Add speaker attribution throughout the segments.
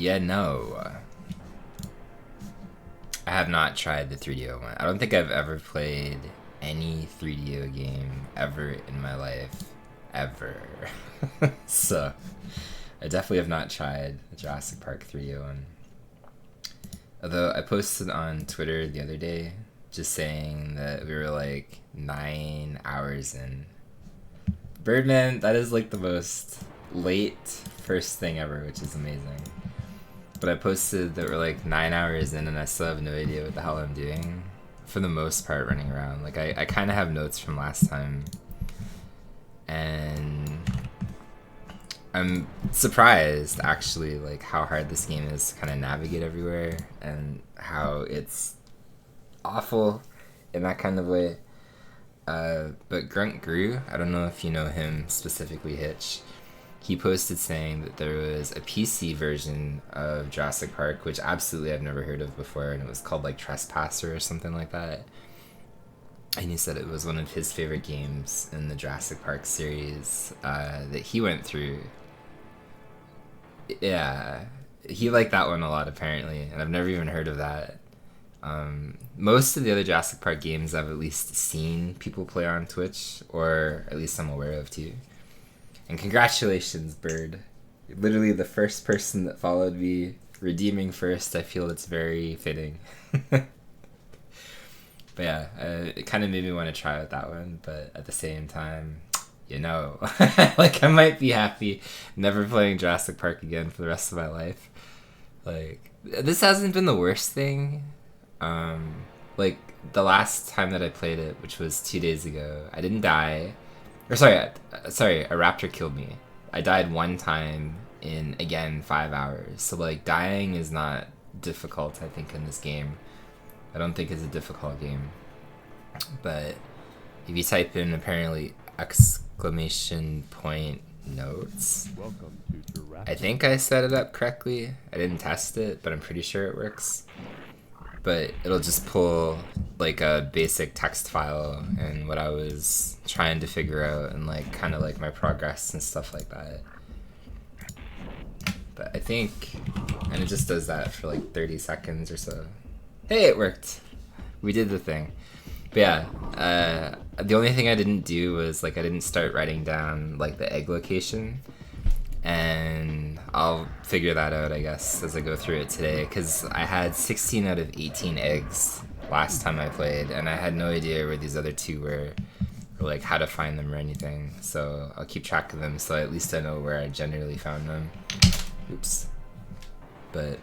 Speaker 1: Yeah, no. I have not tried the 3DO one. I don't think I've ever played any 3DO game ever in my life. Ever. So, I definitely have not tried the Jurassic Park 3DO one. Although I posted on Twitter the other day just saying that we were like 9 hours in. Birdman, that is like the most late first thing ever, which is amazing. But I posted that we're like 9 hours in and I still have no idea what the hell I'm doing. For the most part, running around. Like, I kind of have notes from last time. And I'm surprised, actually, like how hard this game is to kind of navigate everywhere. And how it's awful in that kind of way. But Grunt Grew, I don't know if you know him specifically, Hitch. He posted saying that there was a PC version of Jurassic Park, which absolutely I've never heard of before, and it was called like Trespasser or something like that. And he said it was one of his favorite games in the Jurassic Park series that he went through. Yeah, he liked that one a lot apparently, and I've never even heard of that. Most of the other Jurassic Park games I've at least seen people play on Twitch, or at least I'm aware of too. And congratulations, Bird. You're literally the first person that followed me, redeeming first. I feel it's very fitting. But yeah, it kind of made me want to try out that one, but at the same time, you know, like I might be happy never playing Jurassic Park again for the rest of my life. Like, this hasn't been the worst thing. Like, the last time that I played it, which was 2 days ago, I didn't die. Or sorry, a raptor killed me. I died one time in, again, 5 hours. So, like, dying is not difficult, I think, in this game. I don't think it's a difficult game. But if you type in, apparently, exclamation point notes,
Speaker 2: Welcome to Jurassic.
Speaker 1: I think I set it up correctly. I didn't test it, but I'm pretty sure it works. But it'll just pull like a basic text file and what I was trying to figure out and like kind of like my progress and stuff like that. But I think, and it just does that for like 30 seconds or so. Hey, it worked. We did the thing. But yeah, the only thing I didn't do was like I didn't start writing down like the egg location. And I'll figure that out, I guess, as I go through it today, because I had 16 out of 18 eggs last time I played, and I had no idea where these other two were, or like how to find them or anything. So I'll keep track of them, so at least I know where I generally found them. Oops. But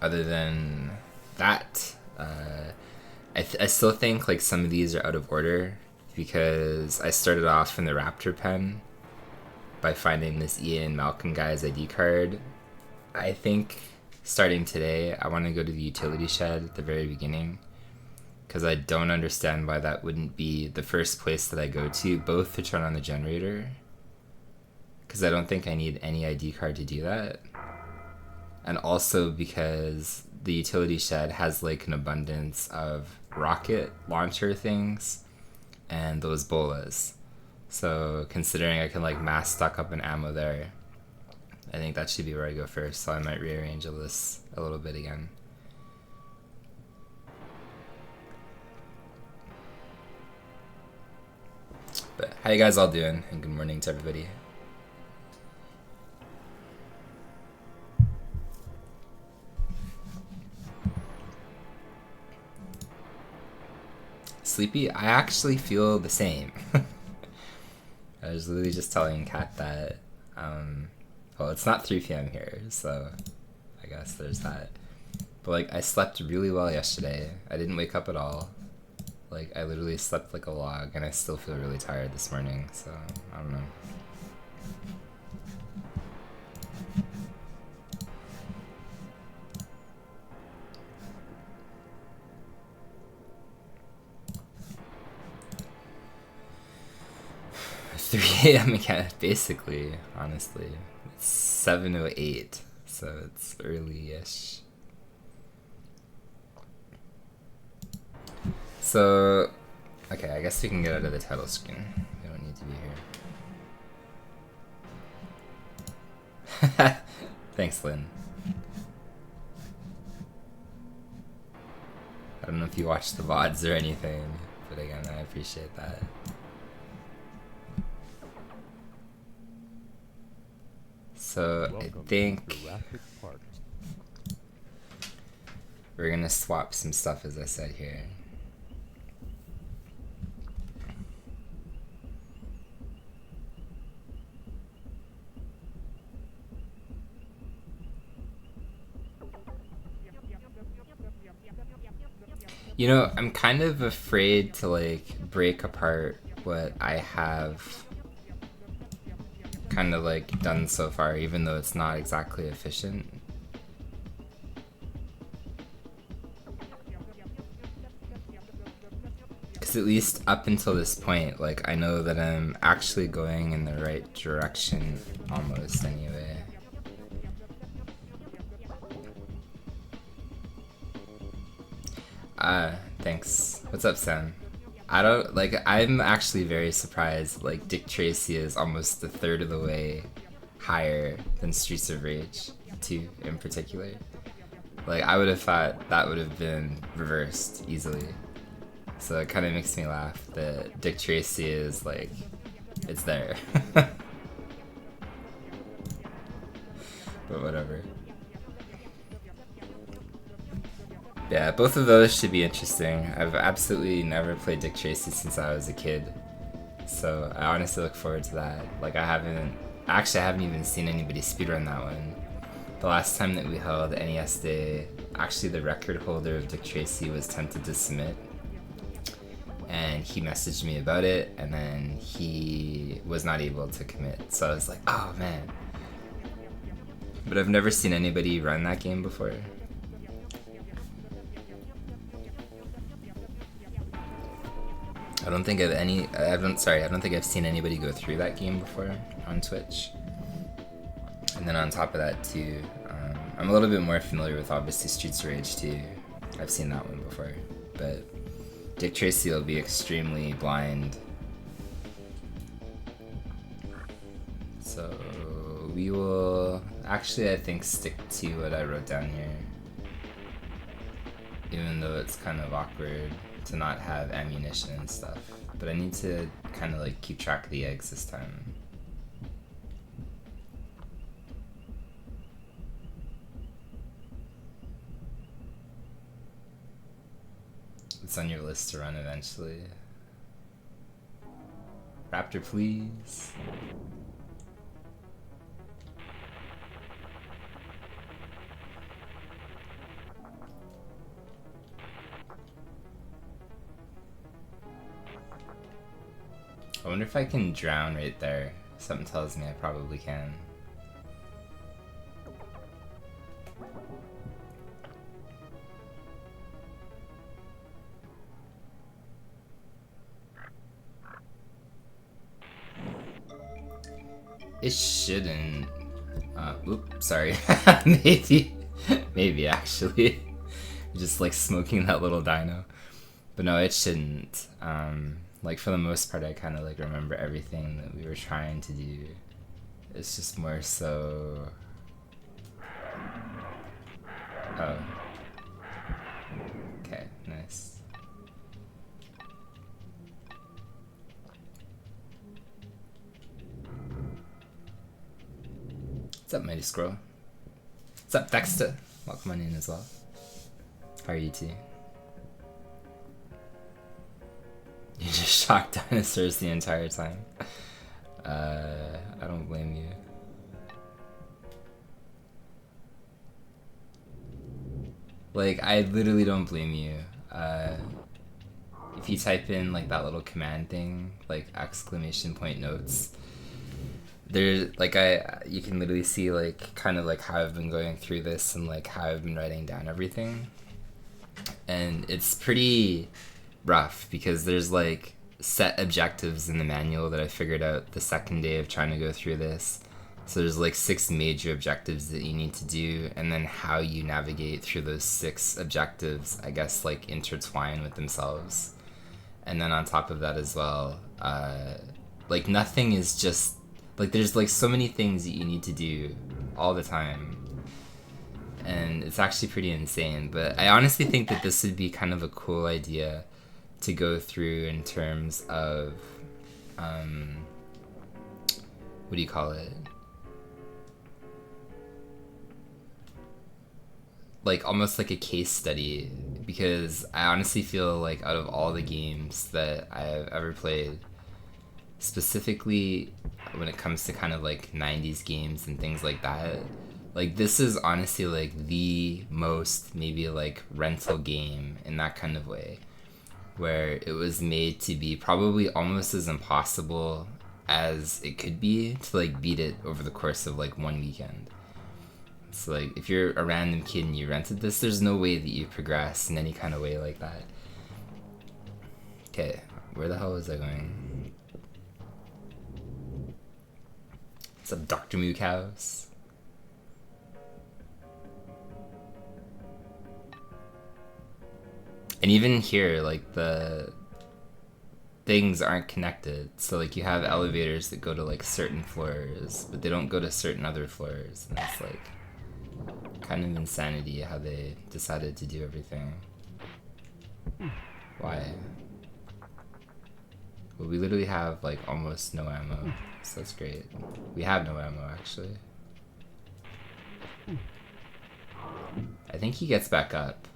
Speaker 1: other than that, I still think like some of these are out of order, because I started off in the raptor pen by finding this Ian Malcolm guy's ID card. I think starting today, I want to go to the utility shed at the very beginning, because I don't understand why that wouldn't be the first place that I go to, both to turn on the generator, because I don't think I need any ID card to do that, and also because the utility shed has like an abundance of rocket launcher things and those bolas. So considering I can like mass stock up an ammo there, I think that should be where I go first. So I might rearrange this a little bit again. But how you guys all doing? And good morning to everybody. Sleepy? I actually feel the same. I was literally just telling Kat that, well, it's not 3 p.m. here, so I guess there's that. But, like, I slept really well yesterday. I didn't wake up at all. Like, I literally slept like a log, and I still feel really tired this morning, so I don't know. Three a.m. again, basically, honestly. It's 7:08, so it's early-ish. So, okay, I guess we can get out of the title screen. We don't need to be here. Thanks, Lynn. I don't know if you watch the VODs or anything, but again, I appreciate that. So
Speaker 2: Welcome
Speaker 1: I think
Speaker 2: to Jurassic Park.
Speaker 1: we're gonna swap some stuff, as I said here. You know, I'm kind of afraid to like break apart what I have kind of like done so far, even though it's not exactly efficient. Because at least up until this point, like I know that I'm actually going in the right direction almost anyway. Thanks. What's up, Sam? I don't like. I'm actually very surprised. Like Dick Tracy is almost a third of the way higher than Streets of Rage 2 in particular. Like I would have thought that would have been reversed easily. So it kind of makes me laugh that Dick Tracy is like, it's there. But whatever. Yeah, both of those should be interesting. I've absolutely never played Dick Tracy since I was a kid. So I honestly look forward to that. Like I haven't even seen anybody speedrun that one. The last time that we held NES Day, actually the record holder of Dick Tracy was tempted to submit. And he messaged me about it, and then he was not able to commit. So I was like, oh man. But I've never seen anybody run that game before. I don't think I've seen anybody go through that game before on Twitch. And then on top of that too, I'm a little bit more familiar with obviously Streets of Rage 2. I've seen that one before, but Dick Tracy will be extremely blind. So we will actually, I think, stick to what I wrote down here. Even though it's kind of awkward to not have ammunition and stuff. But I need to kind of like keep track of the eggs this time. It's on your list to run eventually. Raptor, please. I wonder if I can drown right there. Something tells me I probably can. It shouldn't. Oops, sorry. Maybe actually. Just like smoking that little dino. But no, it shouldn't. Like for the most part, I kind of like remember everything that we were trying to do. It's just more so. Oh. Okay, nice. What's up, Mighty Scroll? What's up, Dexter? Welcome on in as well. How are you two? You just shocked dinosaurs the entire time. I don't blame you. Like, I literally don't blame you. If you type in like that little command thing, like exclamation point notes, there's like you can literally see like kind of like how I've been going through this and like how I've been writing down everything. And it's pretty rough because there's like set objectives in the manual that I figured out the second day of trying to go through this. So there's like 6 major objectives that you need to do, and then how you navigate through those 6 objectives, I guess, like intertwine with themselves. And then on top of that as well, like nothing is just like there's like so many things that you need to do all the time, and it's actually pretty insane. But I honestly think that this would be kind of a cool idea to go through in terms of what do you call it? Like almost like a case study, because I honestly feel like out of all the games that I've ever played, specifically when it comes to kind of like 90s games and things like that, like this is honestly like the most maybe like rental game in that kind of way, where it was made to be probably almost as impossible as it could be to like beat it over the course of like one weekend. So like if you're a random kid and you rented this, there's no way that you progress in any kind of way like that. Okay, where the hell was I going? What's up, Dr. Mook House? And even here, like the things aren't connected. So like you have elevators that go to like certain floors, but they don't go to certain other floors. And it's like kind of insanity how they decided to do everything. Why? Well, we literally have like almost no ammo, so that's great. We have no ammo actually. I think he gets back up.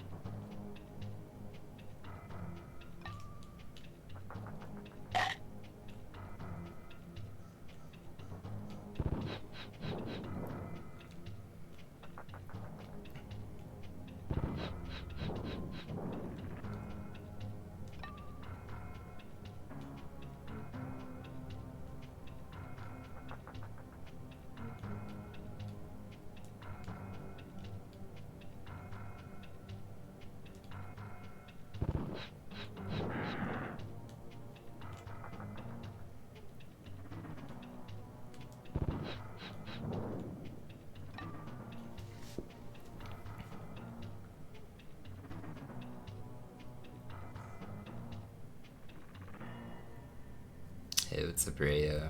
Speaker 1: Hey, what's up, Rayo?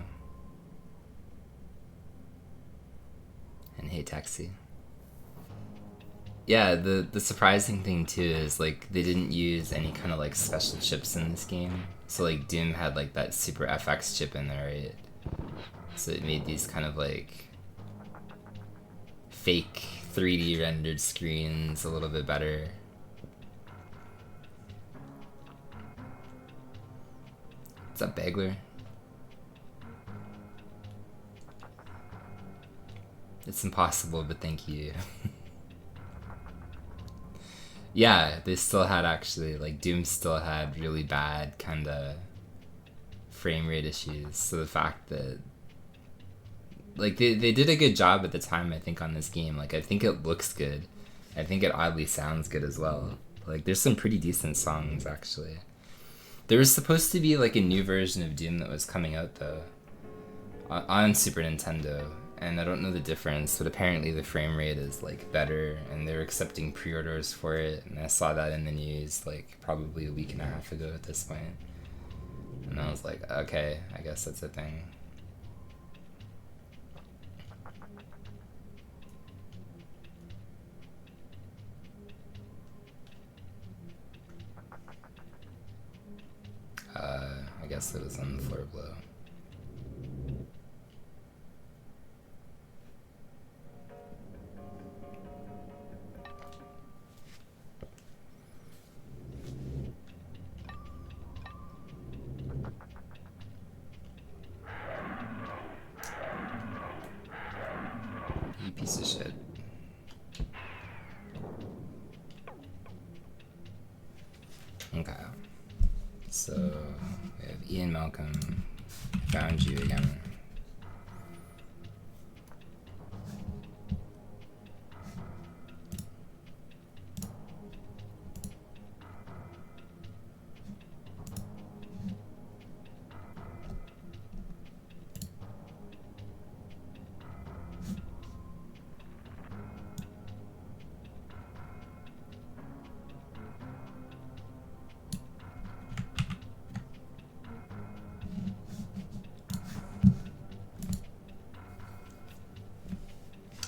Speaker 1: And hey, Taxi. Yeah, the surprising thing too is like they didn't use any kind of like special chips in this game. So like Doom had like that Super FX chip in there, right? So it made these kind of like fake 3D rendered screens a little bit better. What's up, Bagler? It's impossible, but thank you. Yeah, they still had actually, like, Doom still had really bad kind of frame rate issues. So the fact that, like, they did a good job at the time, I think, on this game. Like, I think it looks good. I think it oddly sounds good as well. Like, there's some pretty decent songs, actually. There was supposed to be, like, a new version of Doom that was coming out, though, on Super Nintendo. And I don't know the difference, but apparently the frame rate is like better, and they're accepting pre-orders for it. And I saw that in the news like probably a week and a half ago at this point. And I was like, okay, I guess that's a thing. I guess it was on the floor below. You piece of shit. Okay. So, we have Ian Malcolm. Found you again.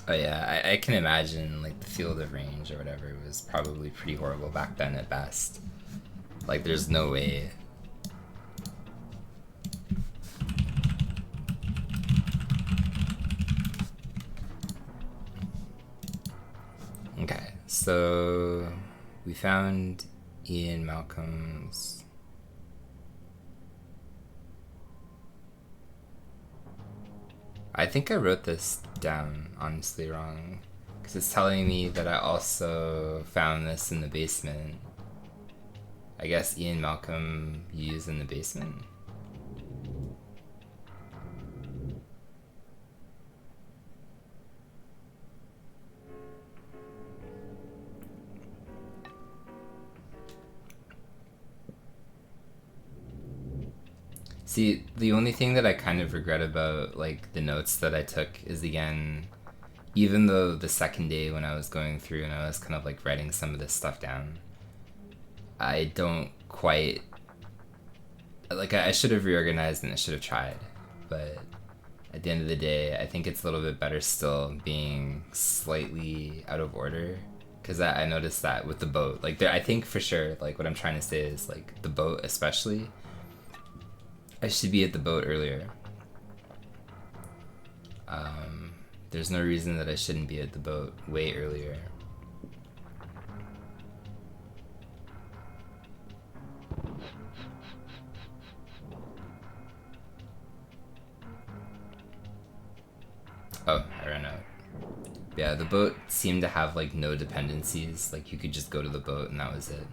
Speaker 1: Oh yeah, I can imagine like the field of range or whatever was probably pretty horrible back then at best. Like, there's no way. Okay, so we found Ian Malcolm's. I think I wrote this down honestly wrong, because it's telling me that I also found this in the basement. I guess Ian Malcolm used in the basement. See, the only thing that I kind of regret about, like, the notes that I took is, again, even though the second day when I was going through and I was kind of, like, writing some of this stuff down, I don't quite... Like, I should have reorganized and I should have tried, but at the end of the day, I think it's a little bit better still being slightly out of order, because I noticed that with the boat. Like, I think for sure, like, what I'm trying to say is, like, the boat especially... I should be at the boat earlier. There's no reason that I shouldn't be at the boat way earlier. Oh, I ran out. Yeah, the boat seemed to have like no dependencies. Like you could just go to the boat and that was it.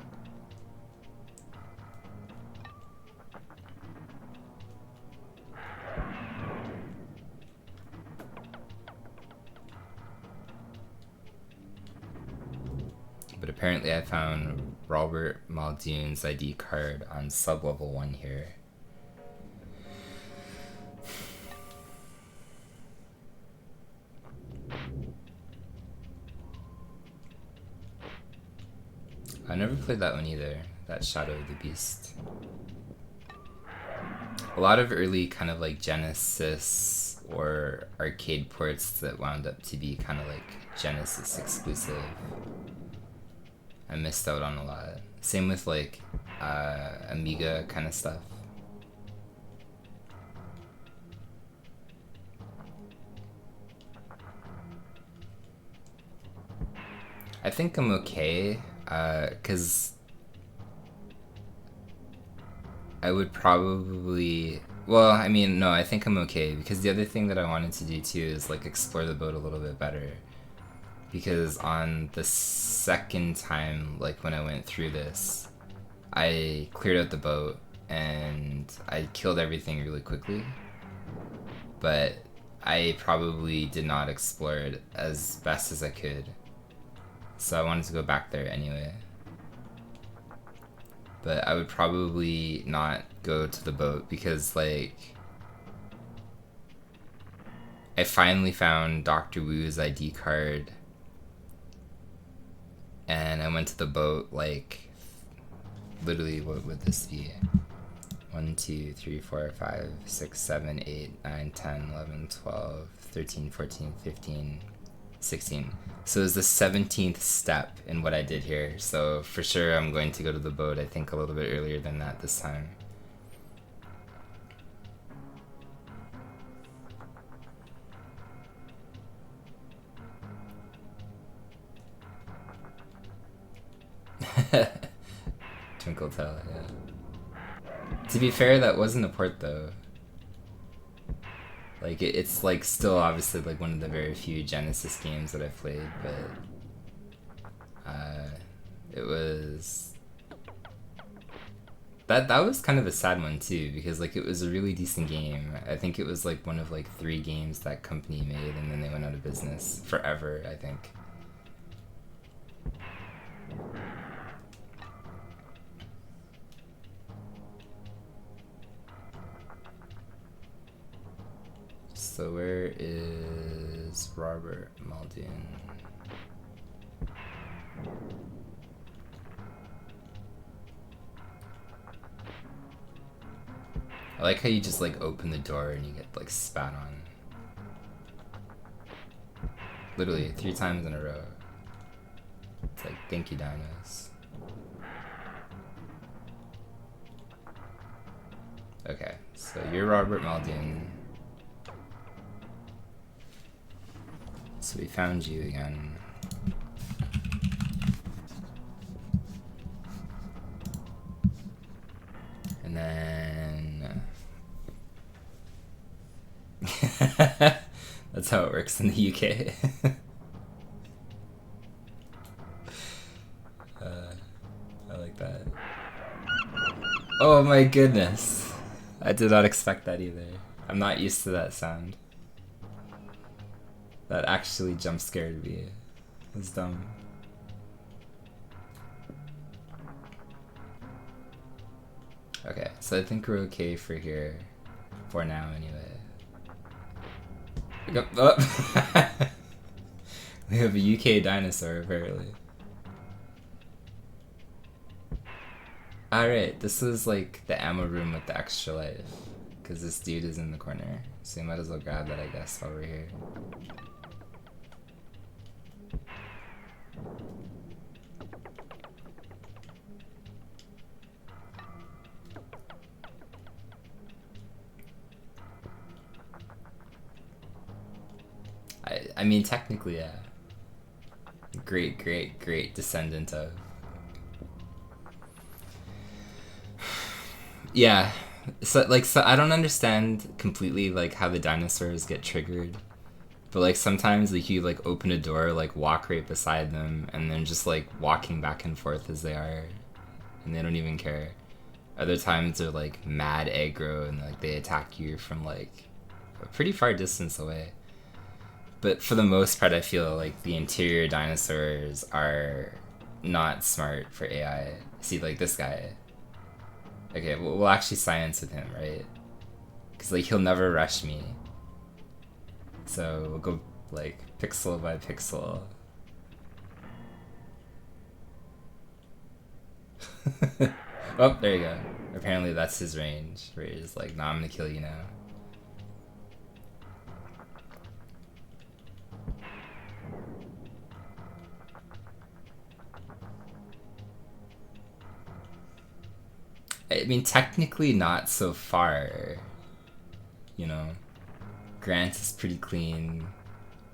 Speaker 1: But apparently I found Robert Muldoon's ID card on sub-level 1 here. I never played that one either, that Shadow of the Beast. A lot of early kind of like Genesis or arcade ports that wound up to be kind of like Genesis exclusive. I missed out on a lot. Same with like Amiga kind of stuff. I think I'm okay, cause I would probably, well, I mean, no, I think I'm okay, because the other thing that I wanted to do too is like explore the boat a little bit better. Because on the second time, like when I went through this, I cleared out the boat and I killed everything really quickly. But I probably did not explore it as best as I could. So I wanted to go back there anyway. But I would probably not go to the boat because like... I finally found Dr. Wu's ID card. And I went to the boat, like, literally, what would this be? 1, 2, 3, 4, 5, 6, 7, 8, 9, 10, 11, 12, 13, 14, 15, 16. So it was the 17th step in what I did here. So for sure I'm going to go to the boat, I think a little bit earlier than that this time. Twinkle Tell, yeah. To be fair, that wasn't a port though. Like it's like still obviously like one of the very few Genesis games that I've played, but it was that was kind of a sad one too, because like it was a really decent game. I think it was like one of like 3 games that company made, and then they went out of business forever, I think. So where is Robert Muldoon? I like how you just like open the door and you get like spat on. Literally 3 times in a row. It's like, thank you, dinos. Okay, so you're Robert Muldoon. So we found you again. And then... That's how it works in the UK. I like that. Oh my goodness. I did not expect that either. I'm not used to that sound. That actually jump scared me. It was dumb. Okay, so I think we're okay for here. For now, anyway. Oh. We have a UK dinosaur, apparently. Alright, this is like the ammo room with the extra life. Because this dude is in the corner. So you might as well grab that, I guess, while we're here. I mean, technically, yeah. Great descendant of. Yeah, so I don't understand completely like how the dinosaurs get triggered, but like sometimes like you like open a door, like walk right beside them, and then just like walking back and forth as they are, and they don't even care. Other times they're like mad aggro and like they attack you from like a pretty far distance away. But for the most part, I feel like the interior dinosaurs are not smart for AI. See, like this guy. Okay, we'll actually science with him, right? Because like he'll never rush me. So we'll go like pixel by pixel. Oh, there you go. Apparently that's his range, where he's like, nah, I'm gonna kill you now. I mean, technically not so far, you know. Grant is pretty clean.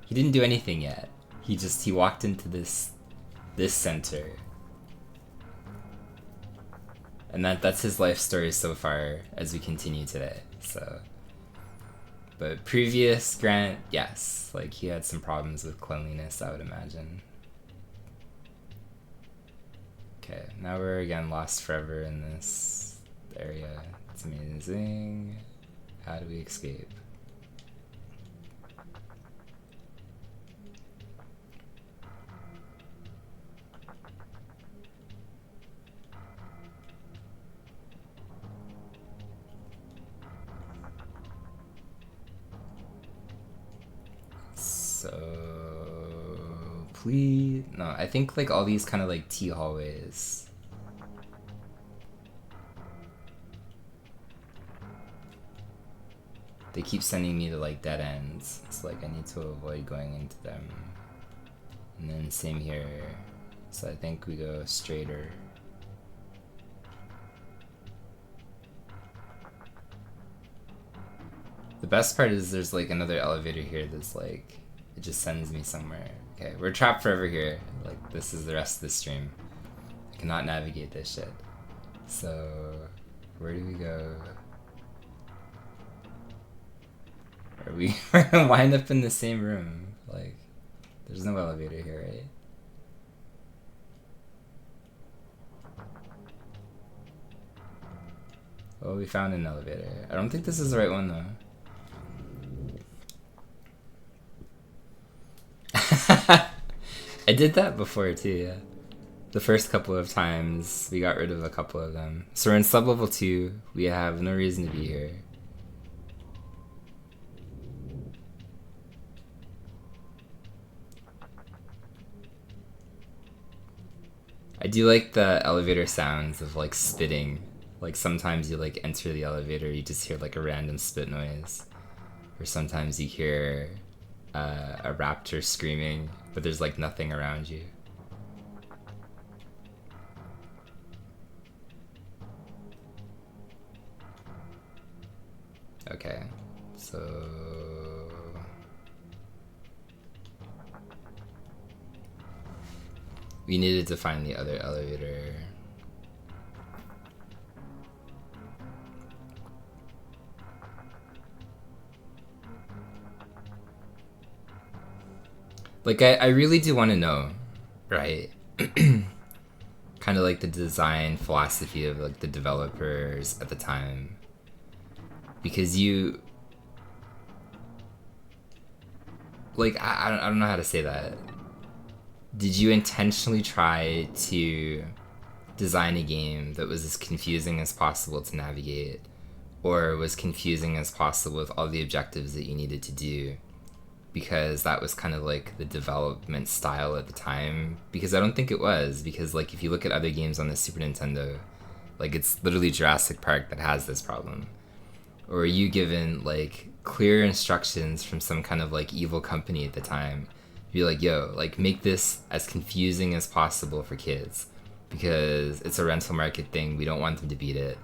Speaker 1: He didn't do anything yet. He walked into this center. And that's his life story so far as we continue today, so. But previous Grant, yes, like he had some problems with cleanliness, I would imagine. Okay, now we're again lost forever in this area. It's amazing. How do we escape? So please, no, I think like all these kind of like T hallways. They keep sending me to like dead ends. It's like I need to avoid going into them. And then same here. So I think we go straighter. The best part is there's like another elevator here that's like, it just sends me somewhere. Okay, we're trapped forever here. Like this is the rest of the stream. I cannot navigate this shit. So where do we go? Are we gonna wind up in the same room? Like there's no elevator here, right? Oh, we found an elevator. I don't think this is the right one though. I did that before too, yeah. The first couple of times, we got rid of a couple of them. So we're in sub-level 2, we have no reason to be here. I do like the elevator sounds of like spitting. Like sometimes you like enter the elevator, you just hear like a random spit noise. Or sometimes you hear a raptor screaming, but there's like nothing around you. Okay, so we needed to find the other elevator. Like, I really do want to know, right? Kind of like the design philosophy of like the developers at the time, because you like I don't know how to say that. Did you intentionally try to design a game that was as confusing as possible to navigate, or was confusing as possible with all the objectives that you needed to do, because that was kind of like the development style at the time? Because I don't think it was, because like if you look at other games on the Super Nintendo, like it's literally Jurassic Park that has this problem. Or are you given like clear instructions from some kind of like evil company at the time? Be like, yo, like make this as confusing as possible for kids, because it's a rental market thing. We don't want them to beat it.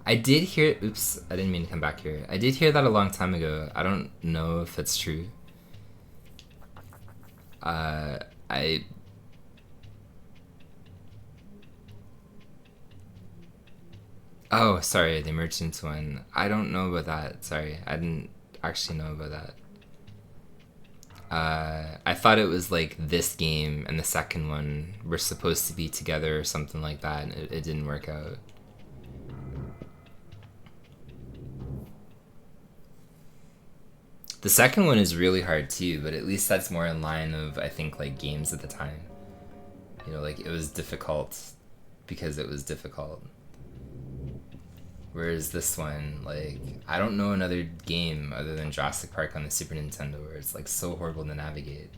Speaker 1: I did hear, oops, I didn't mean to come back here. I did hear that a long time ago. I don't know if that's true. I Oh, sorry, the merchant one. I don't know about that. Sorry, I didn't actually know about that. I thought it was like this game and the second one were supposed to be together or something like that, and it didn't work out. The second one is really hard too, but at least that's more in line of, I think, like games at the time. You know, like it was difficult because it was difficult. Whereas this one, like, I don't know another game other than Jurassic Park on the Super Nintendo where it's like so horrible to navigate.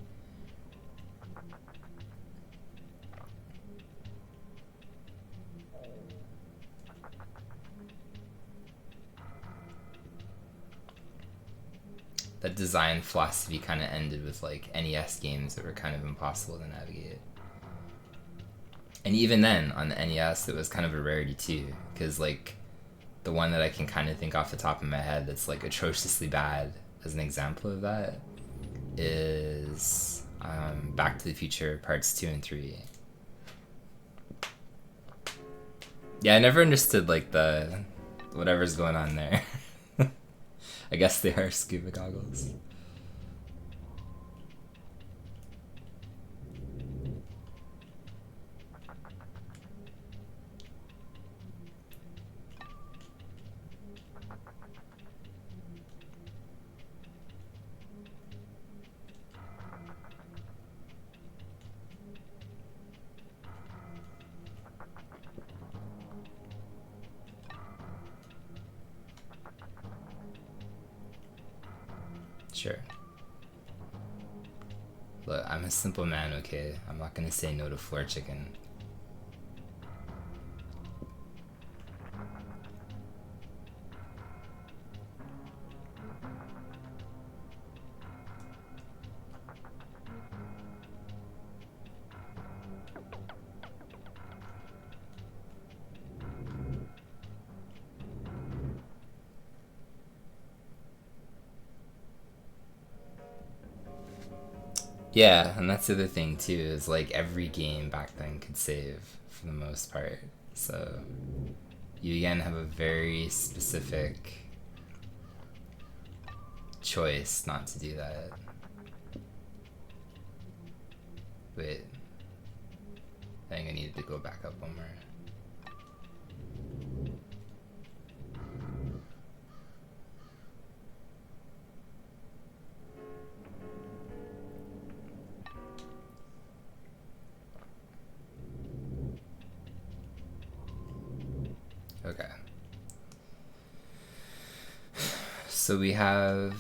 Speaker 1: That design philosophy kind of ended with like NES games that were kind of impossible to navigate. And even then, on the NES, it was kind of a rarity too, because like the one that I can kind of think off the top of my head that's like atrociously bad as an example of that is Back to the Future Parts 2 and 3. Yeah, I never understood like the whatever's going on there. I guess they are scuba goggles. Sure. Look, I'm a simple man, okay? I'm not gonna say no to floor chicken. Yeah, and that's the other thing too, is like every game back then could save for the most part. So you again have a very specific choice not to do that. Wait, I think I needed to go back up one more. Okay. So we have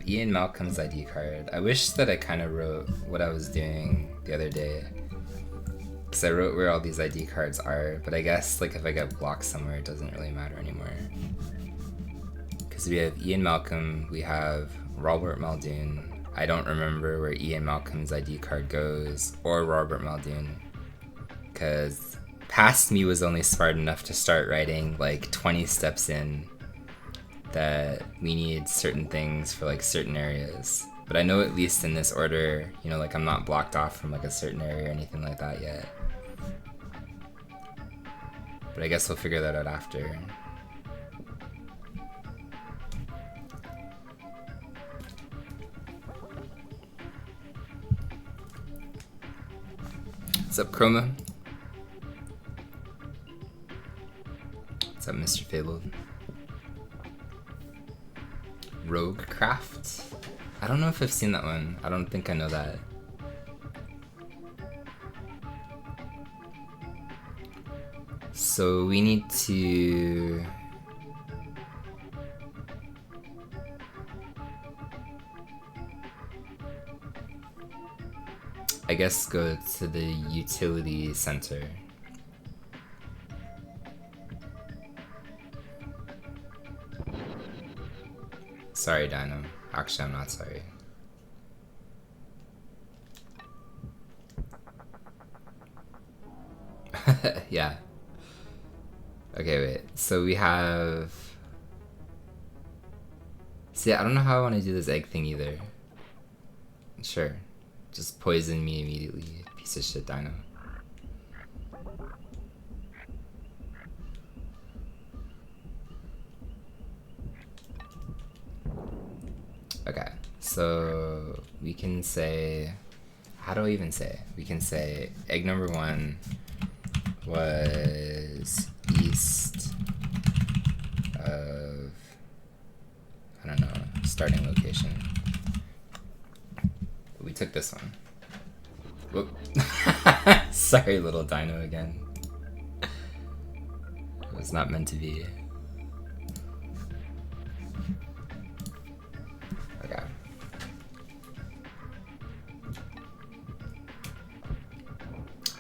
Speaker 1: Ian Malcolm's ID card. I wish that I kind of wrote what I was doing the other day, because I wrote where all these ID cards are, but I guess like if I get blocked somewhere it doesn't really matter anymore. Because we have Ian Malcolm, we have Robert Muldoon, I don't remember where Ian Malcolm's ID card goes, or Robert Muldoon, because past me was only smart enough to start writing like 20 steps in that we need certain things for like certain areas. But I know at least in this order, you know, like I'm not blocked off from like a certain area or anything like that yet. But I guess we'll figure that out after. What's up, Chroma? What's up, Mr. Fabled? Roguecraft? I don't know if I've seen that one. I don't think I know that. So we need to... I guess go to the utility center. Sorry, Dino. Actually, I'm not sorry. Yeah. Okay, wait. So we have... See, I don't know how I want to do this egg thing either. Sure. Just poison me immediately, piece of shit Dino. Okay, so we can say... How do I even say it? We can say egg number 1 was east of, I don't know, starting location. We took this one. Whoop. Sorry, little Dino again. It was not meant to be. Okay.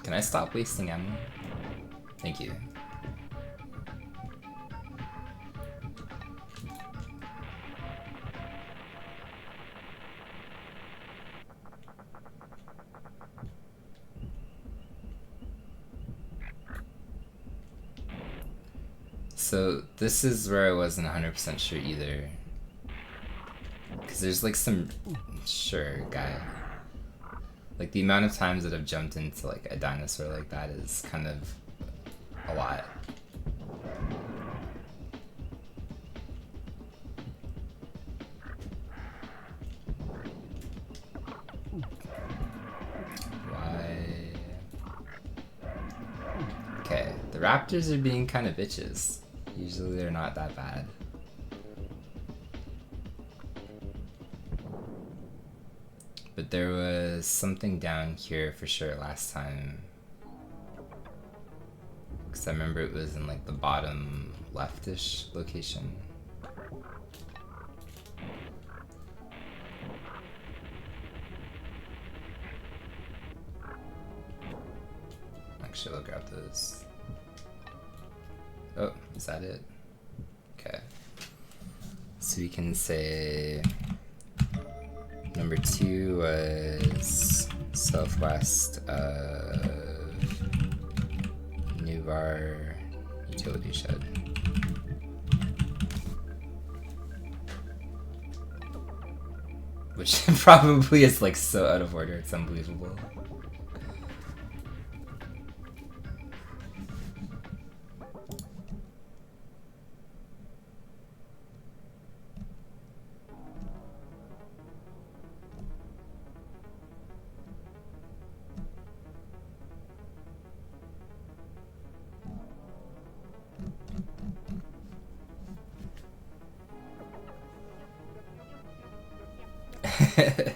Speaker 1: Can I stop wasting ammo? Thank you. So this is where I wasn't 100% sure either. Because there's like some... Sure, guy. Like the amount of times that I've jumped into like a dinosaur like that is kind of a lot. Why? Okay, the raptors are being kind of bitches. Usually they're not that bad. But there was something down here for sure last time. Because I remember it was in like the bottom leftish location. Actually, I'll grab those. Oh, is that it? Okay. So we can say number 2 was southwest of Nuvar utility shed. Which probably is like so out of order, it's unbelievable.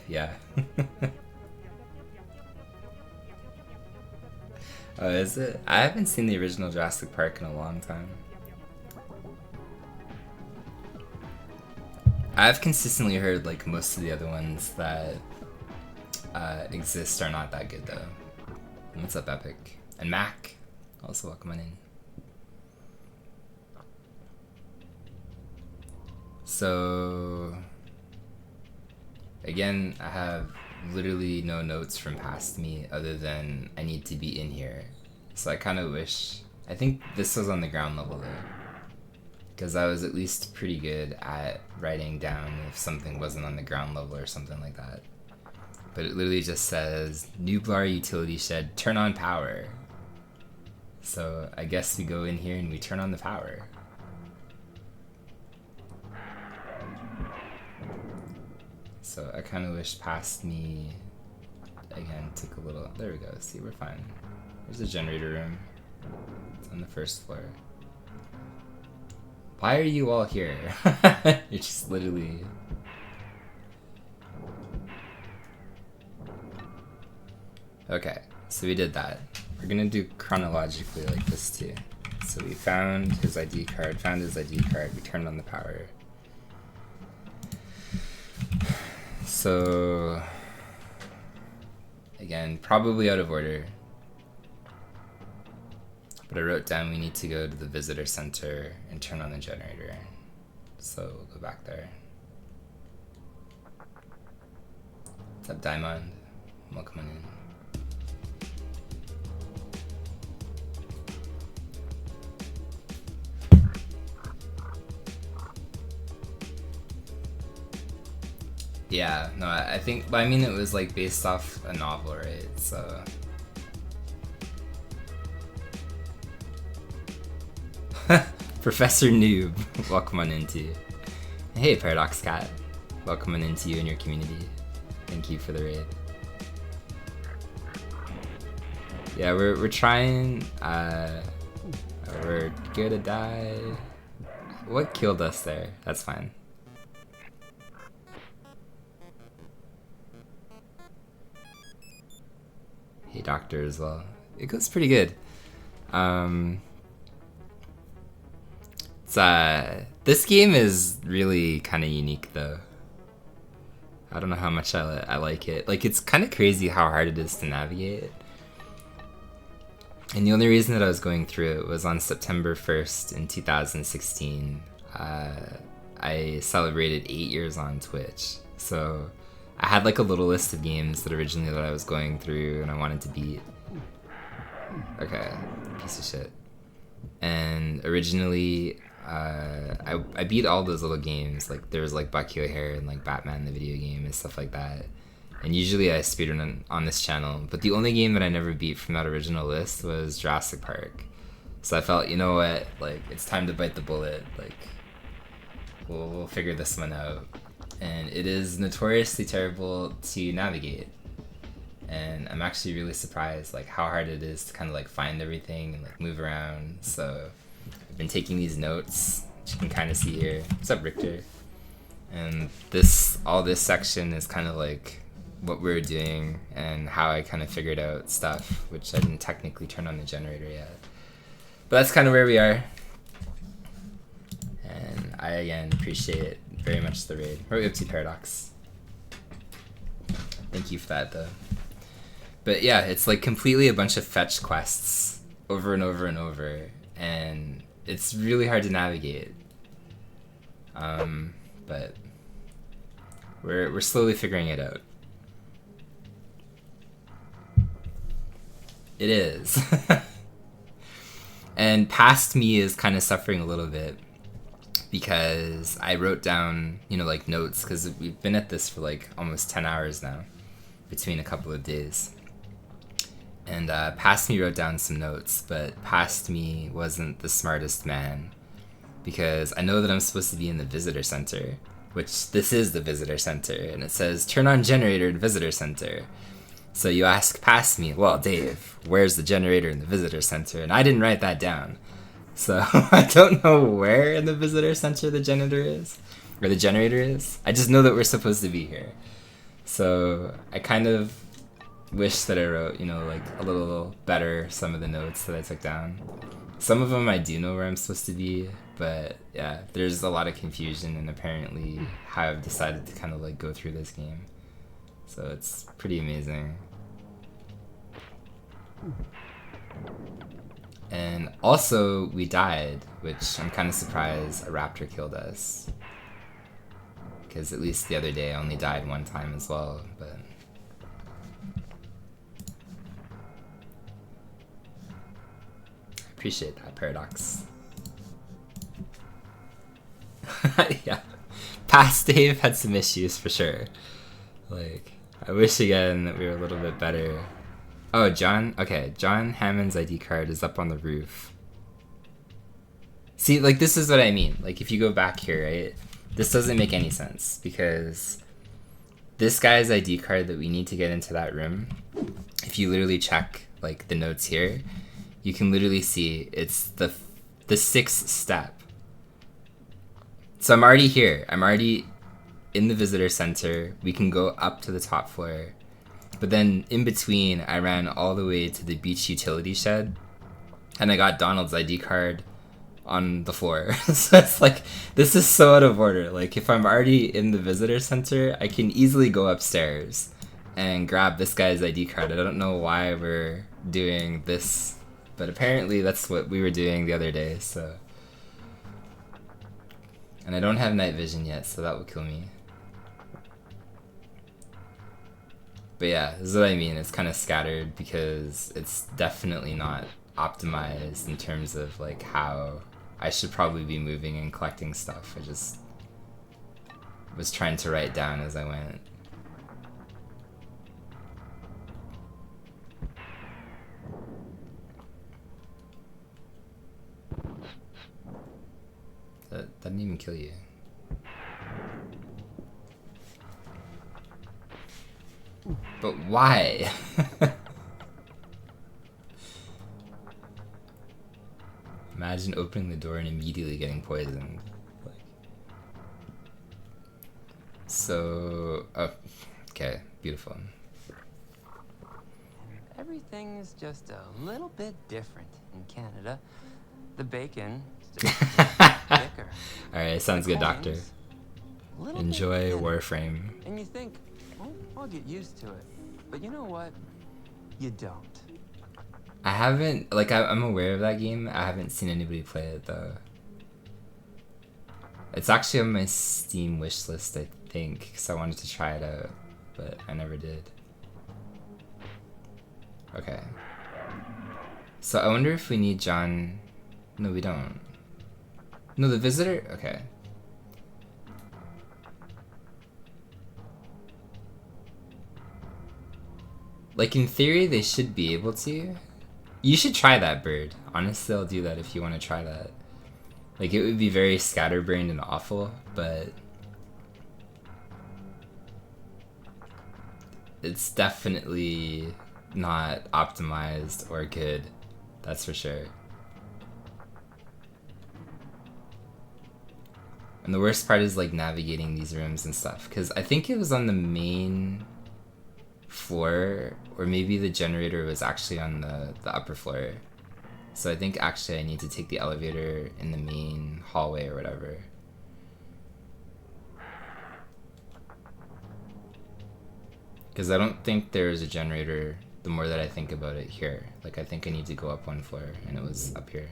Speaker 1: Yeah. Oh, is it? I haven't seen the original Jurassic Park in a long time. I've consistently heard like most of the other ones that exist are not that good though. And what's up, Epic? And Mac, also welcome on in. So again, I have literally no notes from past me other than I need to be in here. So I kind of wish... I think this was on the ground level though, because I was at least pretty good at writing down if something wasn't on the ground level or something like that. But it literally just says, Nublar utility shed, turn on power. So I guess we go in here and we turn on the power. So I kind of wish past me, again, took a little... There we go, see, we're fine. There's a generator room. It's on the first floor. Why are you all here? You're just literally... Okay, so we did that. We're gonna do chronologically like this too. So we found his ID card, we turned on the power. So, again, probably out of order. But I wrote down we need to go to the visitor center and turn on the generator. So we'll go back there. What's up, Diamond? Welcome on in. Yeah, no, I think, but I mean, it was like based off a novel, right? So. Professor Noob, welcome on into. Hey, Paradox Cat, welcome on into you and your community. Thank you for the raid. Yeah, we're trying. We're gonna die. What killed us there? That's fine. Hey, Doctor as well. It goes pretty good. This game is really kind of unique though. I don't know how much I like it. Like, it's kind of crazy how hard it is to navigate. And the only reason that I was going through it was on September 1st in 2016. I celebrated 8 years on Twitch. So I had like a little list of games that originally that I was going through and I wanted to beat. Okay, piece of shit. And originally, I beat all those little games. Like, there was like Bucky O'Hare and like Batman the video game and stuff like that. And usually I speedrun on this channel. But the only game that I never beat from that original list was Jurassic Park. So I felt, you know what, like, it's time to bite the bullet. Like, we'll figure this one out. And it is notoriously terrible to navigate. And I'm actually really surprised like how hard it is to kind of like find everything and like move around. So I've been taking these notes, which you can kind of see here. What's up, Richter? And all this section is kind of like what we were doing and how I kind of figured out stuff, which I didn't technically turn on the generator yet. But that's kind of where we are. And I, again, appreciate very much the raid. What are we up to, Paradox? Thank you for that, though. But yeah, it's like completely a bunch of fetch quests over and over and over. And it's really hard to navigate. But we're slowly figuring it out. It is. And past me is kind of suffering a little bit because I wrote down, you know, like notes, because we've been at this for like almost 10 hours now, between a couple of days. And past me wrote down some notes, but past me wasn't the smartest man, because I know that I'm supposed to be in the visitor center, which this is the visitor center, and it says turn on generator in visitor center. So you ask past me, well, Dave, where's the generator in the visitor center? And I didn't write that down. So I don't know where in the visitor center the generator is. I just know that we're supposed to be here. So I kind of wish that I wrote, you know, like a little better some of the notes that I took down. Some of them I do know where I'm supposed to be, but yeah, there's a lot of confusion in apparently how I've decided to kind of like go through this game. So it's pretty amazing. And also, we died, which I'm kind of surprised a raptor killed us. because at least the other day I only died one time as well, but... I appreciate that, Paradox. Yeah. Past Dave had some issues for sure. Like, I wish again that we were a little bit better. Oh, John? Okay, John Hammond's ID card is up on the roof. See, like, this is what I mean. Like, if you go back here, right? This doesn't make any sense, because this guy's ID card that we need to get into that room, if you literally check, like, the notes here, you can literally see it's the 6th step. So I'm already here. I'm already in the visitor center. We can go up to the top floor. But then in between, I ran all the way to the beach utility shed, and I got Donald's ID card on the floor. So it's like, this is so out of order. Like, if I'm already in the visitor center, I can easily go upstairs and grab this guy's ID card. I don't know why we're doing this, but apparently that's what we were doing the other day, so... And I don't have night vision yet, so that will kill me. But yeah, this is what I mean. It's kind of scattered because it's definitely not optimized in terms of like how I should probably be moving and collecting stuff. I just was trying to write down as I went. That didn't even kill you. But why? Imagine opening the door and immediately getting poisoned. Like, so, oh, okay, beautiful.
Speaker 2: Everything's just a little bit different in Canada. The bacon is just thicker.
Speaker 1: Alright, sounds good, Doctor. Enjoy Warframe.
Speaker 2: And you think, well, I'll get used to it. But you know what? You don't.
Speaker 1: I haven't, like, I'm aware of that game. I haven't seen anybody play it, though. It's actually on my Steam wishlist, I think, because I wanted to try it out, but I never did. Okay. So I wonder if we need John... No, we don't. No, the visitor? Okay. Like, in theory, they should be able to. You should try that, Bird. Honestly, I'll do that if you want to try that. Like, it would be very scatterbrained and awful, but... it's definitely not optimized or good. That's for sure. And the worst part is, like, navigating these rooms and stuff. Because I think it was on the main floor, or maybe the generator was actually on the upper floor. So I think actually I need to take the elevator in the main hallway or whatever. Because I don't think there's a generator the more that I think about it here. Like, I think I need to go up one floor, and it was up here.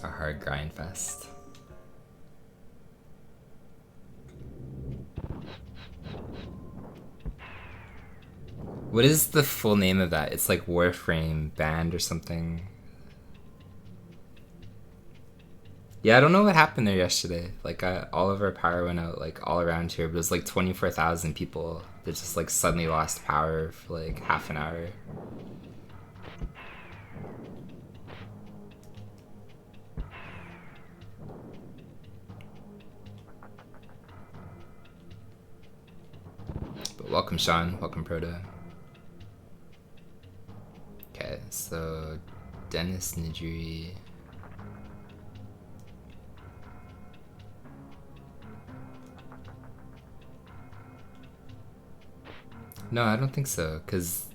Speaker 1: A hard grind fest. What is the full name of that? It's like Warframe Band or something. Yeah, I don't know what happened there yesterday. Like, all of our power went out, like, all around here. But it was like 24,000 people that just, like, suddenly lost power for, like, half an hour. But welcome, Sean. Welcome, Proto. Okay, so Dennis Nijiri. No, I don't think so, because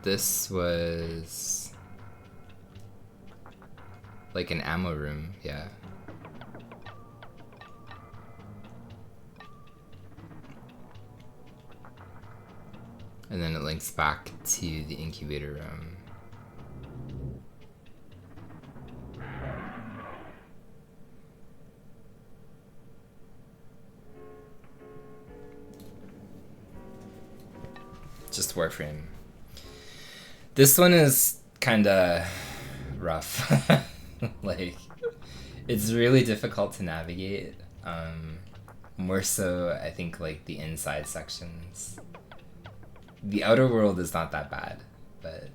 Speaker 1: this was like an ammo room, yeah. And then it links back to the incubator room. just Warframe. This one is kind of rough. Like, it's really difficult to navigate. More so, I think, like, the inside sections. The outer world is not that bad, but...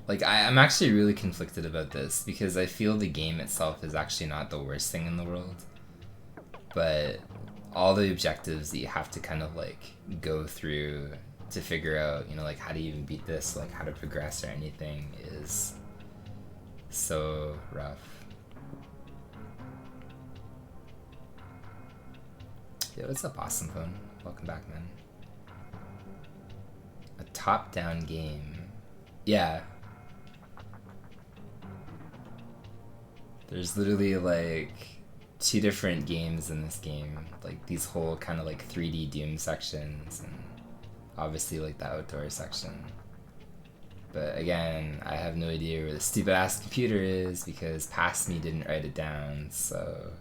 Speaker 1: Like, I'm actually really conflicted about this, because I feel the game itself is actually not the worst thing in the world. But all the objectives that you have to kind of, like, go through to figure out, you know, like, how to even beat this, like, how to progress or anything is so rough. Yo, what's up, Awesome Phone? Welcome back, man. A top-down game. Yeah. There's literally, like, 2 different games in this game. Like, these whole kind of, like, 3D Doom sections, and obviously, like, the outdoor section. But again, I have no idea where the stupid-ass computer is, because Past Me didn't write it down, so...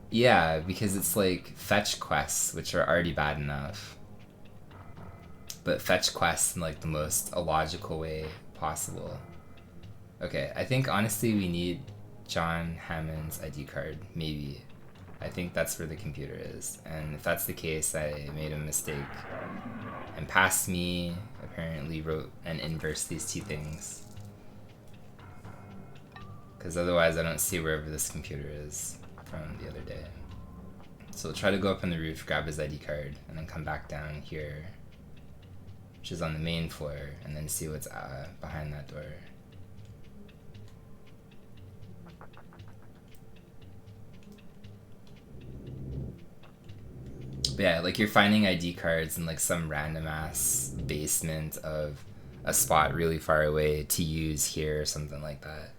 Speaker 1: Yeah, because it's, like, fetch quests, which are already bad enough. But fetch quests in, like, the most illogical way possible. Okay, I think, honestly, we need John Hammond's ID card. Maybe. I think that's where the computer is. And if that's the case, I made a mistake. And Past Me apparently wrote and inversed these 2 things. Because otherwise I don't see wherever this computer is from the other day. So we'll try to go up on the roof, grab his ID card, and then come back down here, which is on the main floor, and then see what's behind that door. But yeah, like, you're finding ID cards in, like, some random ass basement of a spot really far away to use here or something like that.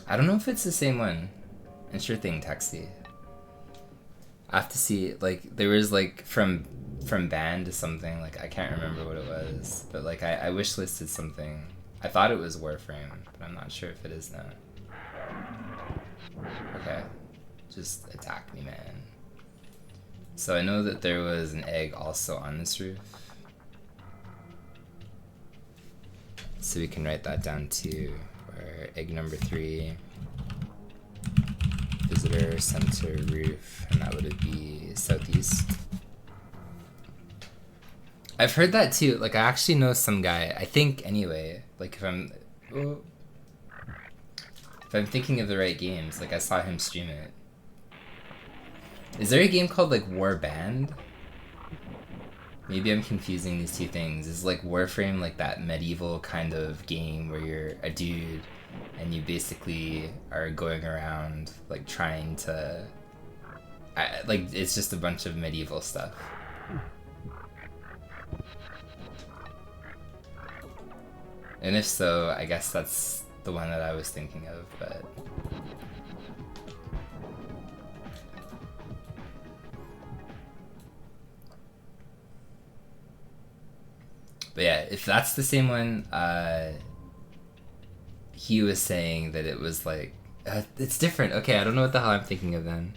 Speaker 1: I don't know if it's the same one. And sure thing, Texty. I have to see, like, there was, like, from band to something, like, I can't remember what it was, but, like, I wishlisted something. I thought it was Warframe, but I'm not sure if it is now. Okay, just attack me, man. So I know that there was an egg also on this roof. So we can write that down too, where egg number 3. Visitor center roof, and that would be southeast. I've heard that too. Like, I actually know some guy, I think anyway, like, if I'm thinking of the right games, like, I saw him stream it. Is there a game called, like, War Band? Maybe I'm confusing these 2 things. Is, like, Warframe, like, that medieval kind of game where you're a dude and you basically are going around, like, trying to... like, it's just a bunch of medieval stuff. And if so, I guess that's the one that I was thinking of, but... But yeah, if that's the same one, he was saying that it was like, it's different. Okay, I don't know what the hell I'm thinking of then.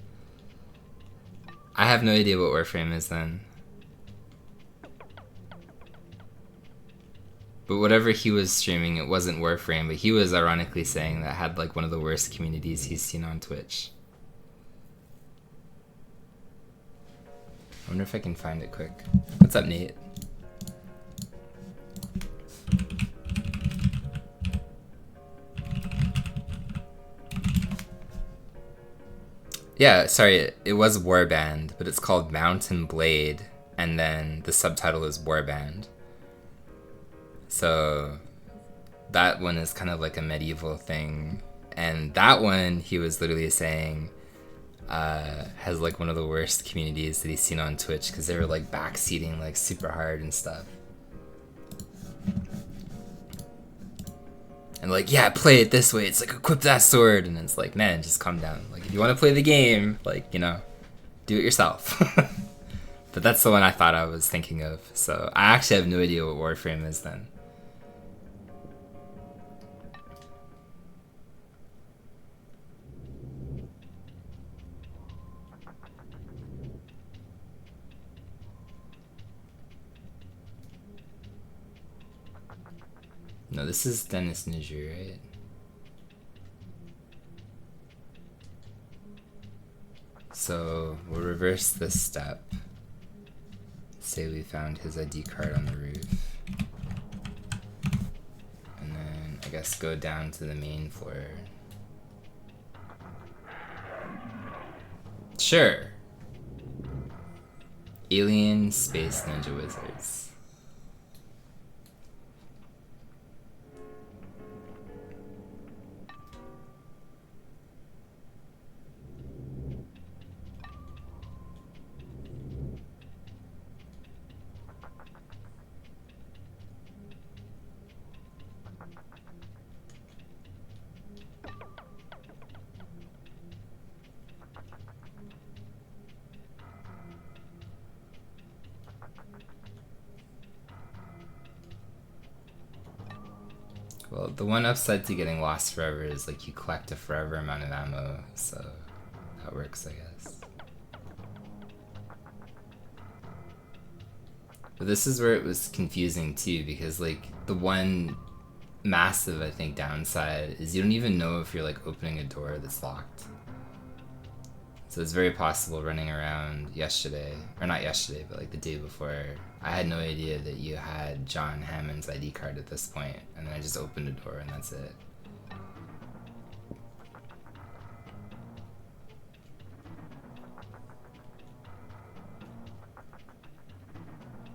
Speaker 1: I have no idea what Warframe is then. But whatever he was streaming, it wasn't Warframe, but he was ironically saying that had, like, one of the worst communities he's seen on Twitch. I wonder if I can find it quick. What's up, Nate? Yeah, sorry, it was Warband, but it's called Mountain Blade, and then the subtitle is Warband. So that one is kind of like a medieval thing, and that one, he was literally saying, has, like, one of the worst communities that he's seen on Twitch, because they were, like, backseating, like, super hard and stuff. And like, yeah, play it this way. It's like, equip that sword. And it's like, man, just calm down. Like, if you want to play the game, like, you know, do it yourself. But that's the one I thought I was thinking of. So I actually have no idea what Warframe is then. No, this is Dennis Niju, right? So we'll reverse this step. Say we found his ID card on the roof. And then I guess go down to the main floor. Sure. Alien Space Ninja Wizards. Well, the one upside to getting lost forever is like you collect a forever amount of ammo, so that works, I guess. But this is where it was confusing too, because like the one massive, I think, downside is you don't even know if you're like opening a door that's locked. So it's very possible running around yesterday, or not yesterday, but like the day before, I had no idea that you had John Hammond's ID card at this point, and then I just opened a door and that's it.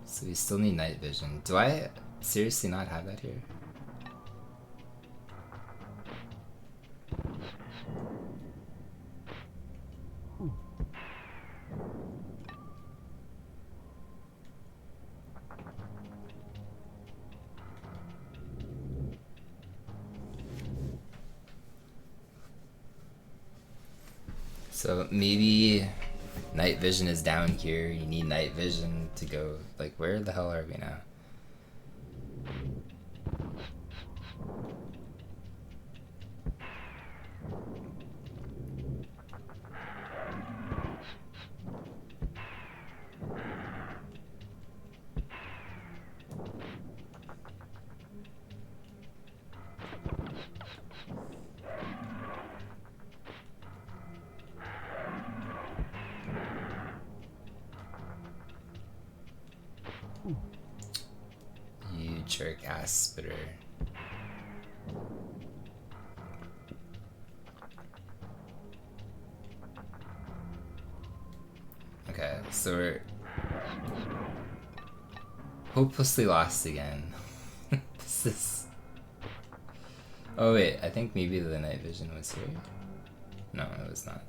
Speaker 1: So we still need night vision. Do I seriously not have that here? So maybe night vision is down here. You need night vision to go. Like, where the hell are we now? You jerk ass spitter. Okay, so we're hopelessly lost again. This is... Oh wait, I think maybe the night vision was here. No, it was not.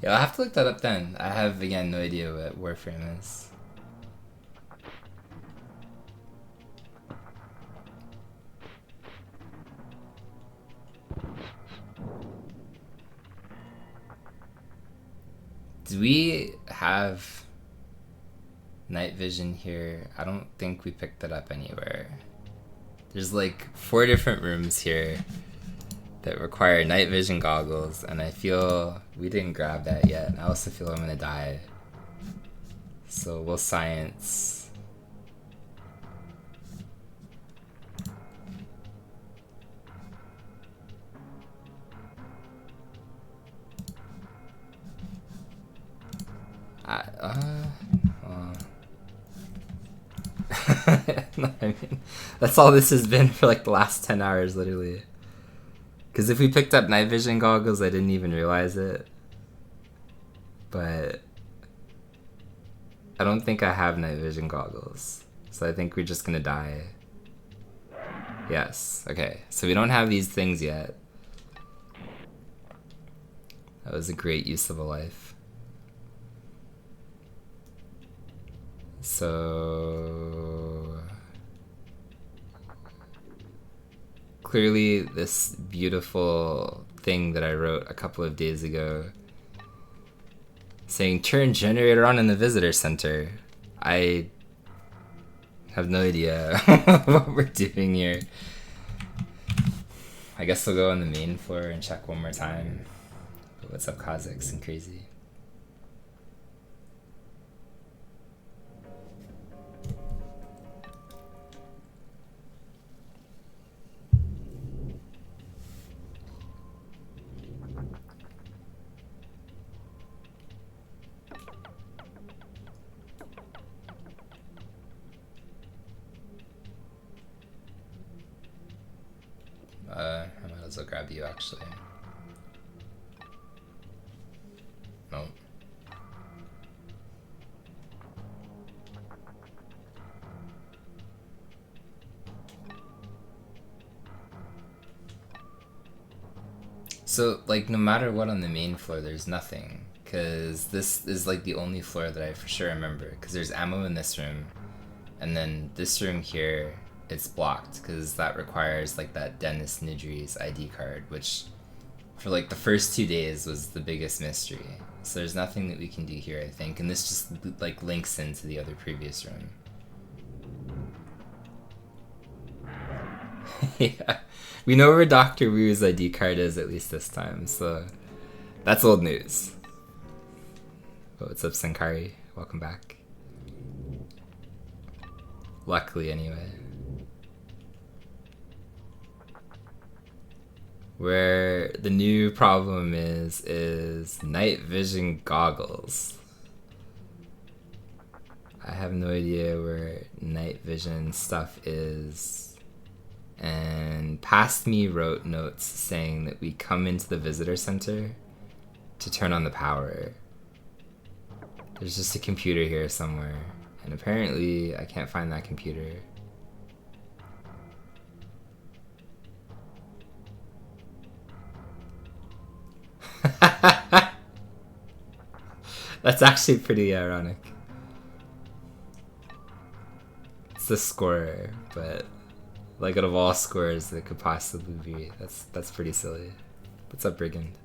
Speaker 1: Yeah, I'll have to look that up then. I have, again, no idea what Warframe is. Do we have night vision here? I don't think we picked that up anywhere. There's like 4 different rooms here that require night vision goggles, and I feel we didn't grab that yet. I also feel I'm gonna die. So we'll science. No, I mean, that's all this has been for like the last 10 hours, literally. Because if we picked up night vision goggles, I didn't even realize it. But I don't think I have night vision goggles. So I think we're just gonna die. Yes, okay. So we don't have these things yet. That was a great use of a life. So clearly this beautiful thing that I wrote a couple of days ago saying turn generator on in the visitor center. I have no idea what we're doing here. I guess we'll go on the main floor and check one more time. But what's up, Kazakhs and Crazy? I might as well grab you actually. No. So, like, no matter what on the main floor, there's nothing. Because this is, like, the only floor that I for sure remember. Because there's ammo in this room. And then this room here, it's blocked. Because that requires, like, that Dennis Nidri's ID card. Which, for, like, the first 2 days was the biggest mystery. So there's nothing that we can do here, I think. And this just, like, links into the other previous room. Yeah. We know where Dr. Wu's ID card is, at least this time, so that's old news. But what's up, Sankari? Welcome back. Luckily, anyway. Where the new problem is night vision goggles. I have no idea where night vision stuff is. And Past Me wrote notes saying that we come into the visitor center to turn on the power. There's just a computer here somewhere, and apparently I can't find that computer. That's actually pretty ironic. It's the scorer, but like out of all scores that could possibly be, that's pretty silly. What's up, Brigand?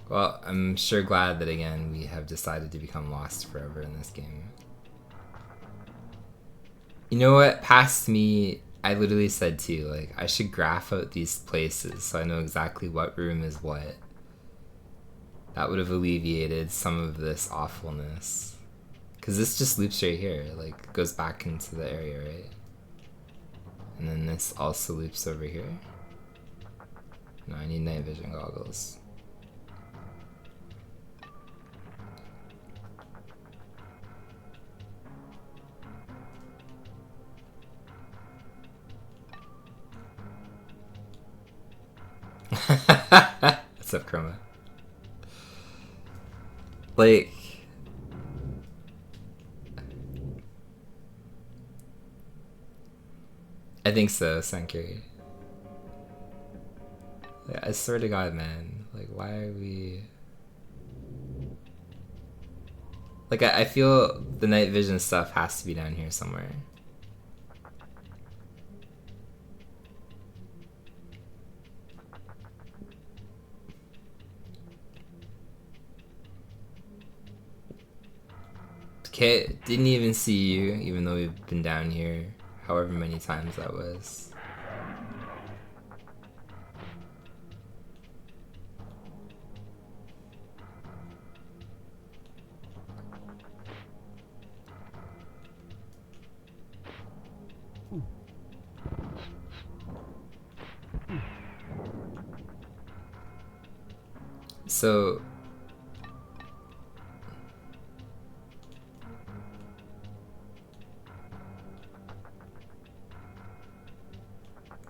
Speaker 1: Well, I'm sure glad that again we have decided to become lost forever in this game. You know what? Past Me, I literally said too, like, I should graph out these places so I know exactly what room is what. That would have alleviated some of this awfulness. Because this just loops right here, like, goes back into the area, right? And then this also loops over here. No, I need night vision goggles. What's up, Chroma? Like, I think so, Sankari. Like, I swear to God, man. Like, why are we... Like, I feel the night vision stuff has to be down here somewhere. Okay, didn't even see you, even though we've been down here however many times that was. So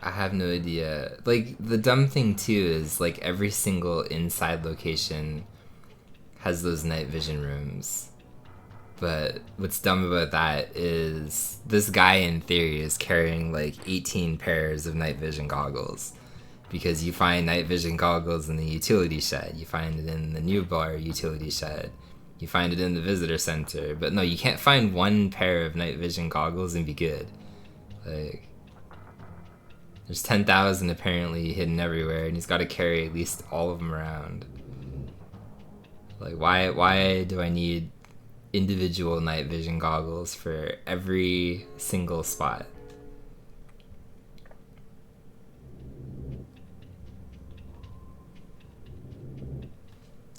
Speaker 1: I have no idea. Like, the dumb thing too is, like, every single inside location has those night vision rooms. But what's dumb about that is this guy in theory is carrying like 18 pairs of night vision goggles, because you find night vision goggles in the utility shed, you find it in the new bar utility shed, you find it in the visitor center. But no, you can't find one pair of night vision goggles and be good. Like, there's 10,000 apparently hidden everywhere, and he's got to carry at least all of them around. Like, why do I need individual night vision goggles for every single spot?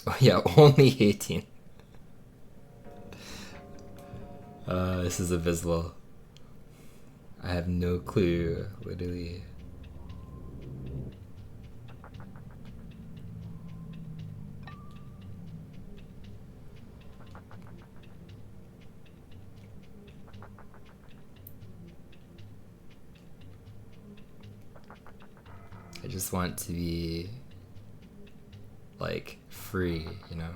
Speaker 1: Oh yeah, only 18. This is abysmal. I have no clue, literally. I just want to be like free, you know?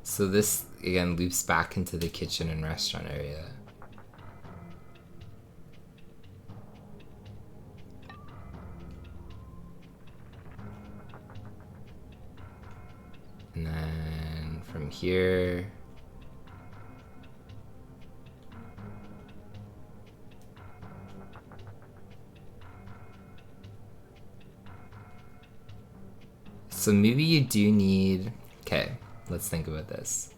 Speaker 1: So this again loops back into the kitchen and restaurant area. And then from here, so maybe you do need, okay, let's think about this.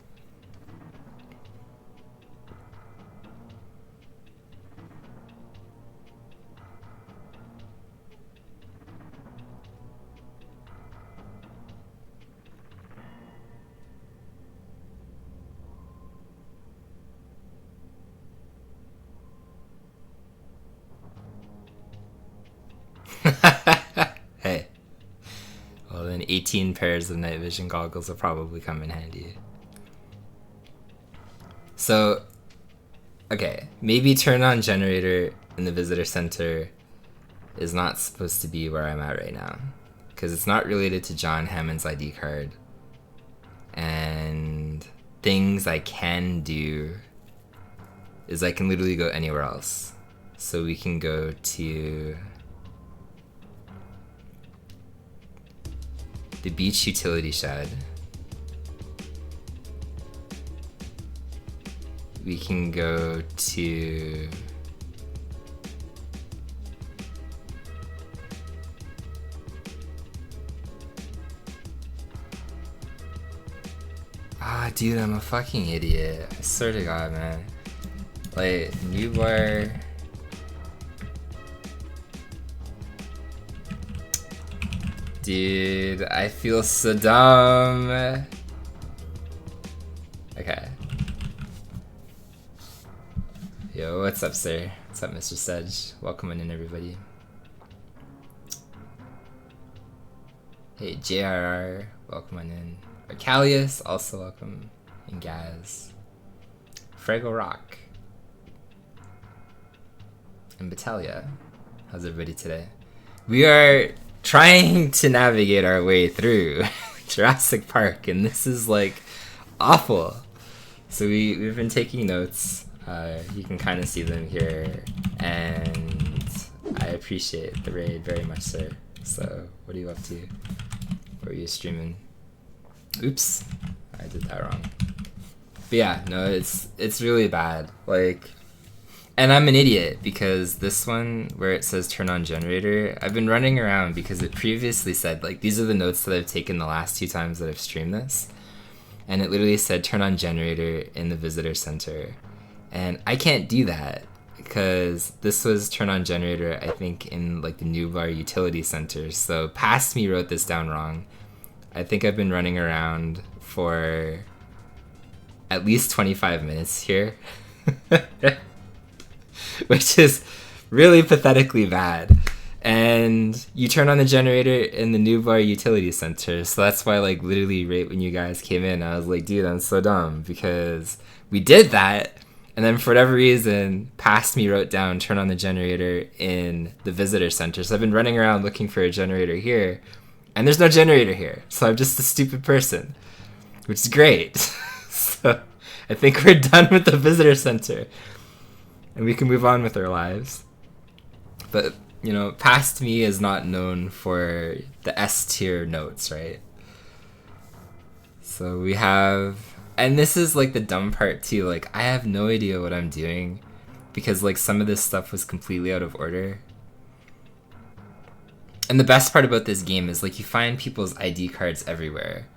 Speaker 1: Hey. Well, then 18 pairs of night vision goggles will probably come in handy. So, okay, maybe turn on generator in the visitor center is not supposed to be where I'm at right now, because it's not related to John Hammond's ID card. And things I can do is I can literally go anywhere else. So we can go to the beach utility shed. We can go to dude, I'm a fucking idiot. I swear to God, man. Like, new bar. Dude, I feel so dumb. Okay. Yo, what's up, sir? What's up, Mr. Sedge? Welcome in, everybody. Hey, JRR, welcome on in. Arcalius, also welcome. And Gaz. Fraggle Rock. And Battaglia. How's everybody today? We are trying to navigate our way through Jurassic Park, and this is like awful. So we've been taking notes. You can kind of see them here, and I appreciate the raid very much, sir. So what are you up to? What are you streaming? Oops, I did that wrong. But yeah, no, it's really bad. Like, and I'm an idiot because this one where it says turn on generator, I've been running around because it previously said, like, these are the notes that I've taken the last 2 times that I've streamed this. And it literally said turn on generator in the visitor center. And I can't do that because this was turn on generator, I think, in like the new bar utility center. So past me wrote this down wrong. I think I've been running around for at least 25 minutes here. Which is really pathetically bad. And you turn on the generator in the new bar utility center. So that's why, like, literally right when you guys came in, I was like, dude, I'm so dumb. Because we did that, and then for whatever reason, past me wrote down turn on the generator in the visitor center. So I've been running around looking for a generator here, And there's no generator here, so I'm just a stupid person, which is great. So I think we're done with the visitor center, and we can move on with our lives. But, you know, Past Me is not known for the S tier notes, right? So we have, and this is like the dumb part too, like I have no idea what I'm doing because like some of this stuff was completely out of order. And the best part about this game is like you find people's ID cards everywhere.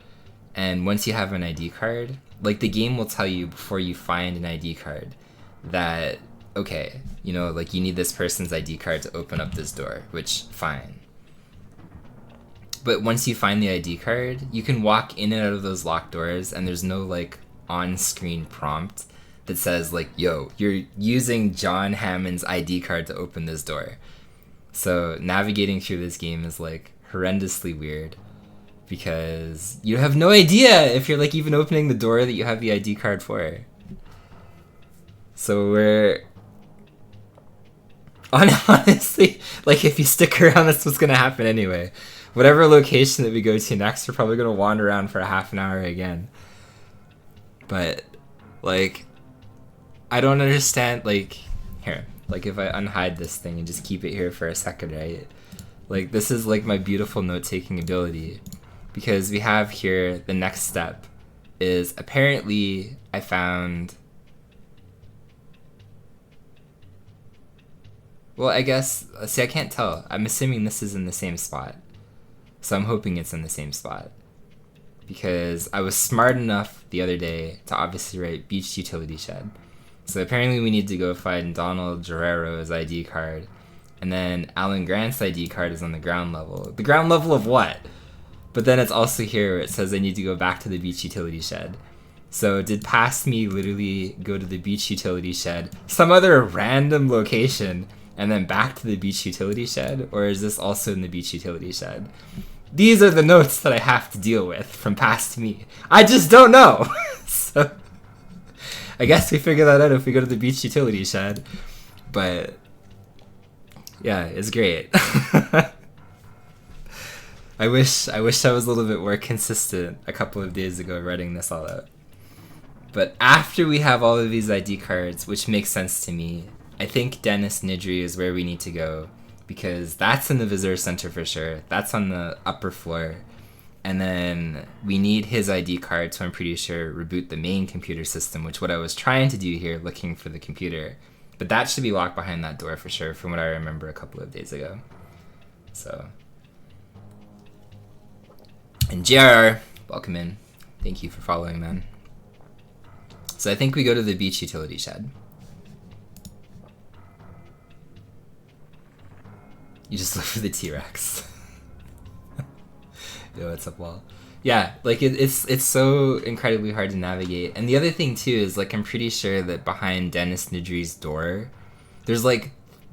Speaker 1: And once you have an ID card, like the game will tell you before you find an ID card that, okay, you know, like you need this person's ID card to open up this door, which, fine. But once you find the ID card, you can walk in and out of those locked doors and there's no like on-screen prompt that says like, yo, you're using John Hammond's ID card to open this door. So navigating through this game is like horrendously weird because you have no idea if you're like even opening the door that you have the ID card for. So we're honestly, like if you stick around, that's what's gonna happen anyway. Whatever location that we go to next, we're probably gonna wander around for a half an hour again. But like, I don't understand. Like, here, like if I unhide this thing and just keep it here for a second, right? Like this is like my beautiful note-taking ability, because we have here the next step is apparently I found. Well, I guess, see, I can't tell. I'm assuming this is in the same spot. So I'm hoping it's in the same spot. Because I was smart enough the other day to obviously write beach utility shed. So apparently we need to go find Donald Guerrero's ID card. And then Alan Grant's ID card is on the ground level. The ground level of what? But then it's also here where it says I need to go back to the beach utility shed. So did Past Me literally go to the beach utility shed, some other random location, and then back to the beach utility shed? Or is this also in the beach utility shed? These are the notes that I have to deal with from Past Me. I just don't know. So I guess we figure that out if we go to the beach utility shed. But yeah, it's great. I wish I was a little bit more consistent a couple of days ago writing this all out. But after we have all of these ID cards, which makes sense to me, I think Dennis Nidri is where we need to go, because that's in the visitor center for sure. That's on the upper floor. And then we need his ID card to, I'm pretty sure, reboot the main computer system, which what I was trying to do here, looking for the computer. But that should be locked behind that door for sure, from what I remember a couple of days ago. So. And JR, welcome in. Thank you for following, man. So I think we go to the beach utility shed. You just look for the T-Rex. Yo, what's up, Wall? Yeah, like it's so incredibly hard to navigate. And the other thing too is like I'm pretty sure that behind Dennis Nidri's door, there's like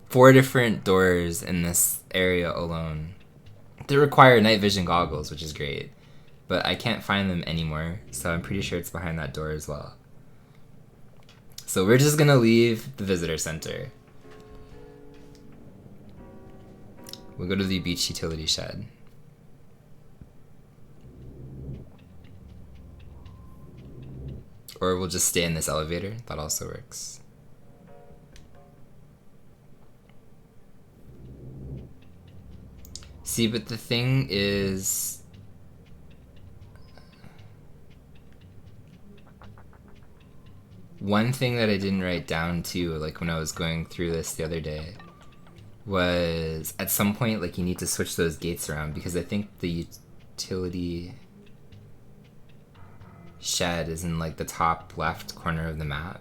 Speaker 1: 4 different doors in this area alone. They require night vision goggles, which is great, but I can't find them anymore. So I'm pretty sure it's behind that door as well. So we're just gonna leave the visitor center. We'll go to the beach utility shed. Or we'll just stay in this elevator. That also works. See, but the thing is, one thing that I didn't write down too, like when I was going through this the other day, was at some point like you need to switch those gates around, because I think the utility shed is in like the top left corner of the map.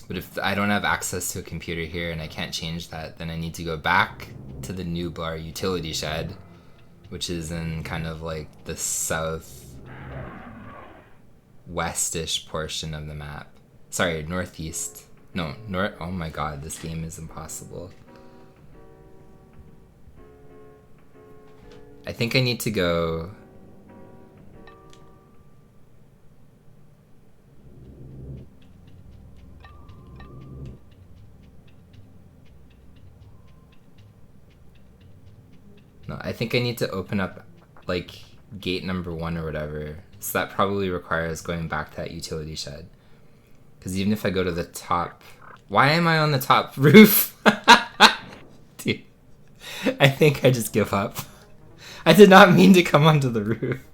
Speaker 1: But if I don't have access to a computer here and I can't change that, then I need to go back to the new bar utility shed, which is in kind of like the south westish portion of the map. Sorry, northeast. No, north. Oh my god, this game is impossible. I think I need to go. No, I think I need to open up like gate number 1 or whatever. So that probably requires going back to that utility shed. Because even if I go to the top... Why am I on the top roof? Dude, I think I just give up. I did not mean to come onto the roof.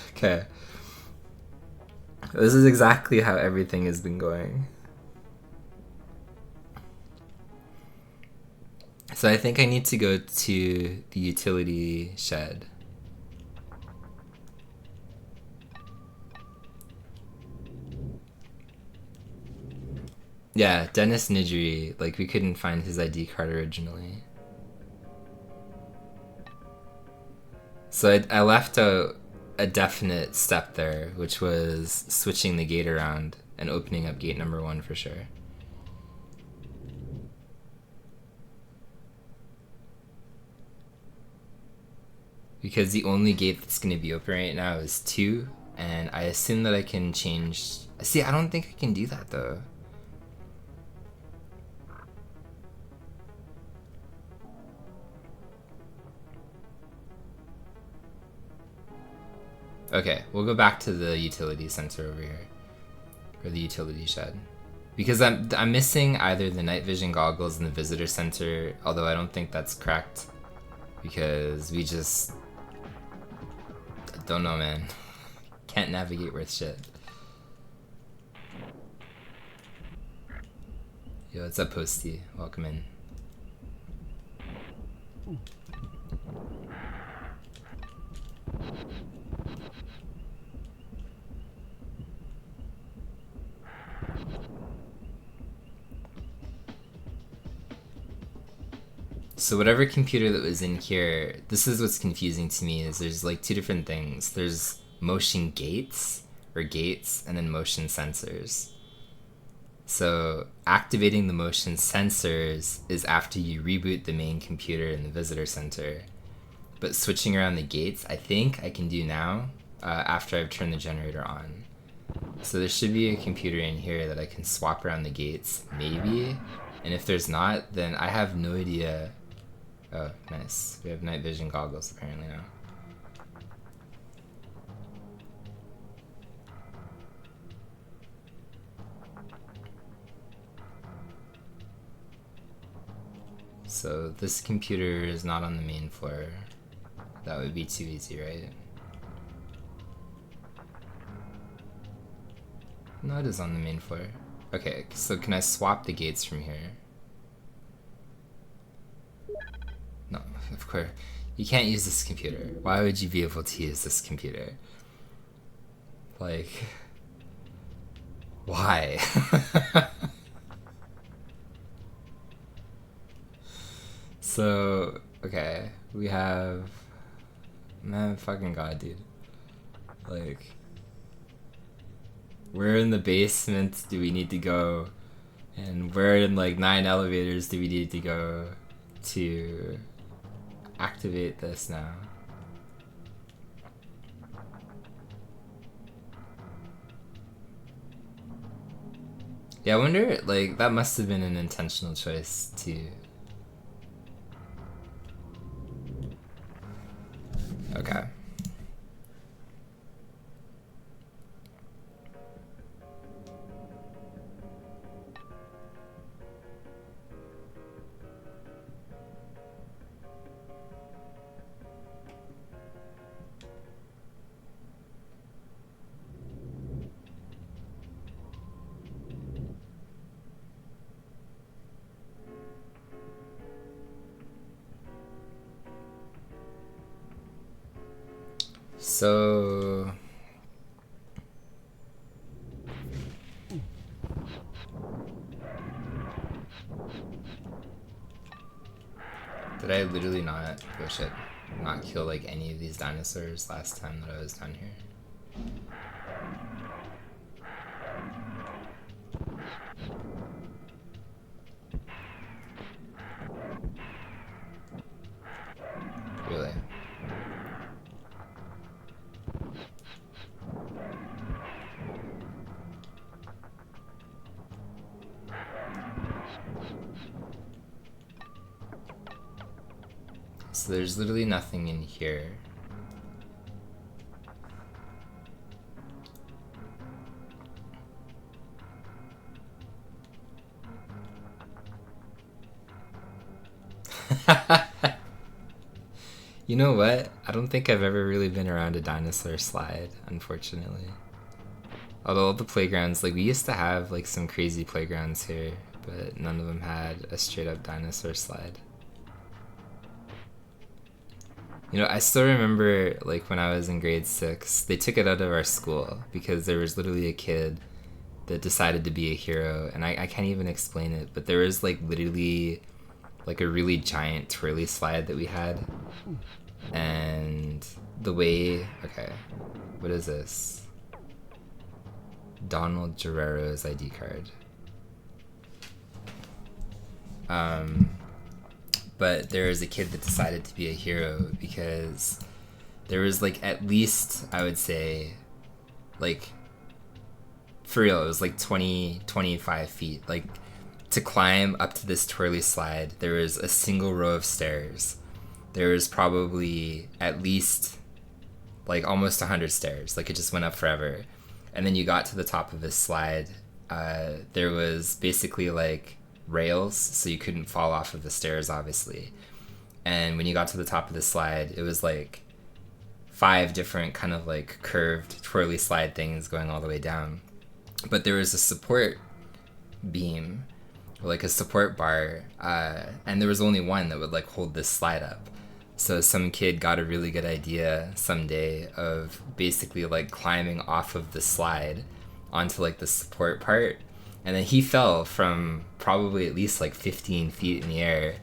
Speaker 1: Okay. This is exactly how everything has been going. So I think I need to go to the utility shed. Yeah, Dennis Nidri, like we couldn't find his ID card originally. So I left a definite step there, which was switching the gate around and opening up gate number 1 for sure. Because the only gate that's going to be open right now is 2, and I assume that I can change... See, I don't think I can do that though. Okay, we'll go back to the utility center over here. Or the utility shed. Because I'm missing either the night vision goggles in the visitor center, although I don't think that's correct. Because we just... don't know, man. Can't navigate worth shit. Yo, what's up, Posty? Welcome in. So whatever computer that was in here, this is what's confusing to me, is there's like 2 different things. There's motion gates, or gates, and then motion sensors. So activating the motion sensors is after you reboot the main computer in the visitor center. But switching around the gates, I think I can do now, after I've turned the generator on. So there should be a computer in here that I can swap around the gates, maybe? And if there's not, then I have no idea. Oh, nice. We have night vision goggles apparently now. So this computer is not on the main floor. That would be too easy, right? No, it is on the main floor. Okay, so can I swap the gates from here? No, of course. You can't use this computer. Why would you be able to use this computer? Like... why? So, okay, we have... Man, fucking god, dude. Like... where in the basement do we need to go? And where in like 9 elevators do we need to go to activate this now? Yeah, I wonder, like, that must have been an intentional choice too. Okay. So... did I literally not, oh shit, not kill like any of these dinosaurs last time that I was down here? Really? So there's literally nothing in here. You know what? I don't think I've ever really been around a dinosaur slide, unfortunately. Although all the playgrounds, like we used to have like some crazy playgrounds here, but none of them had a straight up dinosaur slide. You know, I still remember like when I was in grade 6, they took it out of our school because there was literally a kid that decided to be a hero, and I can't even explain it, but there was like literally like a really giant twirly slide that we had, and the way, okay, what is this? Donald Guerrero's ID card. But there was a kid that decided to be a hero because there was like at least, I would say, like for real, it was like 25 feet. Like to climb up to this twirly slide, there was a single row of stairs. There was probably at least like almost 100 stairs. Like it just went up forever. And then you got to the top of this slide. There was basically like rails, so you couldn't fall off of the stairs, obviously. And when you got to the top of the slide, it was like 5 different kind of like curved twirly slide things going all the way down. But there was a support beam, or like a support bar, and there was only one that would like hold this slide up. So some kid got a really good idea someday of basically like climbing off of the slide onto like the support part, and then he fell from probably at least like 15 feet in the air,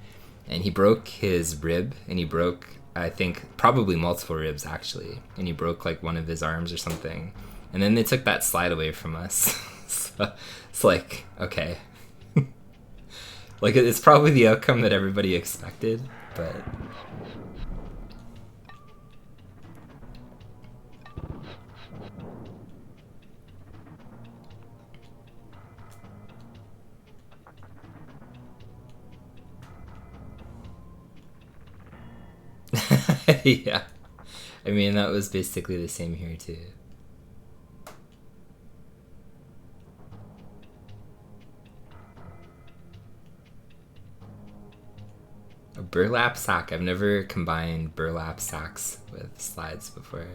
Speaker 1: and he broke his rib, and he broke, I think, probably multiple ribs actually, and he broke like one of his arms or something, and then they took that slide away from us. So it's like, okay. Like it's probably the outcome that everybody expected, but yeah. I mean, that was basically the same here too. A burlap sack. I've never combined burlap sacks with slides before.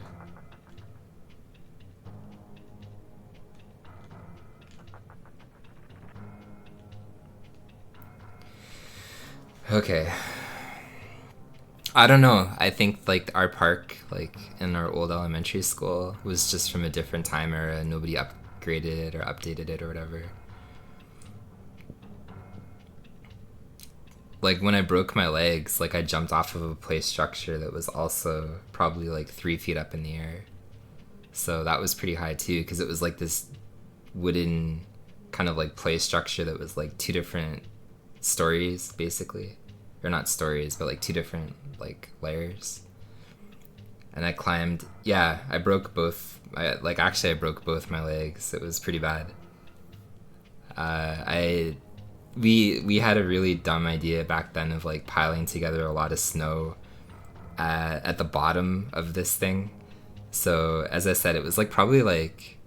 Speaker 1: Okay. I don't know. I think like our park, like in our old elementary school, was just from a different time era. Nobody upgraded it or updated it or whatever. Like when I broke my legs, like I jumped off of a play structure that was also probably like 3 feet up in the air. So that was pretty high too, because it was like this wooden kind of like play structure that was like 2 different stories basically, or not stories, but like 2 different like layers. And I climbed, yeah, I broke both, I broke both my legs. It was pretty bad. We had a really dumb idea back then of like piling together a lot of snow at the bottom of this thing. So as I said, it was like probably like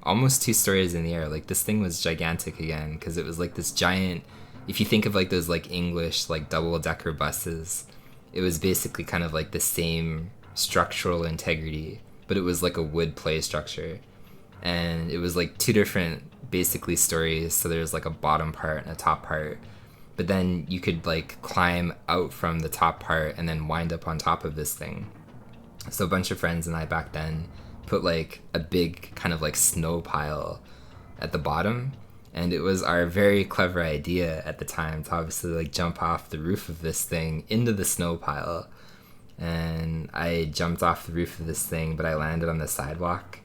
Speaker 1: almost 2 stories in the air. Like this thing was gigantic again, because it was like this giant, if you think of like those like English like double-decker buses, it was basically kind of like the same structural integrity, but it was like a wood play structure. And it was like 2 different basically stories, so there's like a bottom part and a top part, but then you could like climb out from the top part and then wind up on top of this thing. So a bunch of friends and I back then put like a big kind of like snow pile at the bottom, and it was our very clever idea at the time to obviously like jump off the roof of this thing into the snow pile. And I jumped off the roof of this thing, but I landed on the sidewalk,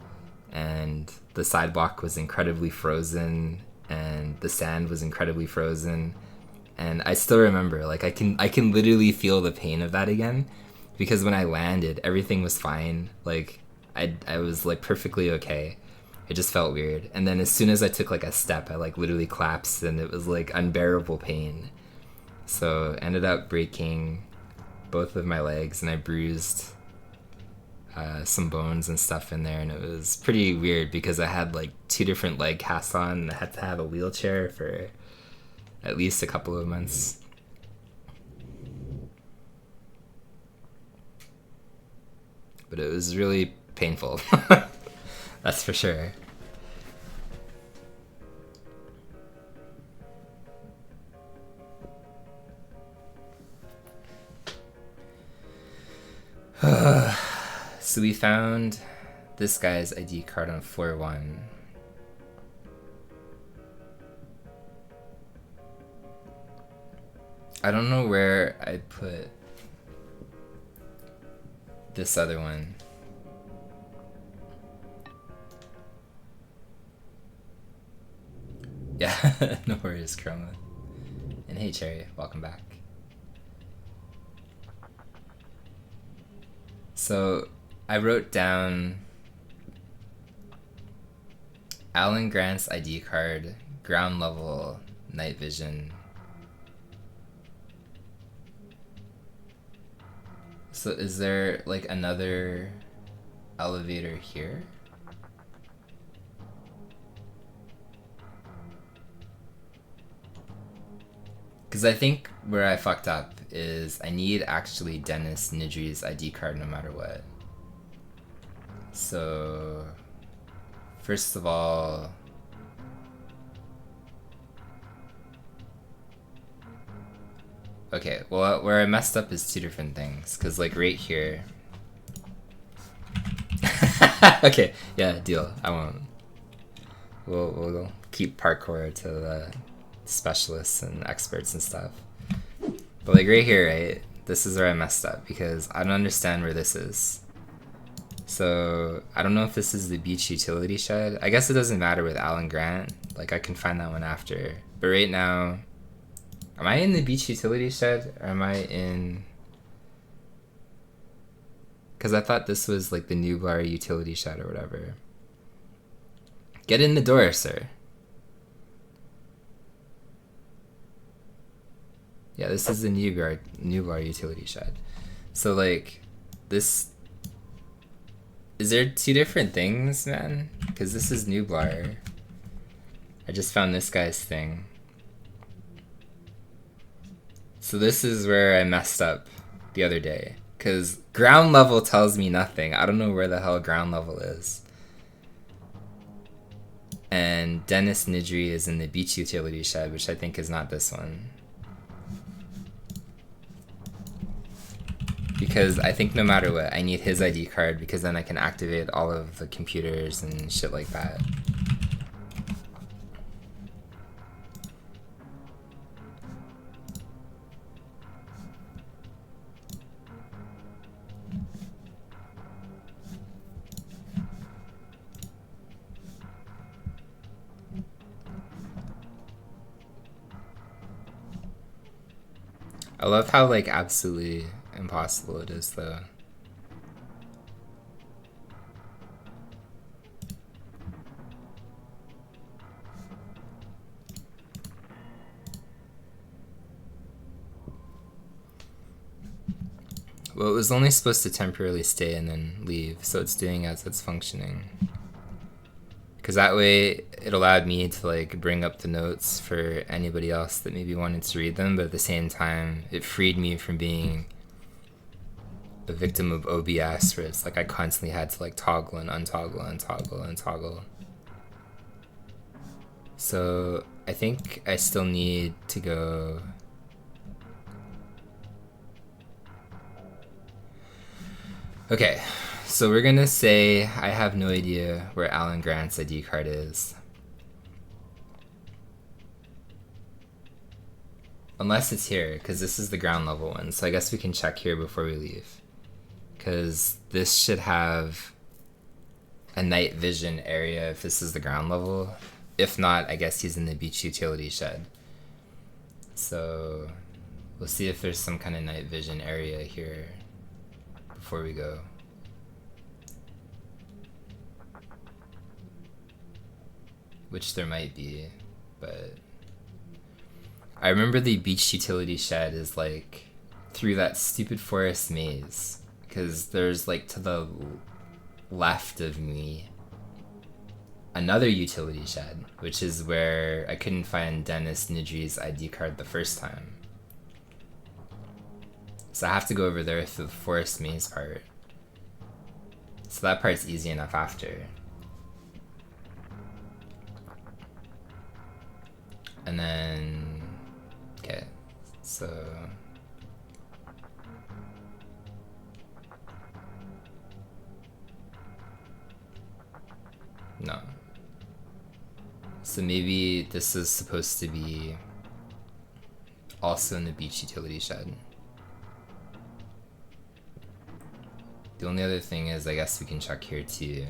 Speaker 1: and the sidewalk was incredibly frozen and the sand was incredibly frozen. And I still remember, like I can literally feel the pain of that again, because when I landed, everything was fine. Like I was like perfectly okay. It just felt weird. And then as soon as I took like a step, I like literally collapsed, and it was like unbearable pain. So ended up breaking both of my legs, and I bruised some bones and stuff in there, and it was pretty weird because I had like 2 different leg casts on, and I had to have a wheelchair for at least a couple of months. But it was really painful. That's for sure. So we found this guy's ID card on floor 1. I don't know where I put this other one. Yeah, no worries, Chroma. And hey, Cherry, welcome back. So I wrote down Alan Grant's ID card, ground level, night vision. So is there like another elevator here? Because I think where I fucked up is I need actually Dennis Nidry's ID card no matter what. So, first of all, okay, well, where I messed up is 2 different things. Because, like, right here. Okay, yeah, deal. I won't. We'll keep parkour to the specialists and experts and stuff. But like right here, right? This is where I messed up because I don't understand where this is. So I don't know if this is the beach utility shed. I guess it doesn't matter with Alan Grant. Like I can find that one after. But right now, am I in the beach utility shed or am I in? Because I thought this was like the Nublar utility shed or whatever. Get in the door, sir. Yeah, this is the Nublar utility shed. So like, this. Is there 2 different things, man? Because this is Nublar. I just found this guy's thing. So this is where I messed up the other day. Because ground level tells me nothing. I don't know where the hell ground level is. And Dennis Nidry is in the beach utility shed, which I think is not this one. Because I think no matter what, I need his ID card because then I can activate all of the computers and shit like that. I love how like absolutely impossible it is though. Well, it was only supposed to temporarily stay and then leave, so it's doing as it's functioning. Because that way it allowed me to like bring up the notes for anybody else that maybe wanted to read them, but at the same time it freed me from being a victim of OBS where it's like I constantly had to like toggle and untoggle and toggle and toggle. So I think I still need to go. Okay, so we're gonna say I have no idea where Alan Grant's ID card is. Unless it's here, because this is the ground level one, so I guess we can check here before we leave. Because this should have a night vision area if this is the ground level. If not, I guess he's in the beach utility shed. So we'll see if there's some kind of night vision area here before we go. Which there might be, but I remember the beach utility shed is like through that stupid forest maze. Because there's like to the left of me another utility shed, which is where I couldn't find Dennis Nidri's ID card the first time. So I have to go over there for the forest maze part. So that part's easy enough after. And then, okay, so no. So maybe this is supposed to be also in the beach utility shed. The only other thing is, I guess we can check here too.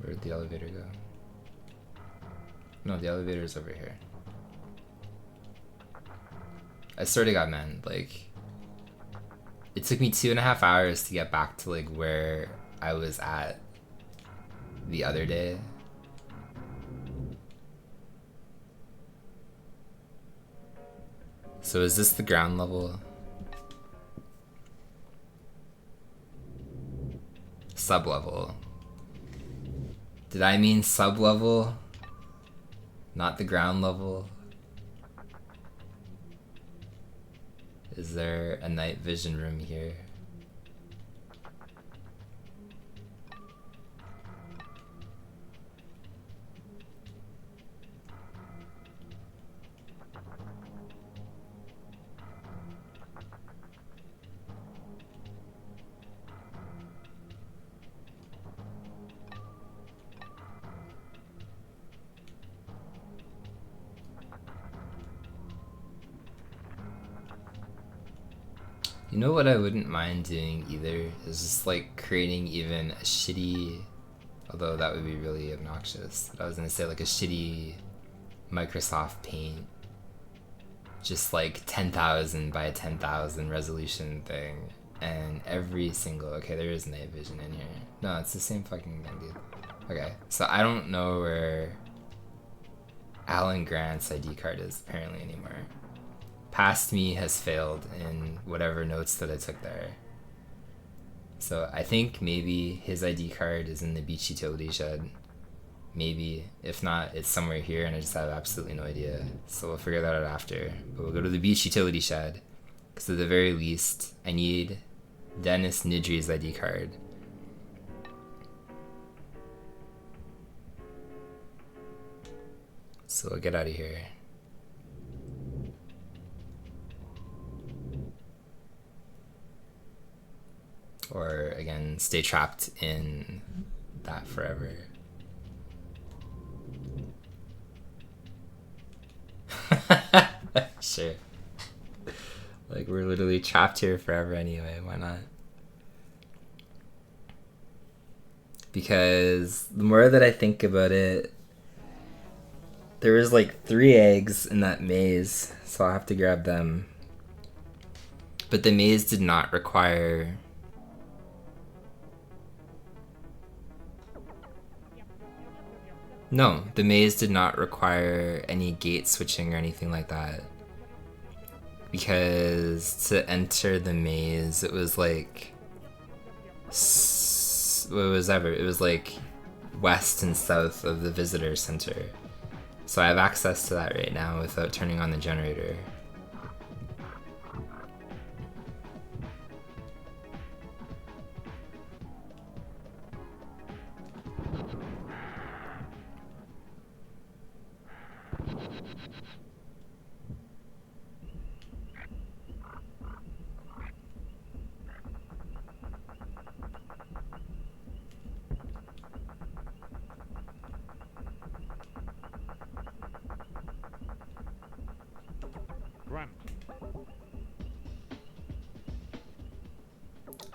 Speaker 1: Where'd the elevator go? No, the elevator's over here. I swear to God, man, like, it took me 2.5 hours to get back to like where I was at the other day. So is this the ground level? Sub-level. Did I mean sub-level? Not the ground level? Is there a night vision room here? You know what I wouldn't mind doing either is just like creating even a shitty, although that would be really obnoxious, but I was gonna say like a shitty Microsoft Paint, just like 10,000 by 10,000 resolution thing, and every single, okay, there is night vision in here. No, it's the same fucking thing, dude. Okay, so I don't know where Alan Grant's ID card is apparently anymore. Past me has failed in whatever notes that I took there. So I think maybe his ID card is in the beach utility shed. Maybe. If not, it's somewhere here and I just have absolutely no idea. So we'll figure that out after. But we'll go to the beach utility shed. Because at the very least, I need Dennis Nidri's ID card. So we'll get out of here. Or again, stay trapped in that forever. Sure. Like, we're literally trapped here forever anyway, why not? Because the more that I think about it, there was like 3 eggs in that maze, so I'll have to grab them. But the maze did not require... No, the maze did not require any gate switching or anything like that. Because to enter the maze, it was like... It was like west and south of the visitor center. So I have access to that right now without turning on the generator.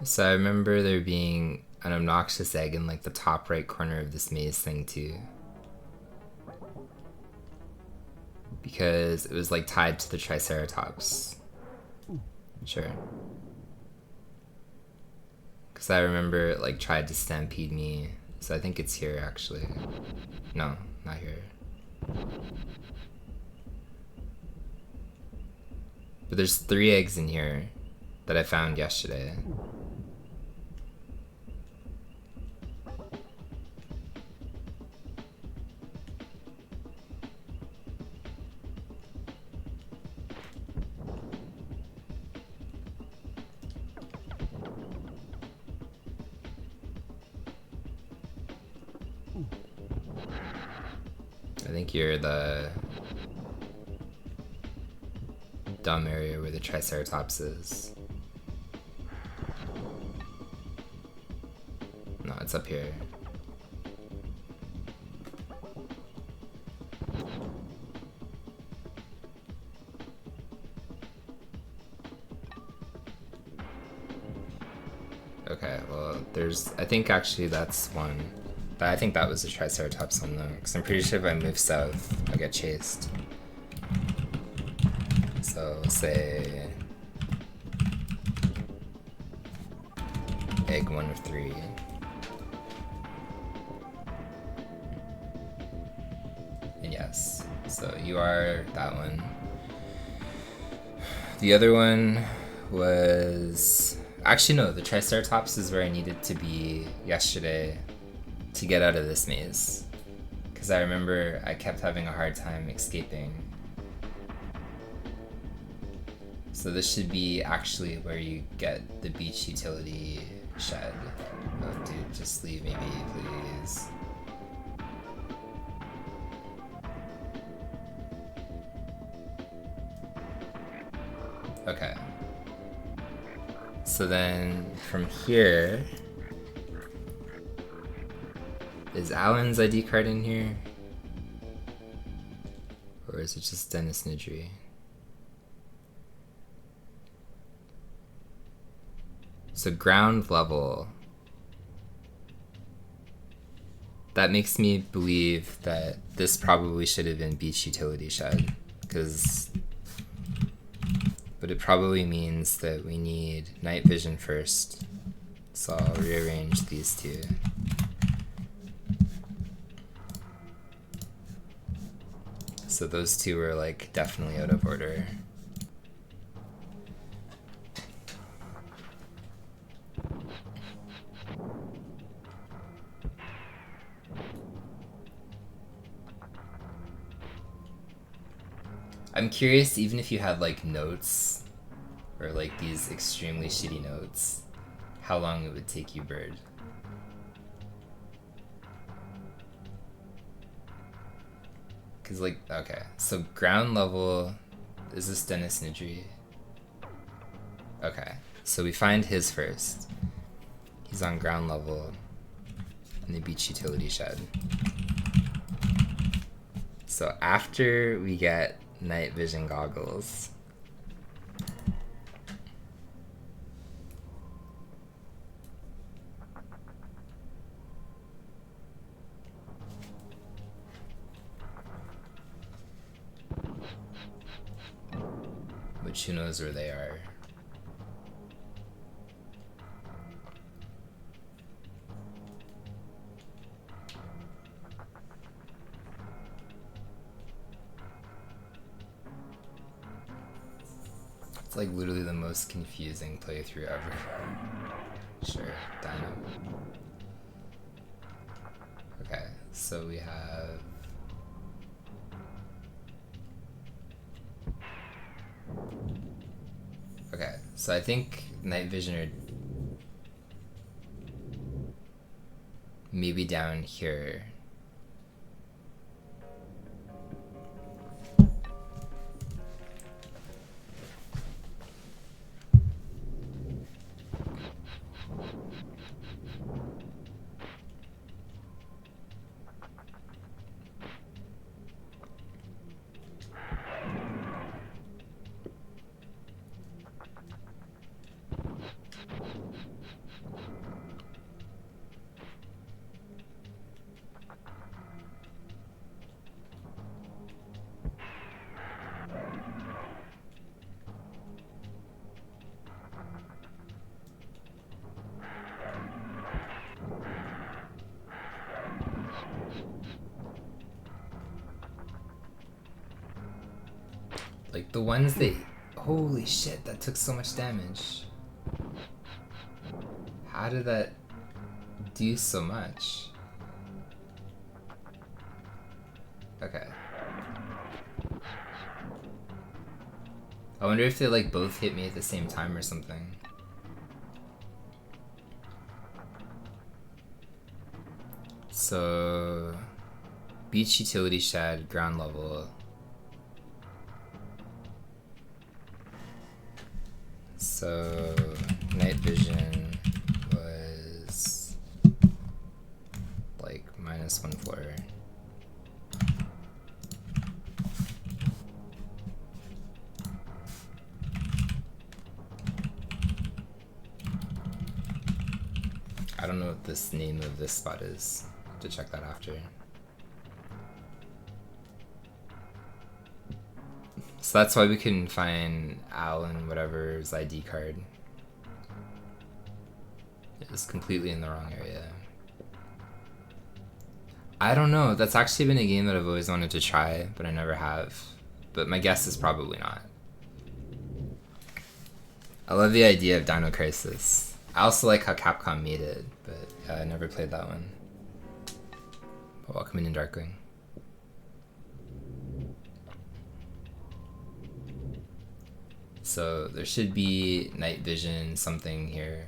Speaker 1: So I remember there being an obnoxious egg in like the top right corner of this maze thing too. Because it was like tied to the Triceratops. Sure. Because I remember it like tried to stampede me. So I think it's here actually. No, not here. But there's 3 eggs in here that I found yesterday. I think you're the dumb area where the Triceratops is. No, it's up here. Okay, well, I think actually that's one. But I think that was a Triceratops one though, because I'm pretty sure if I move south, I'll get chased. So, say egg 1 of 3. And yes, so you are that one. The other one was... Actually, no, the Triceratops is where I needed to be yesterday to get out of this maze. Because I remember I kept having a hard time escaping. So this should be actually where you get the beach utility shed. Oh dude, just leave me be, please. Okay. So then from here, is Alan's ID card in here? Or is it just Dennis Nidri? So ground level. That makes me believe that this probably should have been beach utility shed, but it probably means that we need night vision first. So I'll rearrange these two. So those two are like definitely out of order. I'm curious, even if you had like notes or like these extremely shitty notes, how long it would take you, Bird. Cause like, okay, so ground level, is this Dennis Nidri? Okay, so we find his first. He's on ground level in the beach utility shed. So after we get night vision goggles, which who knows where they are. It's like literally the most confusing playthrough ever. Sure, Dino. Okay, so we have... Okay, so I think night vision are maybe down here. Like the ones that... Holy shit, that took so much damage. How did that do so much? Okay. I wonder if they like both hit me at the same time or something. So... Beach utility shed, ground level. So... Night vision was... like -1 floor. I don't know what this name of this spot is. Have to check that after. So that's why we couldn't find Alan whatever's ID card. It was completely in the wrong area. I don't know. That's actually been a game that I've always wanted to try, but I never have. But my guess is probably not. I love the idea of Dino Crisis. I also like how Capcom made it, but yeah, I never played that one. But welcome in Darkwing. So there should be night vision something here.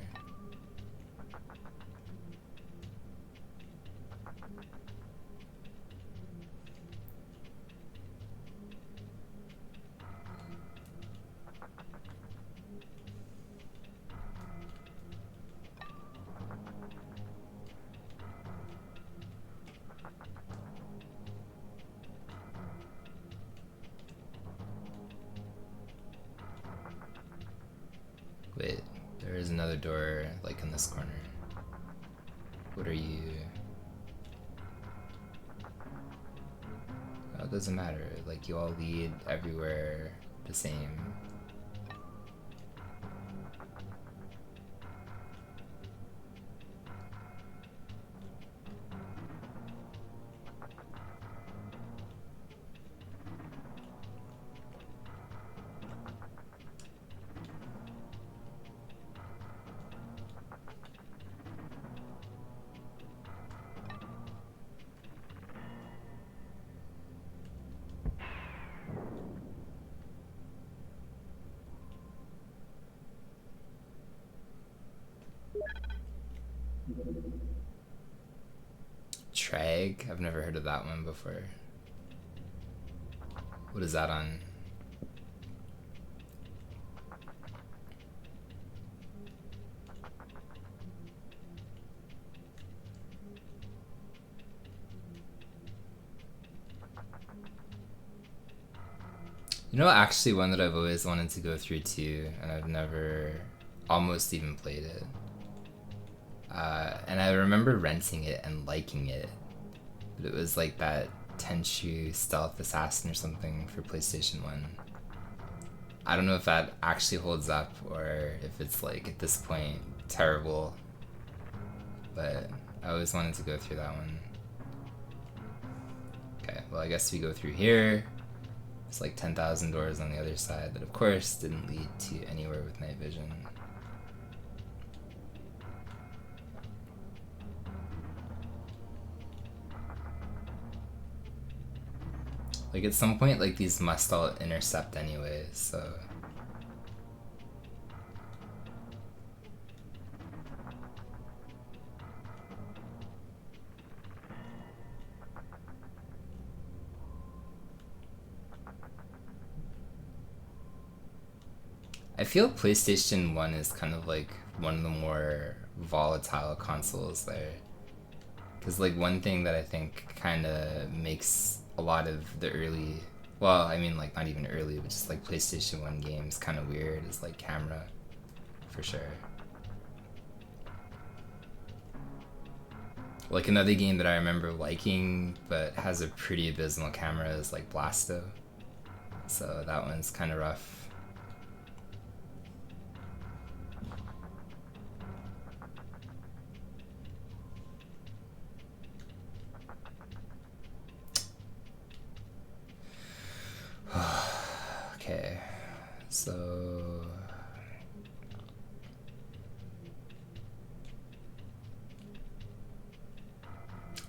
Speaker 1: Wait, there is another door, like in this corner. What are you? Oh, it doesn't matter, like you all lead everywhere the same. Trag? I've never heard of that one before. What is that on? You know, actually one that I've always wanted to go through too, and I've never almost even played it. And I remember renting it and liking it, but it was like that Tenchu Stealth Assassin or something for PlayStation 1. I don't know if that actually holds up or if it's like at this point terrible, but I always wanted to go through that one. Okay, well I guess we go through here. It's like 10,000 doors on the other side that of course didn't lead to anywhere with night vision. Like at some point, like these must all intercept anyway, so. I feel PlayStation 1 is kind of like one of the more volatile consoles there. Because like one thing that I think kind of makes a lot of the early, well, I mean like not even early, but just like PlayStation 1 games kind of weird is like camera, for sure. Like another game that I remember liking but has a pretty abysmal camera is like Blasto. So that one's kind of rough. Okay. So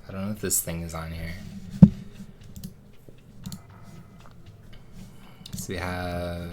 Speaker 1: I don't know if this thing is on here. So we have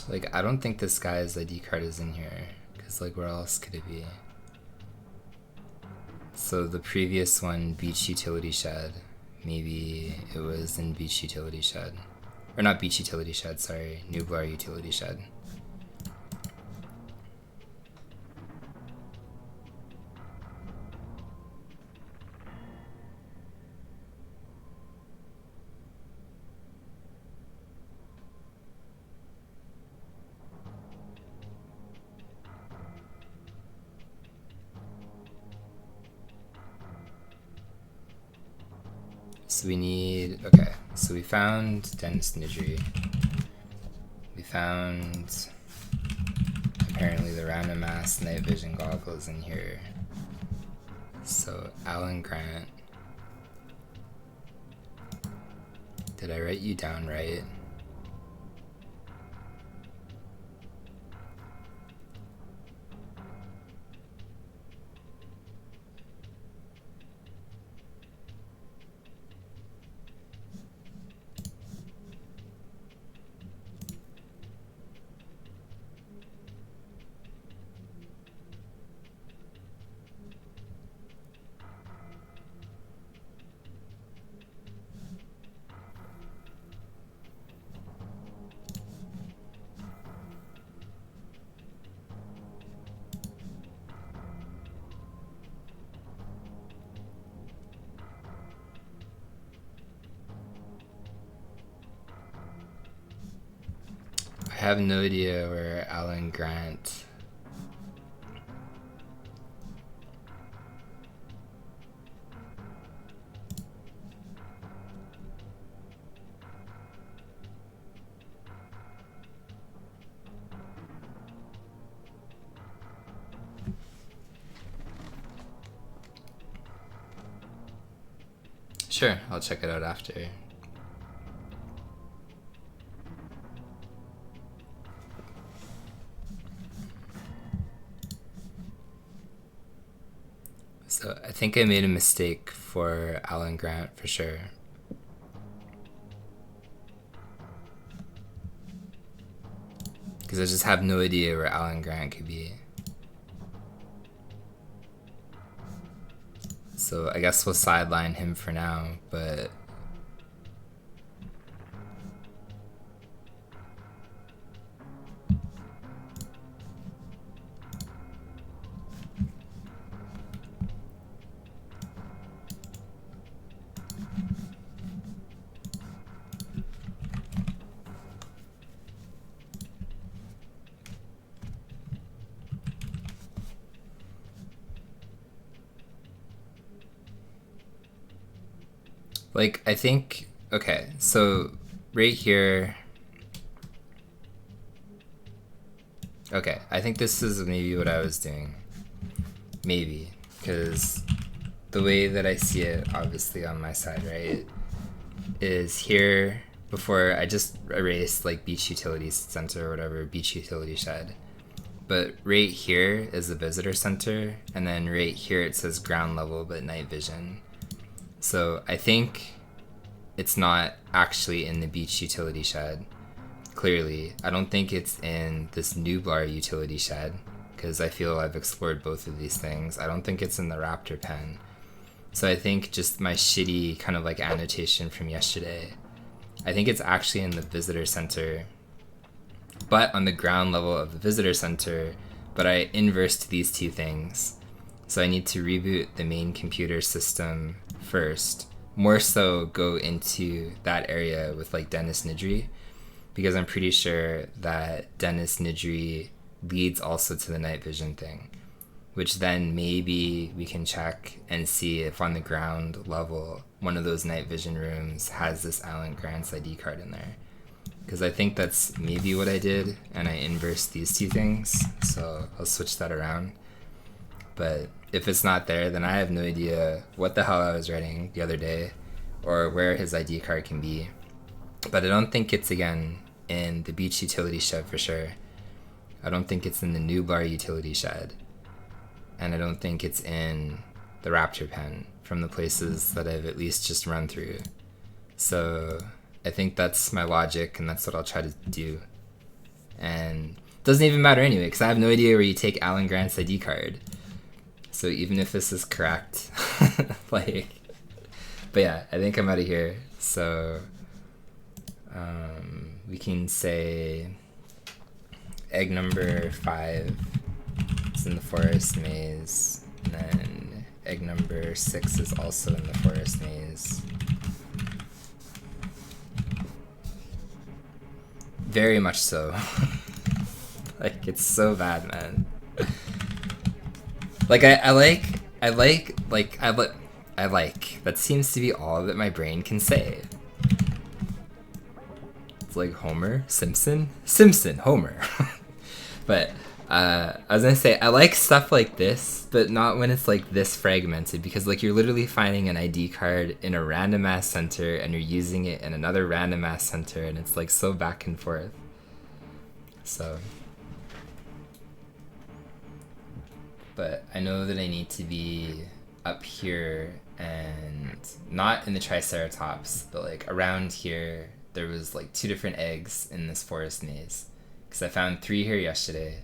Speaker 1: like, I don't think this guy's ID card is in here, because like where else could it be? So the previous one, Beach Utility Shed, maybe it was in Beach Utility Shed. Or not Beach Utility Shed, sorry, Nublar Utility Shed. So we need, okay, so we found Dennis Nidri. We found apparently the random ass night vision goggles in here. So Alan Grant. Did I write you down right? I have no idea where Alan Grant. Sure, I'll check it out after. So I think I made a mistake for Alan Grant for sure. Because I just have no idea where Alan Grant could be. So I guess we'll sideline him for now, but like, I think, okay, so right here, okay, I think this is maybe what I was doing. Maybe, because the way that I see it, obviously on my side, right, is here, before I just erased like Beach Utility Center or whatever, Beach Utility Shed. But right here is the visitor center, and then right here it says ground level but night vision. So I think it's not actually in the Beach Utility Shed, clearly. I don't think it's in this Nublar Utility Shed, because I feel I've explored both of these things. I don't think it's in the Raptor Pen. So I think just my shitty kind of like annotation from yesterday, I think it's actually in the visitor center, but on the ground level of the visitor center, but I inversed these two things. So I need to reboot the main computer system first, more so go into that area with like Dennis Nidri, because I'm pretty sure that Dennis Nidri leads also to the night vision thing. which then maybe we can check and see if on the ground level one of those night vision rooms has this Alan Grant's ID card in there. Because I think that's maybe what I did, and I inversed these two things, so I'll switch that around. But if it's not there, then I have no idea what the hell I was writing the other day, or where his ID card can be. But I don't think it's, again, in the beach utility shed for sure. I don't think it's in the new bar utility shed. And I don't think it's in the raptor pen from the places that I've at least just run through. So I think that's my logic, and that's what I'll try to do. And it doesn't even matter anyway, because I have no idea where you take Alan Grant's ID card. So even if this is correct, like, but yeah, I think I'm out of here. So we can say egg number 5 is in the forest maze, and then egg number 6 is also in the forest maze. Very much so. Like, it's so bad, man. Like, I like, that seems to be all that my brain can say. It's like Homer, Simpson, Homer. But, I was gonna say, I like stuff like this, but not when it's like this fragmented, because like you're literally finding an ID card in a random ass center and you're using it in another random ass center, and it's like so back and forth. So, but I know that I need to be up here and not in the Triceratops, but like around here. There was like 2 different eggs in this forest maze, because I found 3 here yesterday,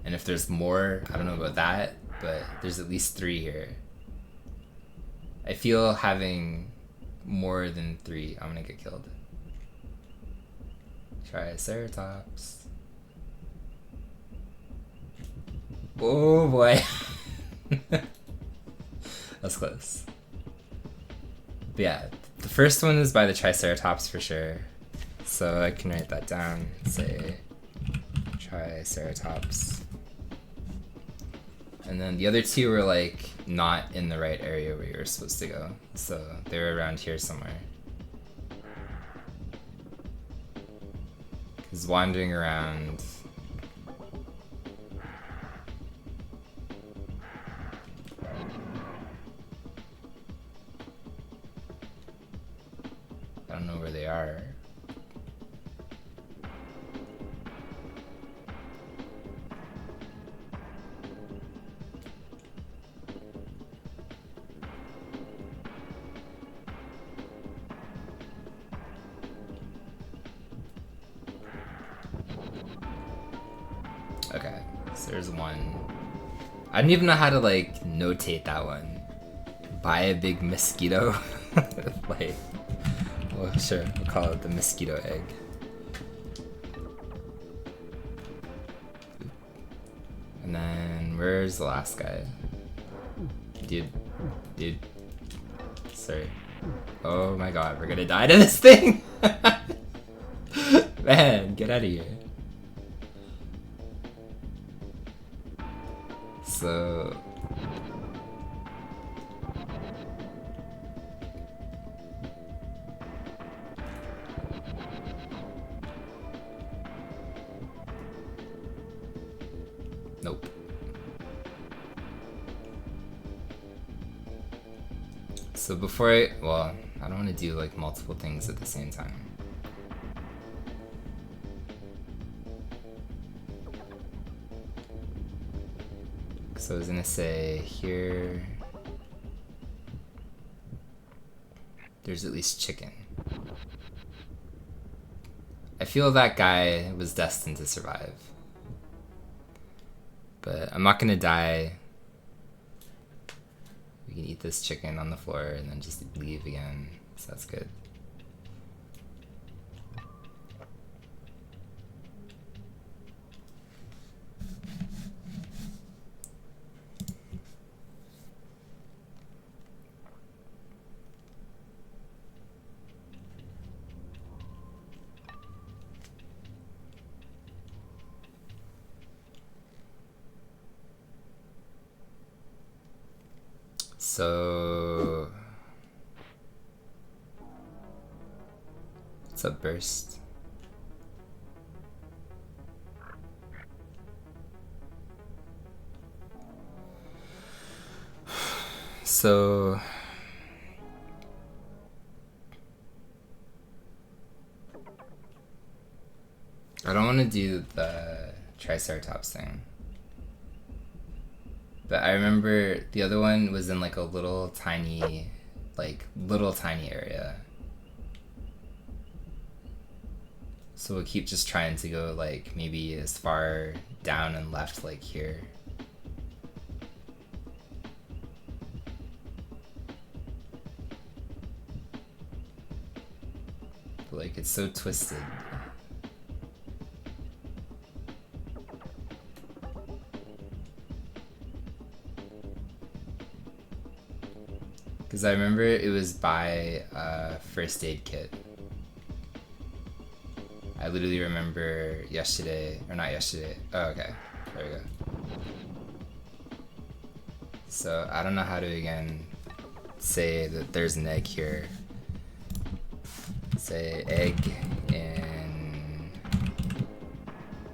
Speaker 1: and if there's more, I don't know about that, but there's at least 3 here. I feel having more than 3, I'm gonna get killed. Triceratops. Oh boy. That's close. But yeah, the first one is by the Triceratops for sure. So I can write that down. Say Triceratops. And then the other 2 were like not in the right area where you were supposed to go. So they were around here somewhere. Because wandering around. I don't know where they are. Okay, so there's 1. I don't even know how to like notate that one. Buy a big mosquito. Like, well, sure, we'll call it the mosquito egg. And then where's the last guy? Dude. Sorry. Oh my god, we're gonna die to this thing! Man, get out of here. So nope. So before I don't want to do like multiple things at the same time. So I was gonna say here, there's at least chicken. I feel that guy was destined to survive. But I'm not gonna die. We can eat this chicken on the floor and then just leave again, so that's good. So what's up, Burst? So I don't want to do the Triceratops thing. But I remember the other one was in like a little tiny area. So we'll keep just trying to go like maybe as far down and left like here. But like it's so twisted. Because I remember it was by a first aid kit. I literally remember yesterday, or not yesterday. Oh, okay. There we go. So I don't know how to again say that there's an egg here. Say egg in,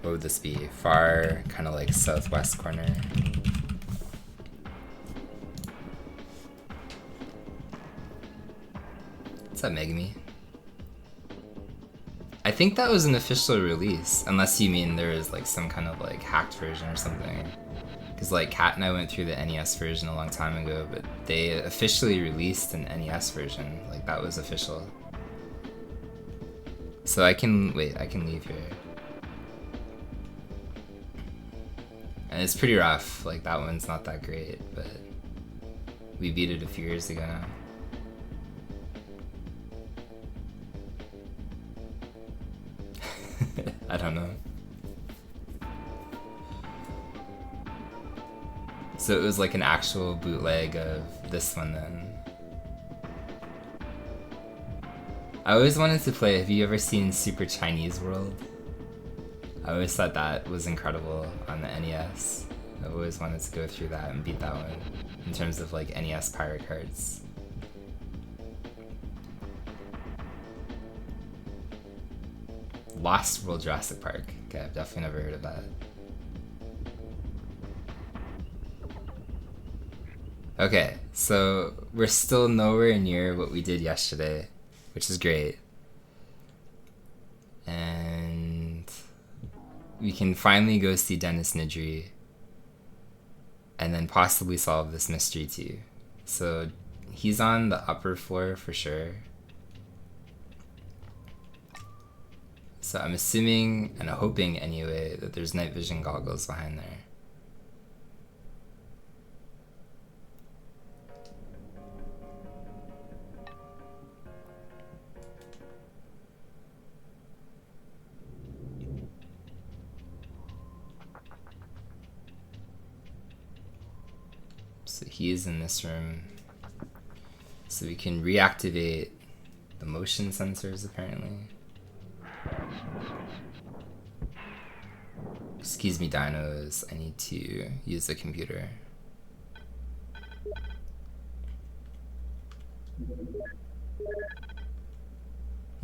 Speaker 1: what would this be? Far kind of like southwest corner. What's up, Megami? I think that was an official release, unless you mean there was like some kind of like hacked version or something. Because like Kat and I went through the NES version a long time ago, but they officially released an NES version. Like that was official. So I can leave here. And it's pretty rough, like that one's not that great, but we beat it a few years ago now. I don't know. So it was like an actual bootleg of this one then. I always wanted to play, have you ever seen Super Chinese World? I always thought that was incredible on the NES. I always wanted to go through that and beat that one in terms of like NES pirate cards. Lost World Jurassic Park. Okay, I've definitely never heard of that. Okay, so we're still nowhere near what we did yesterday, which is great. And we can finally go see Dennis Nidri and then possibly solve this mystery too. So he's on the upper floor for sure. So I'm assuming, and hoping anyway, that there's night vision goggles behind there. So he is in this room. So we can reactivate the motion sensors apparently. Excuse me, dinos, I need to use the computer.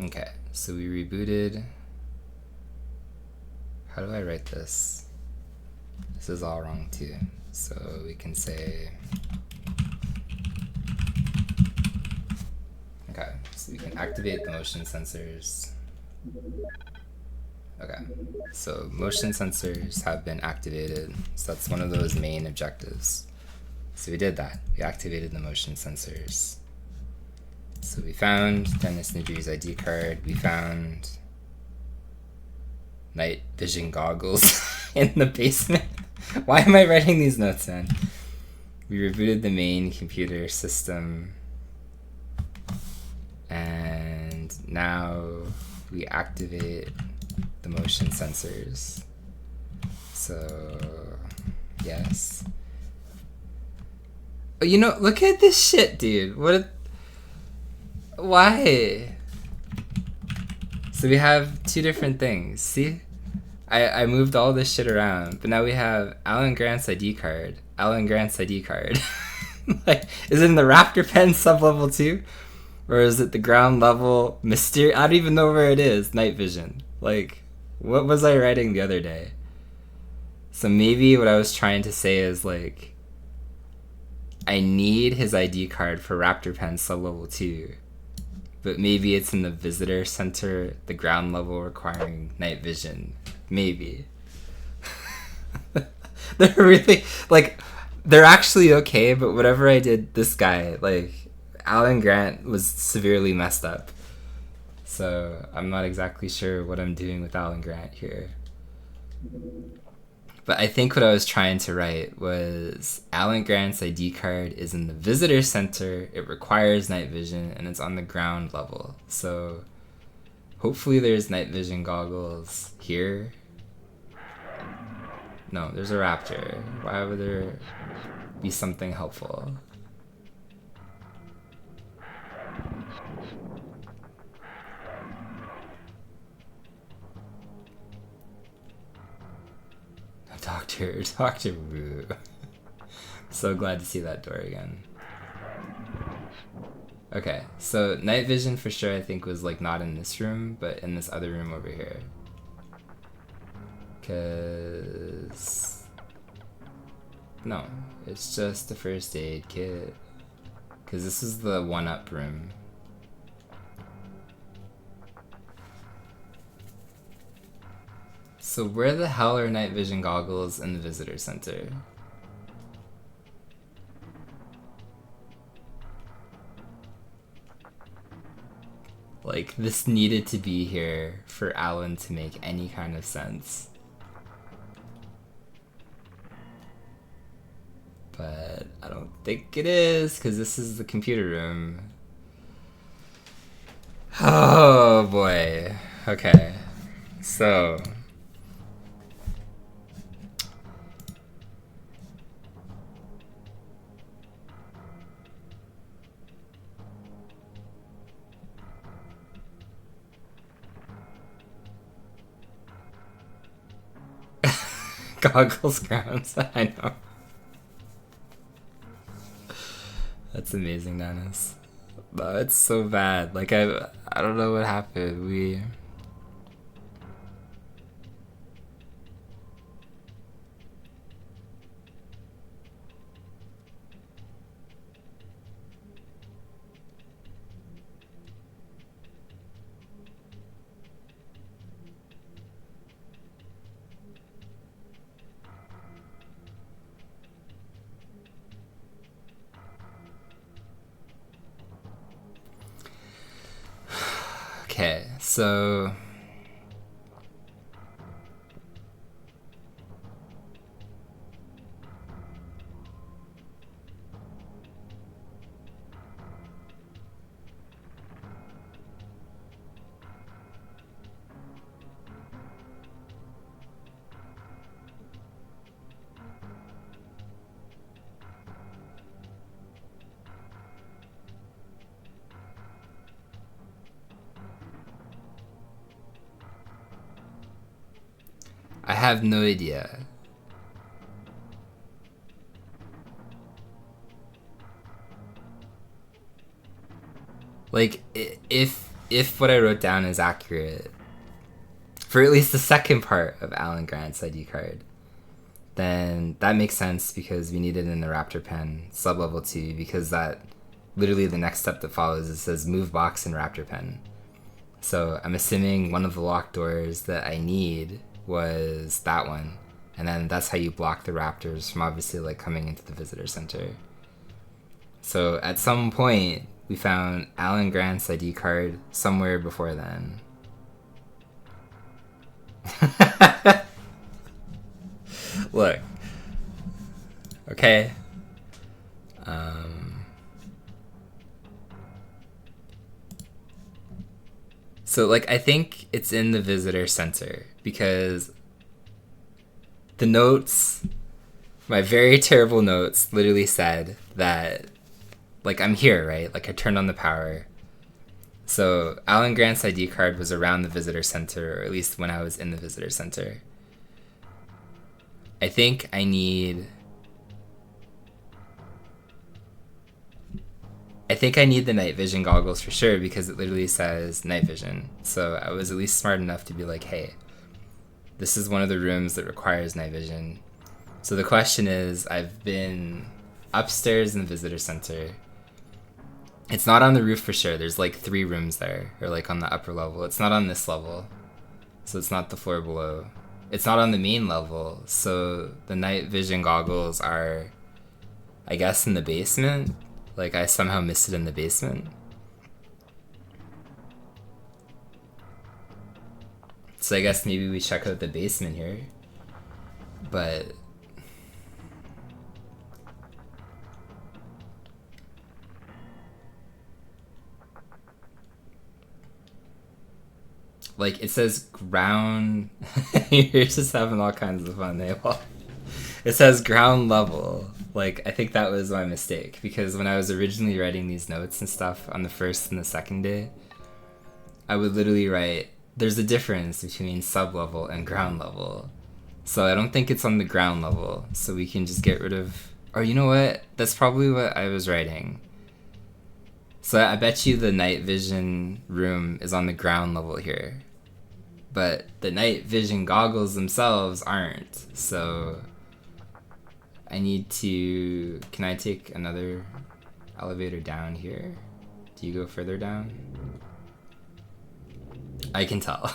Speaker 1: Okay, so we rebooted. How do I write this? This is all wrong too. So we can say, okay, so we can activate the motion sensors. Okay, so motion sensors have been activated. So that's one of those main objectives. So we did that. We activated the motion sensors. So we found Dennis Nidri's ID card. We found night vision goggles in the basement. Why am I writing these notes, man? We rebooted the main computer system. And now we activate the motion sensors. So, yes. Oh, you know, look at this shit, dude. Why? So we have two different things. See? I moved all this shit around, but now we have Alan Grant's ID card. Alan Grant's ID card. Like, is it in the raptor pen sub-level 2? Or is it the ground level mystery? I don't even know where it is. Night vision. Like, what was I writing the other day? So maybe what I was trying to say is, like, I need his ID card for raptor pen sub-level 2. But maybe it's in the visitor center, the ground level requiring night vision. Maybe. They're really, like, they're actually okay, but whatever I did, this guy, like, Alan Grant was severely messed up. So I'm not exactly sure what I'm doing with Alan Grant here. But I think what I was trying to write was Alan Grant's ID card is in the visitor center, it requires night vision, and it's on the ground level. So hopefully there's night vision goggles here. No, there's a raptor. Why would there be something helpful? Dr. Wu. So glad to see that door again. Okay, so night vision for sure I think was like not in this room, but in this other room over here. Cause no, it's just the first aid kit. Cause this is the 1-up room. So where the hell are night vision goggles in the visitor center? Like, this needed to be here for Alan to make any kind of sense. But I don't think it is, because this is the computer room. Oh boy. Okay. So goggles grounds. I know. That's amazing, Dennis. No, it's so bad. Like, I don't know what happened. Okay, so I have no idea. Like, if what I wrote down is accurate, for at least the second part of Alan Grant's ID card, then that makes sense because we need it in the Raptor pen sub-level 2, because that literally the next step that follows, it says move box in Raptor pen. So I'm assuming one of the locked doors that I need was that one, and then that's how you block the raptors from obviously like coming into the visitor center. So at some point we found Alan Grant's ID card somewhere before then. Look, okay, so like I think it's in the visitor center because the notes, my very terrible notes, literally said that, like, I'm here, right? Like, I turned on the power. So Alan Grant's ID card was around the visitor center, or at least when I was in the visitor center. I think I need I think I need the night vision goggles for sure because it literally says night vision. So I was at least smart enough to be like, hey, this is one of the rooms that requires night vision. So the question is, I've been upstairs in the visitor center. It's not on the roof for sure. There's like 3 rooms there, or like on the upper level. It's not on this level, so it's not the floor below. It's not on the main level, so the night vision goggles are, I guess, in the basement. Like I somehow missed it in the basement. So I guess maybe we check out the basement here. But like it says ground. You're just having all kinds of fun, eh? It says ground level. Like I think that was my mistake because when I was originally writing these notes and stuff on the first and the second day, I would literally write, there's a difference between sub-level and ground level. So I don't think it's on the ground level. So we can just get rid of, or you know what? That's probably what I was writing. So I bet you the night vision room is on the ground level here. But the night vision goggles themselves aren't. So I need to, can I take another elevator down here? Do you go further down? I can tell.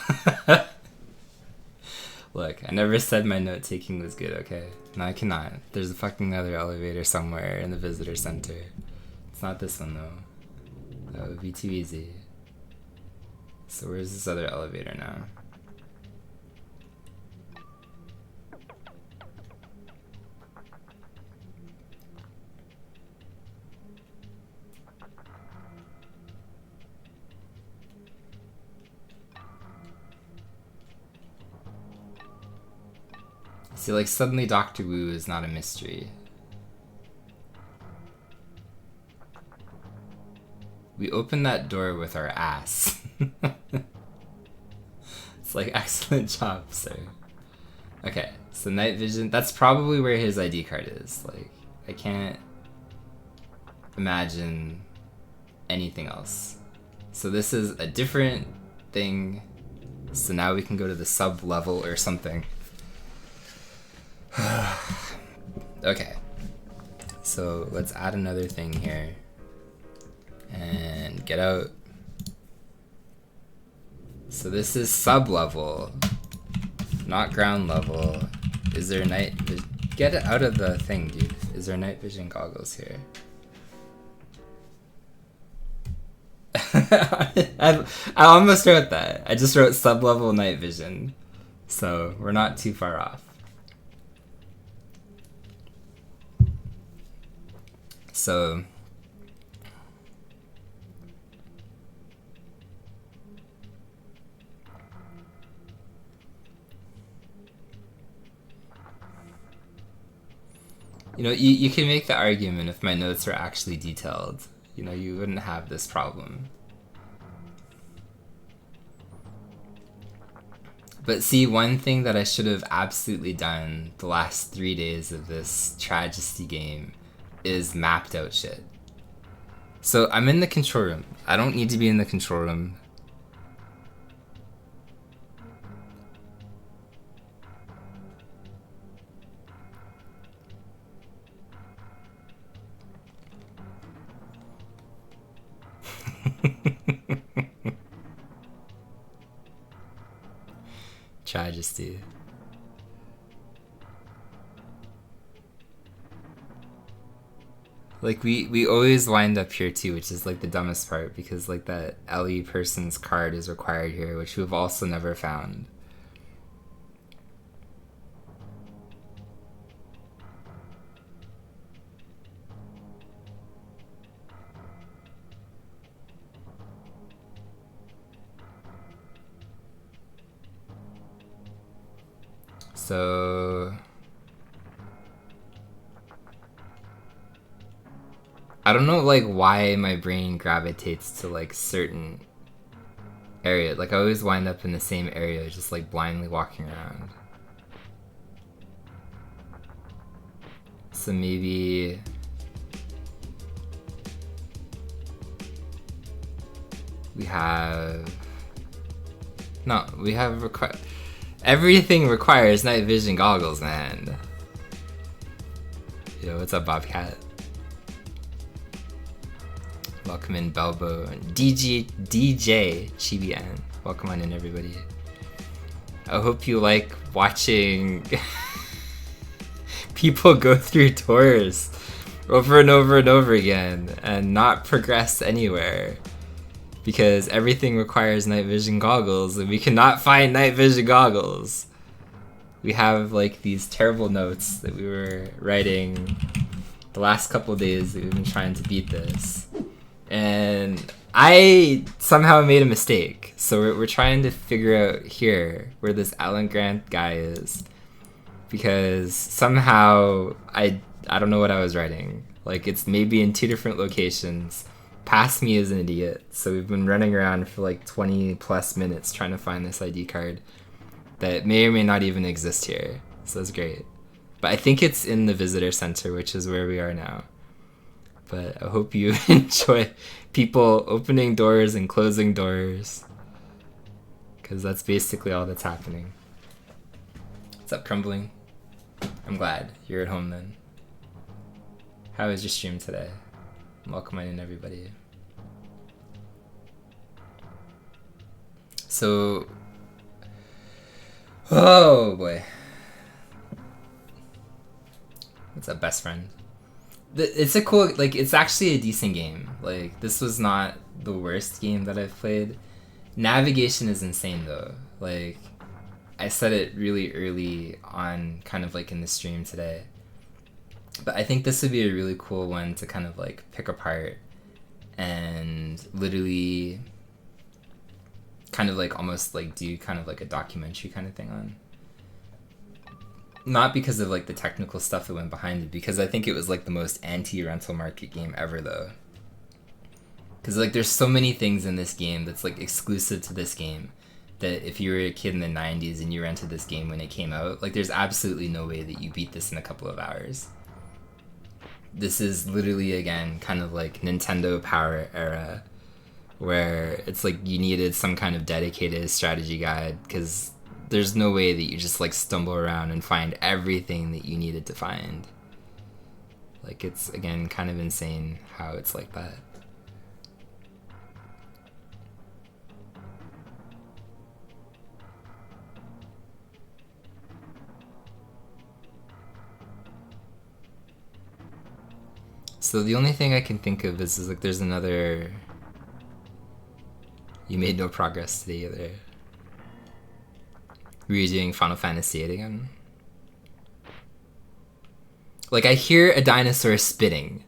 Speaker 1: Look, I never said my note taking was good, okay? No, I cannot. There's a fucking other elevator somewhere in the visitor center. It's not this one though. That would be too easy. So where's this other elevator now? See, like, suddenly Doctor Wu is not a mystery. We opened that door with our ass. It's like, excellent job, sir. Okay, so night vision, that's probably where his ID card is. Like, I can't imagine anything else. So this is a different thing. So now we can go to the sub-level or something. Okay, so let's add another thing here and get out. So this is sub-level, not ground level. Is there night vision? Get it out of the thing, dude. Is there night vision goggles here? I almost wrote that. I just wrote sub-level night vision, so we're not too far off. So you know, you can make the argument if my notes were actually detailed, you know, you wouldn't have this problem. But see, one thing that I should have absolutely done the last 3 days of this Tragedy game is mapped out shit. So I'm in the control room. I don't need to be in the control room. Tragedy. Like we always wind up here too, which is like the dumbest part because like that LE person's card is required here, which we've also never found. So I don't know like why my brain gravitates to like certain area. Like I always wind up in the same area, just like blindly walking around. So maybe We have... No, we have everything requires night vision goggles, man. Yo, what's up, Bobcat? Welcome in, Belbo and DJ Chibian. Welcome on in, everybody. I hope you like watching people go through doors over and over and over again and not progress anywhere. Because everything requires night vision goggles, and we cannot find night vision goggles. We have like these terrible notes that we were writing the last couple days that we've been trying to beat this. And I somehow made a mistake. So we're trying to figure out here where this Alan Grant guy is. Because somehow I don't know what I was writing. Like, it's maybe in 2 different locations. Past me is an idiot, so we've been running around for like 20 plus minutes trying to find this ID card that may or may not even exist here, so that's great. But I think it's in the visitor center, which is where we are now. But I hope you enjoy people opening doors and closing doors, because that's basically all that's happening. What's up, Crumbling? I'm glad you're at home then. How was your stream today? Welcome in, everybody. So, oh boy, what's up, best friend? It's a cool, like, it's actually a decent game. Like, this was not the worst game that I've played. Navigation is insane though. Like, I said it really early on, kind of like in the stream today. But I think this would be a really cool one to kind of like pick apart and literally kind of like almost like do kind of like a documentary kind of thing on. Not because of like the technical stuff that went behind it, because I think it was like the most anti-rental market game ever though. Because like there's so many things in this game that's like exclusive to this game that if you were a kid in the 90s and you rented this game when it came out, like there's absolutely no way that you beat this in a couple of hours. This is literally, again, kind of like Nintendo Power era, where it's like you needed some kind of dedicated strategy guide, because there's no way that you just like stumble around and find everything that you needed to find. Like, it's, again, kind of insane how it's like that. So the only thing I can think of is like there's another... You made no progress today either. Were you doing Final Fantasy VIII again? Like, I hear a dinosaur spitting.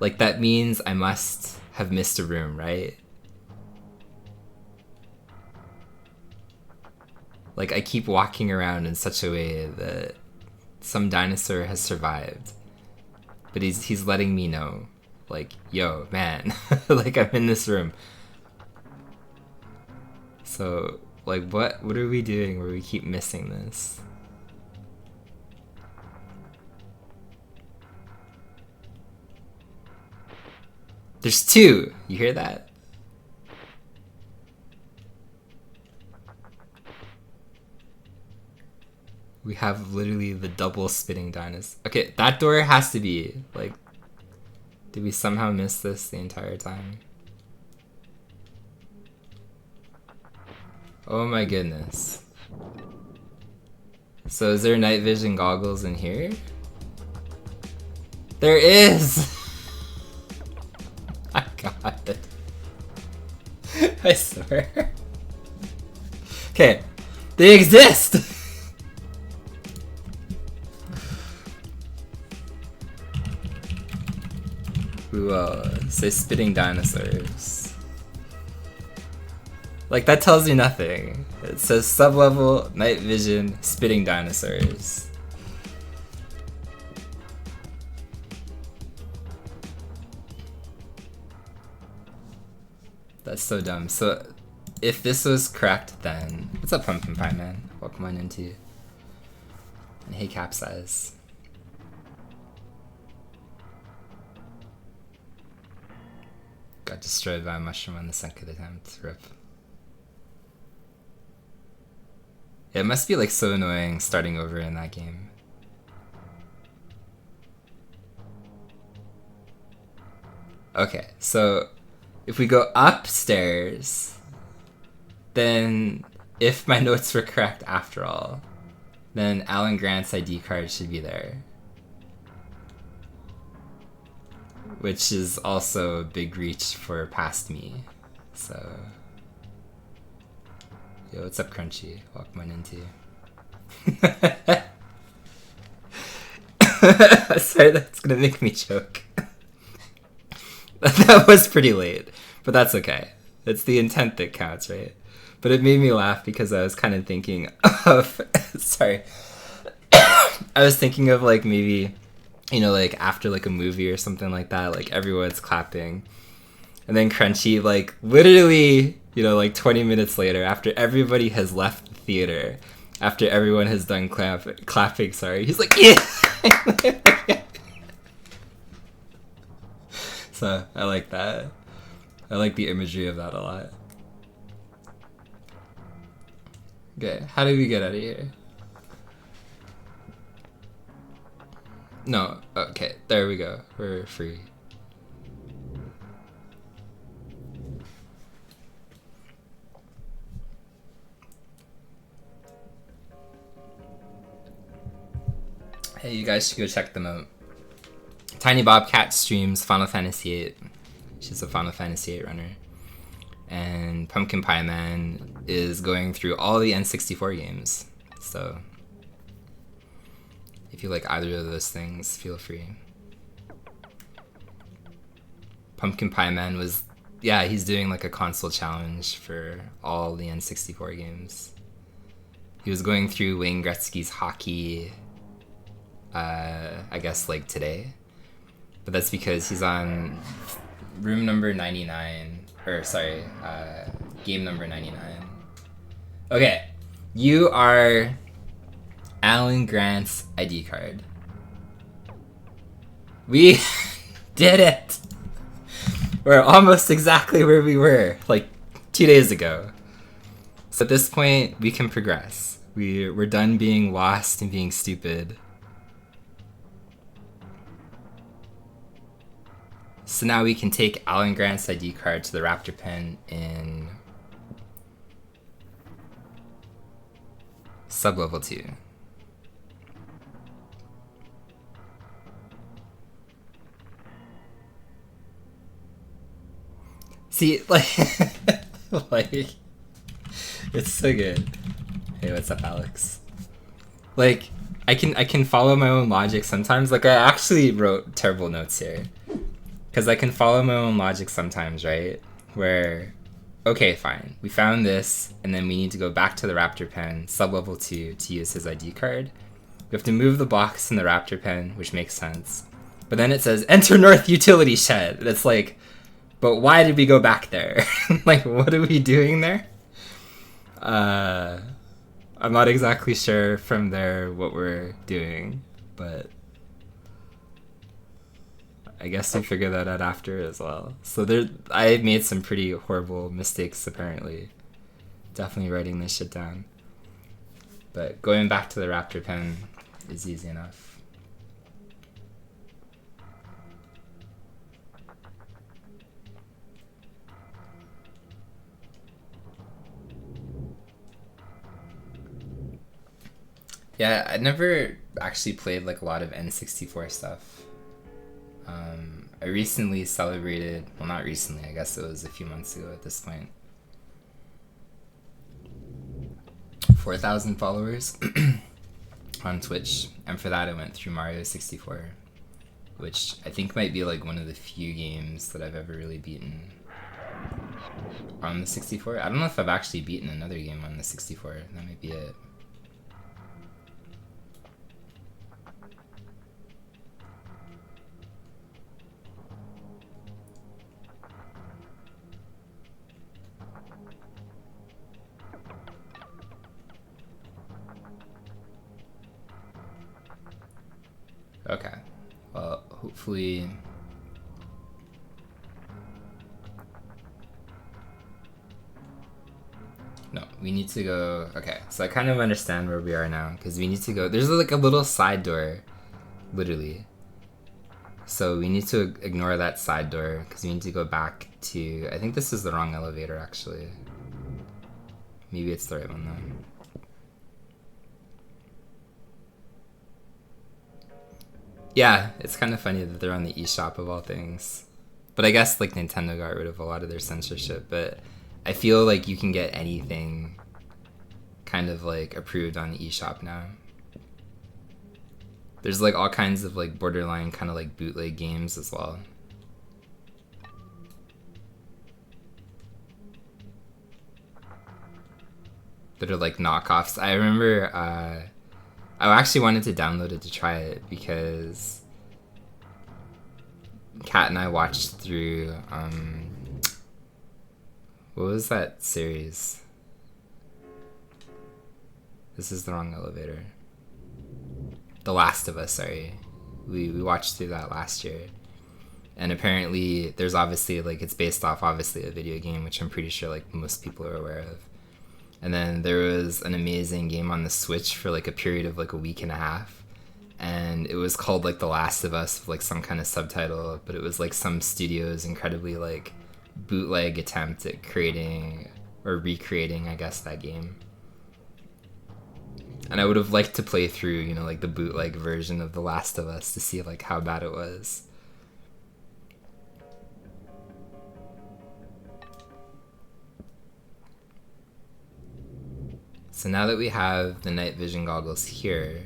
Speaker 1: Like, that means I must have missed a room, right? Like, I keep walking around in such a way that some dinosaur has survived. But he's letting me know, like, yo, man, like, I'm in this room. So, like, what are we doing where we keep missing this? There's 2! You hear that? We have literally the double spitting dinosaur. Okay, that door has to be, like... Did we somehow miss this the entire time? Oh my goodness. So is there night vision goggles in here? There is! My god. I swear. Okay, they exist! Who say spitting dinosaurs. Like, that tells me nothing. It says sub-level night vision spitting dinosaurs. That's so dumb. So if this was correct, then what's up, Pumpkin Pie Man? Welcome on into. And hey, Capsize. Got destroyed by a mushroom on the second attempt. Rip. Yeah, it must be like so annoying starting over in that game. Okay, so if we go upstairs, then if my notes were correct after all, then Alan Grant's ID card should be there. Which is also a big reach for past me. So, yo, what's up, Crunchy? Welcome on into. Sorry, that's gonna make me choke. That was pretty late, but that's okay. It's the intent that counts, right? But it made me laugh because I was kind of thinking of, sorry, I was thinking of like maybe, you know, like after like a movie or something like that, like everyone's clapping. And then Crunchy, like literally, you know, like 20 minutes later, after everybody has left the theater, after everyone has done clapping, sorry, he's like, yeah! So I like that. I like the imagery of that a lot. Okay, how do we get out of here? No, okay, there we go. We're free. Hey, you guys should go check them out. Tiny Bobcat streams Final Fantasy VIII. She's a Final Fantasy VIII runner. And Pumpkin Pie Man is going through all the N64 games. So, if you like either of those things, feel free. Pumpkin Pie Man was, yeah, he's doing like a console challenge for all the N64 games. He was going through Wayne Gretzky's hockey, I guess like today. But that's because he's on room number 99, or sorry, game number 99. Okay, you are Alan Grant's ID card. We did it! We're almost exactly where we were, like 2 days ago. So at this point, we can progress. We're done being lost and being stupid. So now we can take Alan Grant's ID card to the Raptor Pen in Sublevel 2. See, like, like, it's so good. Hey, what's up, Alex? Like, I can follow my own logic sometimes. Like, I actually wrote terrible notes here. Because I can follow my own logic sometimes, right? Where, okay, fine, we found this, and then we need to go back to the Raptor Pen, sublevel 2, to use his ID card. We have to move the box in the Raptor Pen, which makes sense. But then it says, enter North Utility Shed. And it's like, but why did we go back there? Like, what are we doing there? I'm not exactly sure from there what we're doing, but I guess we figure that out after as well. So I made some pretty horrible mistakes apparently. Definitely writing this shit down. But going back to the Raptor Pen is easy enough. Yeah, I never actually played like a lot of N64 stuff. I recently celebrated, well, not recently, I guess it was a few months ago at this point, 4,000 followers on Twitch, and for that I went through Mario 64, which I think might be like one of the few games that I've ever really beaten on the 64. I don't know if I've actually beaten another game on the 64, that might be it. Okay, well, hopefully we need to go. Okay, so I kind of understand where we are now because we need to go. There's like a little side door, literally. So we need to ignore that side door because we need to go back to. I think this is the wrong elevator actually. Maybe it's the right one though. Yeah, it's kind of funny that they're on the eShop of all things. But I guess like Nintendo got rid of a lot of their censorship, but I feel like you can get anything kind of like approved on the eShop now. There's like all kinds of like borderline kind of like bootleg games as well. That are like knockoffs. I remember I actually wanted to download it to try it because Kat and I watched through what was that series? This is the wrong elevator. The Last of Us, sorry. We watched through that last year. And apparently there's obviously like it's based off obviously a video game, which I'm pretty sure like most people are aware of. And then there was an amazing game on the Switch for like a period of like a week and a half. And it was called like The Last of Us with like some kind of subtitle, but it was like some studio's incredibly like bootleg attempt at creating or recreating, I guess, that game. And I would have liked to play through, you know, like the bootleg version of The Last of Us to see like how bad it was. So now that we have the night vision goggles here,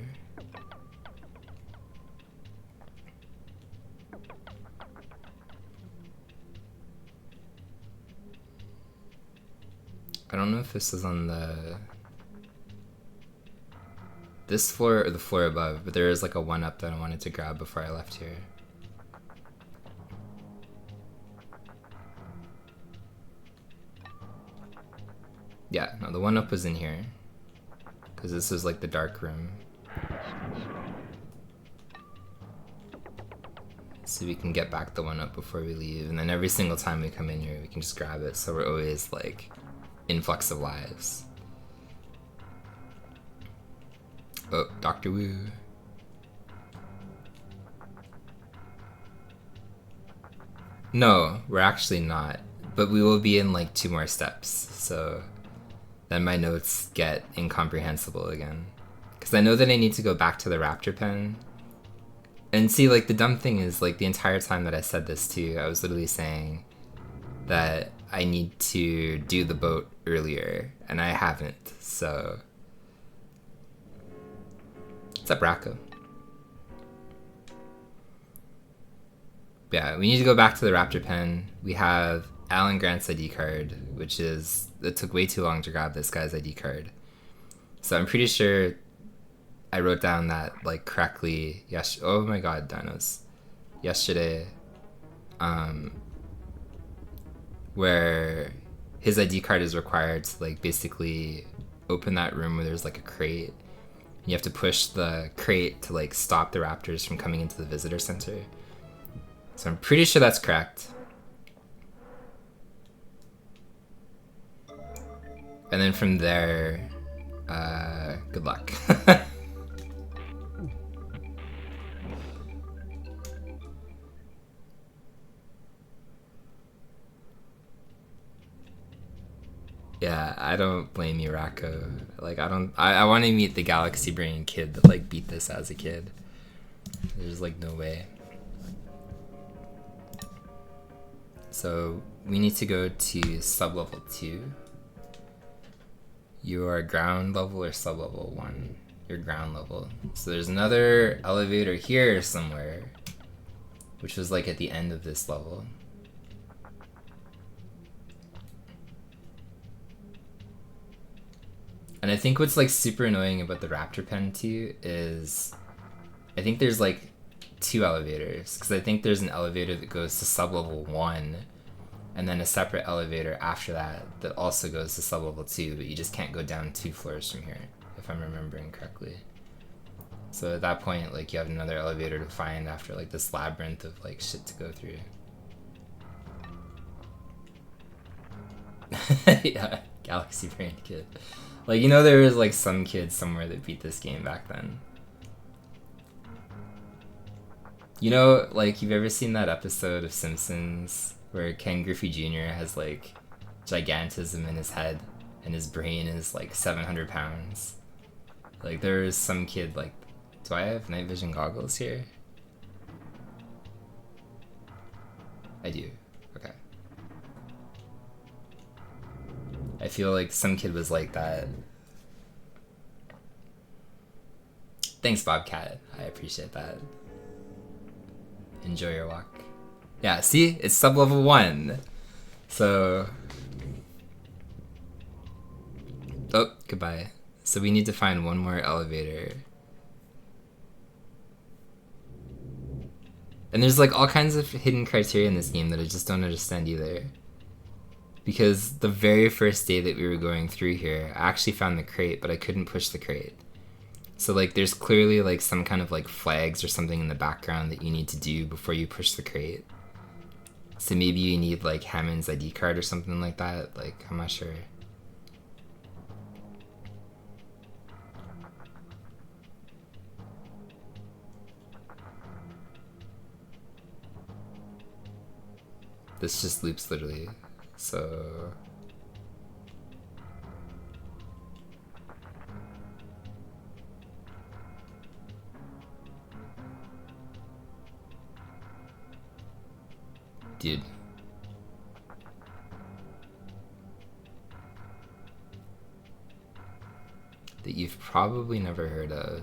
Speaker 1: I don't know if this is on this floor or the floor above, but there is like a one up that I wanted to grab before I left here. Yeah, no, the one up was in here. Because this is like the dark room. So we can get back the one up before we leave. And then every single time we come in here, we can just grab it. So we're always like influx of lives. Oh, Dr. Wu. No, we're actually not. But we will be in like 2 more steps. So then my notes get incomprehensible again. Because I know that I need to go back to the raptor pen. And see, like, the dumb thing is, like, the entire time that I said this too, I was literally saying that I need to do the boat earlier, and I haven't, so. What's up, Racco? Yeah, we need to go back to the raptor pen. We have Alan Grant's ID card, which is, it took way too long to grab this guy's ID card. So I'm pretty sure I wrote down that like correctly. Yes. Oh my God, dinos. Yesterday, where his ID card is required to like basically open that room where there's like a crate. You have to push the crate to like stop the raptors from coming into the visitor center. So I'm pretty sure that's correct. And then from there, good luck. Yeah, I don't blame you, Racco. Like, I want to meet the galaxy brain kid that like beat this as a kid. There's like no way. So we need to go to sub-level 2. You are ground level or sub-level 1? You're ground level. So there's another elevator here somewhere, which was like at the end of this level. And I think what's like super annoying about the raptor pen too is I think there's like 2 elevators, because I think there's an elevator that goes to sub-level 1 and then a separate elevator after that that also goes to sub-level 2, but you just can't go down 2 floors from here, if I'm remembering correctly. So at that point, like, you have another elevator to find after like this labyrinth of like shit to go through. Yeah, Galaxy Brain Kid. Like, you know, there was like some kid somewhere that beat this game back then. You know, like, you've ever seen that episode of Simpsons where Ken Griffey Jr. has like gigantism in his head and his brain is like 700 pounds? Like, there's some kid like, do I have night vision goggles here? I do. Okay. I feel like some kid was like that. Thanks, Bobcat. I appreciate that. Enjoy your walk. Yeah, see? It's sub-level 1. So... Oh, goodbye. So we need to find one more elevator. And there's like all kinds of hidden criteria in this game that I just don't understand either. Because the very first day that we were going through here, I actually found the crate, but I couldn't push the crate. So like there's clearly like some kind of like flags or something in the background that you need to do before you push the crate. So maybe you need like Hammond's ID card or something like that. Like, I'm not sure. This just loops literally. So... Dude. That you've probably never heard of.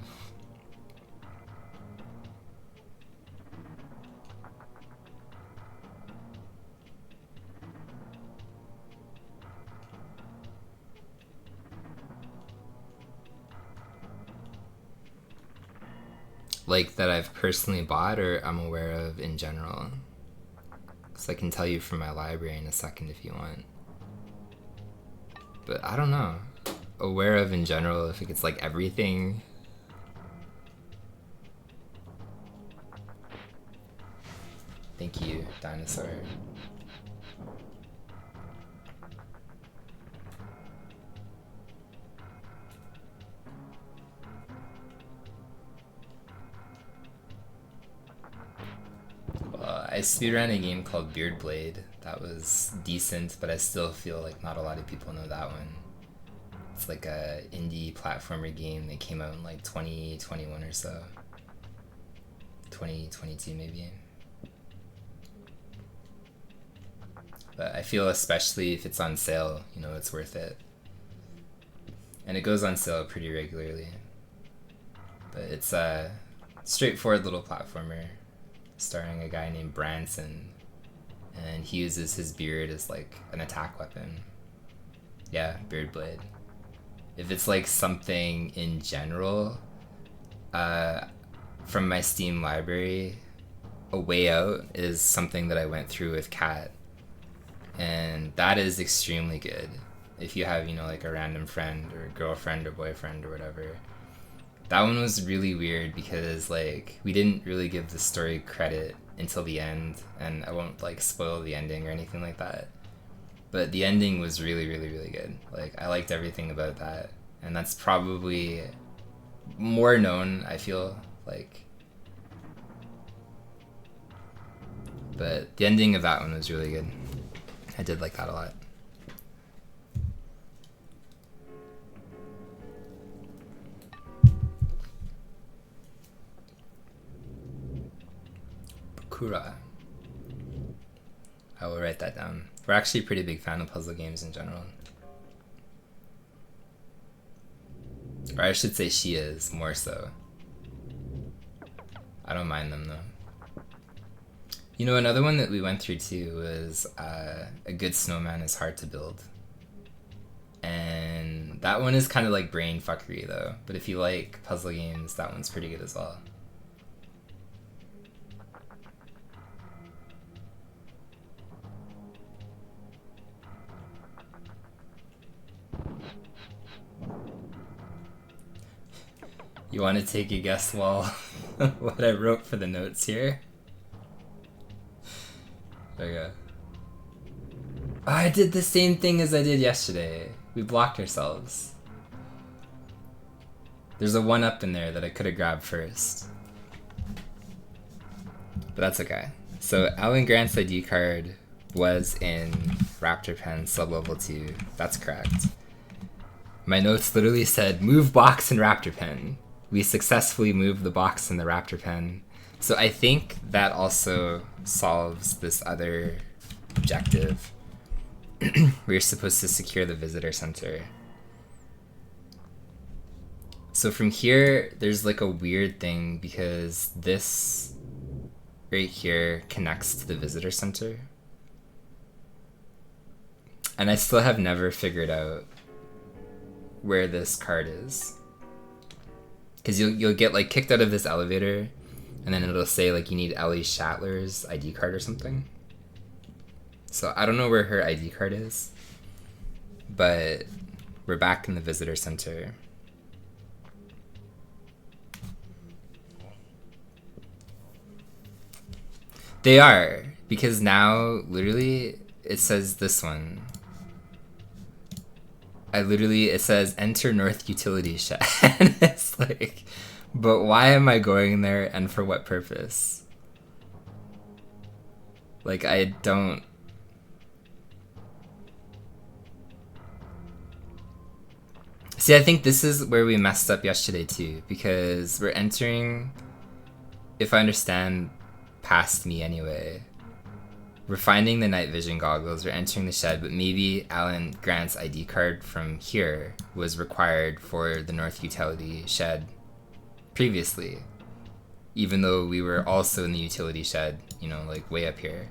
Speaker 1: Like that I've personally bought or I'm aware of in general. Because I can tell you from my library in a second if you want. But I don't know. Aware of in general, if it's like everything. Thank you, dinosaur. I speedran a game called Beard Blade. That was decent, but I still feel like not a lot of people know that one. It's like a indie platformer game that came out in like 2021 or so. 2022 maybe. But I feel especially if it's on sale, you know, it's worth it. And it goes on sale pretty regularly. But it's a straightforward little platformer starring a guy named Branson, and he uses his beard as like an attack weapon. Yeah, Beard Blade. If it's like something in general, from my Steam library, A Way Out is something that I went through with Kat, and that is extremely good. If you have, you know, like a random friend or girlfriend or boyfriend or whatever. That one was really weird because like we didn't really give the story credit until the end, and I won't like spoil the ending or anything like that. But the ending was really, really, really good. Like I liked everything about that, and that's probably more known, I feel like. But the ending of that one was really good. I did like that a lot. Bakura. I will write that down. We're actually a pretty big fan of puzzle games in general. Or I should say she is, more so. I don't mind them though. You know, another one that we went through too was A Good Snowman is Hard to Build. And that one is kind of like brain fuckery though. But if you like puzzle games, that one's pretty good as well. You want to take a guess while what I wrote for the notes here? Okay. Oh, I did the same thing as I did yesterday. We blocked ourselves. There's a 1-up in there that I could have grabbed first. But that's okay. So Alan Grant's ID card was in Raptor Pen sublevel 2. That's correct. My notes literally said, move box and Raptor Pen. We successfully moved the box and the Raptor Pen. So I think that also solves this other objective. We're supposed to secure the visitor center. So from here, there's like a weird thing because this right here connects to the visitor center. And I still have never figured out where this card is. Because you'll get like kicked out of this elevator and then it'll say like you need Ellie Shatler's ID card or something. So I don't know where her ID card is. But we're back in the visitor center. They are, because now literally it says this one. It says enter North Utility Shed. And it's like, but why am I going there and for what purpose? Like, I don't. See, I think this is where we messed up yesterday too, because we're entering, if I understand past me anyway, we're finding the night vision goggles, we're entering the shed, but maybe Alan Grant's ID card from here was required for the North Utility Shed previously, even though we were also in the utility shed, you know, like way up here.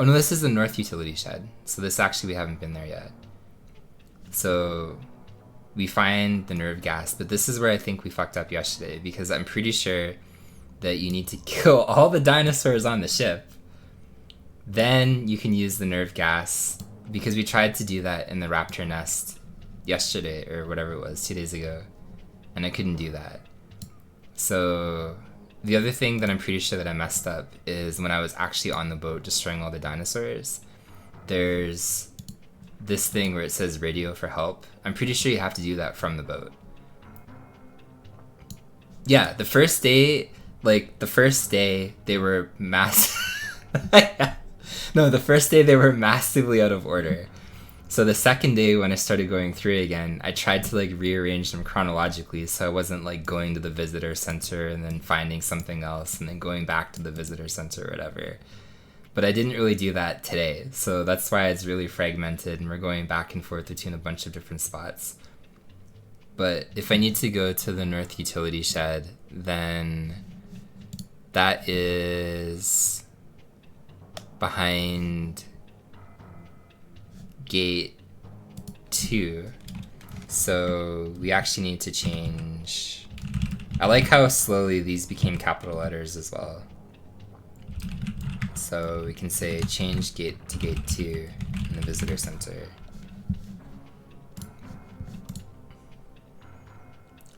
Speaker 1: Oh no, this is the North Utility Shed, so this actually we haven't been there yet. So we find the nerve gas, but this is where I think we fucked up yesterday, because I'm pretty sure that you need to kill all the dinosaurs on the ship. Then you can use the nerve gas, because we tried to do that in the raptor nest yesterday, or whatever it was, 2 days ago, and I couldn't do that. So the other thing that I'm pretty sure that I messed up is when I was actually on the boat destroying all the dinosaurs, there's this thing where it says radio for help. I'm pretty sure you have to do that from the boat. Yeah, the first day they were the first day they were massively out of order. So the second day when I started going through it again, I tried to like rearrange them chronologically so I wasn't like going to the visitor center and then finding something else and then going back to the visitor center or whatever. But I didn't really do that today, so that's why it's really fragmented and we're going back and forth between a bunch of different spots. But if I need to go to the North Utility Shed, then that is behind gate 2. So we actually need to change. I like how slowly these became capital letters as well. So we can say change gate to gate 2 in the visitor center.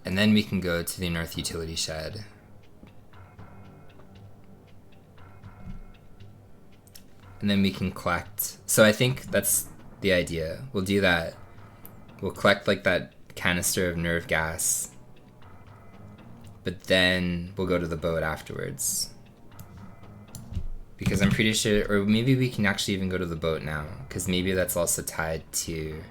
Speaker 1: And then we can go to the North Utility Shed. And then we can collect. So I think that's the idea. We'll do that. We'll collect like that canister of nerve gas. But then we'll go to the boat afterwards. Because I'm pretty sure, or maybe we can actually even go to the boat now. Because maybe that's also tied to...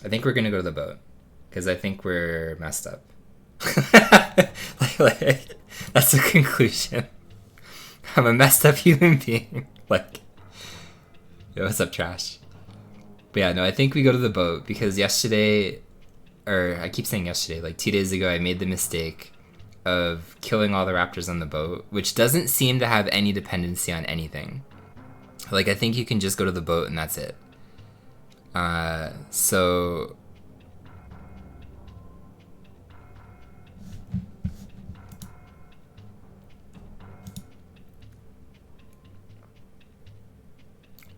Speaker 1: I think we're going to go to the boat. Because I think we're messed up. like, that's the conclusion. I'm a messed up human being. Like, yo, what's up, trash? But yeah, no, I think we go to the boat because yesterday, or I keep saying yesterday, like 2 days ago, I made the mistake of killing all the raptors on the boat, which doesn't seem to have any dependency on anything. Like, I think you can just go to the boat and that's it. So...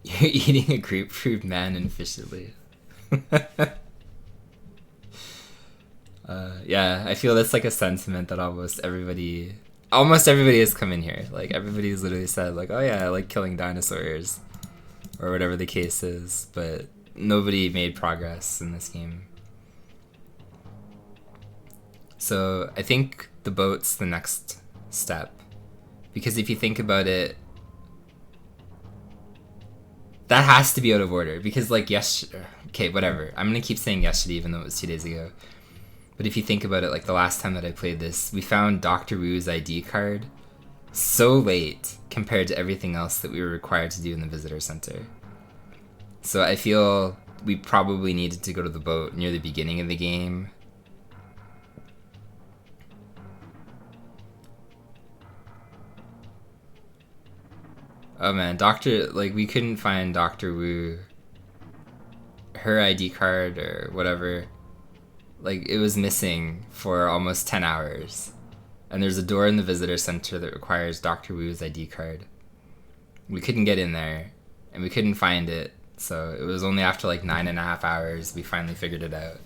Speaker 1: You're eating a grapefruit man efficiently. Yeah, I feel that's like a sentiment that almost everybody has come in here. Like, everybody's literally said, like, oh yeah, I like killing dinosaurs. or whatever the case is, but nobody made progress in this game. So I think the boat's the next step, because if you think about it, that has to be out of order, because like okay, whatever, I'm gonna keep saying yesterday even though it was 2 days ago. But if you think about it, like the last time that I played this, we found Dr. Wu's ID card so late compared to everything else that we were required to do in the visitor center. So I feel we probably needed to go to the boat near the beginning of the game. Oh man, we couldn't find Dr. Wu, her ID card or whatever. Like, it was missing for almost 10 hours. And there's a door in the visitor center that requires Dr. Wu's ID card. We couldn't get in there, and we couldn't find it, so it was only after like 9.5 hours we finally figured it out.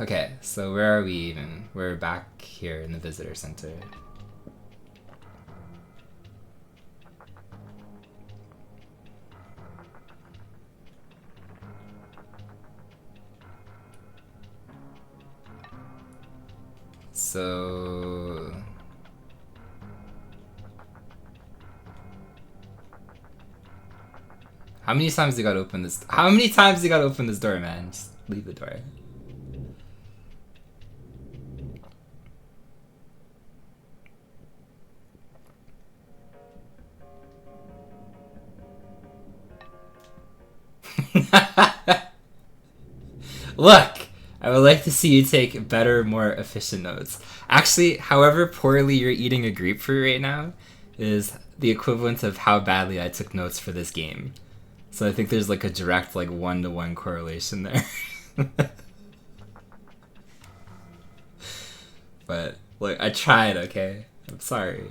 Speaker 1: Okay, so where are we even? We're back here in the visitor center. So how many times you gotta open this? How many times you gotta open this door, man? Just leave the door. Look, I would like to see you take better, more efficient notes. Actually, however poorly you're eating a grapefruit right now is the equivalent of how badly I took notes for this game. So I think there's like a direct like 1-to-1 correlation there. But look, I tried, okay? I'm sorry.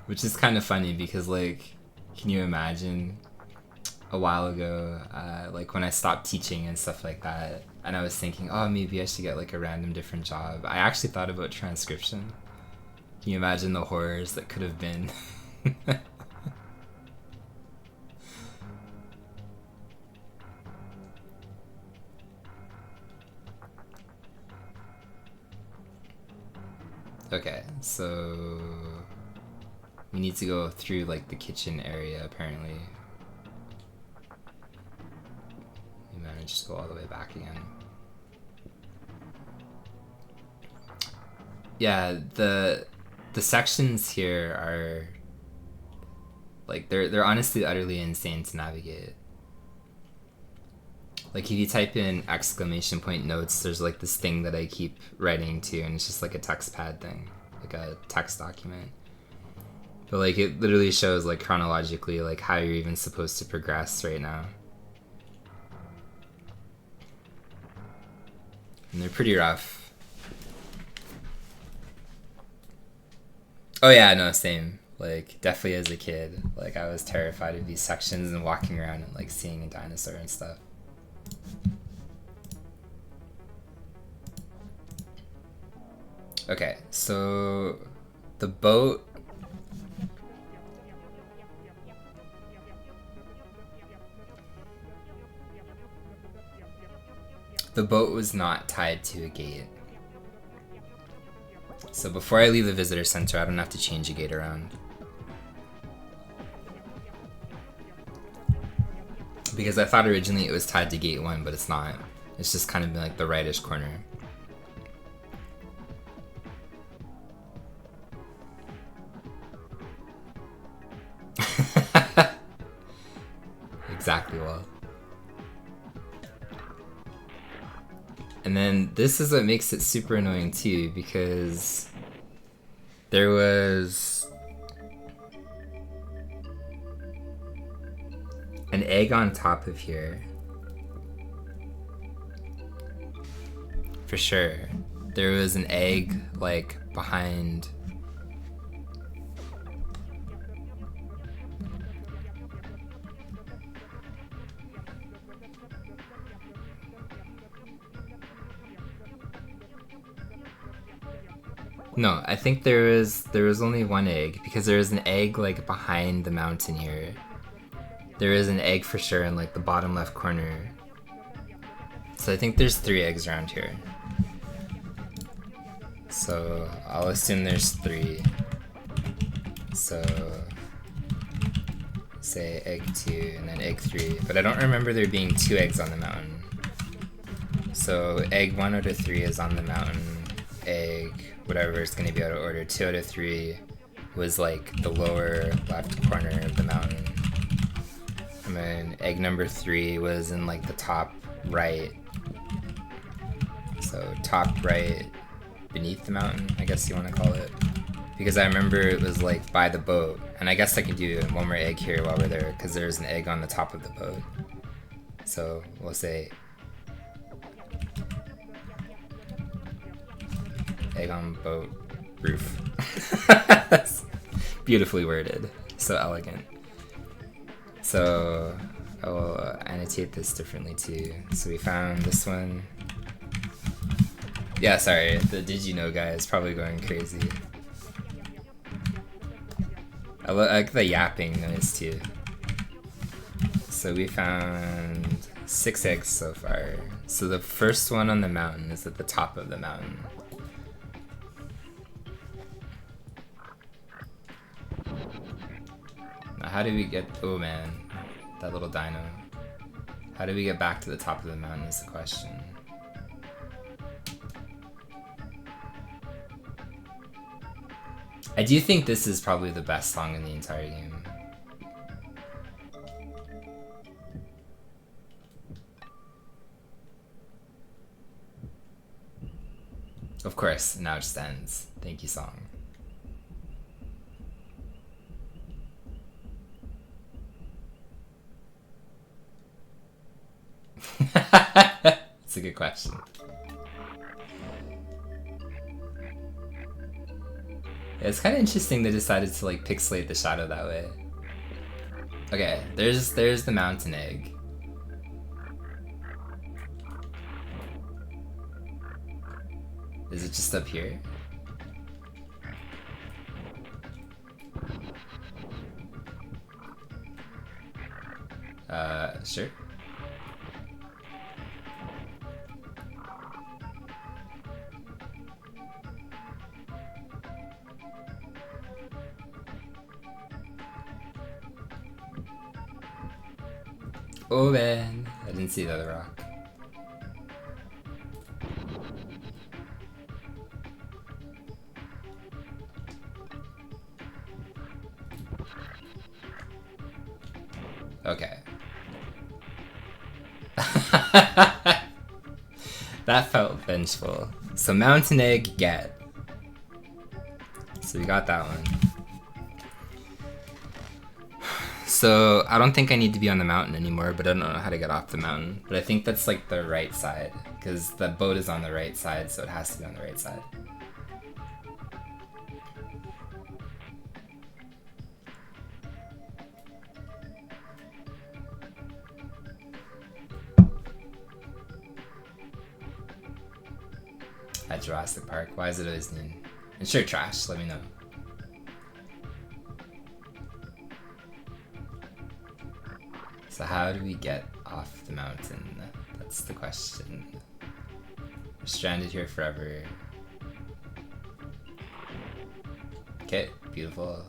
Speaker 1: Which is kind of funny because, like, can you imagine a while ago, like when I stopped teaching and stuff like that, and I was thinking, oh, maybe I should get like a random different job. I actually thought about transcription. Can you imagine the horrors that could have been? Okay, so we need to go through like the kitchen area apparently. We managed to go all the way back again. Yeah, the sections here are like they're honestly utterly insane to navigate. Like if you type in exclamation point notes, there's like this thing that I keep writing to, and it's just like a text pad thing, like a text document. But like it literally shows like chronologically like how you're even supposed to progress right now. And they're pretty rough. Oh yeah, no, same. Like definitely as a kid, like I was terrified of these sections and walking around and like seeing a dinosaur and stuff. Okay, so the boat. The boat was not tied to a gate. So before I leave the visitor center, I don't have to change a gate around. Because I thought originally it was tied to gate 1, but it's not. It's just kind of like the rightish corner. Exactly, well. And then this is what makes it super annoying too, because there was an egg on top of here. For sure. There was an egg like behind. No, I think there was only one egg because there is an egg like behind the mountain here. There is an egg for sure in like the bottom left corner. So I think there's 3 eggs around here. So I'll assume there's 3. So say egg 2 and then egg 3. But I don't remember there being 2 eggs on the mountain. So egg 1 out of 3 is on the mountain. Egg, whatever is going to be out of order, 2 out of 3 was like the lower left corner of the mountain. And then egg number 3 was in like the top right. So top right beneath the mountain, I guess you want to call it. Because I remember it was like by the boat. And I guess I can do one more egg here while we're there because there's an egg on the top of the boat. So we'll say egg on boat roof. That's beautifully worded. So elegant. So I will annotate this differently too. So we found this one. Yeah, sorry, the did you know guy is probably going crazy. I like the yapping noise too. So we found 6 eggs so far. So the first one on the mountain is at the top of the mountain. Now how do we get, oh man, that little dino. How do we get back to the top of the mountain is the question. I do think this is probably the best song in the entire game. Of course, now it just ends. Thank you, song. It's a good question. Yeah, it's kind of interesting they decided to like pixelate the shadow that way. Okay, there's the mountain egg. Is it just up here? Sure. Oh man, I didn't see the other rock. Okay. That felt vengeful. So mountain egg get. So we got that one. So I don't think I need to be on the mountain anymore, but I don't know how to get off the mountain. But I think that's like the right side, because the boat is on the right side, so it has to be on the right side. At Jurassic Park, why is it always noon? And sure, trash, let me know. So how do we get off the mountain? That's the question. We're stranded here forever. Okay, beautiful.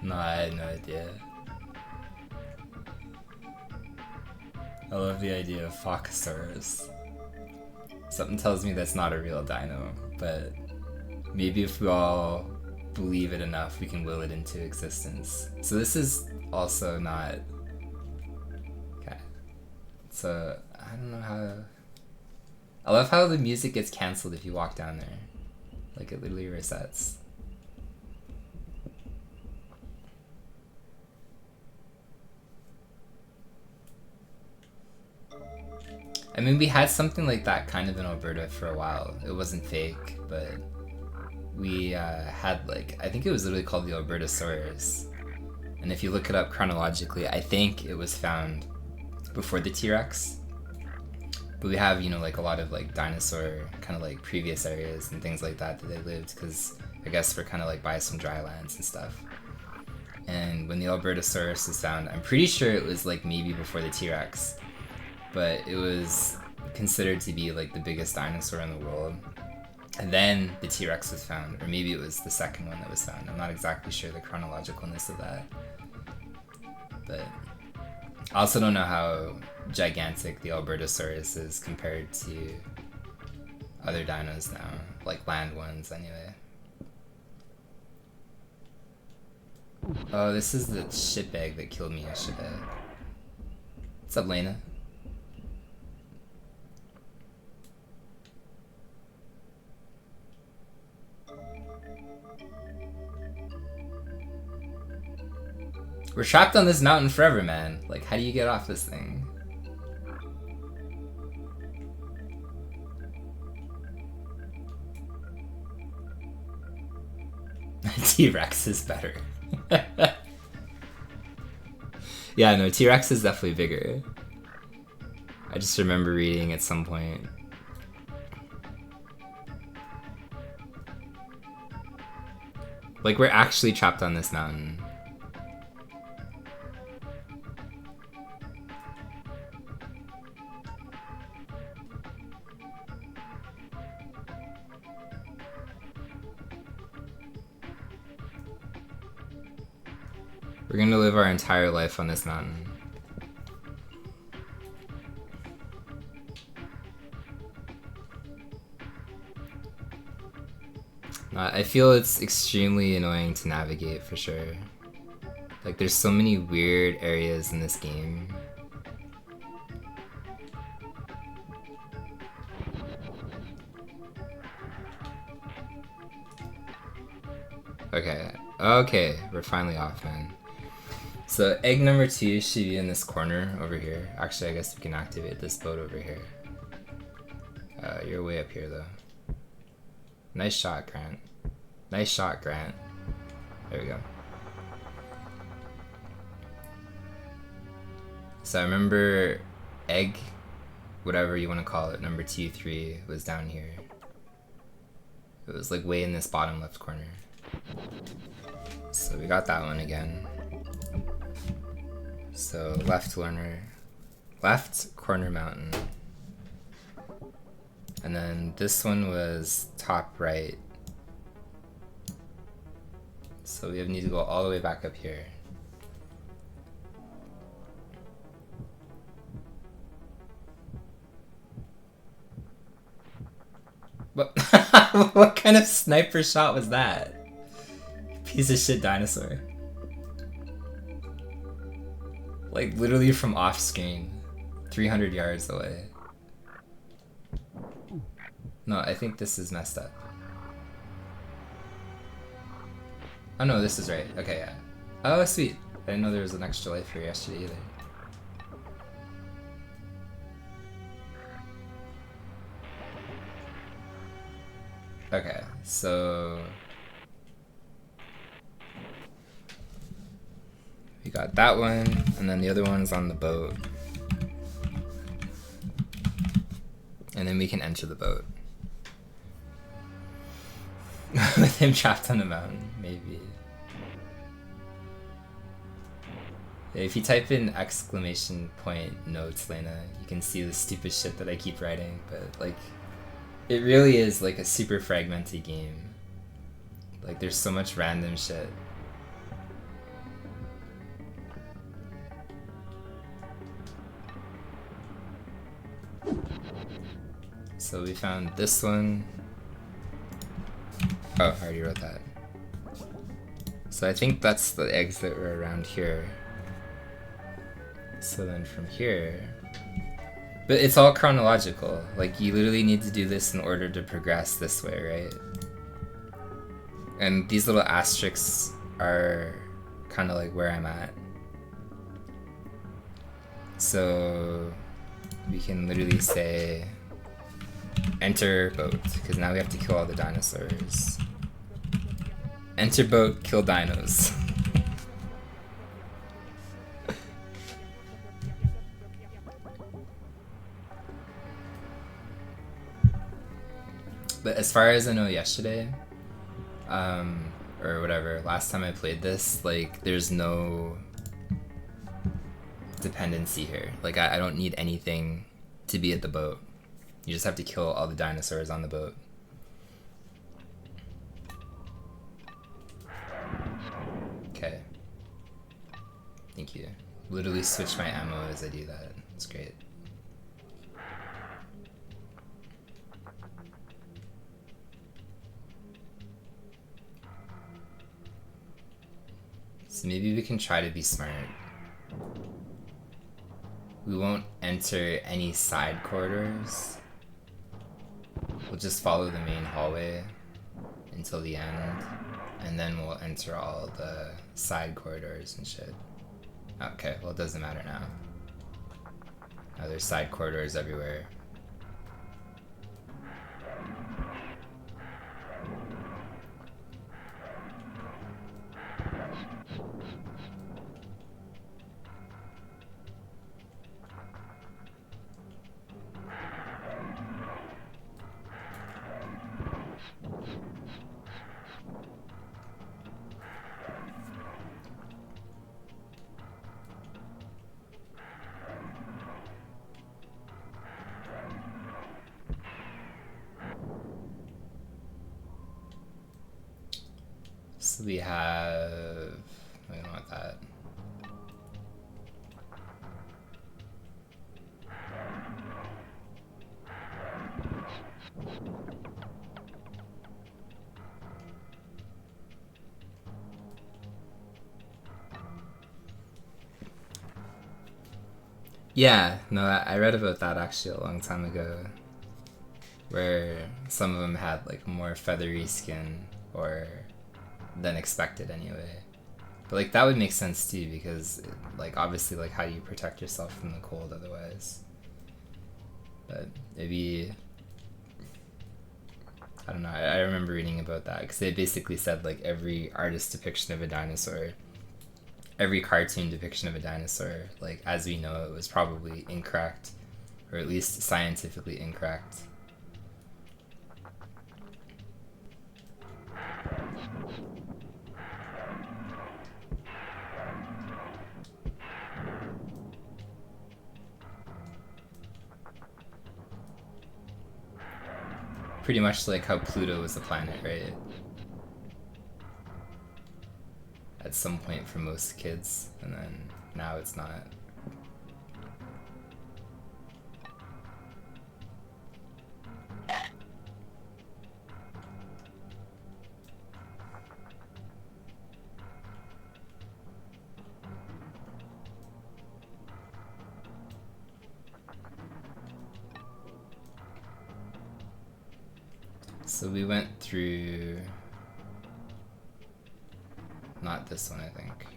Speaker 1: No, I had no idea. I love the idea of Focosaurus. Something tells me that's not a real dino, but maybe if we all believe it enough, we can will it into existence. So this is also not... Okay. So, I don't know how... I love how the music gets cancelled if you walk down there. Like, it literally resets. I mean, we had something like that kind of in Alberta for a while. It wasn't fake, but we had like, I think it was literally called the Albertosaurus. And if you look it up chronologically, I think it was found before the T-Rex. But we have, you know, like a lot of like dinosaur kind of like previous areas and things like that they lived, because I guess we're kind of like by some dry lands and stuff. And when the Albertosaurus was found, I'm pretty sure it was like maybe before the T-Rex, but it was considered to be like the biggest dinosaur in the world. And then the T-Rex was found, or maybe it was the second one that was found. I'm not exactly sure the chronologicalness of that. But I also don't know how gigantic the Albertosaurus is compared to other dinos now, like land ones anyway. Oh, this is the ship egg that killed me yesterday. What's up, Lena? We're trapped on this mountain forever, man. Like, how do you get off this thing? T-Rex is better. Yeah, no, T-Rex is definitely bigger. I just remember reading at some point. Like, we're actually trapped on this mountain. We're gonna live our entire life on this mountain. I feel it's extremely annoying to navigate for sure. Like, there's so many weird areas in this game. Okay, we're finally off, man. So egg number 2 should be in this corner over here. Actually, I guess we can activate this boat over here. You're way up here though. Nice shot, Grant. Nice shot, Grant. There we go. So I remember egg, whatever you want to call it, number 2, 3 was down here. It was like way in this bottom left corner. So we got that one again. So left corner mountain. And then this one was top right. So we need to go all the way back up here. What, what kind of sniper shot was that? Piece of shit dinosaur. Like literally from off screen. 300 yards away. No, I think this is messed up. Oh no, this is right. Okay, yeah. Oh, sweet. I didn't know there was an extra life here yesterday either. Okay, so we got that one, and then the other one's on the boat. And then we can enter the boat. With him trapped on the mountain, maybe. If you type in ! Notes, Lena, you can see the stupid shit that I keep writing, but like, it really is like a super fragmented game. Like, there's so much random shit. So we found this one. Oh, I already wrote that. So I think that's the eggs that were around here. So then from here... But it's all chronological. Like, you literally need to do this in order to progress this way, right? And these little asterisks are kind of like where I'm at. So... we can literally say enter boat, because now we have to kill all the dinosaurs. Enter boat, kill dinos. But as far as I know, yesterday, or whatever, last time I played this, like, there's no dependency here. Like, I don't need anything to be at the boat. You just have to kill all the dinosaurs on the boat. Okay. Thank you. Literally switch my ammo as I do that. It's great. So maybe we can try to be smart. We won't enter any side corridors. We'll just follow the main hallway until the end, and then we'll enter all the side corridors and shit. Okay, well, it doesn't matter now. Now there's side corridors everywhere. So we have... I don't want that. Yeah, no, I read about that actually a long time ago, where some of them had like more feathery skin, or than expected anyway. But like that would make sense too, because like obviously like how do you protect yourself from the cold otherwise? But maybe I don't know. I remember reading about that because they basically said like every artist depiction of a dinosaur, every cartoon depiction of a dinosaur, like as we know it was probably incorrect, or at least scientifically incorrect. Pretty much like how Pluto was a planet, right? At some point for most kids, and then now it's not. So we went through, not this one I think.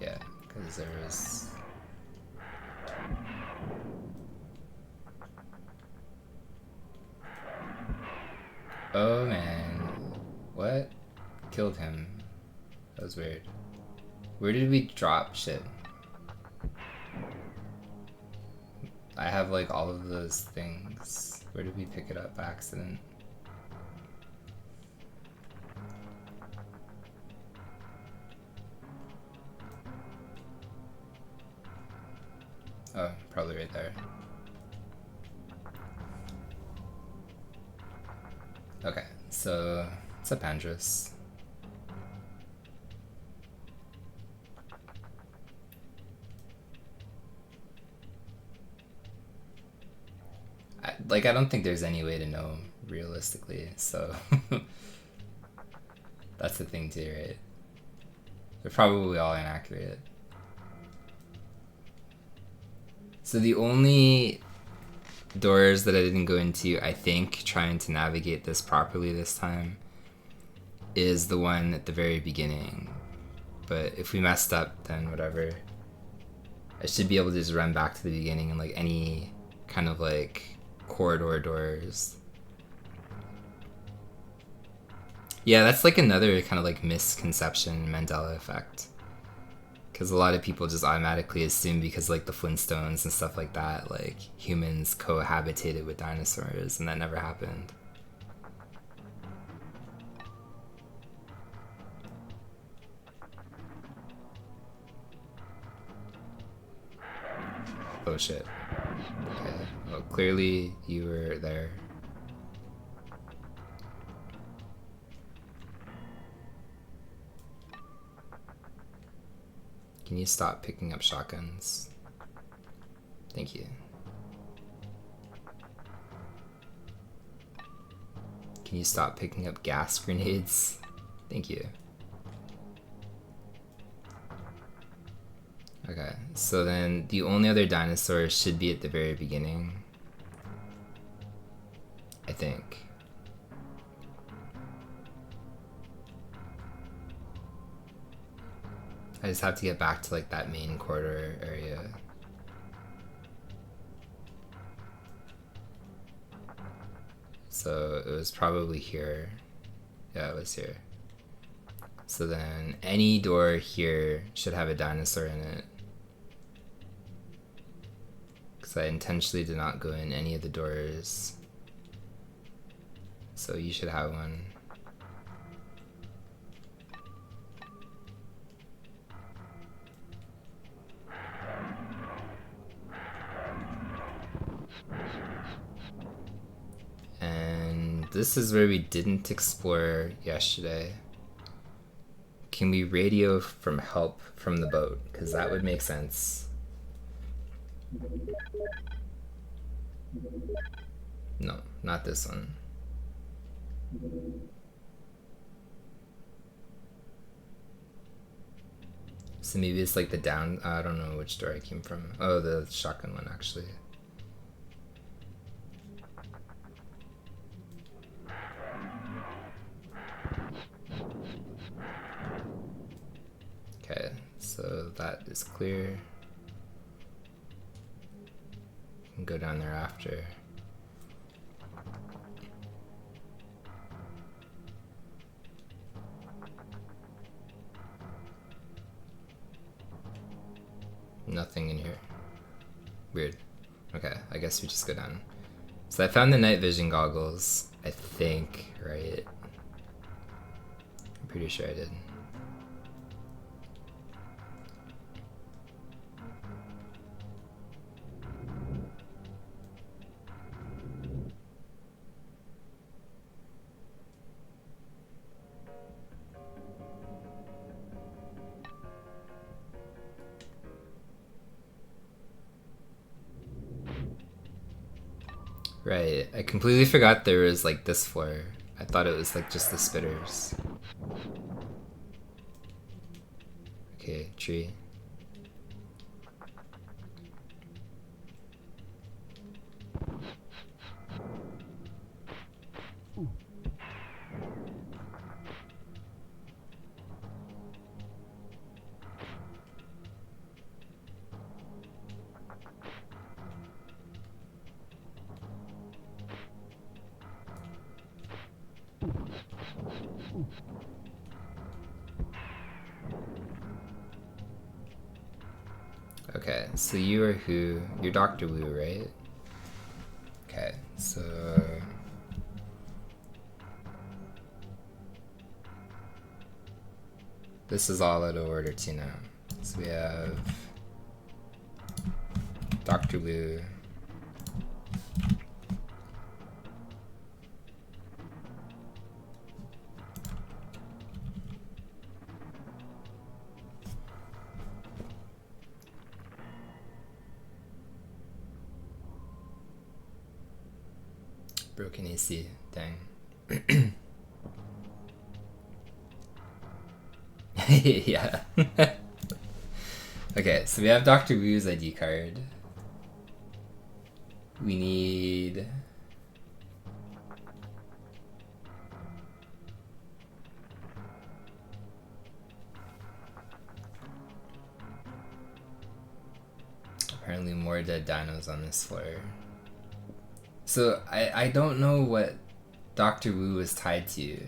Speaker 1: Yeah, because there was... Oh man, what? Killed him. That was weird. Where did we drop shit? I have like all of those things. Where did we pick it up by accident? Oh, probably right there. Okay, so it's a Pandros. I don't think there's any way to know realistically, so that's the thing too, right? They're probably all inaccurate. So the only doors that I didn't go into, I think, trying to navigate this properly this time, is the one at the very beginning. But if we messed up, then whatever. I should be able to just run back to the beginning and like any kind of like corridor doors. Yeah, that's like another kind of like misconception, Mandela effect. Because a lot of people just automatically assume because like the Flintstones and stuff like that, like humans cohabitated with dinosaurs, and that never happened. Oh shit. Okay. Well, clearly you were there. Can you stop picking up shotguns? Thank you. Can you stop picking up gas grenades? Thank you. Okay, so then the only other dinosaur should be at the very beginning. I think. I just have to get back to like that main corridor area. So it was probably here. Yeah, it was here. So then any door here should have a dinosaur in it. Because I intentionally did not go in any of the doors. So you should have one. And this is where we didn't explore yesterday. Can we radio from help from the boat? Because that would make sense. No, not this one. So maybe it's like the down... I don't know which door I came from. Oh, the shotgun one, actually. Okay, so that is clear. You can go down there after. Nothing in here. Weird. Okay, I guess we just go down. So I found the night vision goggles, I think, right? I'm pretty sure I did. Right, I completely forgot there was like this floor. I thought it was like just the spitters. Okay, tree. Okay, so you are who? You're Dr. Wu, right? Okay, so... this is all out of order too now. So we have... Dr. Wu. Broken AC, dang. Yeah. Okay, so we have Dr. Wu's ID card. We need... definitely more dead dinos on this floor. So I don't know what Dr. Wu is tied to.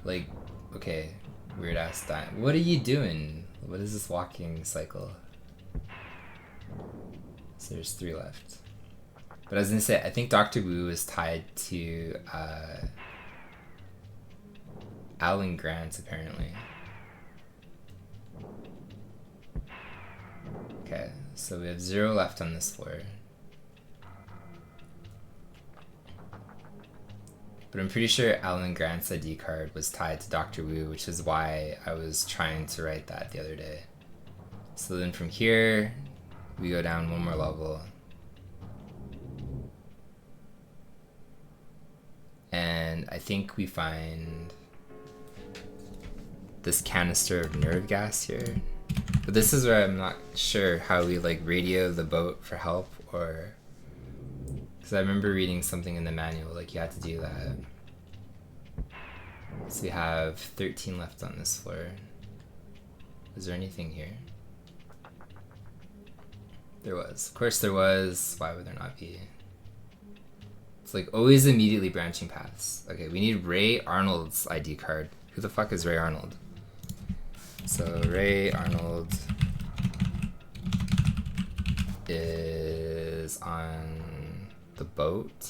Speaker 1: Like, okay, weird ass dino. What are you doing? What is this walking cycle? So there's 3 left. But I was gonna say, I think Dr. Wu is tied to Alan Grant, apparently. Okay, so we have 0 left on this floor. But I'm pretty sure Alan Grant's ID card was tied to Dr. Wu, which is why I was trying to write that the other day. So then from here, we go down 1 more level. And I think we find this canister of nerve gas here. But this is where I'm not sure how we like radio the boat for help, or because I remember reading something in the manual like you had to do that. So we have 13 left on this floor. Is there anything here? There was. Of course there was. Why would there not be? It's like always immediately branching paths. Okay, we need Ray Arnold's ID card. Who the fuck is Ray Arnold? So Ray Arnold is on the boat.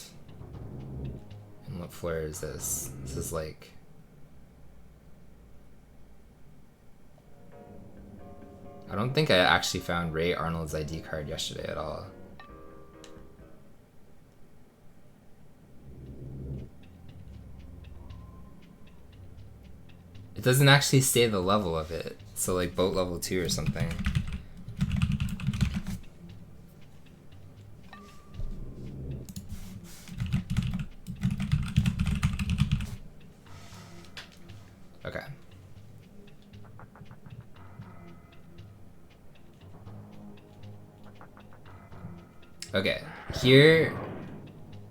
Speaker 1: And what floor is this? This is like... I don't think I actually found Ray Arnold's ID card yesterday at all. It doesn't actually say the level of it. So like boat level 2 or something. Okay. Okay, here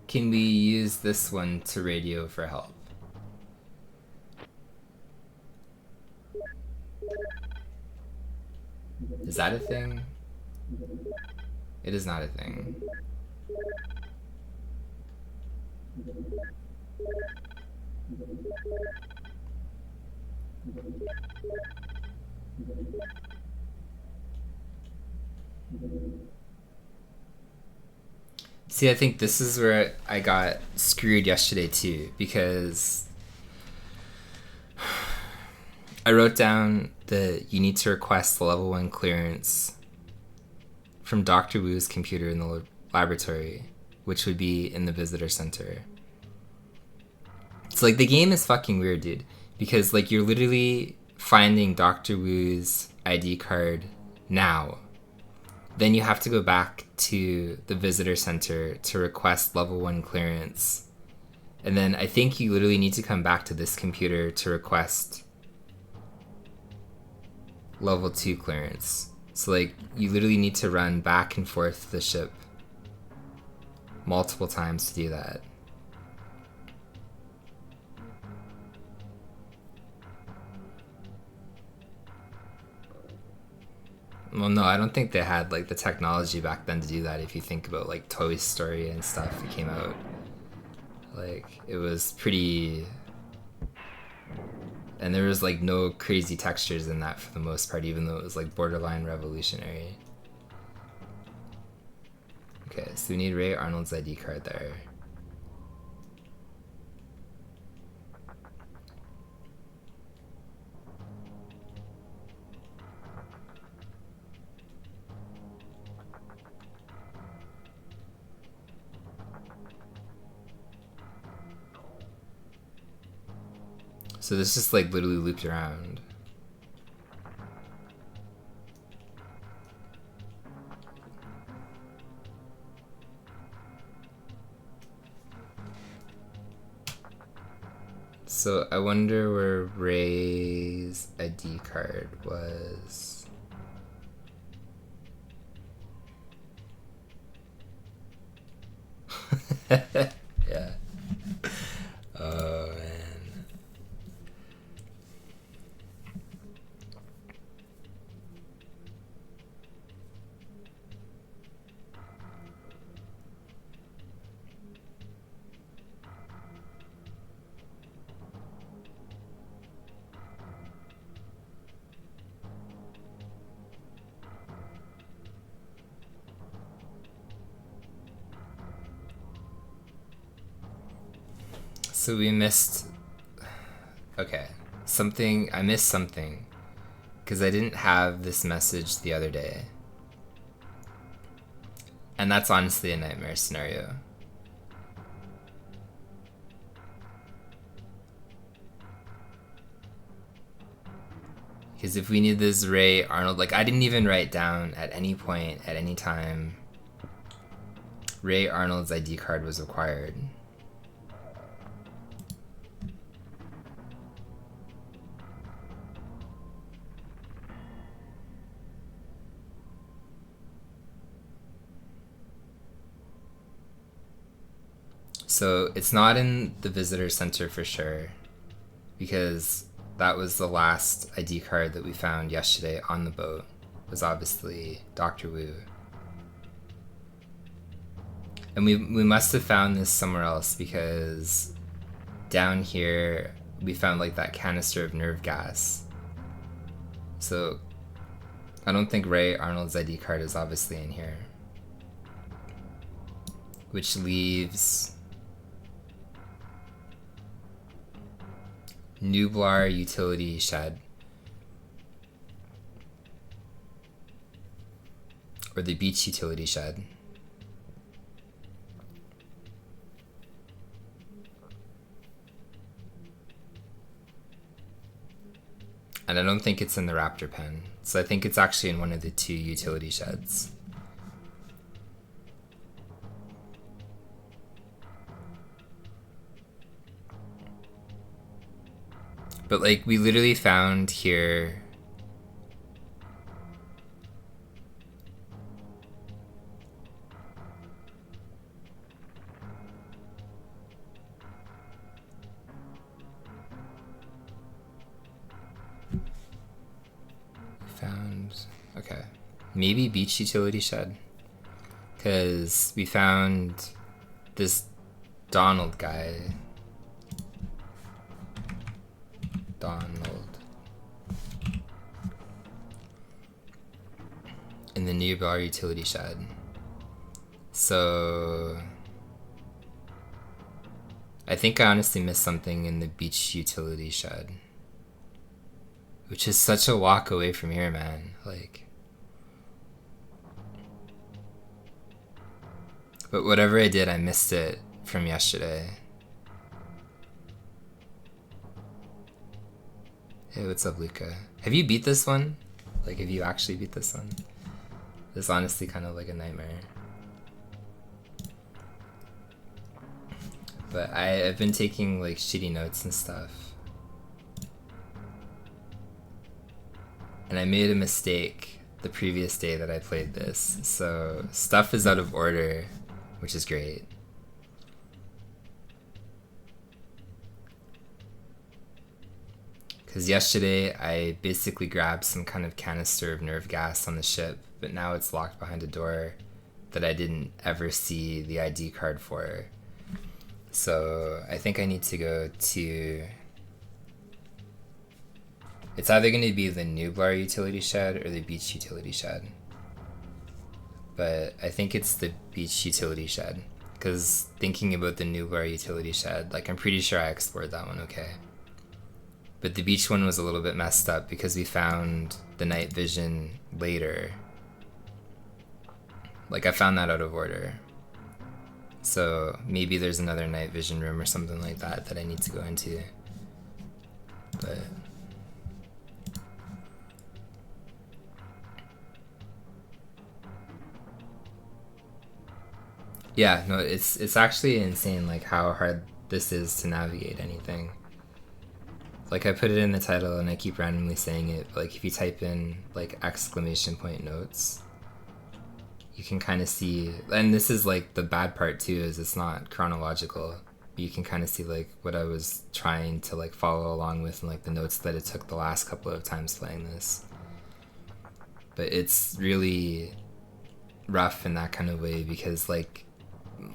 Speaker 1: can we use this one to radio for help? Is that a thing? It is not a thing. See, I think this is where I got screwed yesterday too, because I wrote down that you need to request the level 1 clearance from Dr. Wu's computer in the laboratory, which would be in the visitor center. So like the game is fucking weird, dude, because like you're literally finding Dr. Wu's ID card now. Then you have to go back to the visitor center to request level 1 clearance. And then I think you literally need to come back to this computer to request level 2 clearance. So like you literally need to run back and forth the ship multiple times to do that. Well, no, I don't think they had like the technology back then to do that. If you think about like Toy Story and stuff that came out, like it was pretty, and there was like no crazy textures in that for the most part, even though it was like borderline revolutionary. Okay, so we need Ray Arnold's ID card there. So this just like literally looped around. So I wonder where Ray's ID card was. Yeah. Oh man. So we missed... Okay. Something... I missed something. Because I didn't have this message the other day. And that's honestly a nightmare scenario. Because if we need this Ray Arnold... Like, I didn't even write down at any point, at any time, Ray Arnold's ID card was required. So it's not in the visitor center for sure, because that was the last ID card that we found yesterday on the boat, was obviously Dr. Wu. And we must have found this somewhere else, because down here we found like that canister of nerve gas. So I don't think Ray Arnold's ID card is obviously in here. Which leaves Nublar Utility Shed. Or the Beach Utility Shed. And I don't think it's in the Raptor pen. So I think it's actually in one of the 2 utility sheds. But like, we literally found here okay, maybe Beach Utility Shed, because we found this Donald guy. In the Nublar Utility Shed. So I think I honestly missed something in the Beach Utility Shed, which is such a walk away from here, man. Like, but whatever I did, I missed it from yesterday. Hey, what's up, Luca? Have you beat this one? Like, have you actually beat this one? It's honestly kind of like a nightmare. But I've been taking like shitty notes and stuff. And I made a mistake the previous day that I played this. So stuff is out of order, which is great. Because yesterday I basically grabbed some kind of canister of nerve gas on the ship, but now it's locked behind a door that I didn't ever see the ID card for. So I think I need to go to... It's either going to be the Nublar Utility Shed or the Beach Utility Shed. But I think it's the Beach Utility Shed. Because thinking about the Nublar Utility Shed, like, I'm pretty sure I explored that one okay. But the beach one was a little bit messed up because we found the night vision later. Like, I found that out of order. So maybe there's another night vision room or something like that that I need to go into. But yeah, no, it's actually insane, like, how hard this is to navigate anything. Like, I put it in the title and I keep randomly saying it, but like, if you type in like !notes, you can kind of see, and this is like the bad part too, is it's not chronological. You can kind of see like what I was trying to like follow along with and like the notes that it took the last couple of times playing this. But it's really rough in that kind of way because like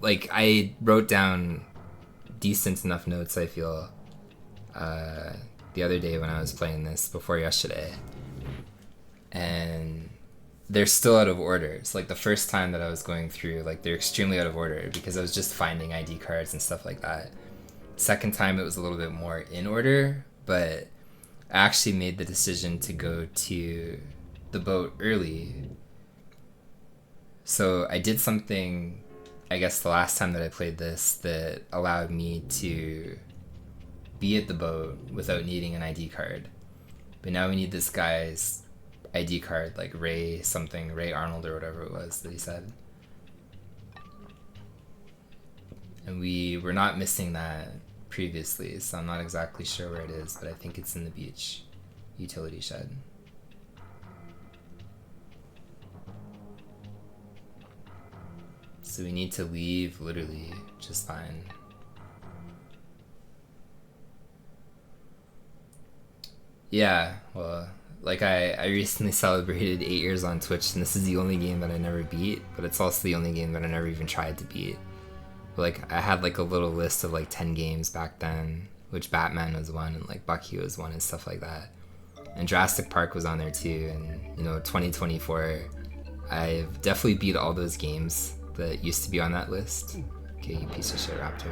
Speaker 1: I wrote down decent enough notes, I feel, the other day when I was playing this before yesterday, and they're still out of order. It's like the first time that I was going through, like, they're extremely out of order because I was just finding ID cards and stuff like that. Second time it was a little bit more in order, but I actually made the decision to go to the boat early. So I did something, I guess the last time that I played this, that allowed me to be at the boat without needing an ID card. But now we need this guy's ID card, like Ray something, Ray Arnold or whatever it was that he said. And we were not missing that previously, so I'm not exactly sure where it is, but I think it's in the beach utility shed. So we need to leave literally just fine. Yeah, well, like I recently celebrated 8 years on Twitch, and this is the only game that I never beat, but it's also the only game that I never even tried to beat. But like I had like a little list of like 10 games back then, which Batman was one, and like Bucky was one, and stuff like that. And Jurassic Park was on there too, and you know, 2024, I've definitely beat all those games that used to be on that list. Okay, you piece of shit raptor.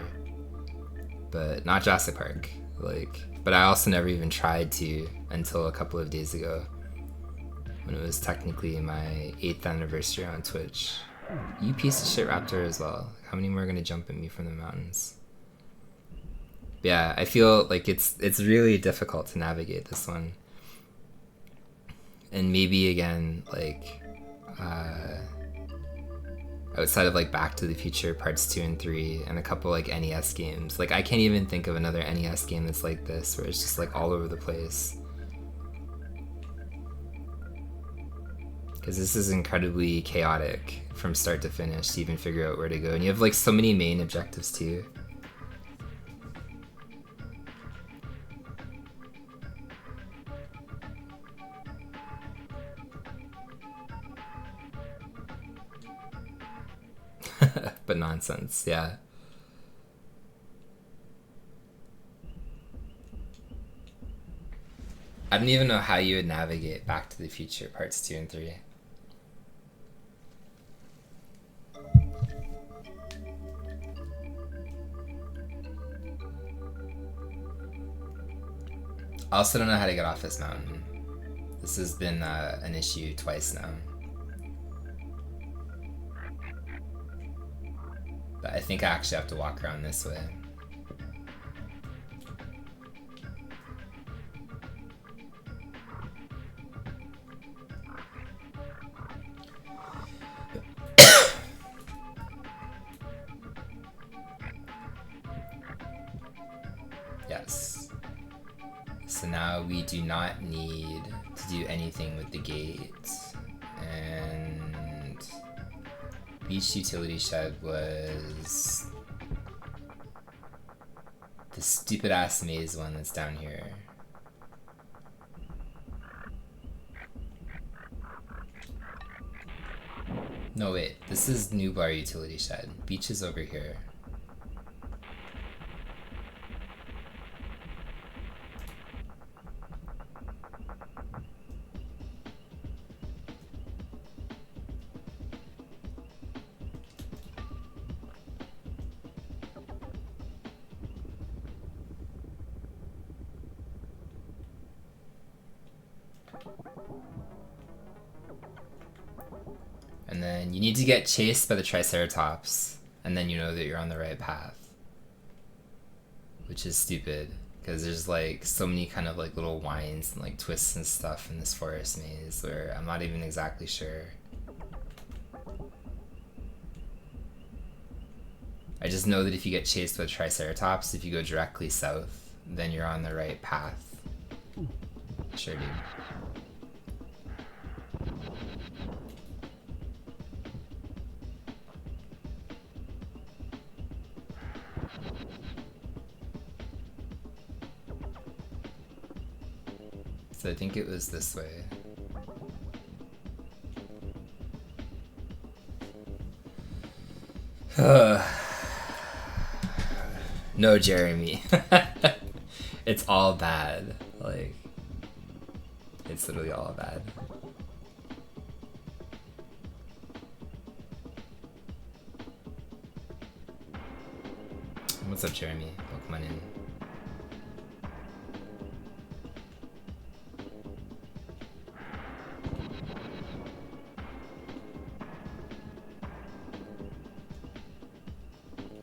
Speaker 1: But not Jurassic Park. Like, but I also never even tried to until a couple of days ago, when it was technically my 8th anniversary on Twitch. You piece of shit raptor as well. How many more are gonna jump at me from the mountains? But yeah, I feel like it's really difficult to navigate this one. And maybe again, like outside of like Back to the Future parts 2 and 3 and a couple like NES games, like I can't even think of another NES game that's like this, where it's just like all over the place. Because this is incredibly chaotic from start to finish to even figure out where to go, and you have like so many main objectives too. But nonsense, yeah. I don't even know how you would navigate Back to the Future parts 2 and 3. I also don't know how to get off this mountain. This has been an issue twice now. But I think I actually have to walk around this way. Yes. So now we do not need to do anything with the gate. And beach utility shed was the stupid ass maze one that's down here. No wait, this is New Bar utility shed. Beach is over here. And then you need to get chased by the Triceratops, and then you know that you're on the right path. Which is stupid, because there's like so many kind of like little winds and like twists and stuff in this forest maze where I'm not even exactly sure. I just know that if you get chased by the Triceratops, if you go directly south, then you're on the right path. Sure, dude. So I think it was this way. No, Jeremy. It's all bad. Like, it's literally all bad. I'm What's up, Jeremy? Pokemon in.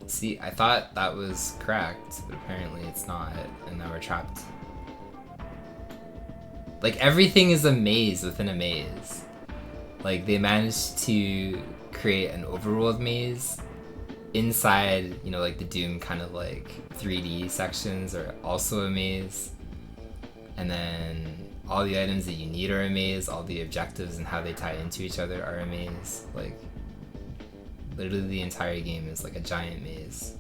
Speaker 1: See, I thought that was correct, but apparently it's not, and now we're trapped. Like, everything is a maze within a maze. Like, they managed to create an overworld maze inside, you know, like the Doom kind of like 3D sections are also a maze. And then all the items that you need are a maze, all the objectives and how they tie into each other are a maze. Like, literally the entire game is like a giant maze.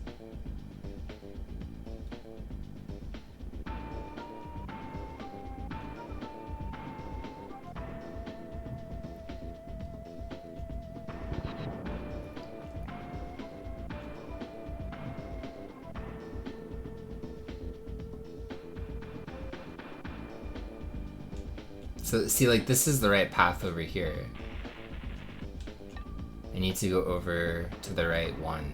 Speaker 1: So, see, like, this is the right path over here. I need to go over to the right one.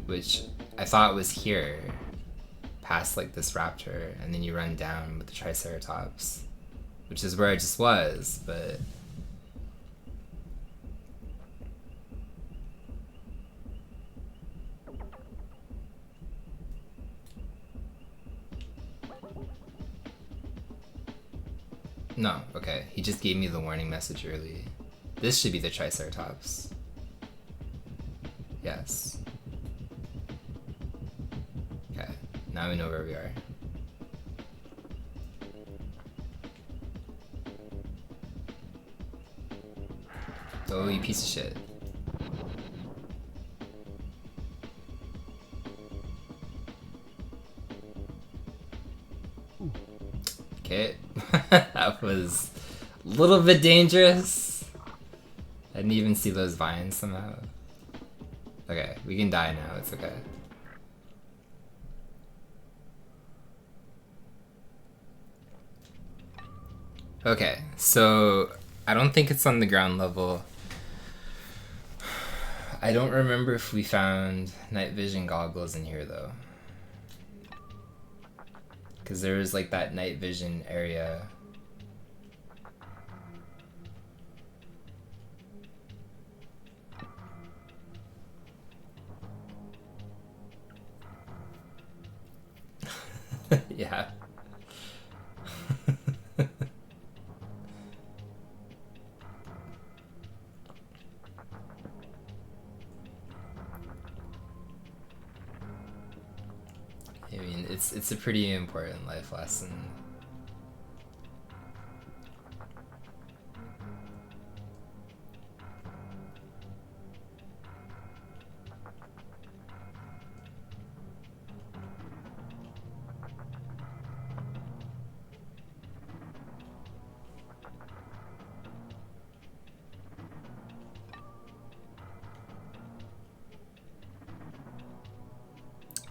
Speaker 1: Which I thought was here. Past, like, this raptor, and then you run down with the Triceratops. Which is where I just was, but... No, okay. He just gave me the warning message early. This should be the Triceratops. Yes. Okay, now we know where we are. Oh, you piece of shit. Okay, that was a little bit dangerous. I didn't even see those vines somehow. Okay, we can die now, it's okay. Okay, so I don't think it's on the ground level. I don't remember if we found night vision goggles in here though. Because there was like that night vision area. Yeah. I mean, it's a pretty important life lesson.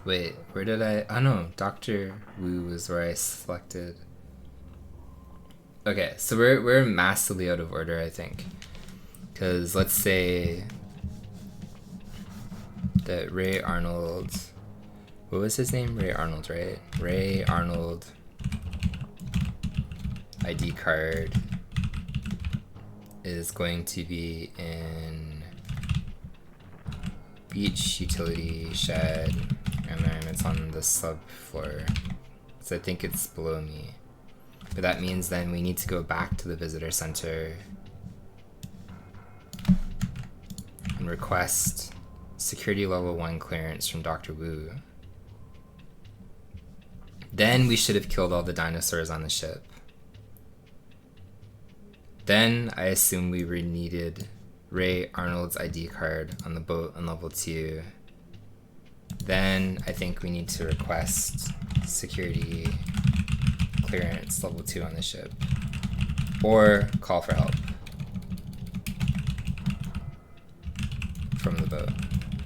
Speaker 1: Wait, where did I... Oh no, Dr. Wu was where I selected. Okay, so we're massively out of order, I think. Because let's say that Ray Arnold... What was his name? Ray Arnold, right? Ray Arnold ID card is going to be in beach utility shed. And then it's on the subfloor, so I think it's below me. But that means then we need to go back to the visitor center and request security level 1 clearance from Dr. Wu. Then we should have killed all the dinosaurs on the ship. Then I assume we needed Ray Arnold's ID card on the boat on level 2. Then I think we need to request security clearance level 2 on the ship. Or call for help from the boat.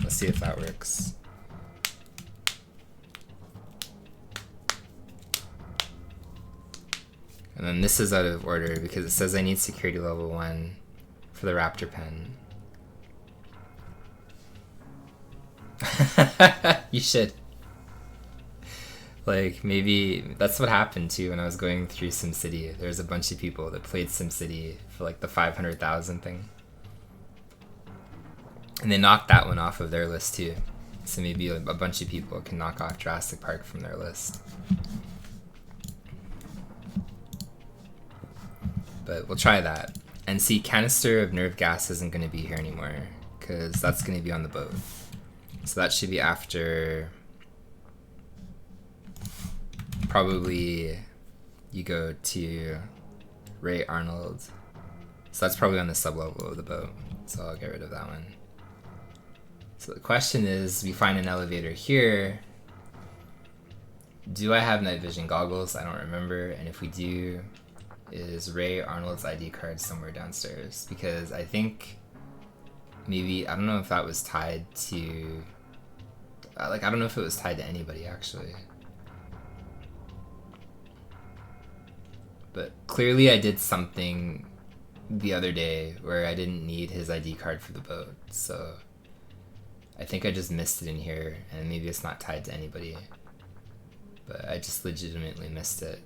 Speaker 1: Let's see if that works. And then this is out of order because it says I need security level 1 for the raptor pen. You should. Like, maybe that's what happened too when I was going through SimCity. There was a bunch of people that played SimCity for like the 500,000 thing. And they knocked that one off of their list too. So maybe a bunch of people can knock off Jurassic Park from their list. But we'll try that. And see, canister of nerve gas isn't going to be here anymore, because that's going to be on the boat. So that should be after... probably you go to Ray Arnold. So that's probably on the sublevel of the boat. So I'll get rid of that one. So the question is, we find an elevator here. Do I have night vision goggles? I don't remember. And if we do, is Ray Arnold's ID card somewhere downstairs? Because I think maybe, I don't know if that was tied to, like, I don't know if it was tied to anybody actually. But clearly I did something the other day where I didn't need his ID card for the boat. So I think I just missed it in here, and maybe it's not tied to anybody. But I just legitimately missed it.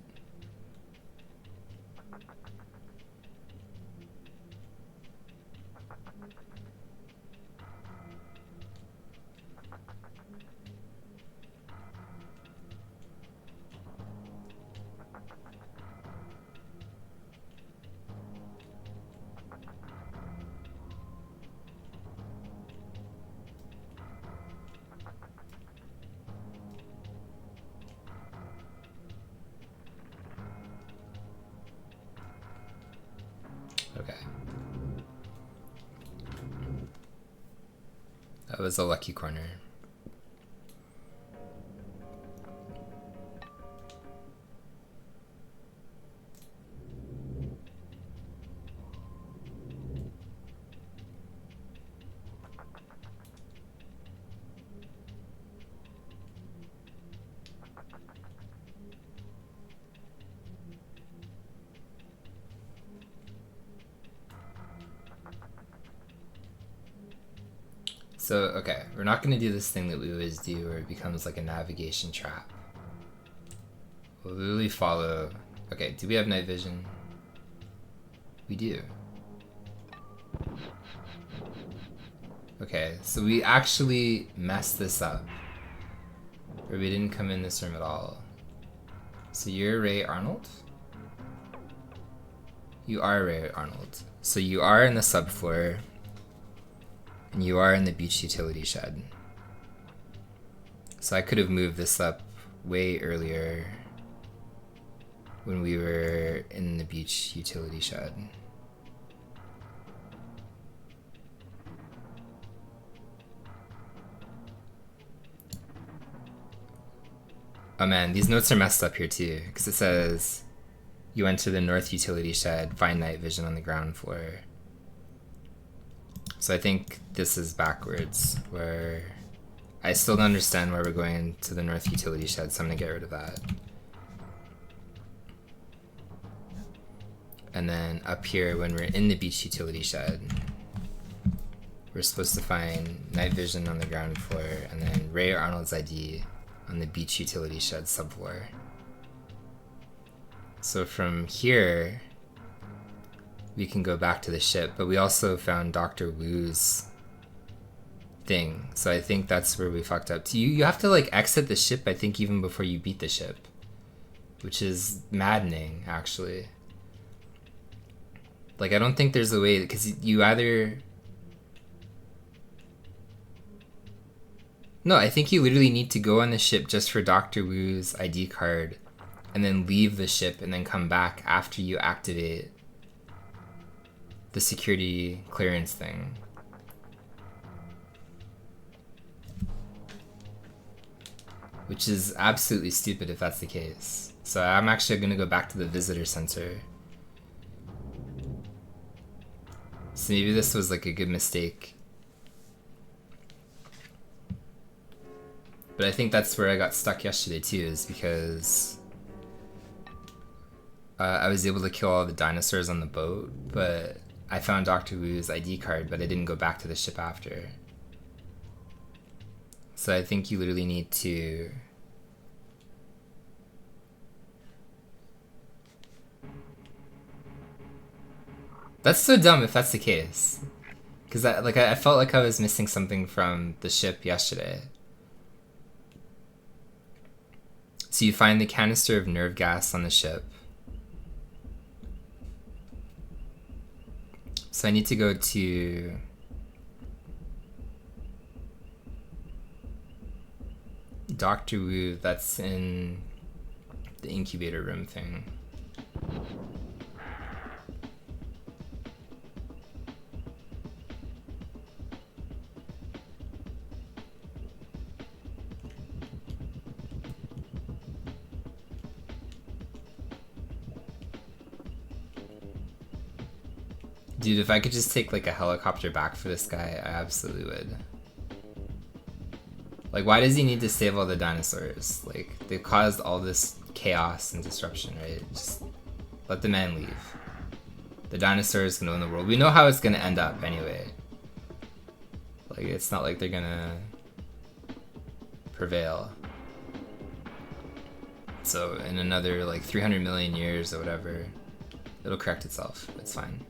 Speaker 1: Okay. That was a lucky corner. So, okay, we're not going to do this thing that we always do where it becomes like a navigation trap. We'll literally follow... Okay, do we have night vision? We do. Okay, so we actually messed this up. Or we didn't come in this room at all. So you're Ray Arnold? You are Ray Arnold. So you are in the subfloor. And you are in the beach utility shed. So I could have moved this up way earlier when we were in the beach utility shed. Oh man, these notes are messed up here too, because it says you enter the north utility shed, find night vision on the ground floor. So I think this is backwards, where I still don't understand why we're going to the north utility shed, so I'm gonna get rid of that. And then up here, when we're in the beach utility shed, we're supposed to find night vision on the ground floor, and then Ray Arnold's ID on the beach utility shed subfloor. So from here, we can go back to the ship, but we also found Dr. Wu's thing. So I think that's where we fucked up. You have to like exit the ship, I think, even before you beat the ship, which is maddening, actually. Like, I don't think there's a way, because you either... No, I think you literally need to go on the ship just for Dr. Wu's ID card, and then leave the ship, and then come back after you activate the security clearance thing. Which is absolutely stupid if that's the case. So I'm actually gonna go back to the visitor center. So maybe this was like a good mistake. But I think that's where I got stuck yesterday too, is because I was able to kill all the dinosaurs on the boat, but I found Dr. Wu's ID card, but I didn't go back to the ship after. So I think you literally need to... That's so dumb if that's the case. Because I felt like I was missing something from the ship yesterday. So you find the canister of nerve gas on the ship. So I need to go to... Dr. Wu, that's in the incubator room thing. Dude, if I could just take like a helicopter back for this guy, I absolutely would. Like, why does he need to save all the dinosaurs? Like, they've caused all this chaos and disruption, right? Just let the man leave. The dinosaurs can own the world. We know how it's gonna end up anyway. Like, it's not like they're gonna prevail. So in another like 300 million years or whatever, it'll correct itself. It's fine.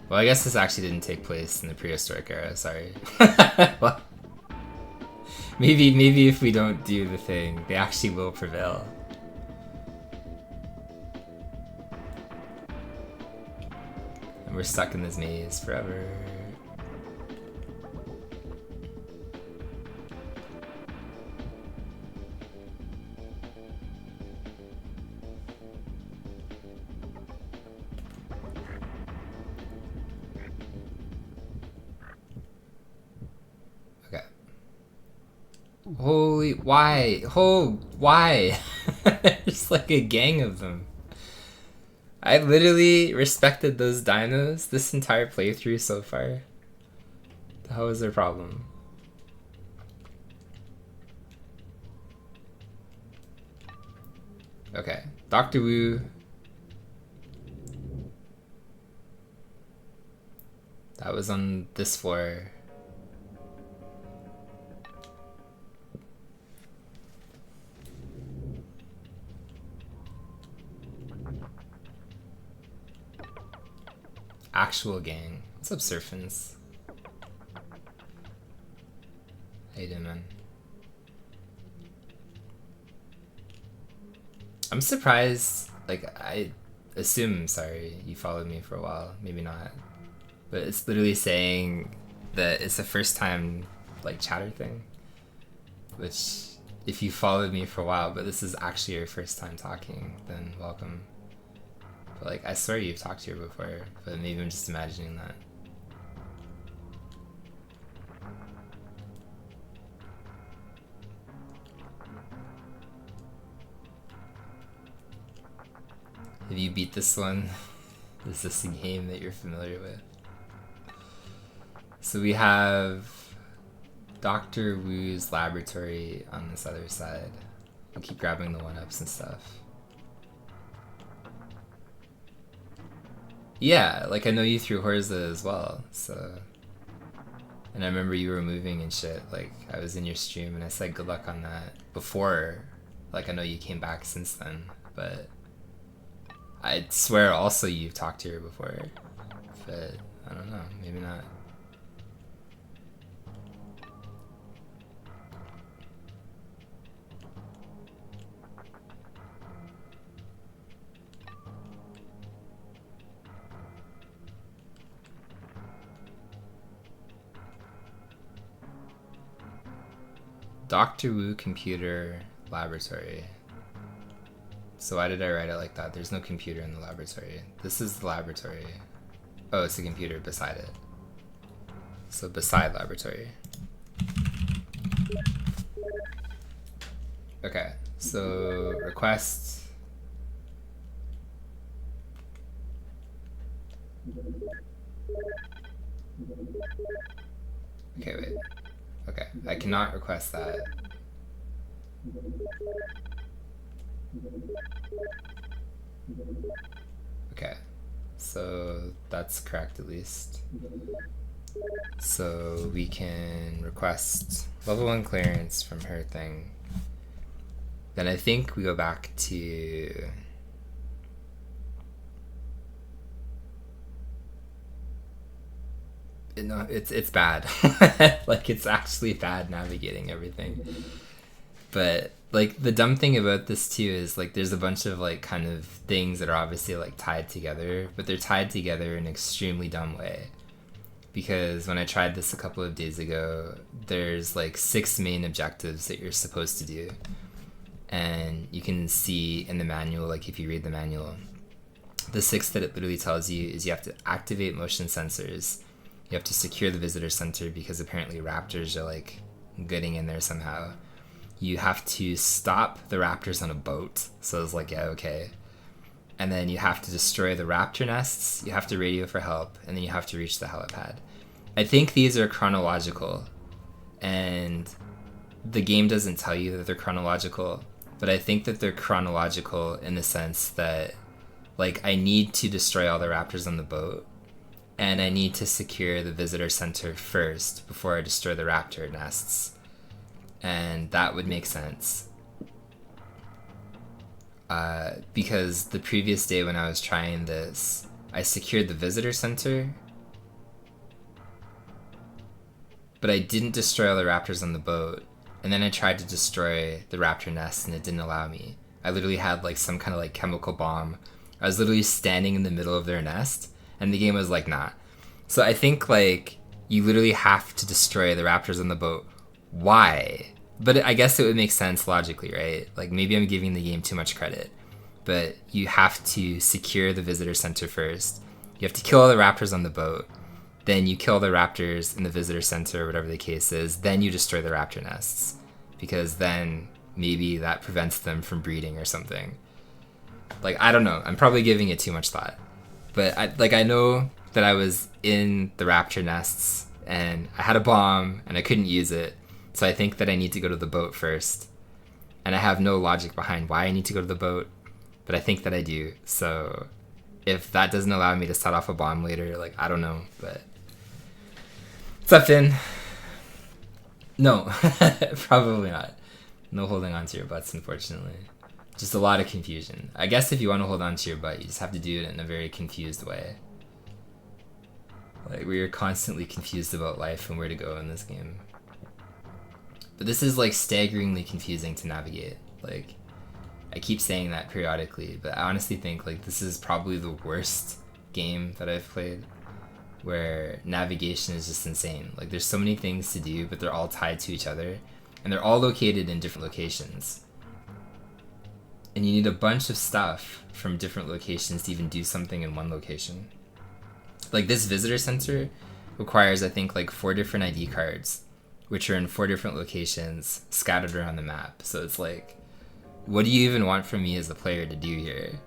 Speaker 1: Well, I guess this actually didn't take place in the prehistoric era, sorry. Well, maybe if we don't do the thing, they actually will prevail. And we're stuck in this maze forever. Holy, why? Oh, why? There's like a gang of them. I literally respected those dinos this entire playthrough so far. The hell is their problem? Okay, Dr. Wu. That was on this floor. Actual gang. What's up, Surfins? How you doing, man? I'm surprised, like, I assume, sorry, you followed me for a while, maybe not. But it's literally saying that it's the first time, like, chatter thing. Which, if you followed me for a while, but this is actually your first time talking, then welcome. But like, I swear you've talked here before, but maybe I'm just imagining that. Have you beat this one? Is this a game that you're familiar with? So we have Dr. Wu's laboratory on this other side. I'll keep grabbing the 1-ups and stuff. Yeah, like I know you through Horza as well, so... And I remember you were moving and shit, like I was in your stream and I said good luck on that before, like I know you came back since then, but... I swear also you've talked to her before, but I don't know, maybe not. Dr. Wu Computer Laboratory. So why did I write it like that? There's no computer in the laboratory. This is the laboratory. Oh, it's a computer beside it. So beside laboratory. Okay, so request. Okay, wait. Okay, I cannot request that. Okay, so that's correct at least. So we can request level 1 clearance from her thing. Then I think we go back to... No, it's bad. Like, it's actually bad navigating everything. But like the dumb thing about this too is like there's a bunch of like kind of things that are obviously like tied together, but they're tied together in an extremely dumb way. Because when I tried this a couple of days ago, there's like 6 main objectives that you're supposed to do. And you can see in the manual, like if you read the manual, the 6 that it literally tells you is you have to activate motion sensors. You have to secure the visitor center because apparently raptors are like getting in there somehow. You have to stop the raptors on a boat. So I was like, yeah, okay. And then you have to destroy the raptor nests. You have to radio for help. And then you have to reach the helipad. I think these are chronological. And the game doesn't tell you that they're chronological. But I think that they're chronological in the sense that, like, I need to destroy all the raptors on the boat. And I need to secure the visitor center first before I destroy the raptor nests. And that would make sense. Because the previous day when I was trying this, I secured the visitor center, but I didn't destroy all the raptors on the boat. And then I tried to destroy the raptor nest and it didn't allow me. I literally had like some kind of like chemical bomb. I was literally standing in the middle of their nest and the game was like, nah. So I think like you literally have to destroy the raptors on the boat. Why? But I guess it would make sense logically, right? Like maybe I'm giving the game too much credit, but you have to secure the visitor center first. You have to kill all the raptors on the boat. Then you kill the raptors in the visitor center, or whatever the case is. Then you destroy the raptor nests, because then maybe that prevents them from breeding or something. Like, I don't know. I'm probably giving it too much thought. But I know that I was in the raptor nests and I had a bomb and I couldn't use it. So I think that I need to go to the boat first. And I have no logic behind why I need to go to the boat, but I think that I do. So if that doesn't allow me to set off a bomb later, like, I don't know, but... What's up, Finn? No, probably not. No holding on to your butts, unfortunately. Just a lot of confusion. I guess if you want to hold on to your butt, you just have to do it in a very confused way. Like, where you're constantly confused about life and where to go in this game. But this is, like, staggeringly confusing to navigate. Like, I keep saying that periodically, but I honestly think, like, this is probably the worst game that I've played, where navigation is just insane. Like, there's so many things to do, but they're all tied to each other, and they're all located in different locations. And you need a bunch of stuff from different locations to even do something in one location. Like, this visitor center requires, I think, like 4 different ID cards, which are in 4 different locations scattered around the map. So it's like, what do you even want from me as a player to do here?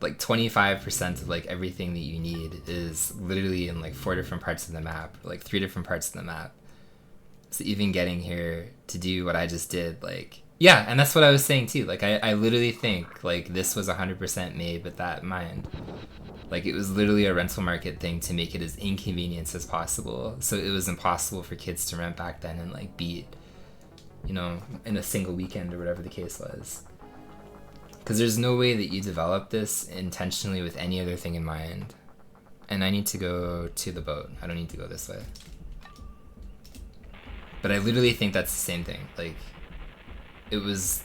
Speaker 1: Like 25% of like everything that you need is literally in like 4 different parts of the map, or like 3 different parts of the map. So even getting here to do what I just did, like, yeah, and that's what I was saying too. Like, I literally think like this was 100% made with that in mind. Like, it was literally a rental market thing to make it as inconvenient as possible. So it was impossible for kids to rent back then and like beat, you know, in a single weekend or whatever the case was. Because there's no way that you develop this intentionally with any other thing in mind. And I need to go to the boat. I don't need to go this way. But I literally think that's the same thing. Like, it was...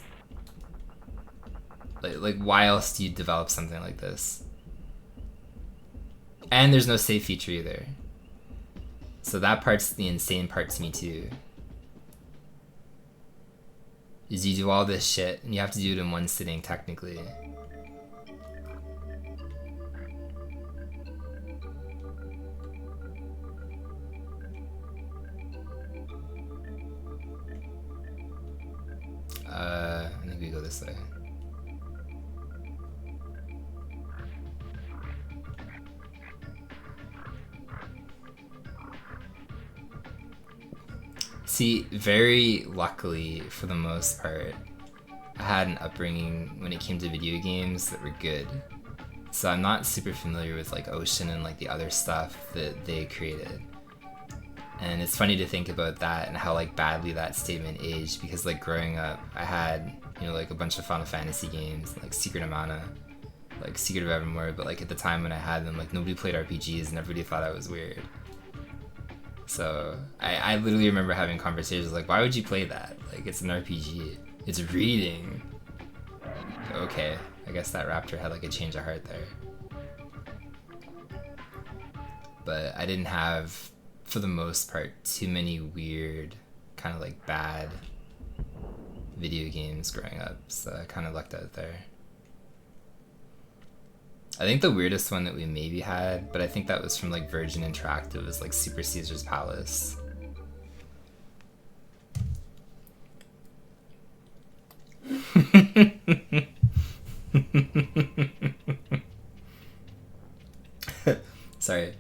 Speaker 1: Like why else do you develop something like this? And there's no save feature either. So that part's the insane part to me too. Is you do all this shit, and you have to do it in one sitting, technically. I think we go this way. See, very luckily, for the most part, I had an upbringing when it came to video games that were good. So I'm not super familiar with like Ocean and like the other stuff that they created. And it's funny to think about that and how like badly that statement aged, because like growing up I had, you know, like a bunch of Final Fantasy games, like Secret of Mana, like Secret of Evermore, but like at the time when I had them, like nobody played RPGs and everybody thought I was weird. So I literally remember having conversations like, why would you play that? Like, it's an RPG. It's reading. Okay, I guess that Raptor had like a change of heart there. But I didn't have, for the most part, too many weird, kind of like bad video games growing up, so I kind of lucked out there. I think the weirdest one that we maybe had, but I think that was from like Virgin Interactive, was like Super Caesar's Palace. Sorry,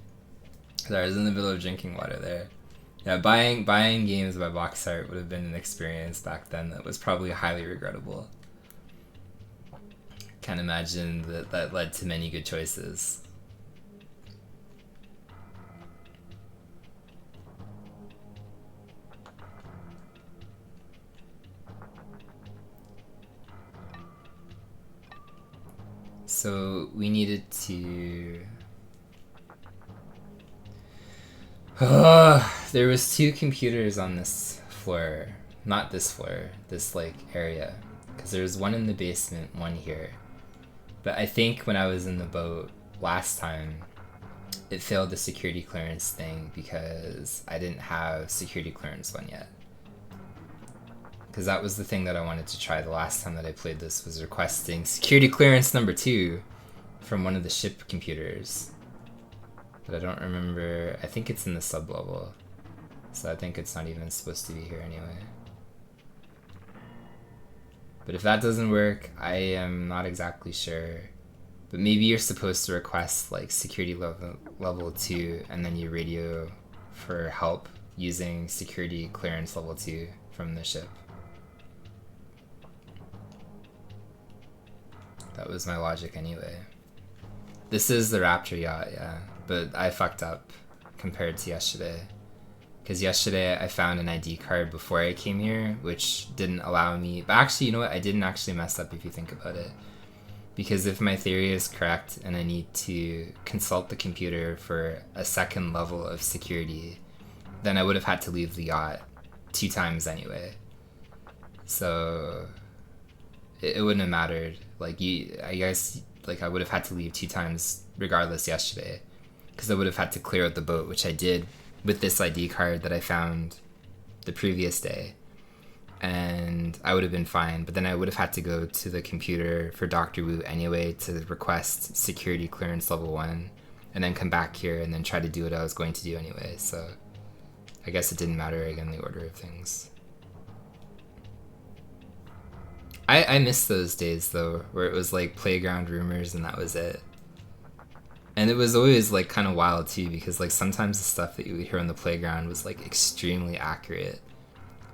Speaker 1: I was in the middle of drinking water there. Yeah, buying games by box art would have been an experience back then that was probably highly regrettable. Can't imagine that led to many good choices. So we needed to... there was 2 computers on this floor. Not this floor, this like area. Because there was one in the basement, one here. But I think when I was in the boat last time, it failed the security clearance thing because I didn't have security clearance one yet. Because that was the thing that I wanted to try the last time that I played this, was requesting security clearance number 2 from one of the ship computers. But I don't remember, I think it's in the sub-level. So I think it's not even supposed to be here anyway. But if that doesn't work, I am not exactly sure. But maybe you're supposed to request like security level 2 and then you radio for help using security clearance level 2 from the ship. That was my logic anyway. This is the Raptor yacht, yeah. But I fucked up compared to yesterday. Because yesterday I found an ID card before I came here, which didn't allow me... But actually, you know what? I didn't actually mess up if you think about it. Because if my theory is correct and I need to consult the computer for a second level of security, then I would have had to leave the yacht 2 times anyway. So it wouldn't have mattered. Like, I guess like I would have had to leave 2 times regardless yesterday. Because I would have had to clear out the boat, which I did with this ID card that I found the previous day, and I would have been fine. But then I would have had to go to the computer for Dr. Wu anyway to request security clearance level 1, and then come back here and then try to do what I was going to do anyway. So I guess it didn't matter again, the order of things. I miss those days though, where it was like playground rumors and that was it. And it was always like kind of wild too, because like sometimes the stuff that you would hear on the playground was like extremely accurate.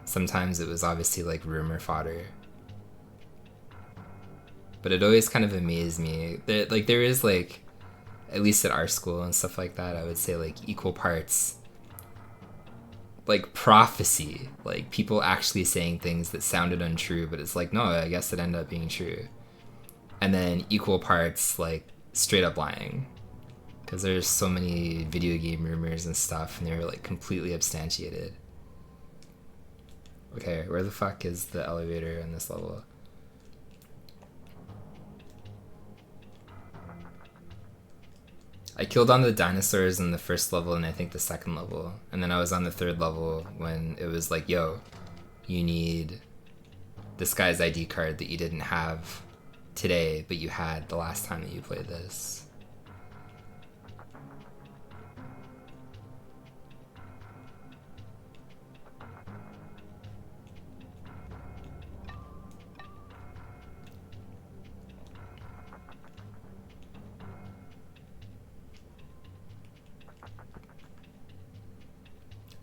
Speaker 1: Sometimes it was obviously like rumor fodder. But it always kind of amazed me that like there is like, at least at our school and stuff like that, I would say like equal parts like prophecy, like people actually saying things that sounded untrue, but it's like, no, I guess it ended up being true. And then equal parts like straight up lying. Because there's so many video game rumors and stuff, and they're like completely substantiated. Okay, where the fuck is the elevator in this level? I killed on the dinosaurs in the first level and I think the second level. And then I was on the 3rd level when it was like, yo, you need this guy's ID card that you didn't have today, but you had the last time that you played this.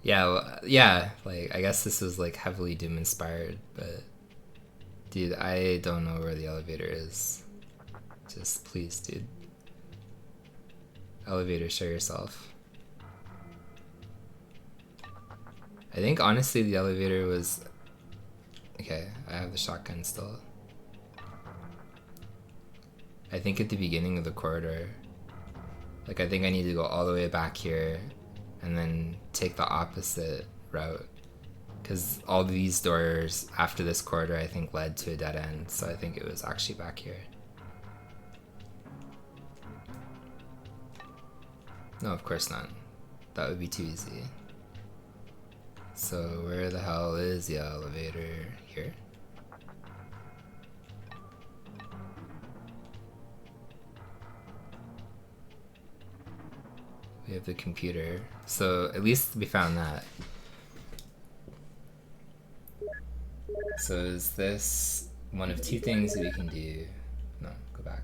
Speaker 1: Yeah, well, yeah, like, I guess this was, like, heavily Doom inspired, but, dude, I don't know where the elevator is. Just, please, dude. elevator show yourself. I think honestly the elevator was... Okay, I have the shotgun still. I think at the beginning of the corridor, like I think I need to go all the way back here and then take the opposite route, because all these doors after this corridor I think led to a dead end, so I think it was actually back here. No, of course not. That would be too easy. So where the hell is the elevator? Here? We have the computer. So at least we found that. So is this one of two things that we can do? No, go back.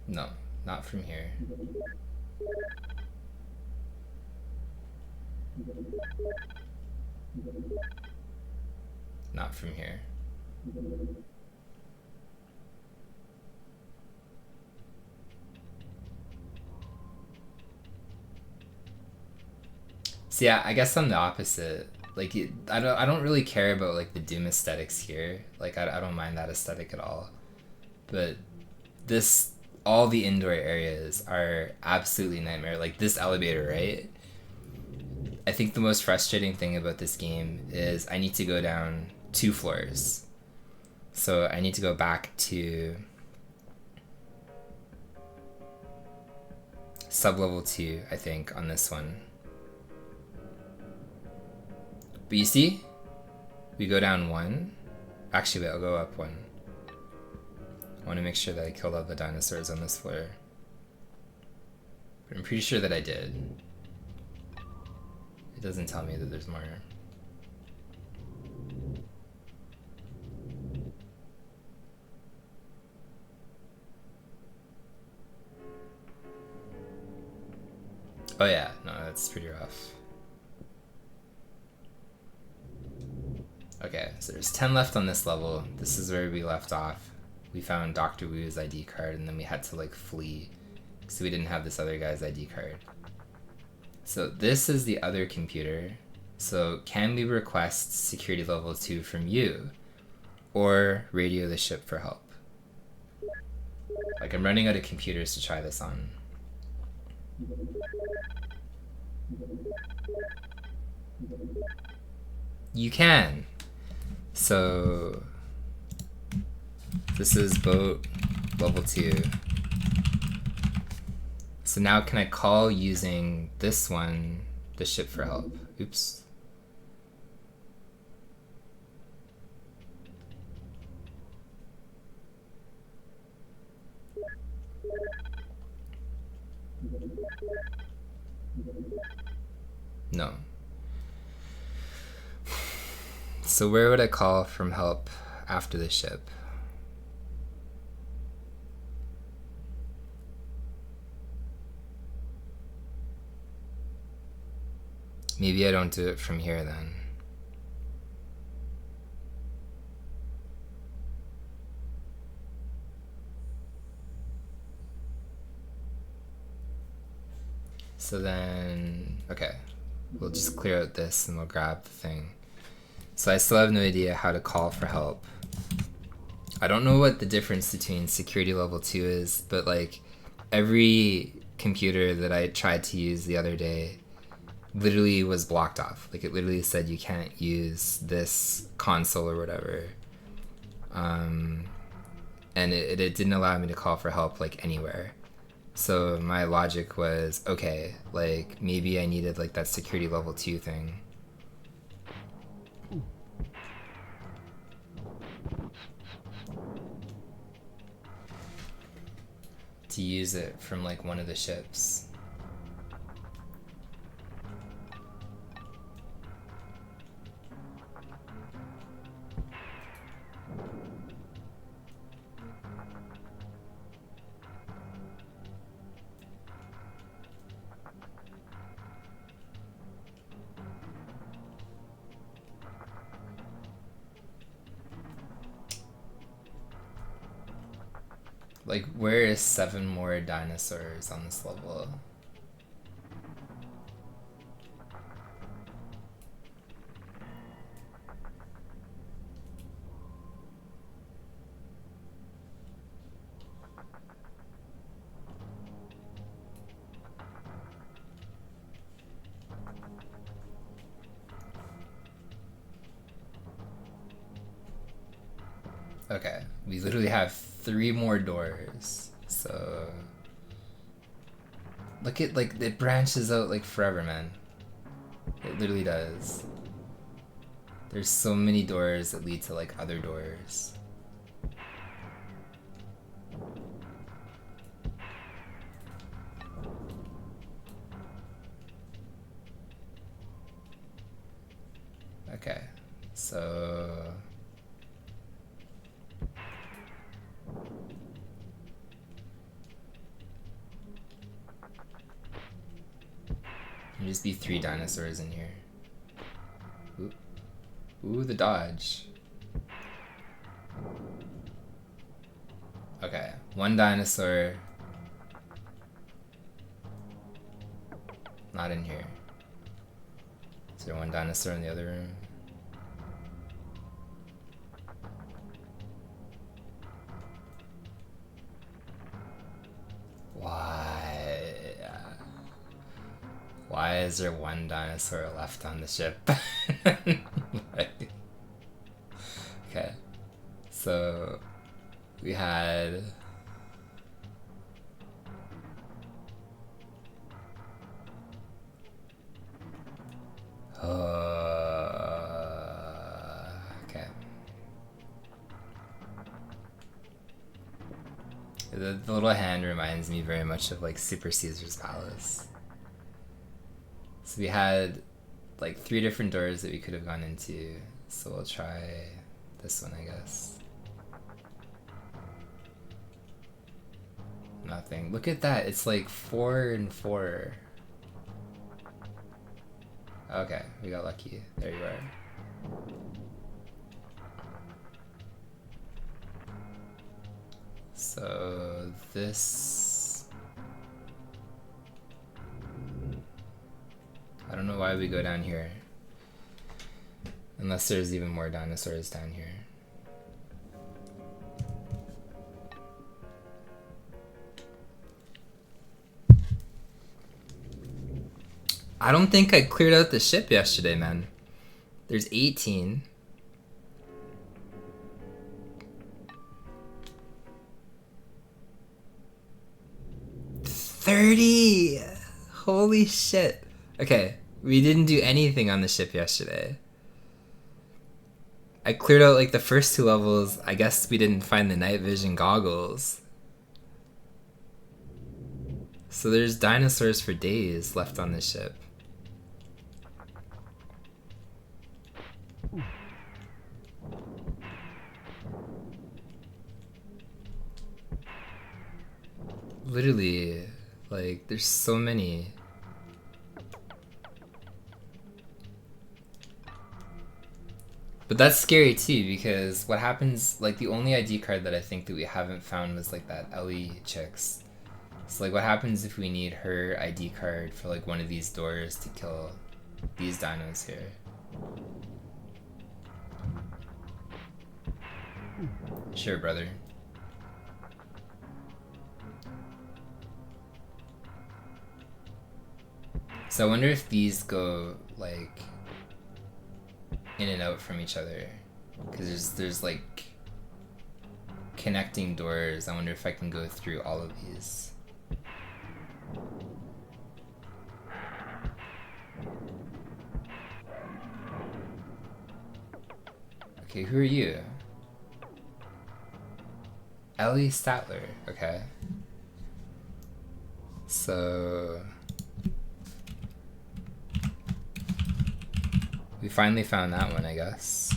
Speaker 1: No, not from here. Not from here. So yeah, I guess I'm the opposite. Like, I don't really care about like the Doom aesthetics here. Like, I don't mind that aesthetic at all. But this, all the indoor areas are absolutely nightmare. Like this elevator, right? I think the most frustrating thing about this game is I need to go down 2 floors. So I need to go back to sub-level 2, I think, on this one. But you see? We go down 1. Actually, wait, I'll go up 1. I want to make sure that I killed all the dinosaurs on this floor. But I'm pretty sure that I did. It doesn't tell me that there's more. Oh yeah, no, that's pretty rough. Okay, so there's 10 left on this level. This is where we left off. We found Dr. Wu's ID card and then we had to like flee because we didn't have this other guy's ID card. So this is the other computer. So can we request security level 2 from you or radio the ship for help? Like I'm running out of computers to try this on. You can. So this is boat level 2. So now can I call using this one, the ship for help? Oops. No. So where would I call from help after the ship? Maybe I don't do it from here then. So then, okay, we'll just clear out this and we'll grab the thing. So I still have no idea how to call for help. I don't know what the difference between security level 2 is, but like every computer that I tried to use the other day literally was blocked off. Like it literally said you can't use this console or whatever. And it didn't allow me to call for help like anywhere. So my logic was, okay, like maybe I needed like that security level 2 thing. To use it from like one of the ships. Like, where is 7 more dinosaurs on this level? Okay, we literally have 3 more doors, so... Look at, like, it branches out, like, forever, man. It literally does. There's so many doors that lead to, like, other doors. Okay, so... There'll just be 3 dinosaurs in here. Ooh, ooh, the dodge. Okay, 1 dinosaur. Not in here. Is there 1 dinosaur in the other room? Why is there 1 dinosaur left on the ship? Like, okay, so we had okay. The little hand reminds me very much of like Super Caesar's Palace. So we had like 3 different doors that we could have gone into. So we'll try this one, I guess. Nothing. Look at that. It's like 4 and 4. Okay, we got lucky. There you are. So this... I don't know why we go down here. Unless there's even more dinosaurs down here. I don't think I cleared out the ship yesterday, man. There's 18. $30! Holy shit. Okay, we didn't do anything on the ship yesterday. I cleared out like the first 2 levels. I guess we didn't find the night vision goggles. So there's dinosaurs for days left on this ship. Literally, like, there's so many. But that's scary too, because what happens, like, the only ID card that I think that we haven't found was like that Ellie chick's. So like, what happens if we need her ID card for like one of these doors to kill these dinos here? Sure, brother. So I wonder if these go like in and out from each other, because there's like connecting doors. I wonder if I can go through all of these. Okay, who are you? Ellie Statler. Okay. So we finally found that one, I guess.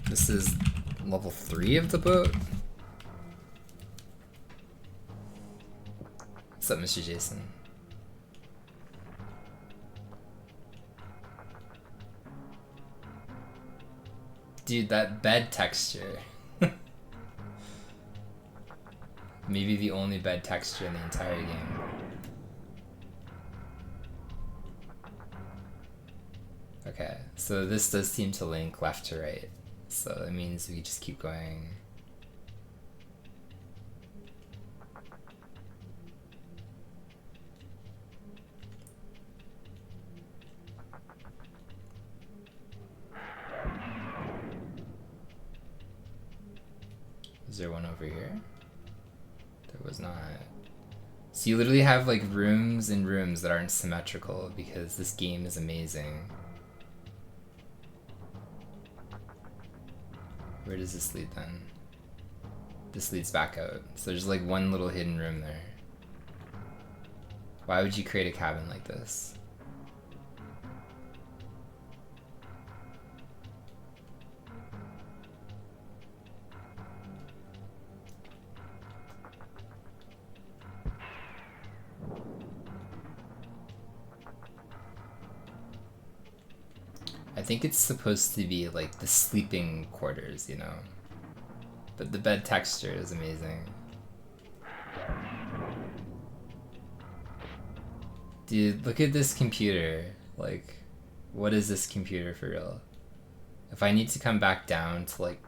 Speaker 1: This is level 3 of the boat. What's up, Mr. Jason? Dude, that bed texture. Maybe the only bed texture in the entire game. Okay, so this does seem to link left to right. So that means we just keep going. Is there one over here? There was not. So you literally have like rooms and rooms that aren't symmetrical because this game is amazing. Where does this lead then? This leads back out. So there's like one little hidden room there. Why would you create a cabin like this? I think it's supposed to be like the sleeping quarters, you know? But the bed texture is amazing. Dude, look at this computer. Like, what is this computer for real? If I need to come back down to like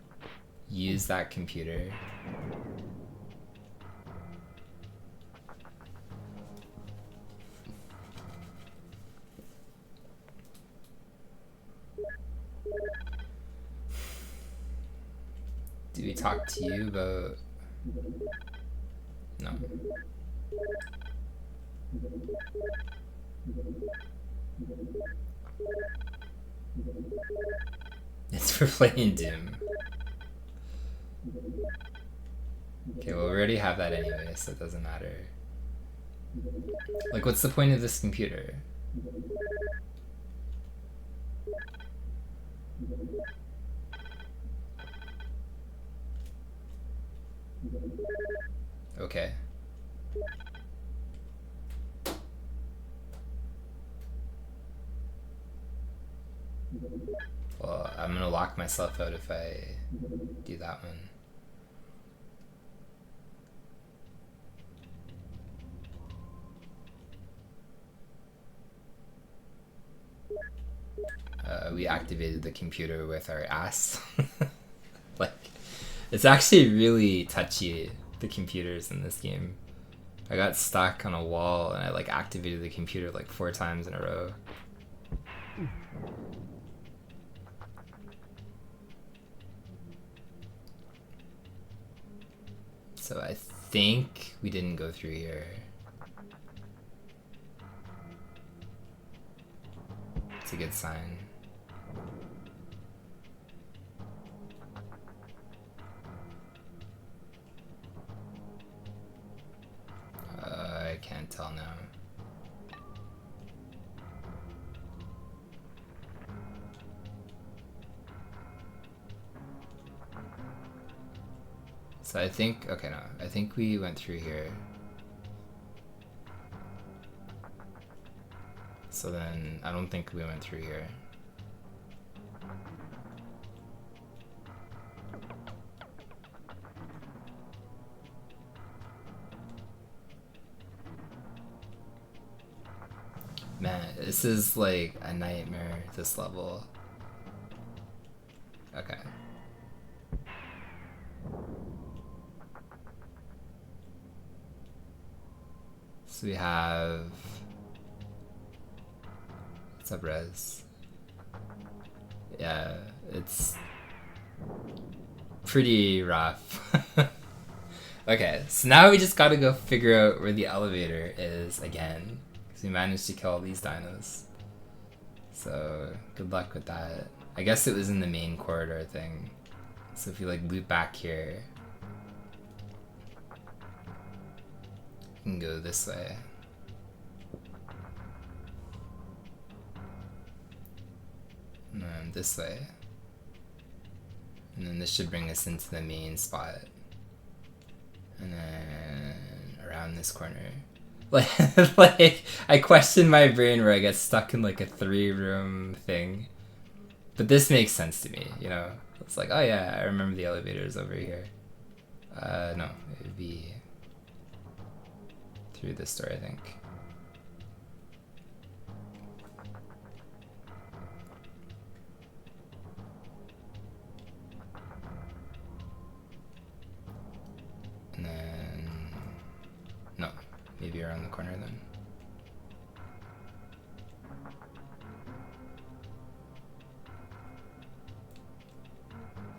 Speaker 1: use that computer. Do we talk to you about... No. It's for playing Doom. Okay, well we already have that anyway, so it doesn't matter. Like, what's the point of this computer? Okay. Well, I'm gonna lock myself out if I do that one. We activated the computer with our ass. Like, it's actually really touchy, the computers in this game. I got stuck on a wall and I like activated the computer like 4 times in a row. So I think we didn't go through here. It's a good sign. I can't tell now. So I think, okay, no, I think we went through here. So then I don't think we went through here. Man, this is like a nightmare, this level. Okay. So we have... What's up, Rez? Yeah, it's pretty rough. Okay, so now we just gotta go figure out where the elevator is again. We managed to kill all these dinos. So, good luck with that. I guess it was in the main corridor thing. So if you like loop back here, you can go this way. And then this way. And then this should bring us into the main spot. And then around this corner. Like, I question my brain where I get stuck in like a 3-room thing. But this makes sense to me, you know? It's like, oh yeah, I remember the elevator's over here. No, it would be through this door, I think. And then, no, maybe around the corner then.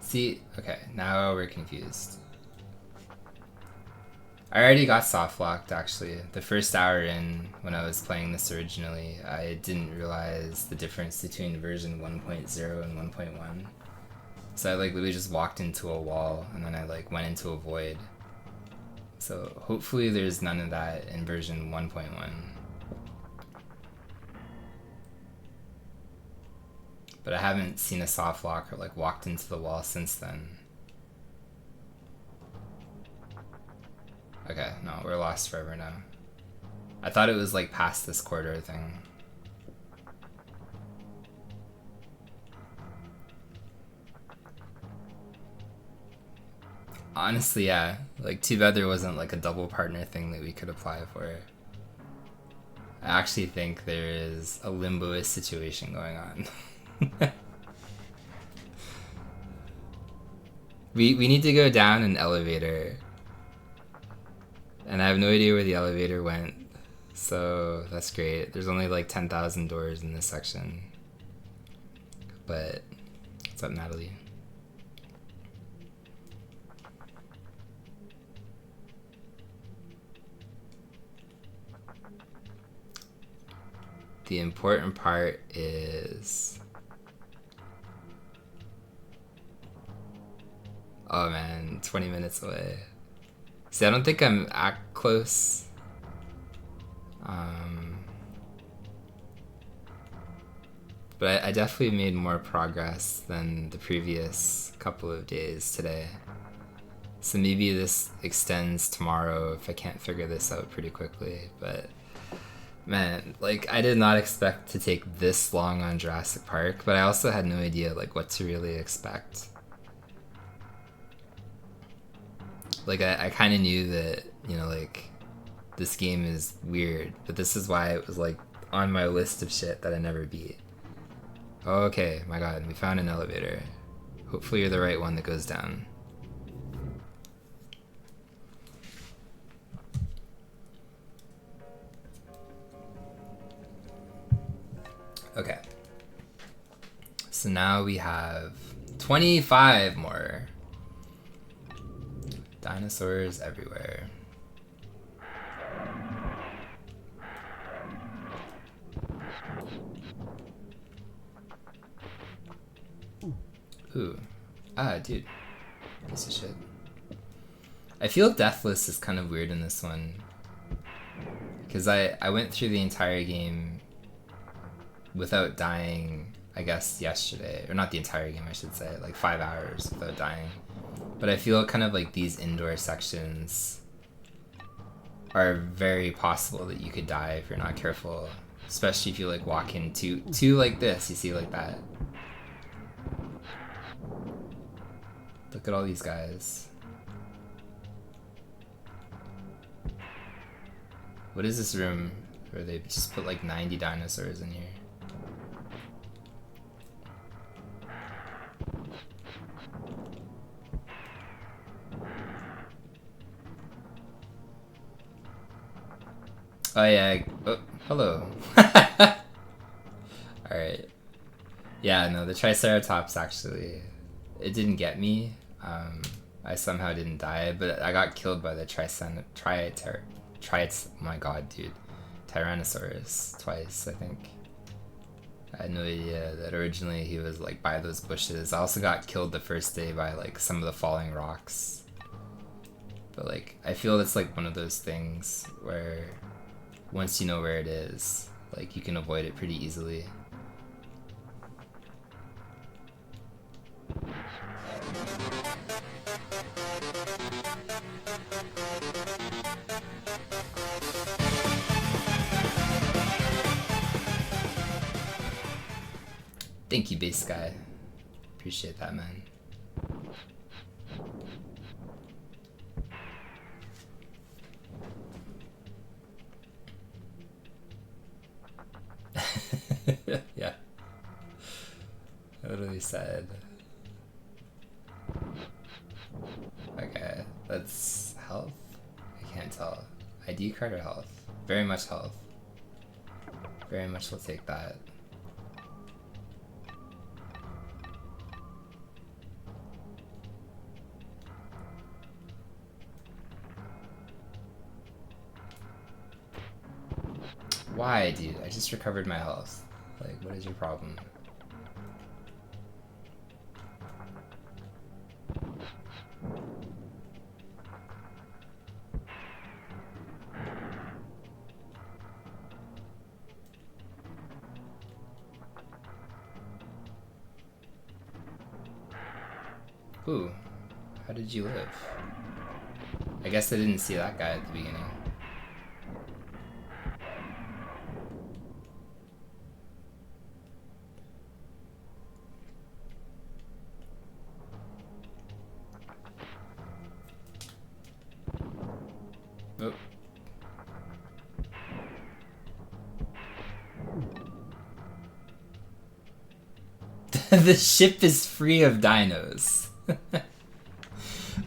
Speaker 1: See, okay, now we're confused. I already got soft locked actually. The first hour in, when I was playing this originally, I didn't realize the difference between version 1.0 and 1.1. So I like literally just walked into a wall and then I like went into a void. So hopefully there's none of that in version 1.1. But I haven't seen a soft lock or like walked into the wall since then. Okay, no, we're lost forever now. I thought it was like past this corridor thing. Honestly, yeah. Like, too bad there wasn't like a double partner thing that we could apply for. I actually think there is a limbo situation going on. We need to go down an elevator. And I have no idea where the elevator went. So that's great. There's only like 10,000 doors in this section. But what's up, Natalie? The important part is... Oh man, 20 minutes away. See, I don't think I'm at close. But I definitely made more progress than the previous couple of days today. So maybe this extends tomorrow if I can't figure this out pretty quickly. But man, like, I did not expect to take this long on Jurassic Park, but I also had no idea like what to really expect. Like, I kind of knew that, you know, like, this game is weird, but this is why it was like on my list of shit that I never beat. Okay, my god, we found an elevator. Hopefully you're the right one that goes down. Okay. So now we have 25 more. Dinosaurs everywhere. Ooh. Ah, dude. Piece of shit. I feel Deathless is kind of weird in this one. Because I went through the entire game without dying, I guess, yesterday. Or not the entire game, I should say. Like 5 hours without dying. But I feel kind of like these indoor sections are very possible that you could die if you're not careful. Especially if you like walk into like this, you see like that. Look at all these guys. What is this room where they just put like 90 dinosaurs in here? Oh yeah, oh, hello. Alright. Yeah, no, the Triceratops actually, it didn't get me. I somehow didn't die, but I got killed by the my god, dude. Tyrannosaurus twice, I think. I had no idea that originally he was like by those bushes. I also got killed the first day by like some of the falling rocks. But like, I feel it's like one of those things where once you know where it is, like you can avoid it pretty easily. Thank you, Base Guy. Appreciate that, man. Yeah. Totally said. Okay, that's health? I can't tell. ID card or health? Very much health. Very much will take that. Why, dude? I just recovered my health. Like, what is your problem? Ooh, how did you live? I guess I didn't see that guy at the beginning. Oh. The ship is free of dinos.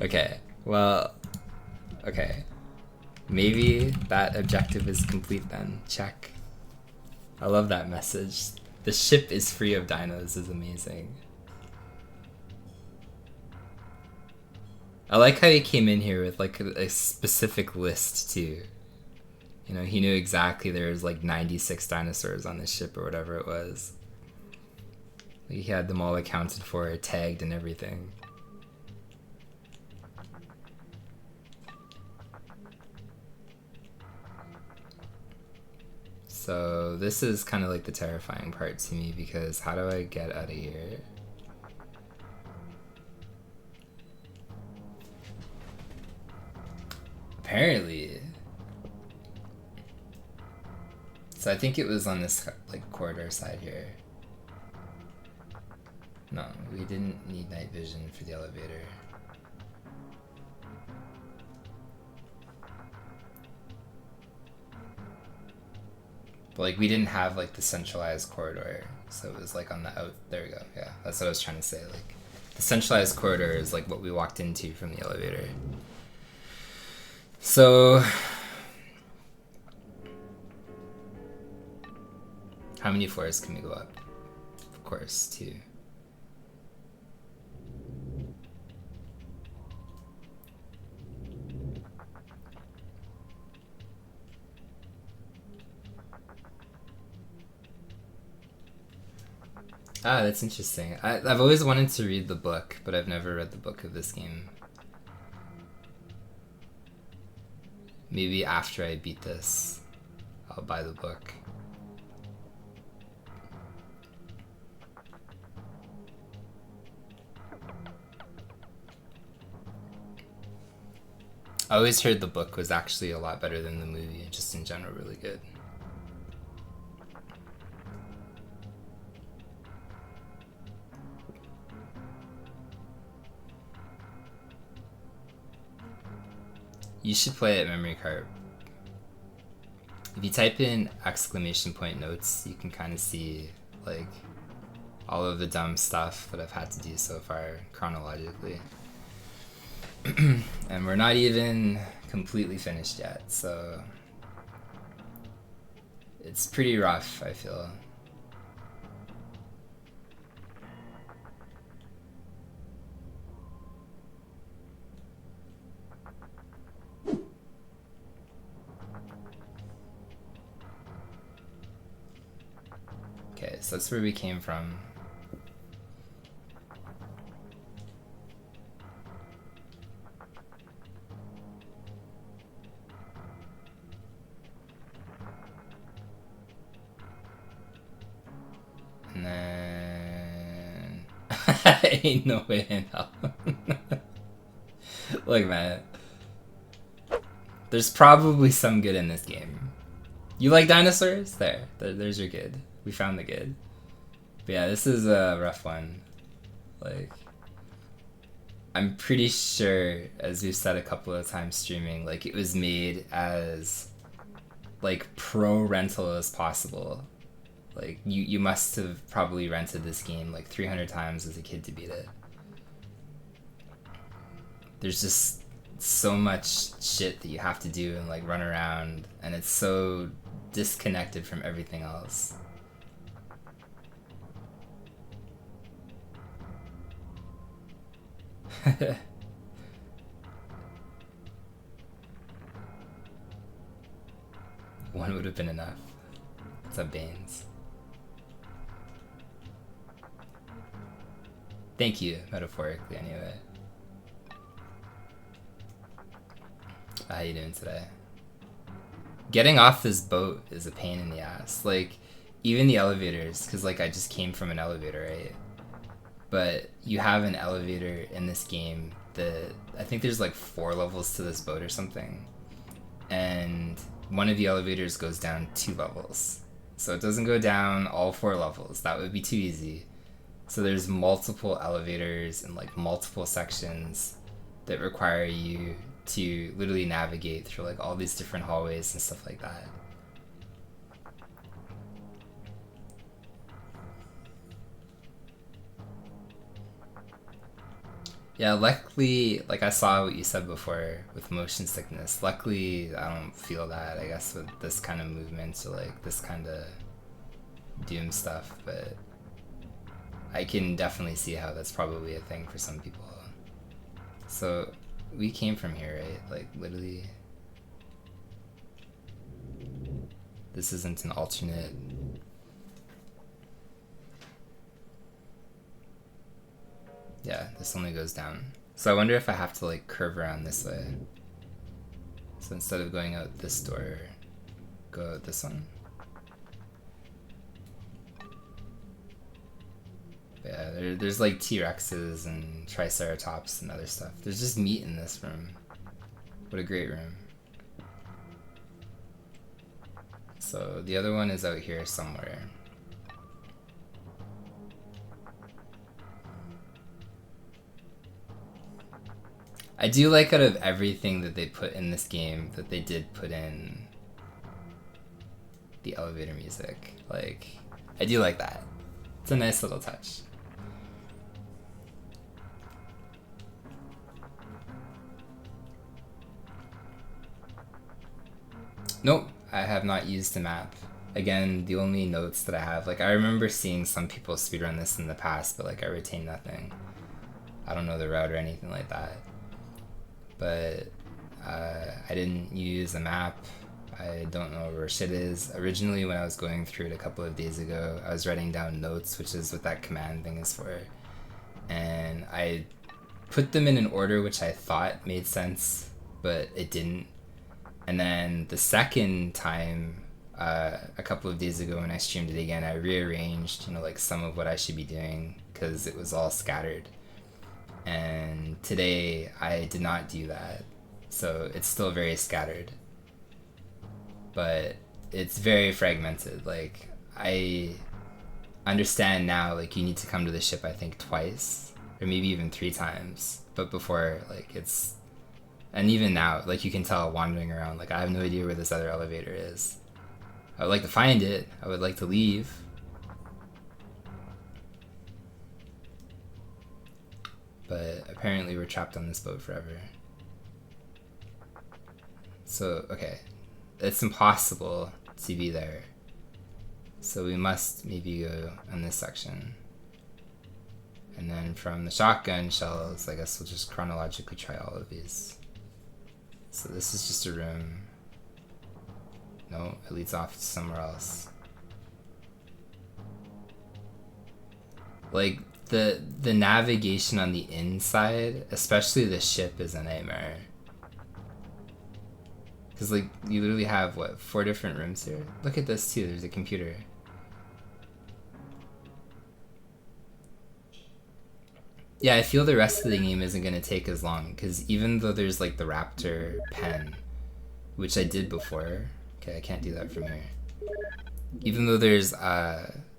Speaker 1: Okay, well, okay. Maybe that objective is complete then. Check. I love that message. The ship is free of dinos is amazing. I like how he came in here with like a specific list too. You know, he knew exactly there was like 96 dinosaurs on this ship or whatever it was. Like, he had them all accounted for, tagged and everything. So this is kind of like the terrifying part to me because how do I get out of here? Apparently. So I think it was on this like corridor side here. No, we didn't need night vision for the elevator. But like we didn't have like the centralized corridor, so it was like on the out. There we go. Yeah, that's what I was trying to say. Like the centralized corridor is like what we walked into from the elevator. So how many floors can we go up? Of course, 2. Ah, that's interesting. I've always wanted to read the book, but I've never read the book of this game. Maybe after I beat this, I'll buy the book. I always heard the book was actually a lot better than the movie, just in general really good. You should play it memory card. If you type in !notes, you can kind of see like all of the dumb stuff that I've had to do so far chronologically. And we're not even completely finished yet, so it's pretty rough, I feel. Okay, so that's where we came from. And then ain't no way in hell. Look, man, there's probably some good in this game. You like dinosaurs? There's your good. We found the good. But yeah, this is a rough one. Like, I'm pretty sure, as we've said a couple of times streaming, like it was made as like pro rental as possible. Like, you must have probably rented this game like 300 times as a kid to beat it. There's just so much shit that you have to do and like run around, and it's so disconnected from everything else. One would have been enough. What's up, Baines? Thank you, metaphorically, anyway. How you doing today? Getting off this boat is a pain in the ass. Like, even the elevators, because like I just came from an elevator, right? But you have an elevator in this game that I think there's like 4 levels to this boat or something, and one of the elevators goes down 2 levels, so it doesn't go down all 4 levels. That would be too easy. So there's multiple elevators and like multiple sections that require you to literally navigate through like all these different hallways and stuff like that. Yeah, luckily, like I saw what you said before with motion sickness. Luckily, I don't feel that, I guess, with this kind of movement or like this kind of Doom stuff, but I can definitely see how that's probably a thing for some people. So, we came from here, right? Like, literally. This isn't an alternate. Yeah, this only goes down. So I wonder if I have to like curve around this way. So instead of going out this door, go out this one. But yeah, there's like T-Rexes and Triceratops and other stuff. There's just meat in this room. What a great room. So the other one is out here somewhere. I do like, out of everything that they put in this game, that they did put in the elevator music. Like, I do like that. It's a nice little touch. Nope, I have not used a map. Again, the only notes that I have, like, I remember seeing some people speedrun this in the past, but like I retain nothing. I don't know the route or anything like that. But I didn't use a map. I don't know where shit is. Originally, when I was going through it a couple of days ago, I was writing down notes, which is what that command thing is for. And I put them in an order which I thought made sense, but it didn't. And then the second time, a couple of days ago when I streamed it again, I rearranged, like some of what I should be doing, because it was all scattered. And today I did not do that, so it's still very scattered, but it's very fragmented. Like, I understand now, like, you need to come to the ship I think twice or maybe even 3 times, but before, like, it's, and even now, like, you can tell wandering around, like, I have no idea where this other elevator is. I would like to find it, I would like to leave. But apparently we're trapped on this boat forever. So, okay. It's impossible to be there. So we must maybe go on this section. And then from the shotgun shells, I guess we'll just chronologically try all of these. So this is just a room. No, it leads off to somewhere else. Like, the navigation on the inside, especially the ship, is a nightmare. Because, like, you literally have, what, 4 different rooms here? Look at this, too. There's a computer. Yeah, I feel the rest of the game isn't going to take as long, because even though there's, like, the raptor pen, which I did before. Okay, I can't do that from here. Even though there's,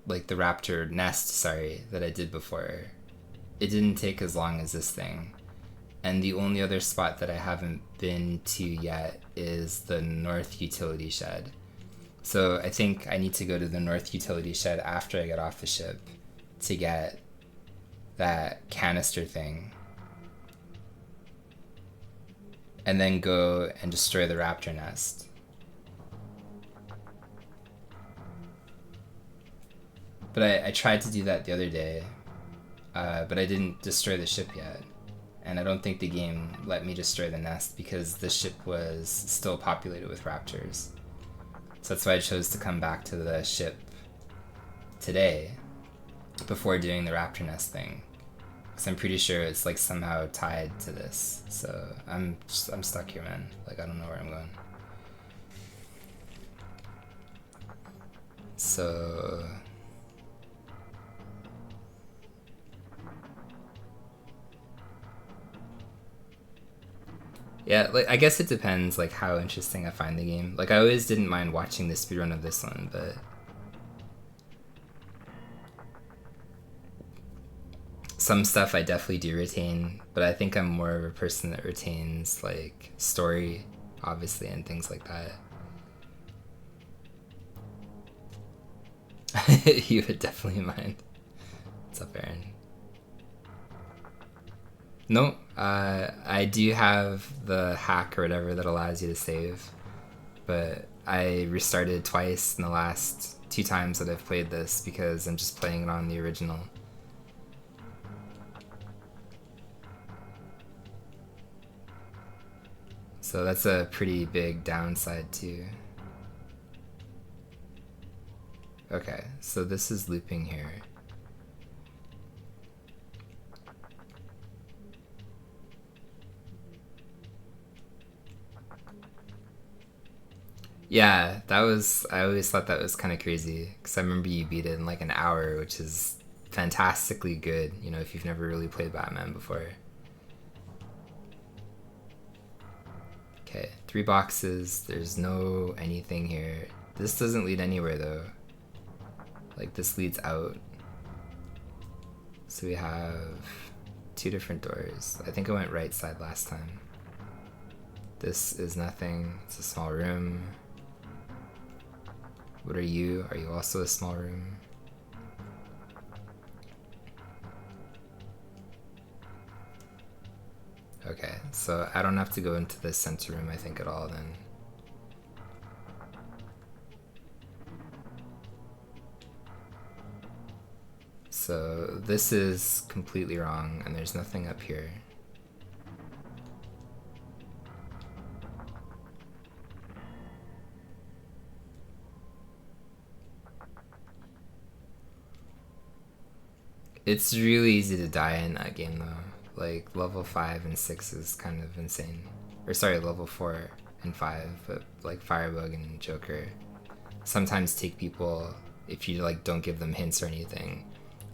Speaker 1: like, the raptor nest, sorry, that I did before, it didn't take as long as this thing. And the only other spot that I haven't been to yet is the north utility shed. So I think I need to go to the north utility shed after I get off the ship to get that canister thing. And then go and destroy the raptor nest. But I tried to do that the other day, but I didn't destroy the ship yet. And I don't think the game let me destroy the nest because the ship was still populated with raptors. So that's why I chose to come back to the ship today before doing the raptor nest thing. Because I'm pretty sure it's like somehow tied to this. So I'm stuck here, man. Like, I don't know where I'm going. So... yeah, like, I guess it depends, like, how interesting I find the game. Like, I always didn't mind watching the speedrun of this one, but... some stuff I definitely do retain, but I think I'm more of a person that retains, like, story, obviously, and things like that. You would definitely mind. What's up, Aaron? No, I do have the hack or whatever that allows you to save, but I restarted twice in the last 2 times that I've played this because I'm just playing it on the original. So that's a pretty big downside too. Okay, so this is looping here. Yeah, that was, I always thought that was kind of crazy, because I remember you beat it in like an hour, which is fantastically good, you know, if you've never really played Batman before. Okay, 3 boxes, there's no anything here. This doesn't lead anywhere though. Like, this leads out. So we have 2 different doors. I think I went right side last time. This is nothing, it's a small room. What are you? Are you also a small room? Okay, so I don't have to go into this center room, I think, at all then. So this is completely wrong, and there's nothing up here. It's really easy to die in that game though. Like, level 5 and 6 is kind of insane. Or sorry, level 4 and 5, but like Firebug and Joker sometimes take people, if you like don't give them hints or anything,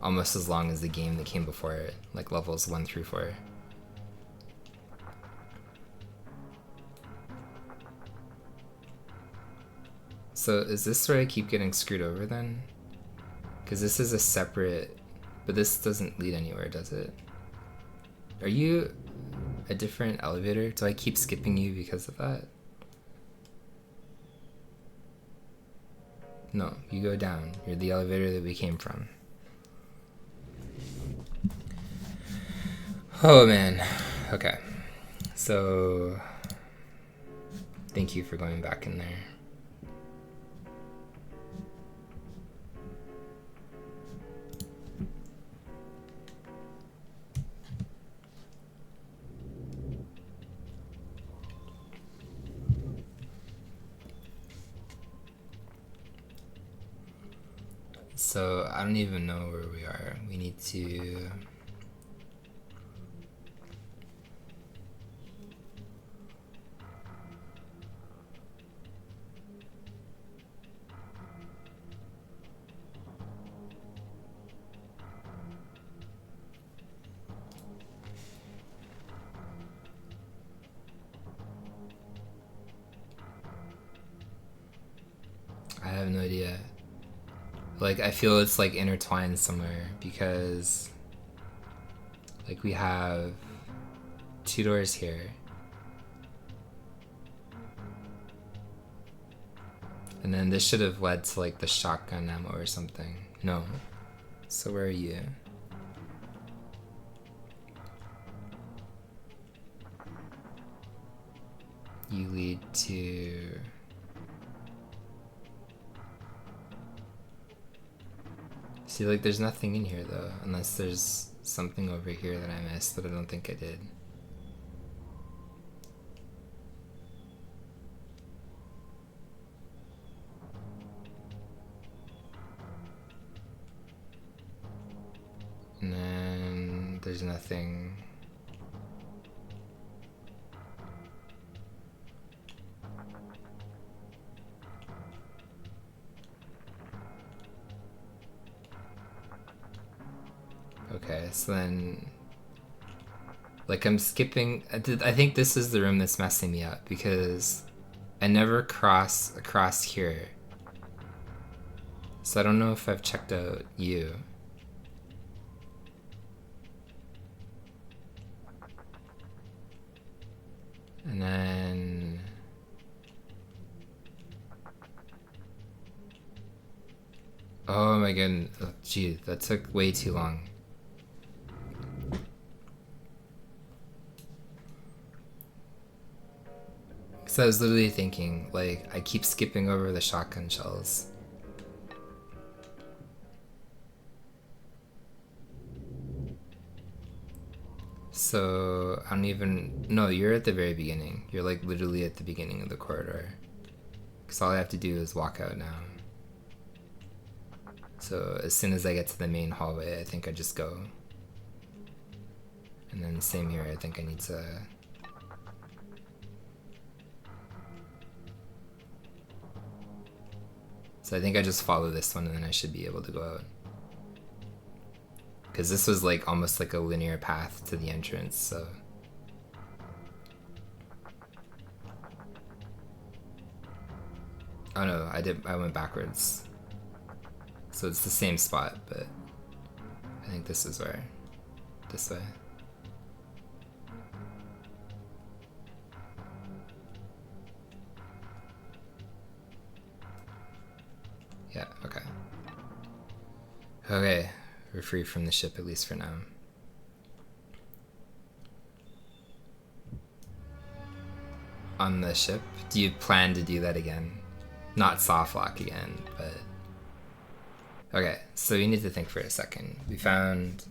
Speaker 1: almost as long as the game that came before it, like levels 1 through 4. So is this where I keep getting screwed over then? Because this is a separate... but this doesn't lead anywhere, does it? Are you a different elevator? Do I keep skipping you because of that? No, you go down. You're the elevator that we came from. Oh man. Okay. So... thank you for going back in there. So I don't even know where we are. We need to... I have no idea. Like, I feel it's like intertwined somewhere because like we have 2 doors here And then this should have led to like the shotgun ammo or something. No. So where are you? You lead to... See, like, there's nothing in here, though. Unless there's something over here that I missed, but I don't think I did. And then there's nothing... Okay, so then, like, I'm skipping. I think this is the room that's messing me up because I never cross across here. So I don't know if I've checked out you. And then... Oh my goodness. Oh, gee, that took way too long. So I was literally thinking, like, I keep skipping over the shotgun shells. So, I don't even... No, you're at the very beginning. You're, like, literally at the beginning of the corridor. Because all I have to do is walk out now. So, as soon as I get to the main hallway, I think I just go. And then same here, I think I need to... So I think I just follow this one and then I should be able to go out. Because this was like almost like a linear path to the entrance, so... Oh no, I went backwards. So it's the same spot, but I think this is where, this way. Yeah, okay. Okay, we're free from the ship at least for now. On the ship? Do you plan to do that again? Not soft lock again, but... Okay, so you need to think for a second. We found...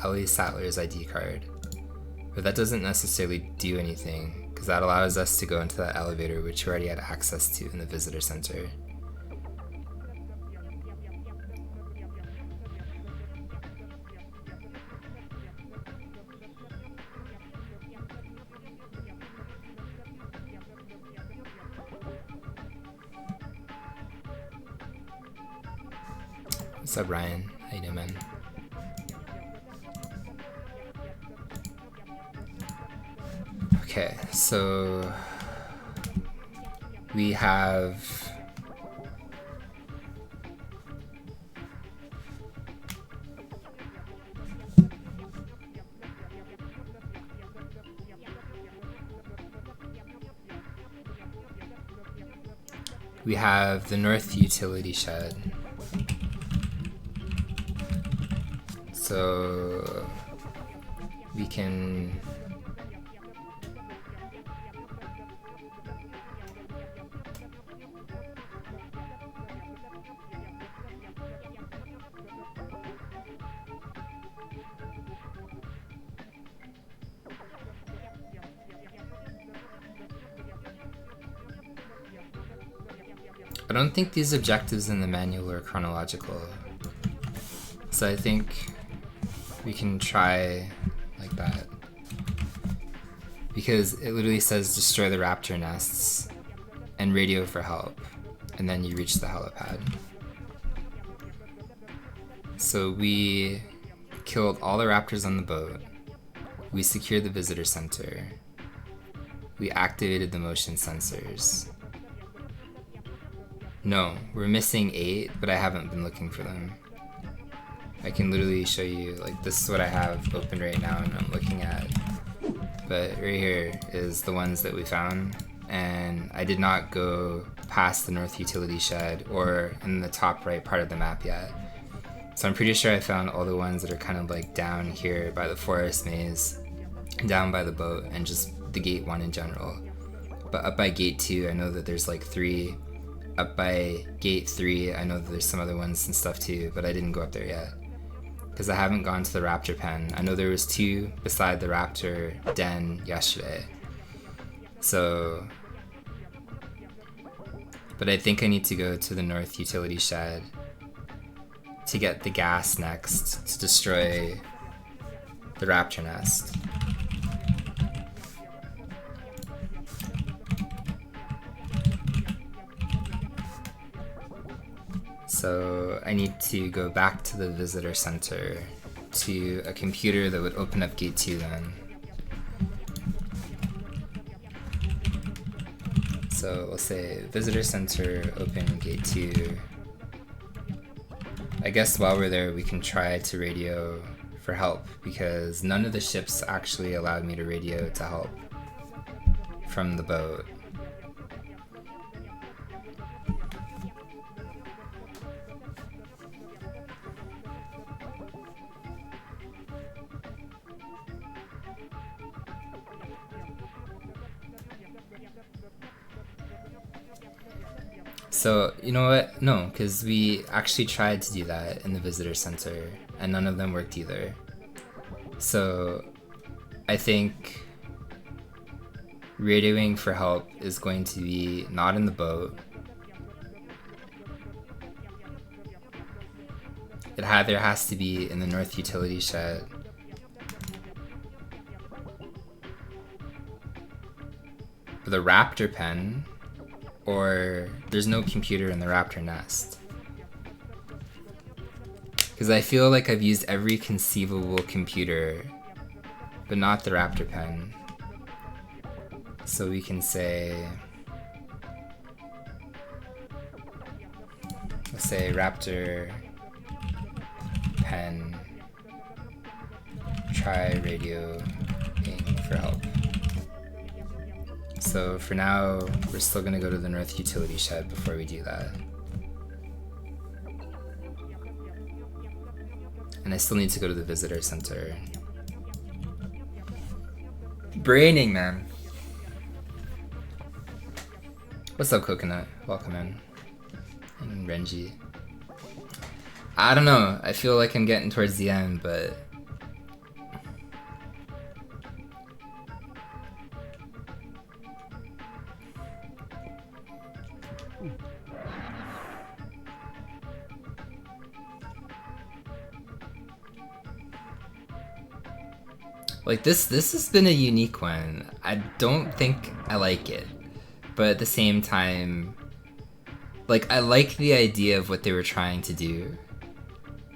Speaker 1: Ellie Sattler's ID card. But that doesn't necessarily do anything, because that allows us to go into that elevator which we already had access to in the visitor center. What's up, Ryan? How you doing, man? Okay, so we have the north utility shed. So we can I don't think these objectives in the manual are chronological, so I think we can try like that, because it literally says destroy the raptor nests and radio for help, and then you reach the helipad. So we killed all the raptors on the boat, we secured the visitor center, we activated the motion sensors. No, we're missing 8, but I haven't been looking for them. I can literally show you, like, this is what I have open right now, and I'm looking at but right here is the ones that we found, and I did not go past the North Utility Shed or in the top right part of the map yet. So I'm pretty sure I found all the ones that are kind of like down here by the forest maze, down by the boat, and just the gate 1 in general. But up by gate 2, I know that there's like 3. Up by gate 3, I know that there's some other ones and stuff too, but I didn't go up there yet because I haven't gone to the raptor pen. I know there was 2 beside the raptor den yesterday. So, but I think I need to go to the North Utility Shed to get the gas next to destroy the raptor nest. So I need to go back to the visitor center to a computer that would open up gate 2 then. So we'll say visitor center, open gate 2. I guess while we're there we can try to radio for help because none of the ships actually allowed me to radio to help from the boat. So, you know what? No, because we actually tried to do that in the visitor center, and none of them worked either. So, I think radioing for help is going to be not in the boat. It either has to be in the North Utility Shed, the raptor pen, or there's no computer in the raptor nest. Because I feel like I've used every conceivable computer, but not the raptor pen. So we can say, let's say raptor pen, try radioing for help. So for now, we're still gonna go to the North Utility Shed before we do that. And I still need to go to the visitor center. Braining, man. What's up, Coconut? Welcome in. And Renji. I don't know, I feel like I'm getting towards the end, but like this has been a unique one. I don't think I like it, but at the same time, like I like the idea of what they were trying to do,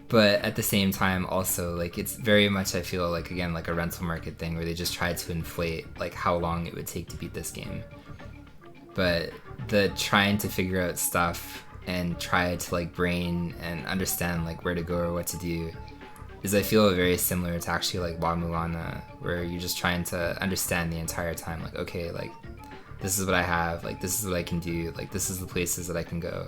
Speaker 1: but at the same time also like it's very much, I feel like, again, like a rental market thing where they just tried to inflate like how long it would take to beat this game. But the trying to figure out stuff and try to like brain and understand like where to go or what to do is, I feel, very similar to actually like Wa Mulana, where you're just trying to understand the entire time, like, okay, like this is what I have, like this is what I can do, like this is the places that I can go.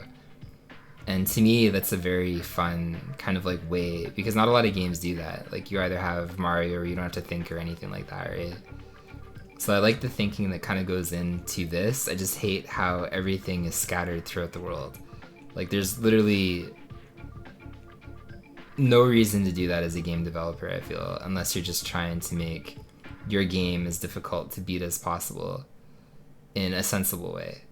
Speaker 1: And to me, that's a very fun kind of like way, because not a lot of games do that. Like you either have Mario or you don't have to think or anything like that, right? So I like the thinking that kind of goes into this. I just hate how everything is scattered throughout the world. Like there's literally no reason to do that as a game developer, I feel, unless you're just trying to make your game as difficult to beat as possible in a sensible way.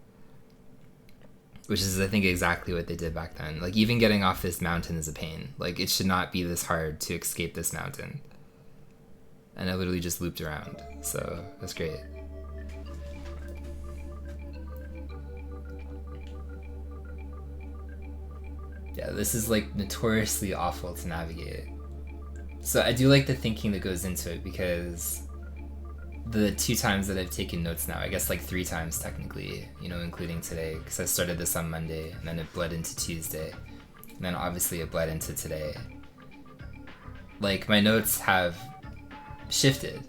Speaker 1: Which is, I think, exactly what they did back then. Like, even getting off this mountain is a pain. Like, it should not be this hard to escape this mountain. And I literally just looped around, so that's great. Yeah, this is like notoriously awful to navigate. So I do like the thinking that goes into it, because the 2 times that I've taken notes now, I guess like 3 times technically, you know, including today, because I started this on Monday and then it bled into Tuesday, and then obviously it bled into today. Like my notes have shifted,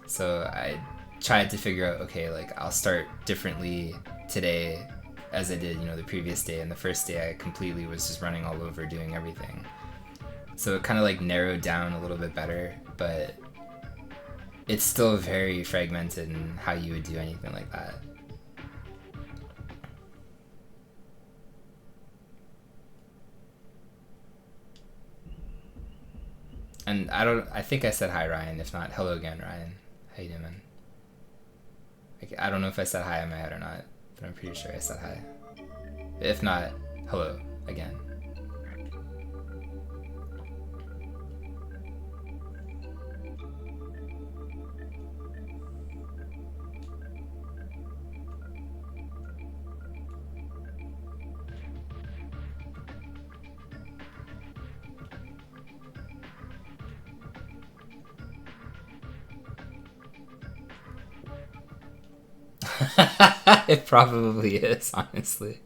Speaker 1: So I tried to figure out, okay, like I'll start differently today as I did, the previous day. And the first day I completely was just running all over doing everything. So it kind of like narrowed down a little bit better, but it's still very fragmented in how you would do anything like that. And I think I said hi, Ryan. If not, hello again, Ryan. How you doing, man? I don't know if I said hi in my head or not, but I'm pretty sure I said hi. If not, hello again. It probably is, honestly.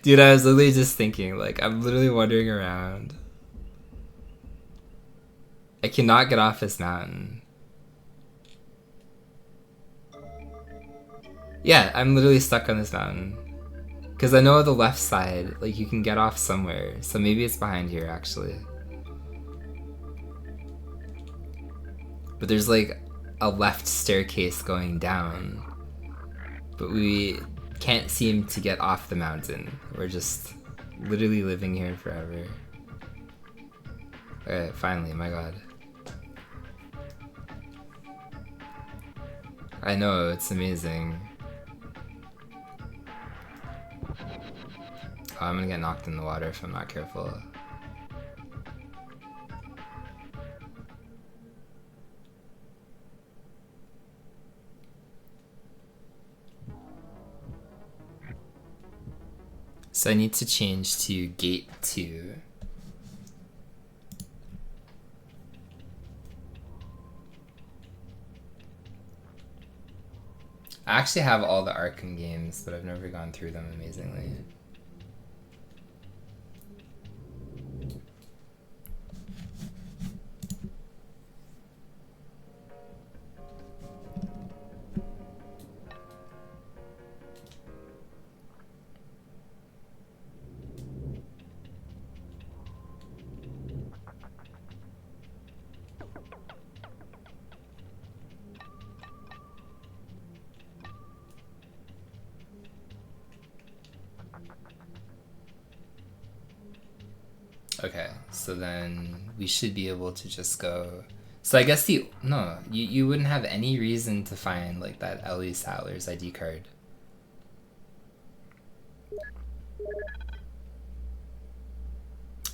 Speaker 1: Dude, I was literally just thinking, like, I'm literally wandering around. I cannot get off this mountain. Yeah, I'm literally stuck on this mountain. Because I know the left side, like, you can get off somewhere. So maybe it's behind here, actually. But there's, like, a left staircase going down. But we can't seem to get off the mountain. We're just literally living here forever. Alright, finally, my god. I know, it's amazing. Oh, I'm gonna get knocked in the water if I'm not careful. So I need to change to gate 2. I actually have all the Arkham games, but I've never gone through them amazingly. Okay, so then we should be able to just go. So I guess no, you wouldn't have any reason to find like that Ellie Sattler's ID card.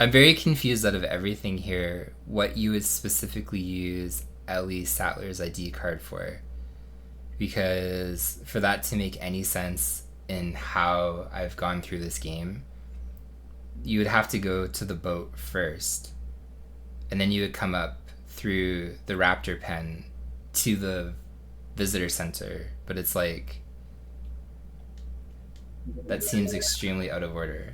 Speaker 1: I'm very confused out of everything here what you would specifically use Ellie Sattler's ID card for. Because for that to make any sense in how I've gone through this game, you would have to go to the boat first, and then you would come up through the raptor pen to the visitor center. But it's like, that seems extremely out of order.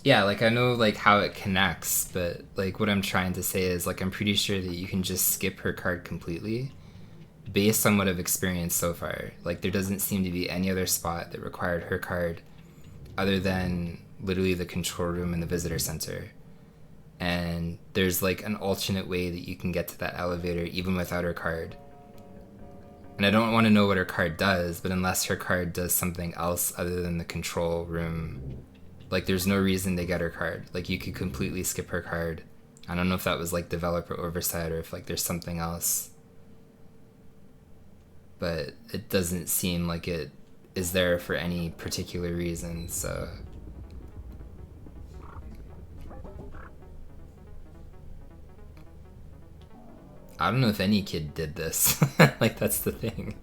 Speaker 1: Yeah, like I know like how it connects, but like what I'm trying to say is like I'm pretty sure that you can just skip her card completely based on what I've experienced so far. Like there doesn't seem to be any other spot that required her card other than literally the control room and the visitor center. And there's like an alternate way that you can get to that elevator even without her card. And I don't want to know what her card does, but unless her card does something else other than the control room, like there's no reason to get her card. Like you could completely skip her card. I don't know if that was like developer oversight or if like there's something else. But it doesn't seem like it is there for any particular reason, so I don't know if any kid did this. Like that's the thing.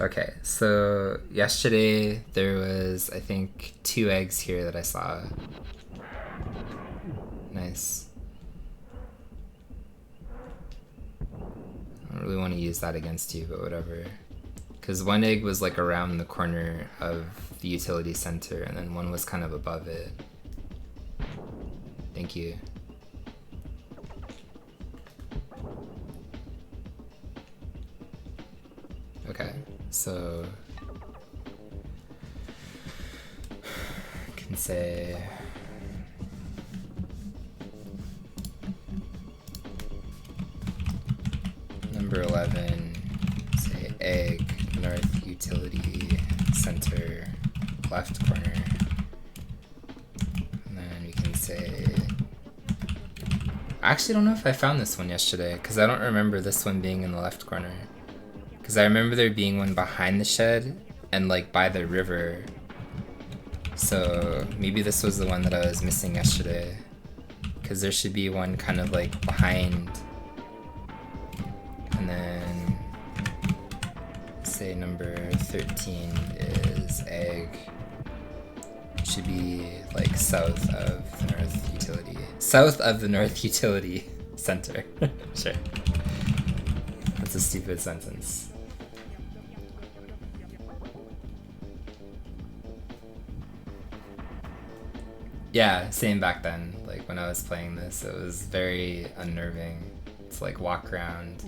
Speaker 1: Okay, so yesterday there was, I think, 2 eggs here that I saw. Nice. I don't really want to use that against you, but whatever. Because 1 egg was like around the corner of the utility center, and then 1 was kind of above it. Thank you. Okay, so I can say number 11, say egg, north utility center, left corner. And then we can say, I actually don't know if I found this one yesterday, because I don't remember this one being in the left corner. Because I remember there being one behind the shed and like by the river. So maybe this was the one that I was missing yesterday. Because there should be one kind of like behind. And then say number 13 is egg. Should be like south of the north utility. South of the north utility center. Sure. That's a stupid sentence. Yeah, same back then. Like when I was playing this, it was very unnerving to like walk around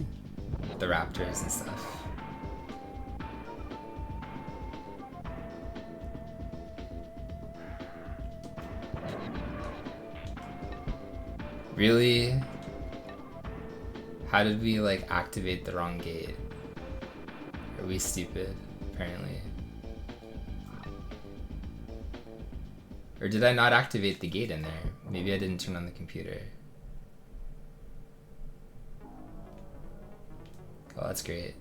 Speaker 1: the raptors and stuff. Really? How did we like activate the wrong gate? Are we stupid? Apparently. Or did I not activate the gate in there? Maybe I didn't turn on the computer. Oh, that's great.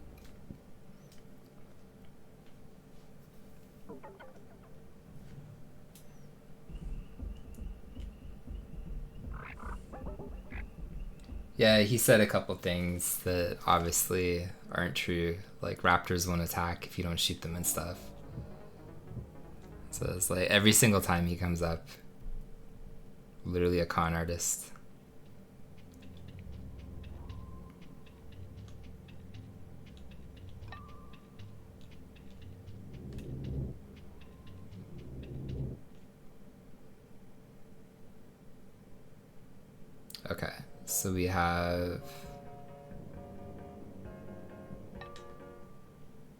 Speaker 1: Yeah, he said a couple things that obviously aren't true. Like raptors won't attack if you don't shoot them and stuff. So it's like every single time he comes up, literally a con artist. Okay, so we have...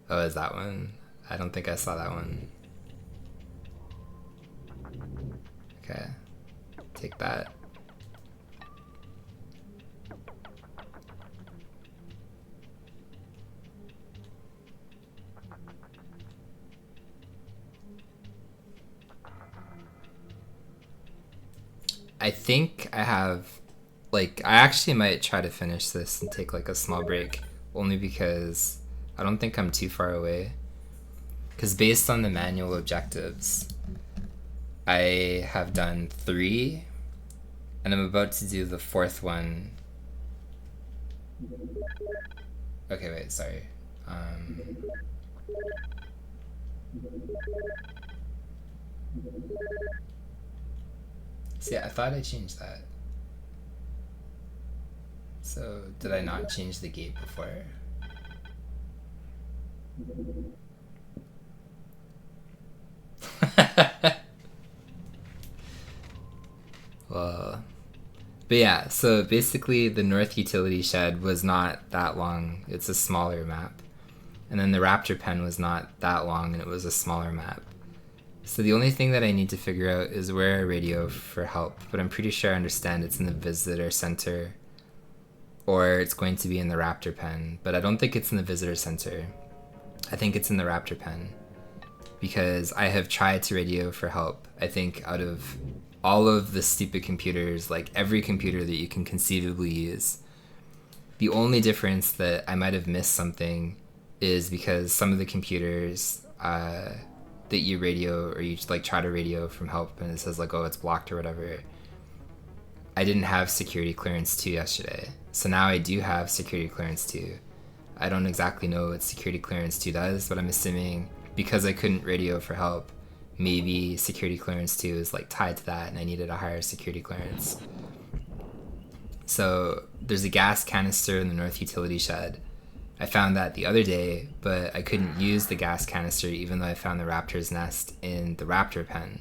Speaker 1: Oh, is that one? I don't think I saw that one. Okay, take that. I think I have, like, I actually might try to finish this and take like a small break, only because I don't think I'm too far away. Because based on the manual objectives, I have done 3, and I'm about to do the 4th one. Okay, wait, sorry. See, I thought I changed that. So, did I not change the gate before? Well, but yeah, so basically the North Utility Shed was not that long. It's a smaller map. And then the Raptor Pen was not that long, and it was a smaller map. So the only thing that I need to figure out is where I radio for help, but I'm pretty sure I understand it's in the Visitor Center, or it's going to be in the Raptor Pen, but I don't think it's in the Visitor Center. I think it's in the Raptor Pen, because I have tried to radio for help. I think out of all of the stupid computers, like every computer that you can conceivably use, the only difference that I might have missed something is because some of the computers that you radio, or you like try to radio from help and it says like, oh, it's blocked or whatever, I didn't have security clearance 2 yesterday. So now I do have security clearance 2. I don't exactly know what security clearance 2 does, but I'm assuming because I couldn't radio for help, maybe security clearance 2 is like tied to that and I needed a higher security clearance. So there's a gas canister in the north utility shed. I found that the other day, but I couldn't use the gas canister even though I found the raptor's nest in the raptor pen.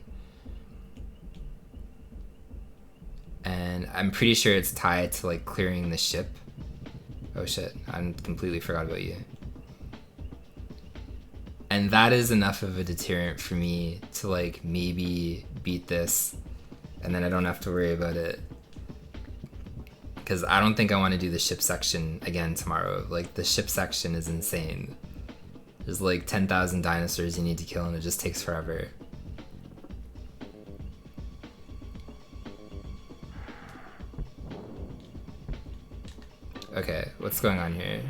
Speaker 1: And I'm pretty sure it's tied to like clearing the ship. Oh shit, I completely forgot about you. And that is enough of a deterrent for me to like maybe beat this and then I don't have to worry about it. Because I don't think I want to do the ship section again tomorrow. Like, the ship section is insane. There's like 10,000 dinosaurs you need to kill and it just takes forever. Okay, what's going on here?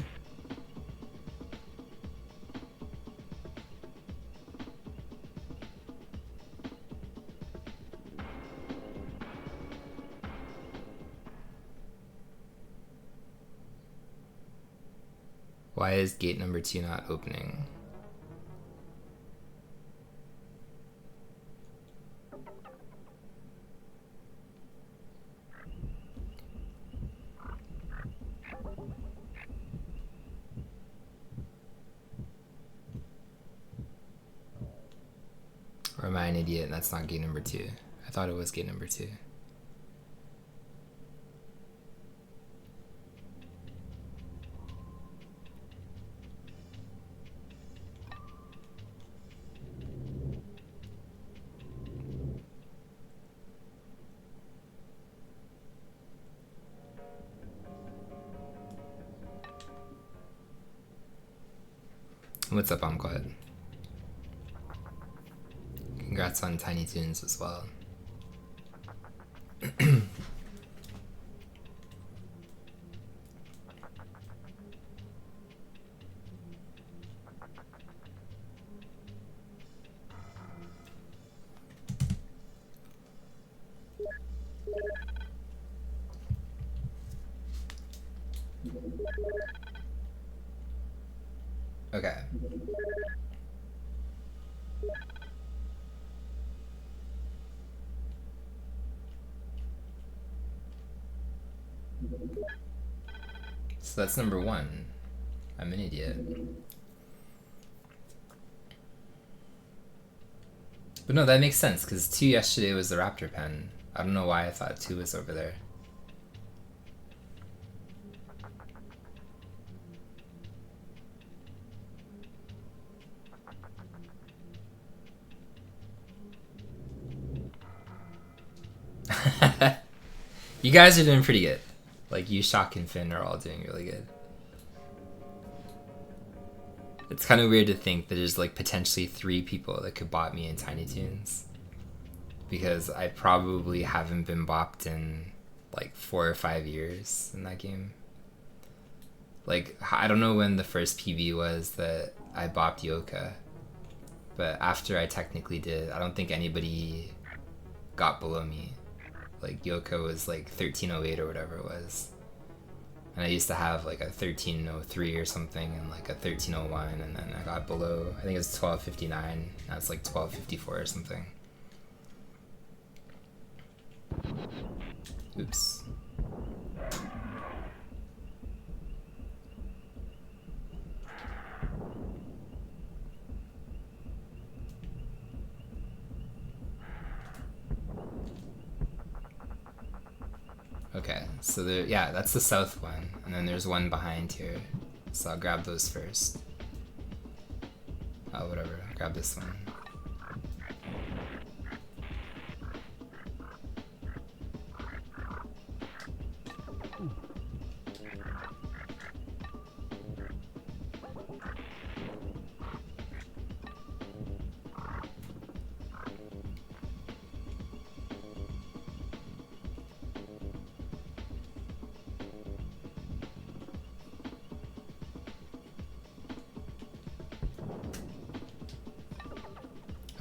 Speaker 1: Why is gate number 2 not opening? Or am I an idiot and that's not gate number 2? I thought it was gate number 2. What's up, Amquad? Congrats on Tiny Toons as well. Okay. So that's number 1. I'm an idiot. But no, that makes sense, because 2 yesterday was the raptor pen. I don't know why I thought 2 was over there. You guys are doing pretty good. Like, you, Shock, and Finn are all doing really good. It's kind of weird to think that there's like potentially 3 people that could bot me in Tiny Toons. Because I probably haven't been bopped in like 4 or 5 years in that game. Like, I don't know when the first PB was that I bopped Yoka. But after I technically did, I don't think anybody got below me. Like, Yoko was like 1308 or whatever it was. And I used to have like a 1303 or something and like a 1301, and then I got below, I think it was 1259, now it's like 1254 or something. Oops. Okay, so there, yeah, that's the south one, and then there's one behind here, so I'll grab those first. Oh, whatever, I'll grab this one.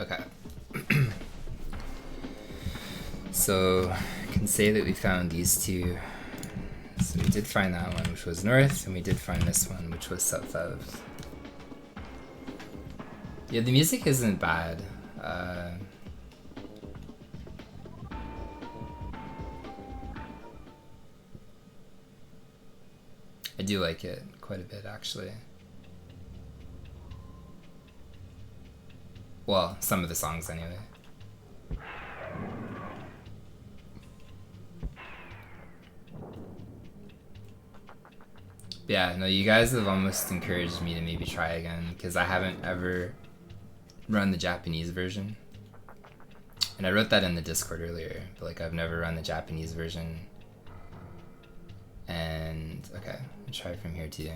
Speaker 1: Okay. So, I can say that we found these 2 So we did find that one, which was north, and we did find this one, which was south of. Yeah, the music isn't bad. I do like it quite a bit, actually. Well, some of the songs, anyway. Yeah, no, you guys have almost encouraged me to maybe try again, because I haven't ever run the Japanese version. And I wrote that in the Discord earlier, but like I've never run the Japanese version. And okay, I'll try from here too.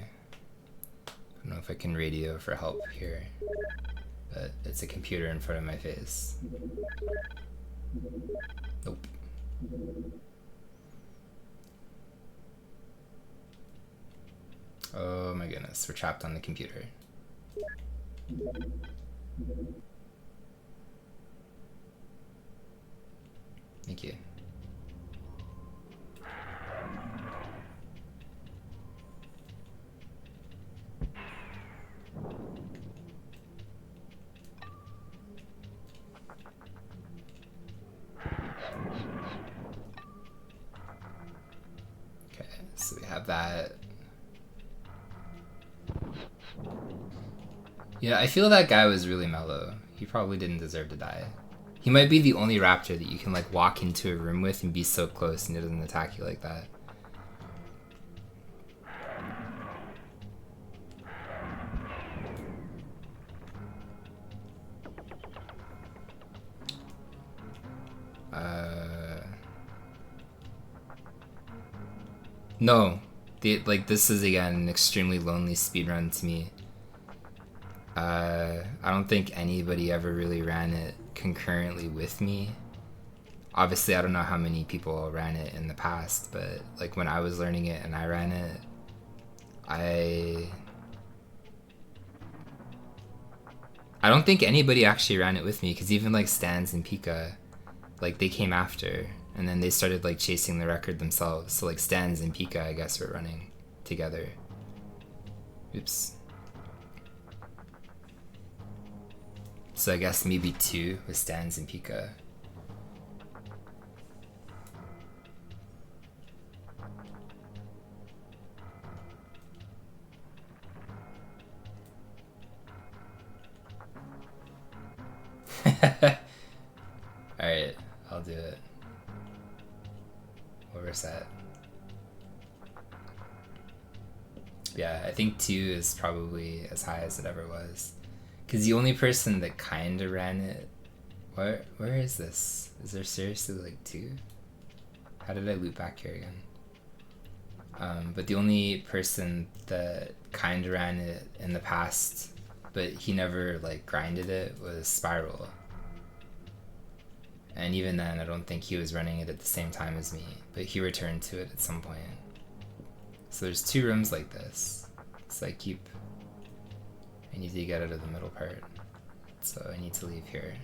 Speaker 1: I don't know if I can radio for help here, but it's a computer in front of my face. Nope. Oh my goodness, we're trapped on the computer. Thank you. Okay, so we have that. Yeah, I feel that guy was really mellow. He probably didn't deserve to die. He might be the only raptor that you can like walk into a room with and be so close and it doesn't attack you like that. No, this is again an extremely lonely speedrun to me. I don't think anybody ever really ran it concurrently with me. Obviously, I don't know how many people ran it in the past, but like when I was learning it and I ran it, I don't think anybody actually ran it with me, because even like Stans and Pika, like they came after and then they started like chasing the record themselves. So like Stans and Pika, I guess, were running together. Oops. So I guess maybe 2 with Stans and Pika. Alright, I'll do it. We'll reset. Yeah, I think 2 is probably as high as it ever was. Because the only person that kinda ran it... Where is this? Is there seriously like 2? How did I loop back here again? But the only person that kinda ran it in the past, but he never like grinded it, was Spiral. And even then, I don't think he was running it at the same time as me, but he returned to it at some point. So there's 2 rooms like this. So I need to get out of the middle part. So I need to leave here.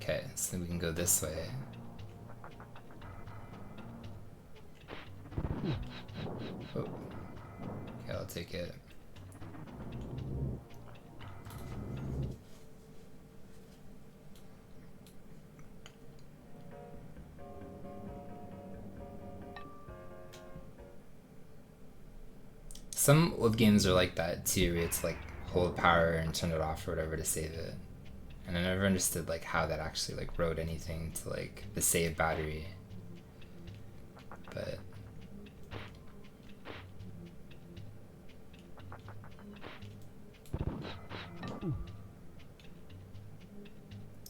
Speaker 1: Okay, so then we can go this way. Oh. Okay, I'll take it. Some old games are like that too, where it's like hold power and turn it off or whatever to save it. And I never understood like how that actually like wrote anything to like the save battery. But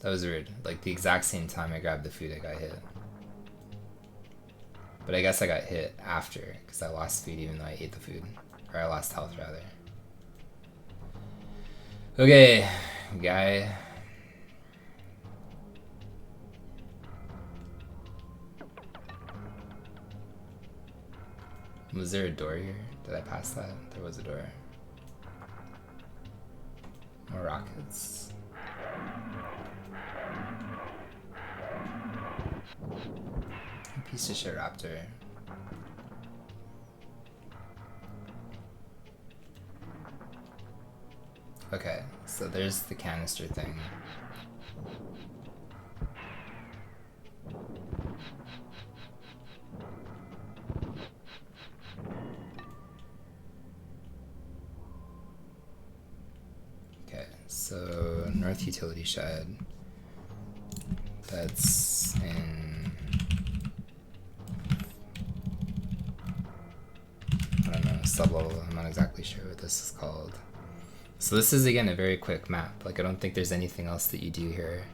Speaker 1: that was weird. Like the exact same time I grabbed the food, I got hit. But I guess I got hit after, because I lost food even though I ate the food. Or I lost health rather. Okay, guy. Was there a door here? Did I pass that? There was a door. More rockets. Piece of shit raptor. Okay, so there's the canister thing. Okay, so North Utility Shed. That's in... I don't know, sublevel. I'm not exactly sure what this is called. So this is, again, a very quick map. Like, I don't think there's anything else that you do here.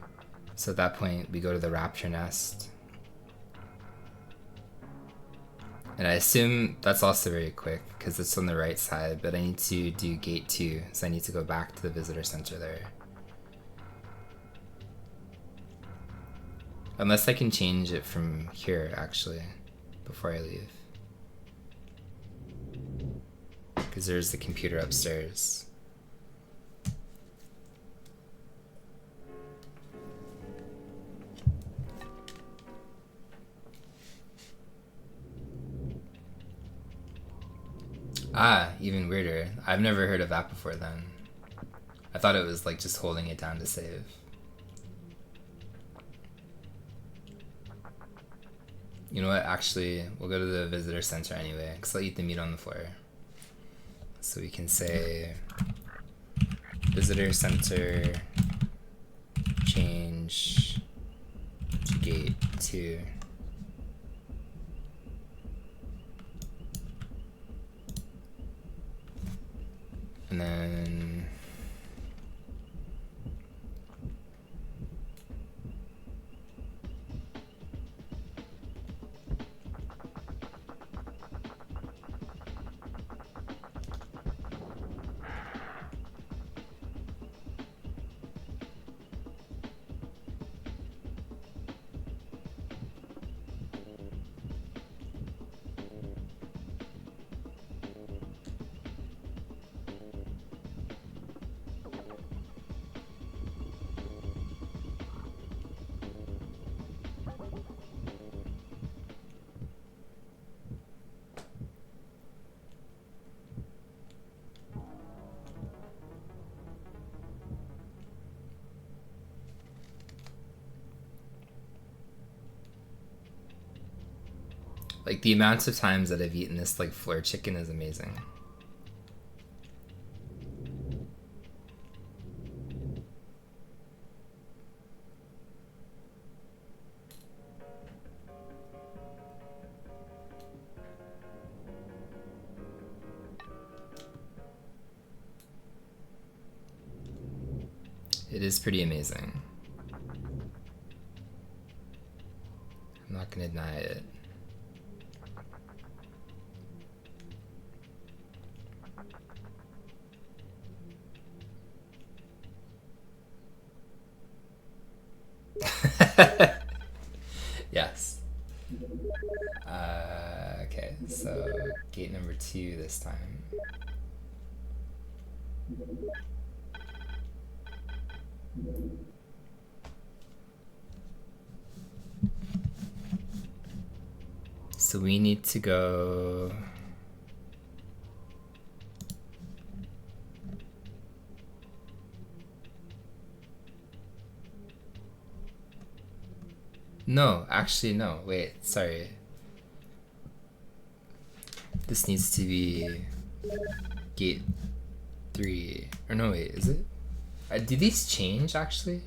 Speaker 1: So at that point, we go to the raptor nest. And I assume that's also very quick, because it's on the right side, but I need to do gate 2, so I need to go back to the visitor center there. Unless I can change it from here, actually, before I leave. Because there's the computer upstairs. Ah, even weirder. I've never heard of that before then. I thought it was like just holding it down to save. You know what, actually, we'll go to the visitor center anyway, because I'll eat the meat on the floor. So we can say visitor center change to gate 2. And then like the amount of times that I've eaten this like floor chicken is amazing. It is pretty amazing. I'm not gonna deny it. Yes. Okay, so gate number 2 this time. So we need to go... No, actually no, wait, sorry. This needs to be gate 3. Or no, wait, is it? Do these change actually?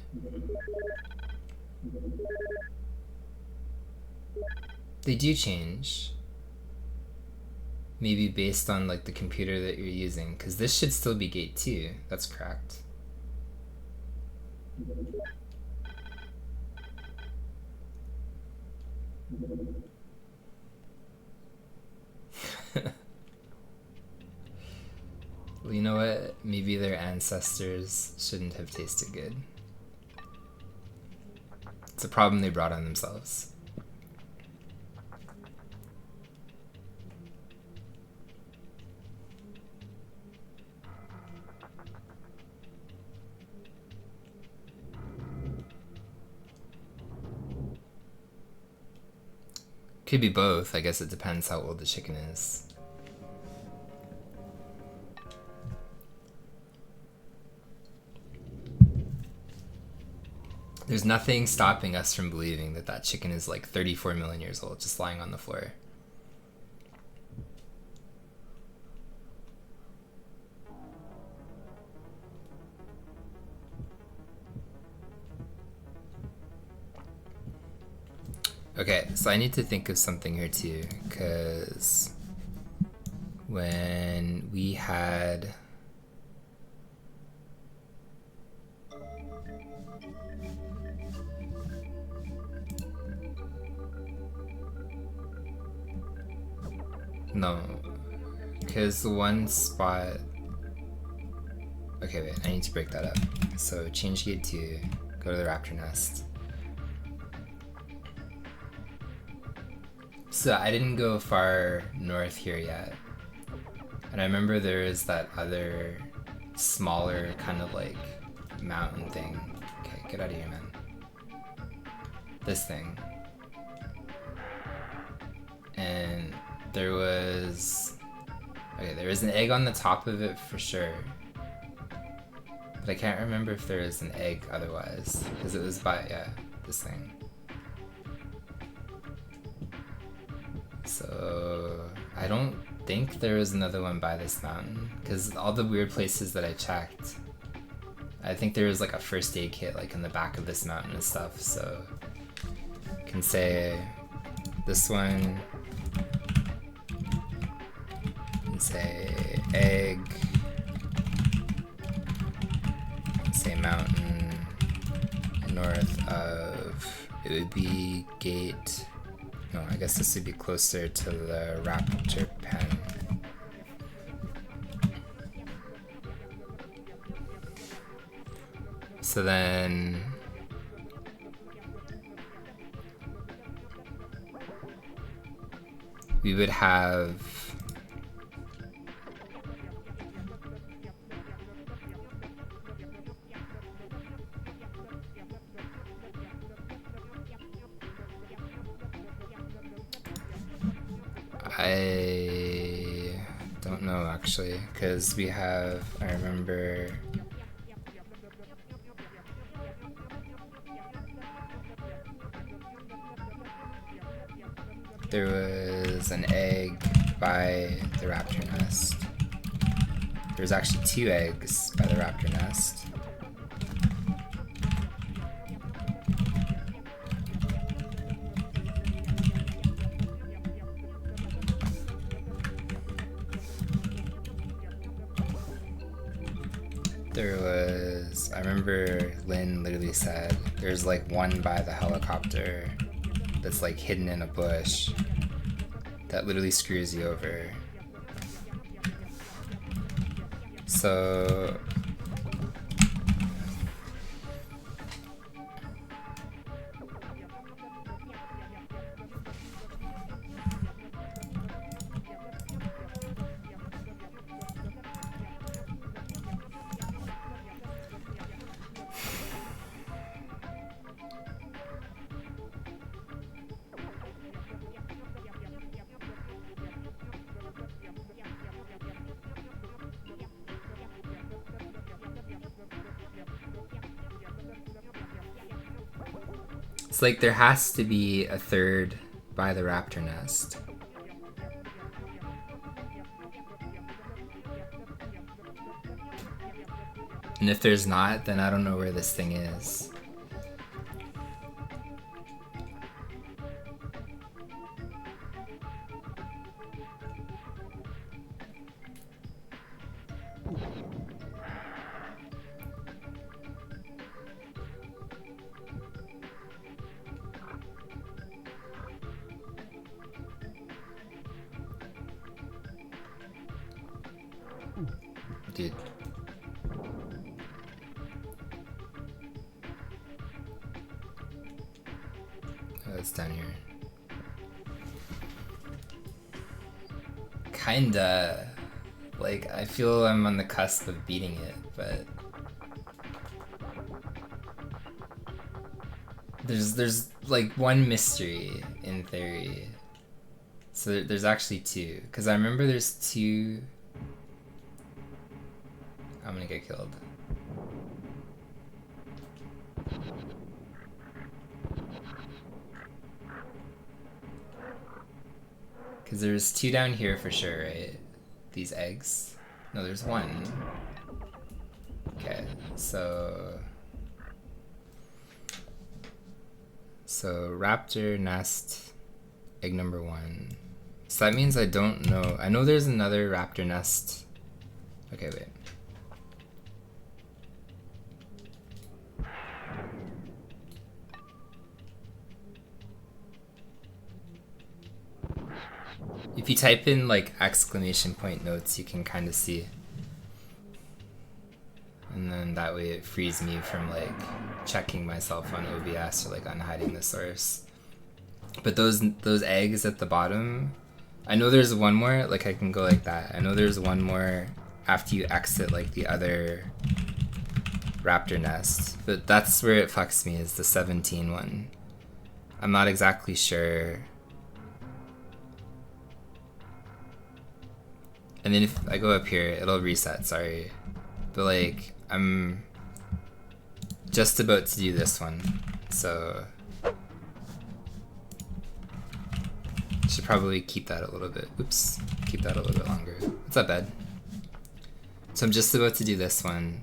Speaker 1: They do change. Maybe based on like the computer that you're using, because this should still be gate 2. That's correct. Well, you know what? Maybe their ancestors shouldn't have tasted good. It's a problem they brought on themselves. Could be both. I guess it depends how old the chicken is. There's nothing stopping us from believing that that chicken is like 34 million years old, just lying on the floor. Okay, so I need to think of something here too, because when we had... No, because the one spot... Okay, wait, I need to break that up. So change gate 2, go to the raptor nest. So I didn't go far north here yet. And I remember there is that other smaller kind of like mountain thing. Okay, get out of here, man. This thing. And there was... Okay, there was an egg on the top of it for sure. But I can't remember if there was an egg otherwise. Because it was by, yeah, this thing. So I don't think there was another one by this mountain, because all the weird places that I checked, I think there was like a first aid kit like in the back of this mountain and stuff. So I can say this one, and say egg, and say mountain north of, it would be gate. No, I guess this would be closer to the raptor pen. So then... we would have... I don't know actually, because we have, I remember, there was an egg by the raptor nest. There was actually 2 eggs by the raptor nest. There was, I remember Lynn literally said, there's like one by the helicopter that's like hidden in a bush that literally screws you over. So... it's like there has to be a third by the raptor nest. And if there's not, then I don't know where this thing is. Dude. Oh, it's down here. Kinda. Like, I feel I'm on the cusp of beating it, but... There's like one mystery, in theory, So there's actually two. Because I remember there's two... I'm gonna get killed. Because there's two down here for sure, right? These eggs. No, there's one. Okay, so... So, raptor nest, egg number 1. So that means I don't know. I know there's another raptor nest. Okay, wait. If you type in like exclamation point notes, you can kind of see. And then that way it frees me from like checking myself on OBS or like unhiding the source. But those eggs at the bottom, I know there's one more, like I can go like that. I know there's one more after you exit like the other raptor nest. But that's where it fucks me, is the 17 one. I'm not exactly sure. And then if I go up here, it'll reset, sorry. But like, I'm just about to do this one, so should probably keep that a little bit. Oops, keep that a little bit longer. It's not bad. So I'm just about to do this one.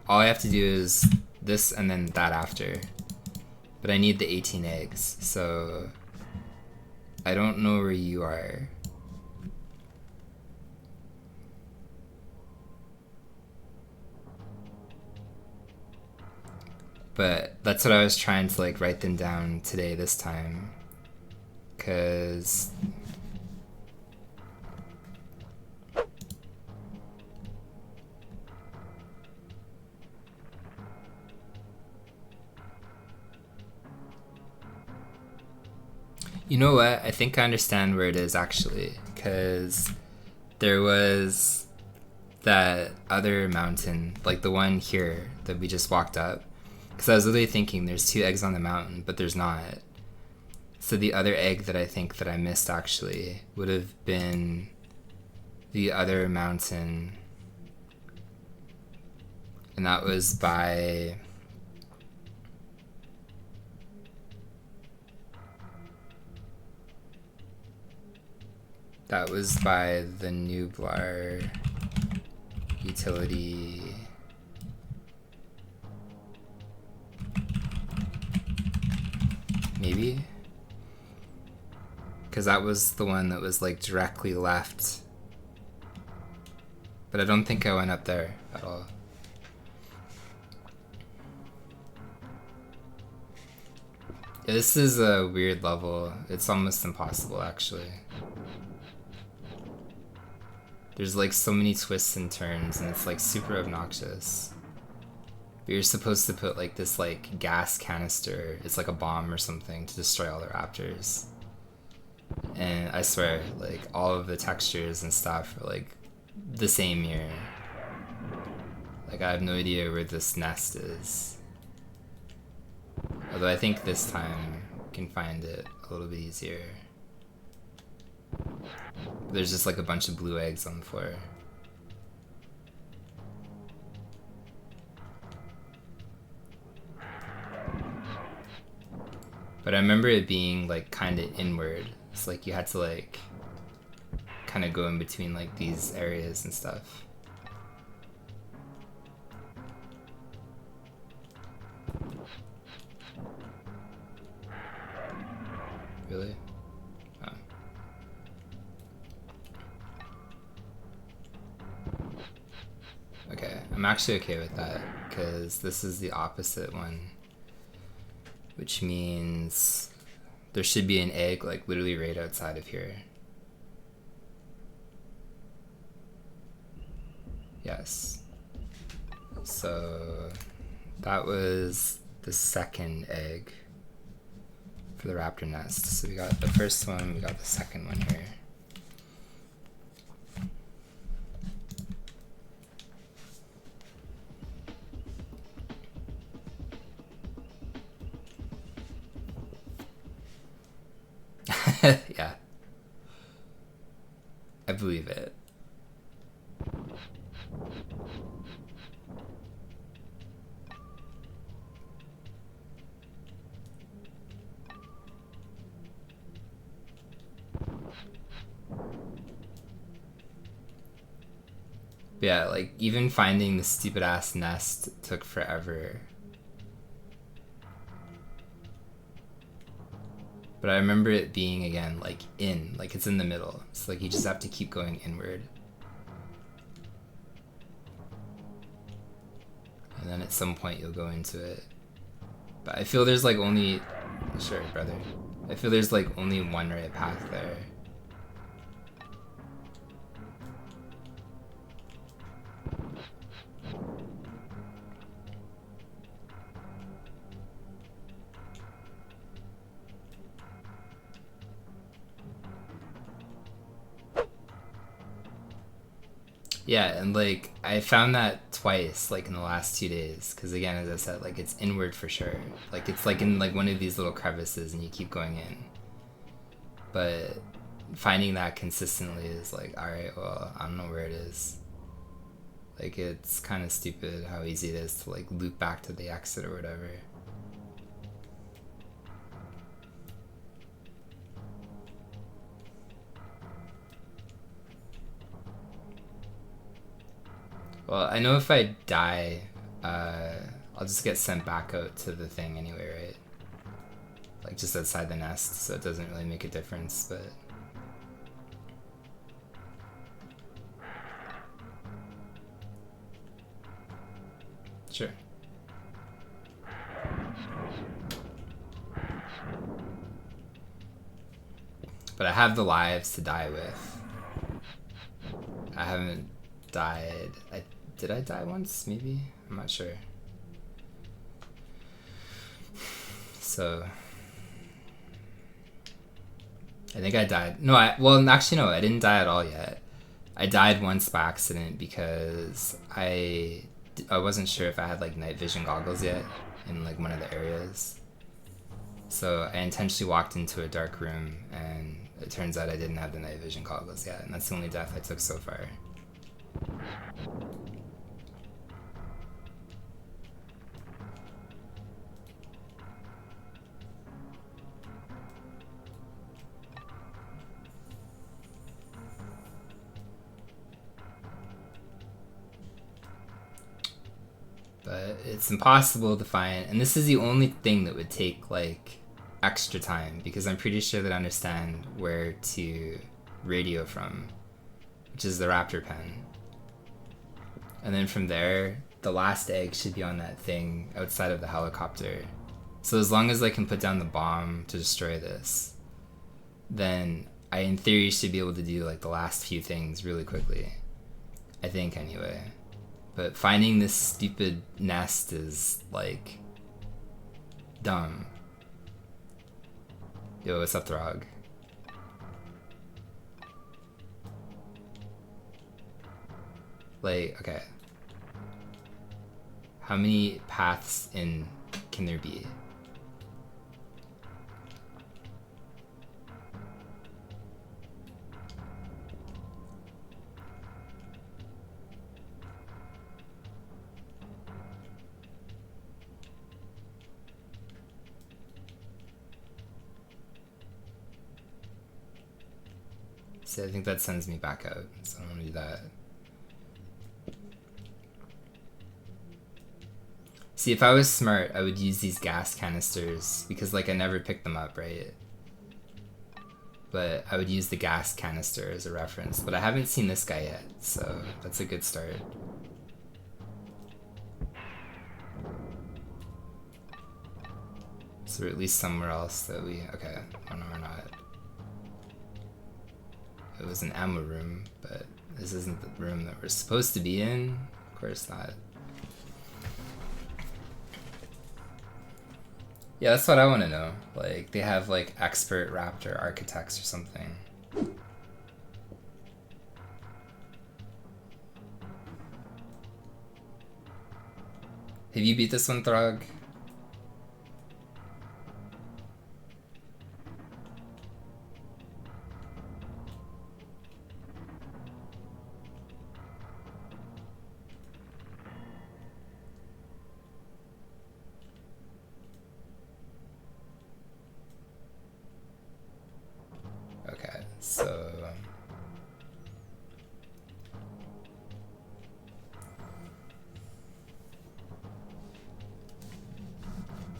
Speaker 1: All I have to do is this and then that after. But I need the 18 eggs, so I don't know where you are. But that's what I was trying to like write them down today this time. Cause you know what? I think I understand where it is actually. Cause there was that other mountain, like the one here that we just walked up. Because I was literally thinking there's 2 eggs on the mountain, but there's not. So the other egg that I think that I missed actually would have been the other mountain. And that was by... That was by the Nublar utility... Maybe? Because that was the one that was like directly left. But I don't think I went up there at all. Yeah, this is a weird level. It's almost impossible actually. There's like so many twists and turns and it's like super obnoxious. But you're supposed to put like this like gas canister, it's like a bomb or something, to destroy all the raptors. And I swear, like all of the textures and stuff are like the same here. Like I have no idea where this nest is. Although I think this time I can find it a little bit easier. There's just like a bunch of blue eggs on the floor. But I remember it being like kind of inward. It's like you had to like kind of go in between like these areas and stuff. Really? Oh. Okay, I'm actually okay with that because this is the opposite one. Which means there should be an egg like literally right outside of here. Yes. So that was the second egg for the raptor nest. So we got the first one, we got the second one here. Yeah. believe it. But yeah, like even finding the stupid ass nest took forever. But I remember it being again like it's in the middle. So like you just have to keep going inward. And then at some point you'll go into it. But I feel there's like only, sure brother, I feel there's like only one right path there. Yeah, and like I found that twice, like in the last 2 days, because again, as I said, like it's inward for sure. Like it's like in like one of these little crevices, and you keep going in. But finding that consistently is like, all right, well, I don't know where it is. Like it's kind of stupid how easy it is to like loop back to the exit or whatever. Well, I know if I die, I'll just get sent back out to the thing anyway, right? Like just outside the nest, so it doesn't really make a difference, but... Sure. But I have the lives to die with. I haven't died... Did I die once, maybe? I'm not sure. So... I think I died. No, well, actually, no, I didn't die at all yet. I died once by accident because I wasn't sure if I had, like, night vision goggles yet in, like, one of the areas. So I intentionally walked into a dark room, and it turns out I didn't have the night vision goggles yet, and that's the only death I took so far. But it's impossible to find, and this is the only thing that would take like extra time, because I'm pretty sure that I understand where to radio from, which is the raptor pen. And then from there, the last egg should be on that thing outside of the helicopter. So as long as I can put down the bomb to destroy this, then I in theory should be able to do like the last few things really quickly. I think anyway. But finding this stupid nest is, like, dumb. Yo, what's up, Throg? Like, okay. How many paths in can there be? So I think that sends me back out, so I don't want to do that. See, if I was smart, I would use these gas canisters, because like I never picked them up, right? But I would use the gas canister as a reference, but I haven't seen this guy yet, so that's a good start. So we're at least somewhere else that we... Okay, oh no, we're not. It was an ammo room, but this isn't the room that we're supposed to be in. Of course not. Yeah, that's what I want to know. Like, they have like expert raptor architects or something. Have you beat this one, Throg? So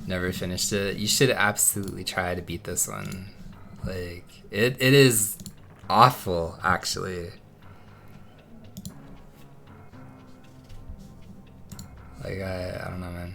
Speaker 1: never finished it. You should absolutely try to beat this one. Like it is awful actually. Like I don't know, man.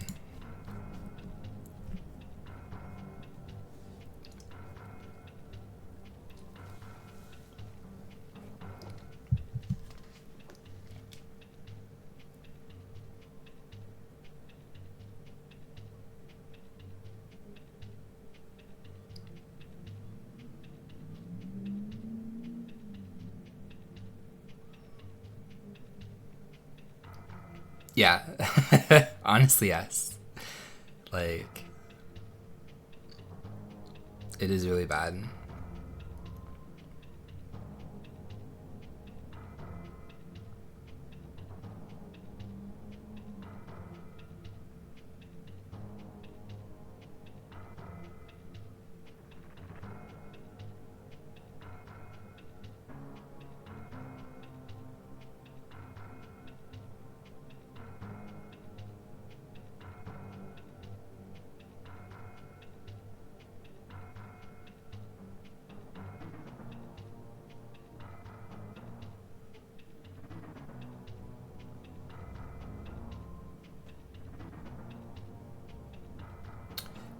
Speaker 1: Yeah. Honestly, yes. Like it is really bad.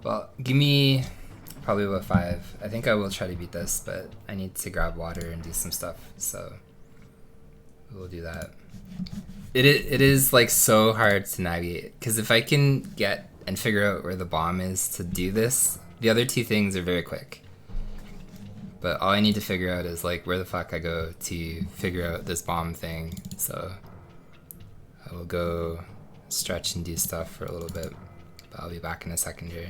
Speaker 1: Well, give me probably about 5. I think I will try to beat this, but I need to grab water and do some stuff, so we'll do that. It is like so hard to navigate, because if I can get and figure out where the bomb is to do this, the other two things are very quick. But all I need to figure out is like where the fuck I go to figure out this bomb thing, so I will go stretch and do stuff for a little bit, but I'll be back in a second here.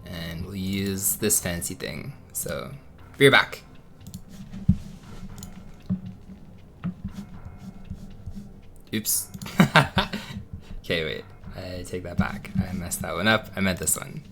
Speaker 1: And we'll use this fancy thing. So, be right back. Oops. Okay, wait. I take that back. I messed that one up. I meant this one.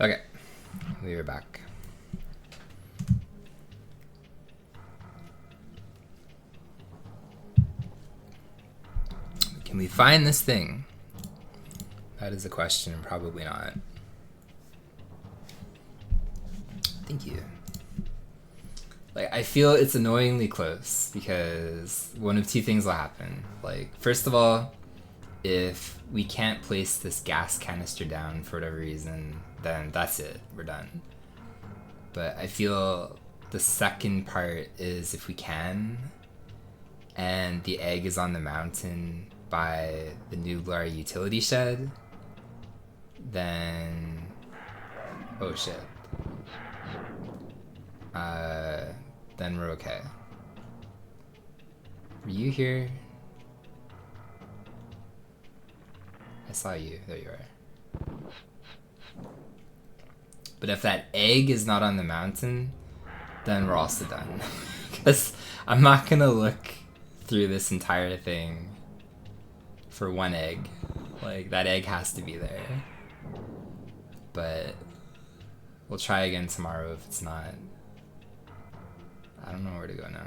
Speaker 1: Okay, we are back. Can we find this thing? That is a question, probably not. Thank you. Like, I feel it's annoyingly close because one of two things will happen. Like, first of all, if we can't place this gas canister down for whatever reason, then that's it. We're done. But I feel the second part is if we can, and the egg is on the mountain by the nuclear utility shed, then... oh shit. Then we're okay. Were you here? I saw you. There you are. But if that egg is not on the mountain, then we're also done. Because I'm not gonna look through this entire thing for one egg. Like, that egg has to be there. But we'll try again tomorrow if it's not. I don't know where to go now.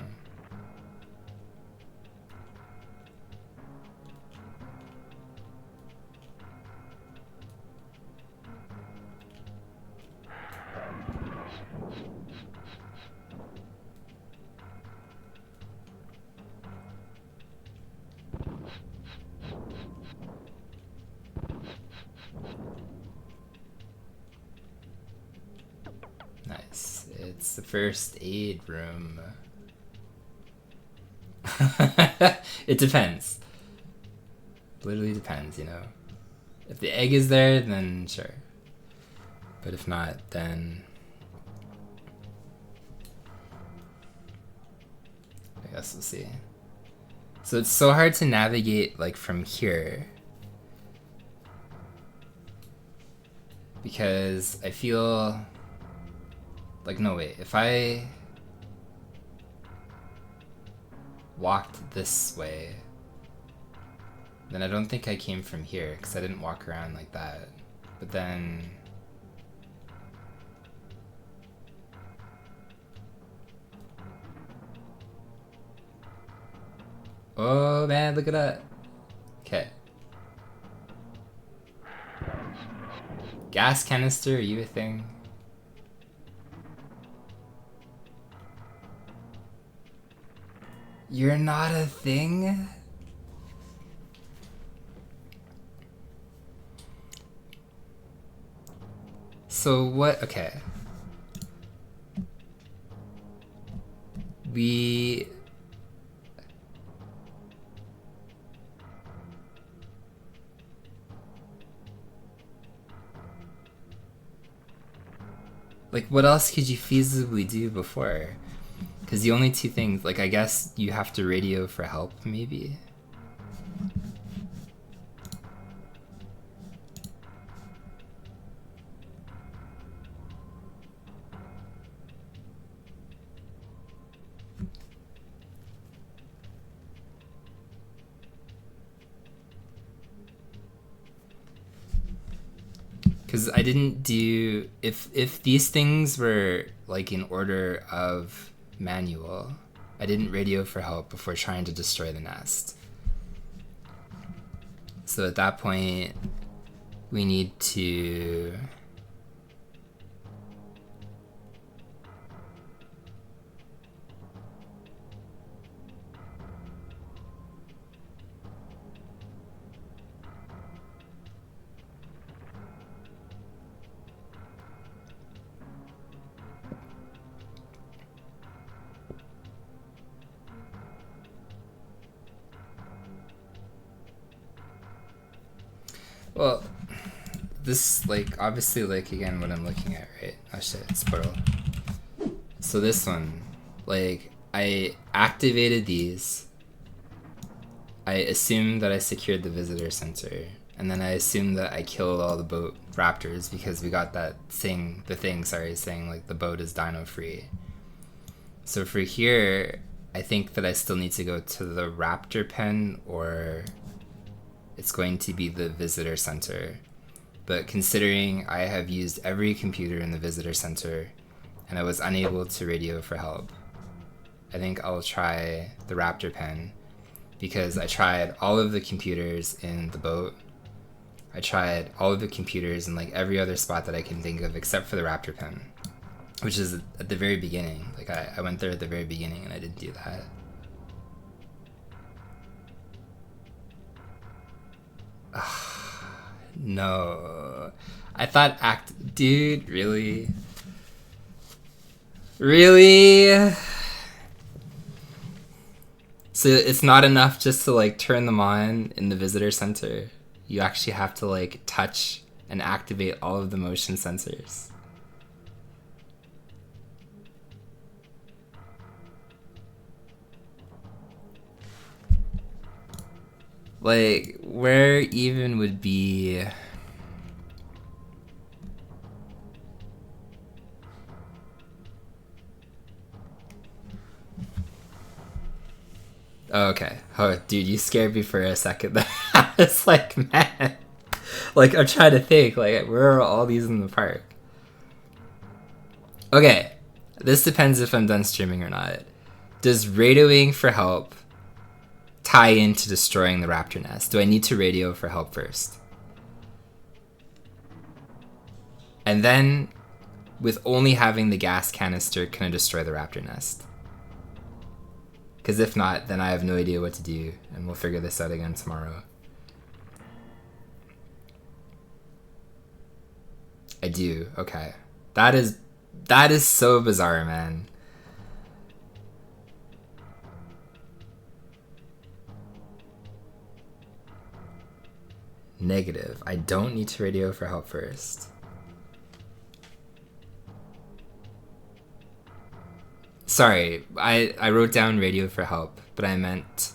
Speaker 1: Nice. It's the first aid room. It depends. Literally depends, you know. If the egg is there, then sure. But if not, then I guess we'll see. So it's so hard to navigate, like, from here. Because I feel... like, no, wait. If I walked this way, then I don't think I came from here, because I didn't walk around like that. But then... oh man, look at that. Okay. Gas canister, are you a thing? You're not a thing? So what? Okay. We... like, what else could you feasibly do before? Because the only two things, like, I guess you have to radio for help, maybe? Because I didn't do... if these things were, like, in order of manual, I didn't radio for help before trying to destroy the nest. So at that point, we need to... well, this, like, obviously, like, again, what I'm looking at, right? Oh shit, it's Portal. So this one, like, I activated these. I assumed that I secured the visitor center. And then I assumed that I killed all the boat raptors because we got that thing, saying, like, the boat is dino free. So for here, I think that I still need to go to the raptor pen, or it's going to be the visitor center. But considering I have used every computer in the visitor center and I was unable to radio for help, I think I'll try the Raptor pen, because I tried all of the computers in the boat. I tried all of the computers in like every other spot that I can think of except for the Raptor pen, which is at the very beginning. Like I went there at the very beginning and I didn't do that. No. I thought dude, really? Really? So it's not enough just to like turn them on in the visitor center. You actually have to like touch and activate all of the motion sensors. Like, where even would be... Oh, okay. Oh, dude, you scared me for a second. I was like, man. Like, I'm trying to think, like, where are all these in the park? Okay. This depends if I'm done streaming or not. Does radioing for help tie into destroying the raptor nest? Do I need to radio for help first? And then, with only having the gas canister, can I destroy the raptor nest? Because if not, then I have no idea what to do, and we'll figure this out again tomorrow. I do. Okay. That is so bizarre, man. Negative. I don't need to radio for help first. Sorry, I wrote down radio for help, but I meant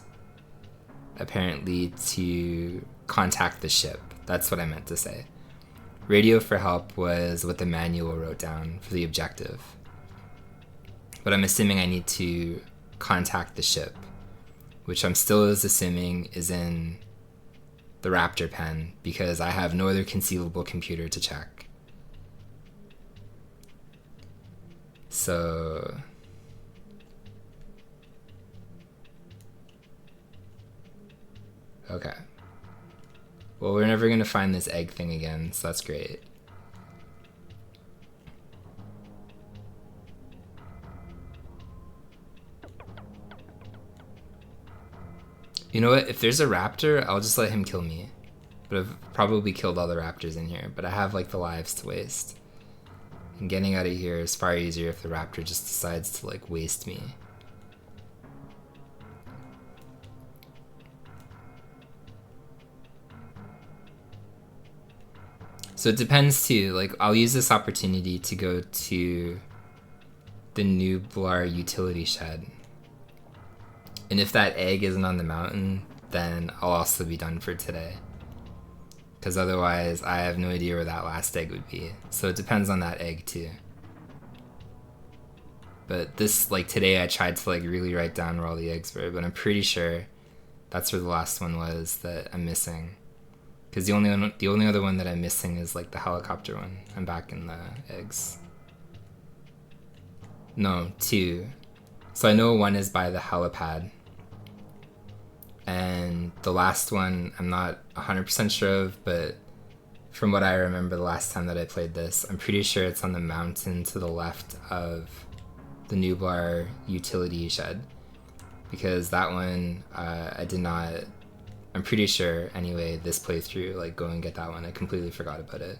Speaker 1: apparently to contact the ship. That's what I meant to say. Radio for help was what the manual wrote down for the objective. But I'm assuming I need to contact the ship, which I'm still assuming is in the Raptor pen, because I have no other conceivable computer to check. So... okay. Well, we're never gonna find this egg thing again, so that's great. You know what? If there's a raptor, I'll just let him kill me. But I've probably killed all the raptors in here, but I have like the lives to waste. And getting out of here is far easier if the raptor just decides to like waste me. So it depends too, like I'll use this opportunity to go to the Nublar utility shed. And if that egg isn't on the mountain, then I'll also be done for today. Because otherwise I have no idea where that last egg would be. So it depends on that egg too. But this, like today I tried to like really write down where all the eggs were, but I'm pretty sure that's where the last one was that I'm missing. Because the only other one that I'm missing is like the helicopter one. I'm back in the eggs. No, 2. So I know one is by the helipad. And the last one I'm not 100% sure of, but from what I remember the last time that I played this, I'm pretty sure it's on the mountain to the left of the Nublar utility shed. Because that one, I did not... I'm pretty sure, anyway, this playthrough, like, go and get that one. I completely forgot about it.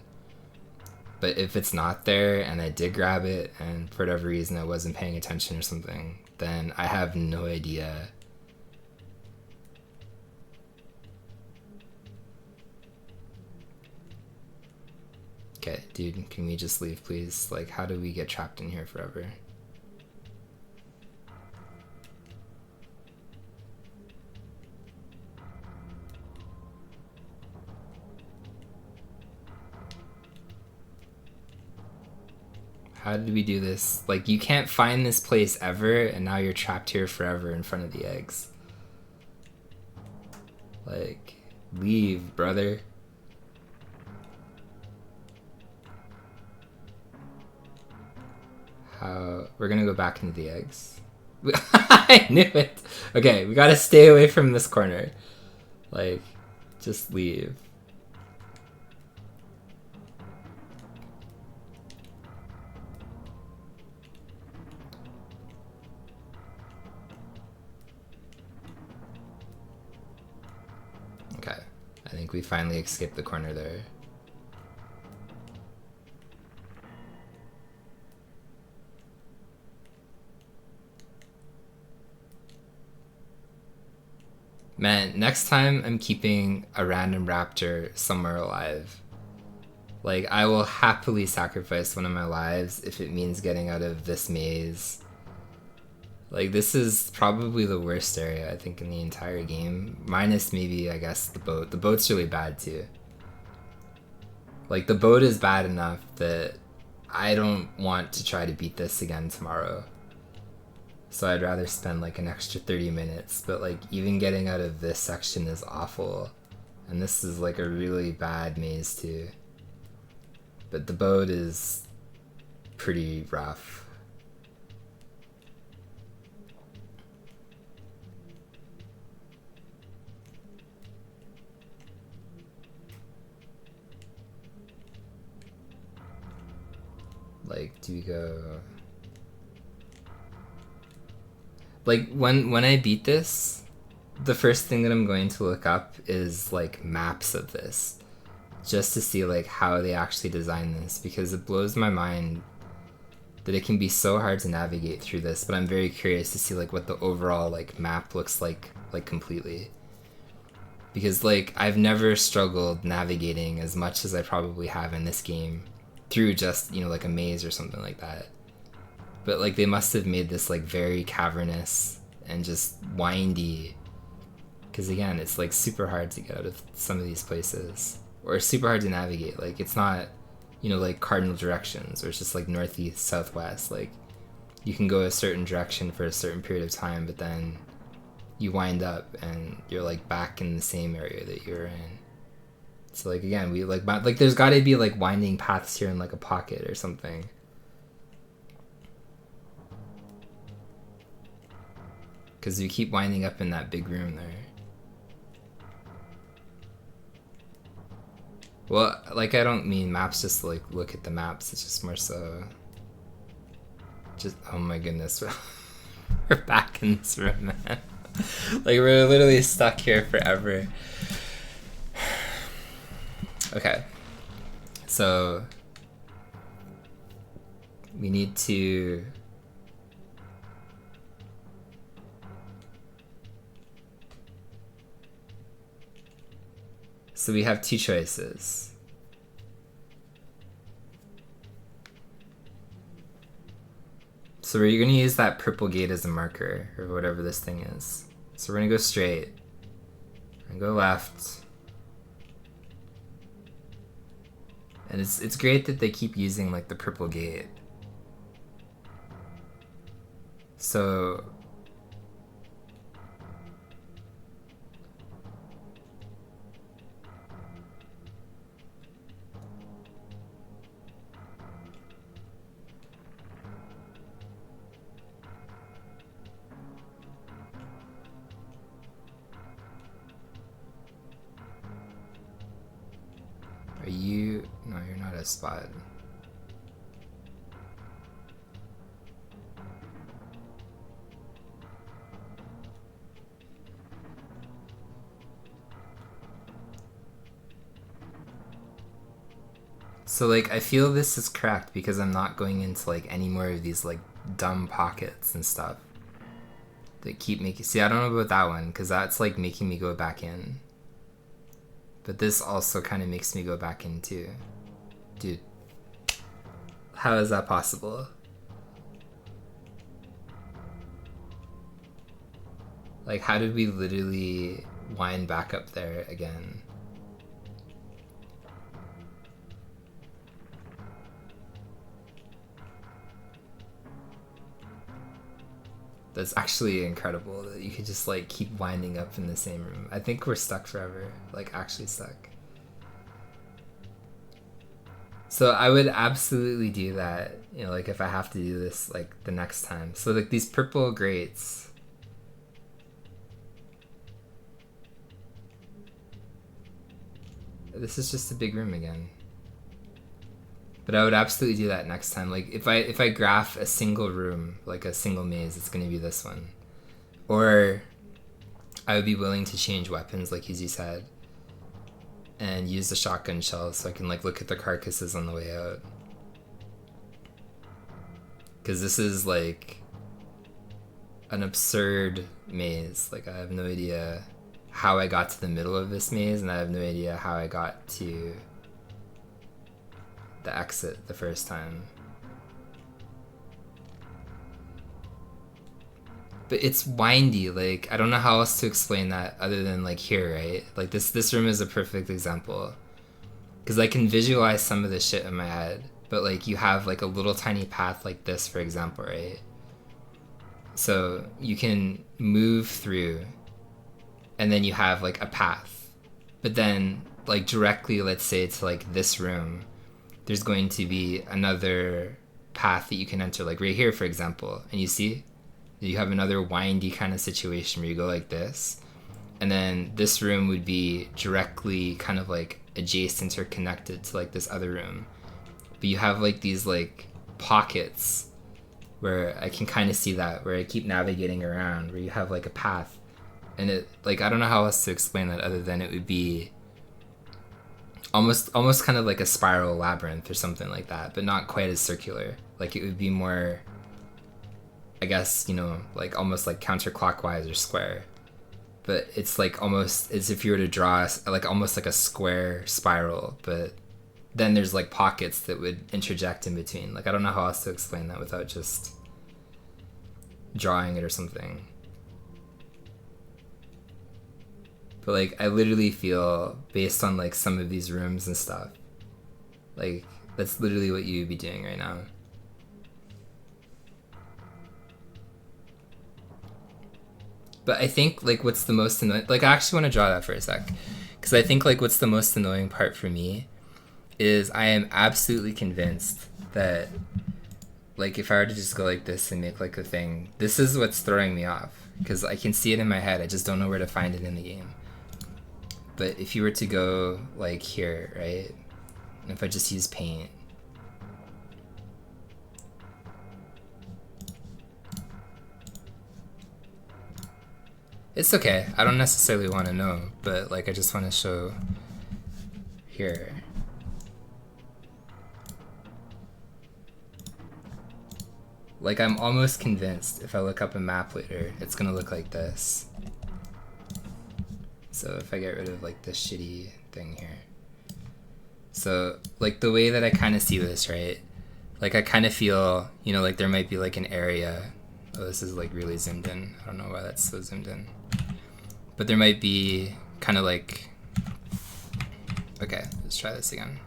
Speaker 1: But if it's not there, and I did grab it, and for whatever reason I wasn't paying attention or something, then I have no idea. Okay, dude, can we just leave, please? Like, how do we get trapped in here forever? How did we do this? Like, you can't find this place ever, and now you're trapped here forever in front of the eggs. Like, leave, brother. How... We're gonna go back into the eggs. I knew it! Okay, we gotta stay away from this corner. Like, just leave. Okay, I think we finally escaped the corner there. Man, next time I'm keeping a random raptor somewhere alive. Like, I will happily sacrifice one of my lives if it means getting out of this maze. Like, this is probably the worst area, I think, in the entire game. Minus maybe, I guess, the boat. The boat's really bad, too. Like, the boat is bad enough that I don't want to try to beat this again tomorrow. So I'd rather spend, like, an extra 30 minutes. But, like, even getting out of this section is awful. And this is, like, a really bad maze, too. But the boat is pretty rough. Like, do we go... Like, when I beat this, the first thing that I'm going to look up is, like, maps of this. Just to see, like, how they actually designed this. Because it blows my mind that it can be so hard to navigate through this. But I'm very curious to see, like, what the overall, like, map looks like completely. Because, like, I've never struggled navigating as much as I probably have in this game. Through just, you know, like a maze or something like that. But, like, they must have made this, like, very cavernous and just windy. Because, again, it's, like, super hard to get out of some of these places. Or super hard to navigate. Like, it's not, you know, like, cardinal directions. Or it's just, like, northeast, southwest. Like, you can go a certain direction for a certain period of time, but then you wind up and you're, like, back in the same area that you were in. So, like, again, we, like, there's gotta be, like, winding paths here in, like, a pocket or something. Because we keep winding up in that big room there. Well, like, I don't mean maps just to, like, look at the maps. It's just more so... Just, oh my goodness. We're back in this room, man. Like, we're literally stuck here forever. Okay, so we need to so we have two choices. So we're gonna use that purple gate as a marker, or whatever this thing is. So we're gonna go straight, and go left. And it's great that they keep using, like, the purple gate. So... Are you... No, you're not a spot. So, like, I feel this is correct because I'm not going into, like, any more of these, like, dumb pockets and stuff that keep making... See, I don't know about that one because that's, like, making me go back in. But this also kind of makes me go back in too. Dude, how is that possible? Like, how did we literally wind back up there again? That's actually incredible that you could just, like, keep winding up in the same room. I think we're stuck forever. Like, actually stuck. So I would absolutely do that, you know, like if I have to do this like the next time. So like these purple grates. This is just a big room again. But I would absolutely do that next time. Like if I graph a single room, like a single maze, it's gonna be this one. Or I would be willing to change weapons, like as you said, and use the shotgun shell so I can like look at the carcasses on the way out. Because this is like an absurd maze. Like I have no idea how I got to the middle of this maze, and I have no idea how I got to the exit the first time. But it's windy. Like I don't know how else to explain that other than like here, right? Like this room is a perfect example because I can visualize some of this shit in my head. But like you have like a little tiny path like this, for example, right? So you can move through, and then you have like a path. But then like directly, let's say to like this room, there's going to be another path that you can enter, like right here, for example. And you see, you have another windy kind of situation where you go like this, and then this room would be directly kind of like adjacent or connected to like this other room. But you have like these like pockets where I can kind of see that, where I keep navigating around, where you have like a path. And it, like, I don't know how else to explain that other than it would be almost kind of like a spiral labyrinth or something like that, but not quite as circular. Like it would be more, I guess, you know, like almost like counterclockwise or square. But it's like almost as if you were to draw like almost like a square spiral, but then there's like pockets that would interject in between. Like I don't know how else to explain that without just drawing it or something. But like I literally feel, based on like some of these rooms and stuff, like that's literally what you'd be doing right now. But I think like what's the most annoying, like I actually want to draw that for a sec, because I think like what's the most annoying part for me is I am absolutely convinced that like if I were to just go like this and make like a thing, this is what's throwing me off, because I can see it in my head, I just don't know where to find it in the game. But if you were to go like here, right, and if I just use paint, it's okay, I don't necessarily want to know, but like I just want to show here. Like I'm almost convinced if I look up a map later, it's gonna look like this. So if I get rid of like this shitty thing here. So like the way that I kind of see this, right? Like I kind of feel, you know, like there might be like an area. Oh, this is like really zoomed in. I don't know why that's so zoomed in. But there might be kind of like, okay, let's try this again.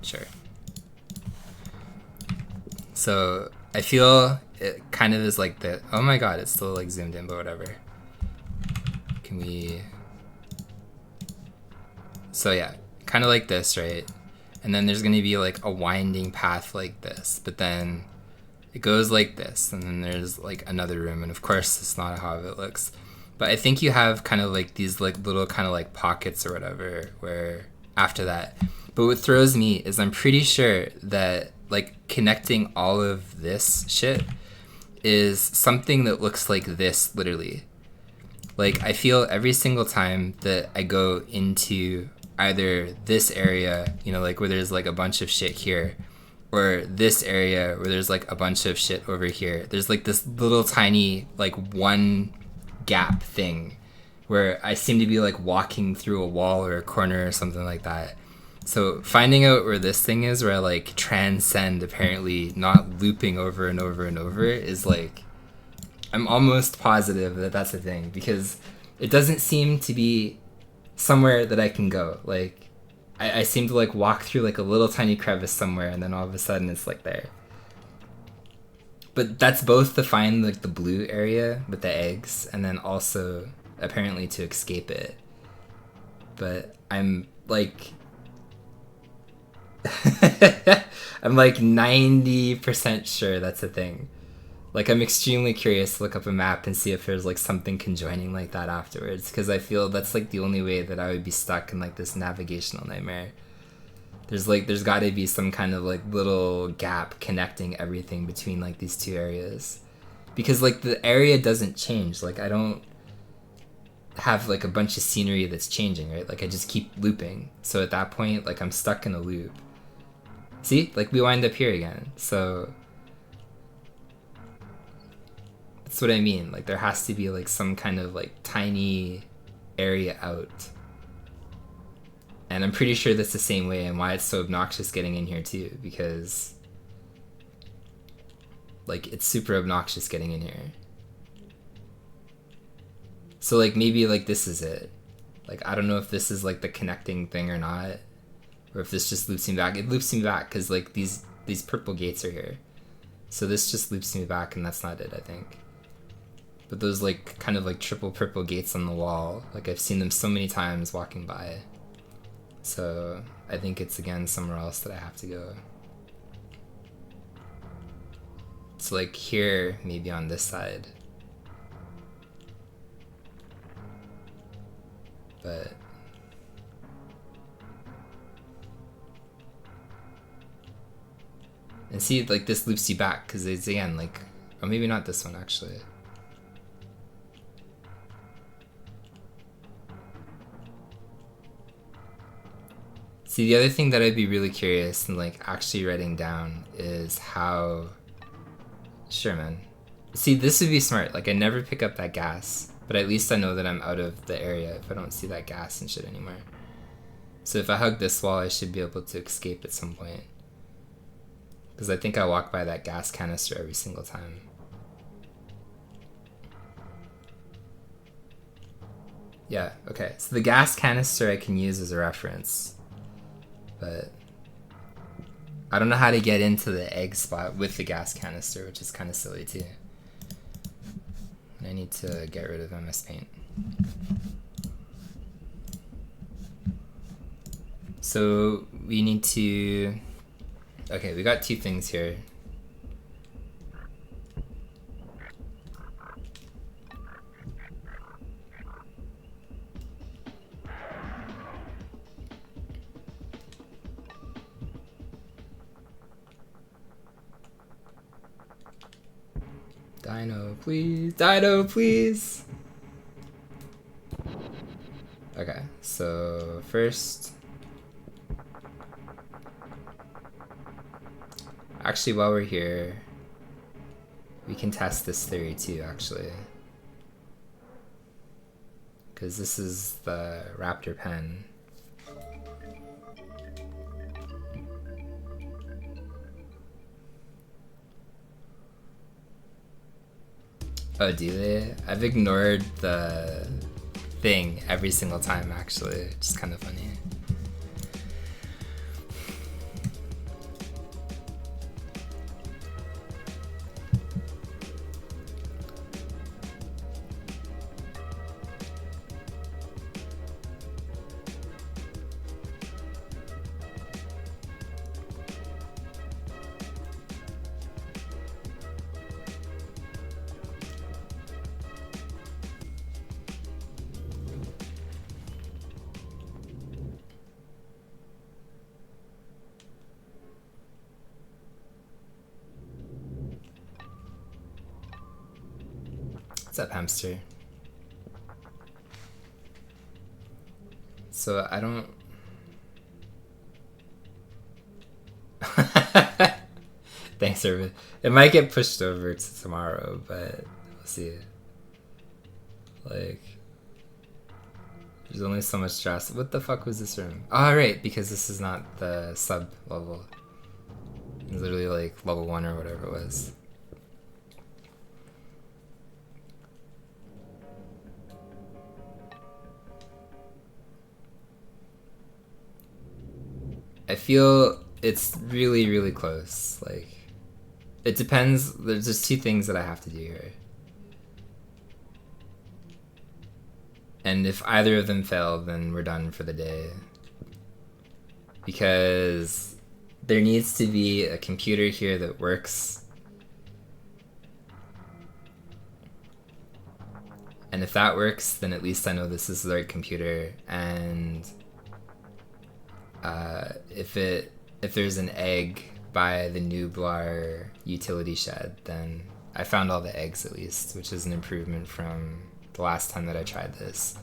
Speaker 1: Sure. So I feel it kind of is like the, oh my god, it's still like zoomed in, but whatever. Can we, so yeah, kind of like this, right? And then there's gonna be like a winding path like this, but then it goes like this, and then there's like another room, and of course it's not how it looks. But I think you have kind of like these like little kind of like pockets or whatever where after that. But what throws me is I'm pretty sure that like connecting all of this shit is something that looks like this, literally. Like I feel every single time that I go into either this area, you know, like where there's like a bunch of shit here, or this area where there's like a bunch of shit over here, there's like this little tiny like one gap thing where I seem to be like walking through a wall or a corner or something like that. So finding out where this thing is, where I like transcend apparently not looping over and over and over, is like, I'm almost positive that that's a thing, because it doesn't seem to be somewhere that I can go. Like I seem to like walk through like a little tiny crevice somewhere, and then all of a sudden it's like there. But that's both to find like the blue area with the eggs, and then also apparently to escape it. But I'm like I'm like 90% sure that's a thing. Like, I'm extremely curious to look up a map and see if there's like something conjoining like that afterwards, because I feel that's like the only way that I would be stuck in like this navigational nightmare. There's got to be some kind of like little gap connecting everything between like these two areas, because like the area doesn't change. Like, I don't have like a bunch of scenery that's changing, right? Like, I just keep looping. So at that point, like, I'm stuck in a loop. See, like, we wind up here again. So that's what I mean. Like, there has to be like some kind of like tiny area out. And I'm pretty sure that's the same way, and why it's so obnoxious getting in here too, because like it's super obnoxious getting in here. So like maybe like this is it. Like, I don't know if this is like the connecting thing or not, or if this just loops me back. It loops me back because like these purple gates are here. So this just loops me back, and that's not it, I think. But those like kind of like triple purple gates on the wall, like I've seen them so many times walking by. So I think it's again somewhere else that I have to go. It's like here, maybe on this side. But and see, like this loops you back because it's again like, or maybe not this one actually. See, the other thing that I'd be really curious and like actually writing down is how. Sure, man. See, this would be smart. Like, I never pick up that gas, but at least I know that I'm out of the area if I don't see that gas and shit anymore. So if I hug this wall, I should be able to escape at some point. Because I think I walk by that gas canister every single time. Yeah, okay. So the gas canister I can use as a reference. But I don't know how to get into the egg spot with the gas canister, which is kind of silly too. And I need to get rid of MS Paint. So we need to... Okay, we got two things here. Dino, please. Dino, please. Okay, so first... Actually, while we're here, we can test this theory too, actually. Because this is the raptor pen. Oh, do they? I've ignored the thing every single time, actually, which is kind of funny. What's up, hamster? So I don't... Thanks, Irvin. It might get pushed over to tomorrow, but we'll see. Like, there's only so much Jurassic. What the fuck was this room? Oh, right, because this is not the sub level. It's literally like level 1 or whatever it was. I feel it's really, really close. Like, it depends. There's just two things that I have to do here. And if either of them fail, then we're done for the day. Because there needs to be a computer here that works. And if that works, then at least I know this is the right computer. And if there's an egg by the Nublar utility shed, then I found all the eggs at least, which is an improvement from the last time that I tried this.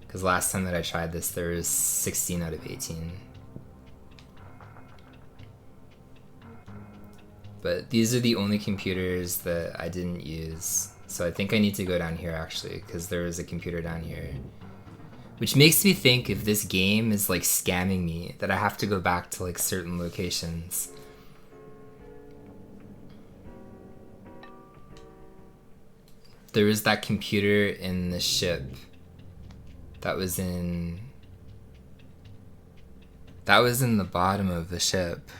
Speaker 1: Because last time that I tried this, there was 16 out of 18. But these are the only computers that I didn't use. So I think I need to go down here actually, because there was a computer down here. Which makes me think if this game is like scamming me, that I have to go back to like certain locations. There was that computer in the ship that was in the bottom of the ship.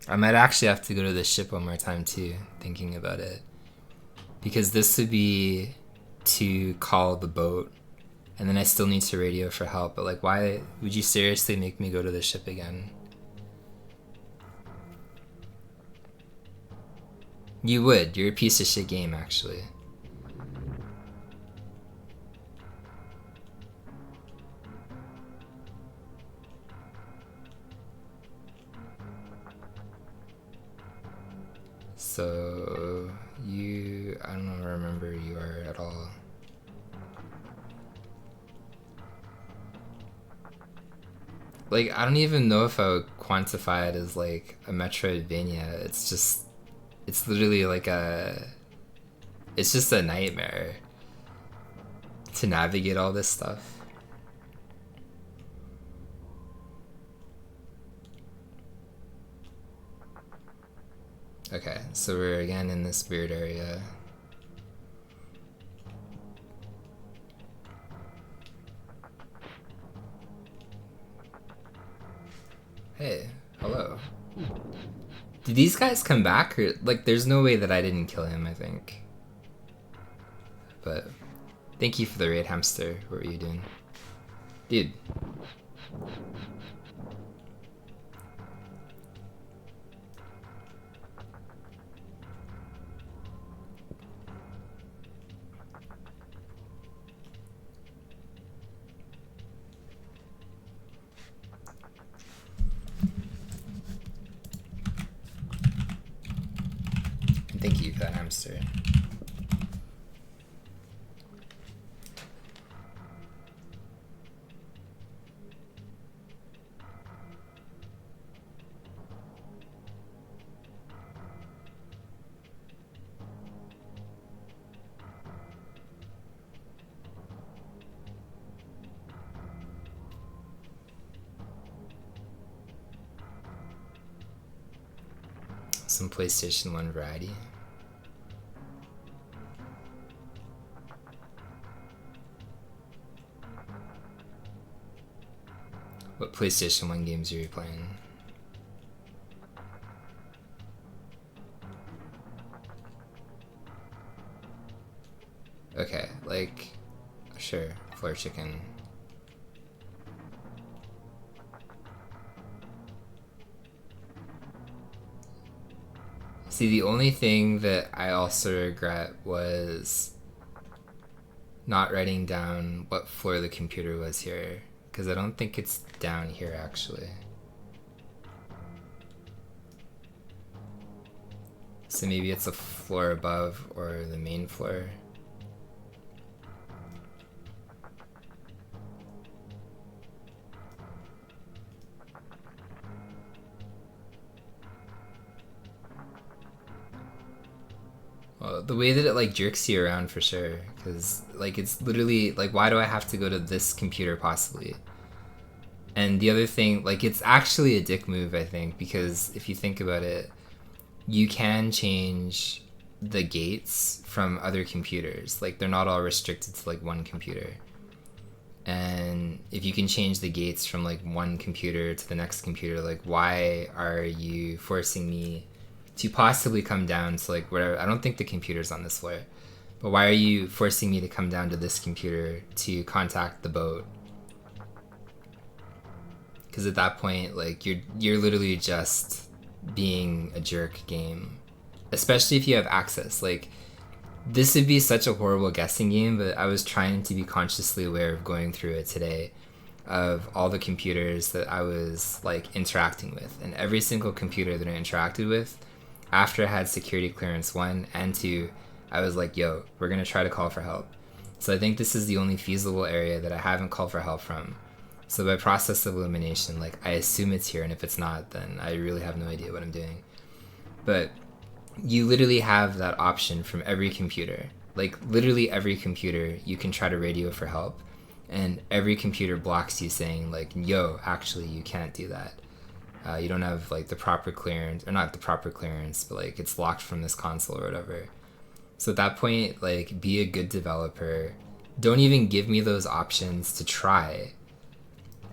Speaker 1: I might actually have to go to the ship one more time too, thinking about it. Because this would be to call the boat, and then I still need to radio for help, but like, why would you seriously make me go to the ship again? You would. You're a piece of shit game, actually. So, I don't remember where you are at all. Like, I don't even know if I would quantify it as like a Metroidvania. It's literally like it's just a nightmare to navigate all this stuff. Okay, so we're again in this weird area. Hey, hello. Did these guys come back? Or, like, there's no way that I didn't kill him, I think. But, thank you for the raid, hamster. What were you doing? Dude. Thank you for that hamster. Some PlayStation 1 variety. What PlayStation 1 games are you playing? Okay, like, sure, Floor Chicken. See, the only thing that I also regret was not writing down what floor the computer was here, because I don't think it's down here actually. So maybe it's a floor above or the main floor. Well, the way that it like jerks you around for sure, because like it's literally like, why do I have to go to this computer possibly? And the other thing, like, it's actually a dick move, I think, because if you think about it, you can change the gates from other computers. Like, they're not all restricted to like one computer. And if you can change the gates from like one computer to the next computer, like why are you forcing me to possibly come down to like whatever? I don't think the computer's on this floor, but why are you forcing me to come down to this computer to contact the boat? Because at that point, like you're literally just being a jerk game, especially if you have access. Like this would be such a horrible guessing game, but I was trying to be consciously aware of going through it today, of all the computers that I was like interacting with, and every single computer that I interacted with after I had security clearance 1 and 2, I was like, yo, we're gonna try to call for help. So I think this is the only feasible area that I haven't called for help from. So by process of elimination, like I assume it's here, and if it's not, then I really have no idea what I'm doing. But you literally have that option from every computer. Like literally every computer, you can try to radio for help, and every computer blocks you saying like, yo, actually you can't do that. You don't have like the proper clearance, or not the proper clearance, but like it's locked from this console or whatever. So at that point, like be a good developer. Don't even give me those options to try,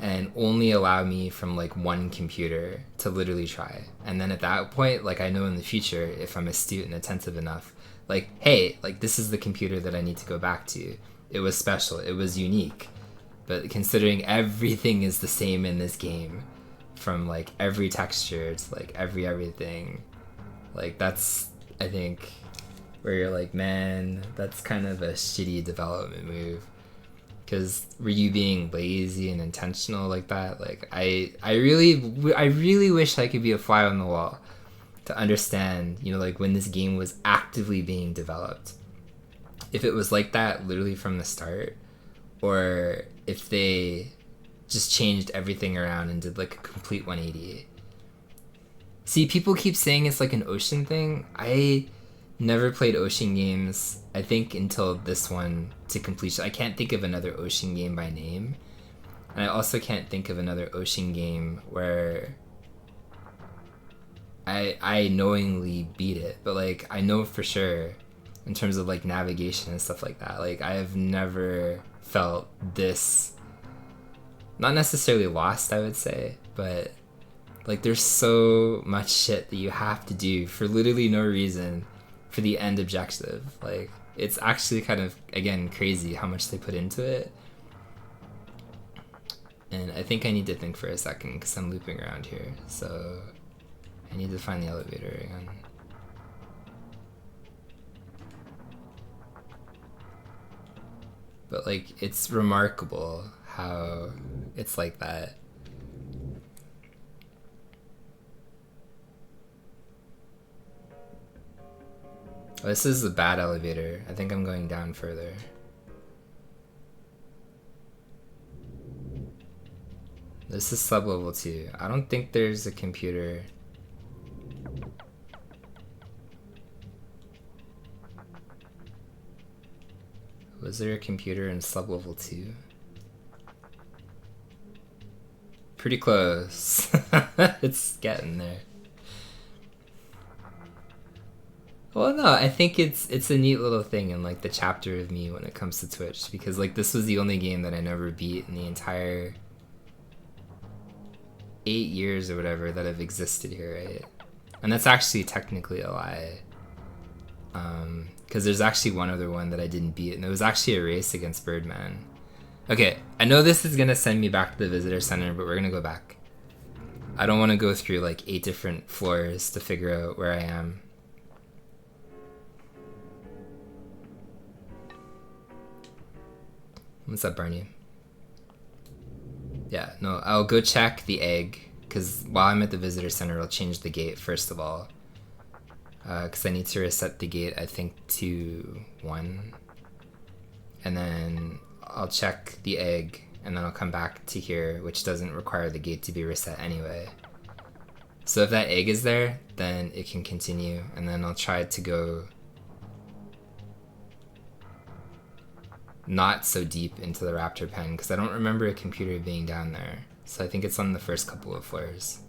Speaker 1: and only allow me from like one computer to literally try. And then at that point, like I know in the future, if I'm astute and attentive enough, like, hey, like this is the computer that I need to go back to. It was special, it was unique. But considering everything is the same in this game, from like every texture to like everything, like that's, I think, where you're like, man, that's kind of a shitty development move. Because were you being lazy and intentional like that? Like I really wish I could be a fly on the wall to understand, you know, like when this game was actively being developed, if it was like that literally from the start, or if they just changed everything around and did like a complete 180. See, people keep saying it's like an ocean thing. I never played ocean games, I think, until this one to completion. I can't think of another ocean game by name. And I also can't think of another ocean game where I knowingly beat it. But like I know for sure in terms of like navigation and stuff like that, like I have never felt this, not necessarily lost, I would say, but like there's so much shit that you have to do for literally no reason for the end objective. Like it's actually kind of, again, crazy how much they put into it. And I think I need to think for a second because I'm looping around here, so I need to find the elevator again. But like it's remarkable how it's like that. Oh, this is a bad elevator. I think I'm going down further. This is sub-level 2. I don't think there's a computer. Was there a computer in sub-level 2? Pretty close. It's getting there. Well, no, I think it's a neat little thing in like the chapter of me when it comes to Twitch, because like this was the only game that I never beat in the entire 8 years or whatever that I've existed here, right? And that's actually technically a lie, because there's actually one other one that I didn't beat, and it was actually a race against Birdman. Okay, I know this is gonna send me back to the visitor center, but we're gonna go back. I don't want to go through like 8 different floors to figure out where I am. What's up, Barney? Yeah, no, I'll go check the egg, because while I'm at the visitor center, I'll change the gate first of all. Because I need to reset the gate, I think, to 1. And then I'll check the egg, and then I'll come back to here, which doesn't require the gate to be reset anyway. So if that egg is there, then it can continue, and then I'll try to go not so deep into the raptor pen, because I don't remember a computer being down there. So I think it's on the first couple of floors.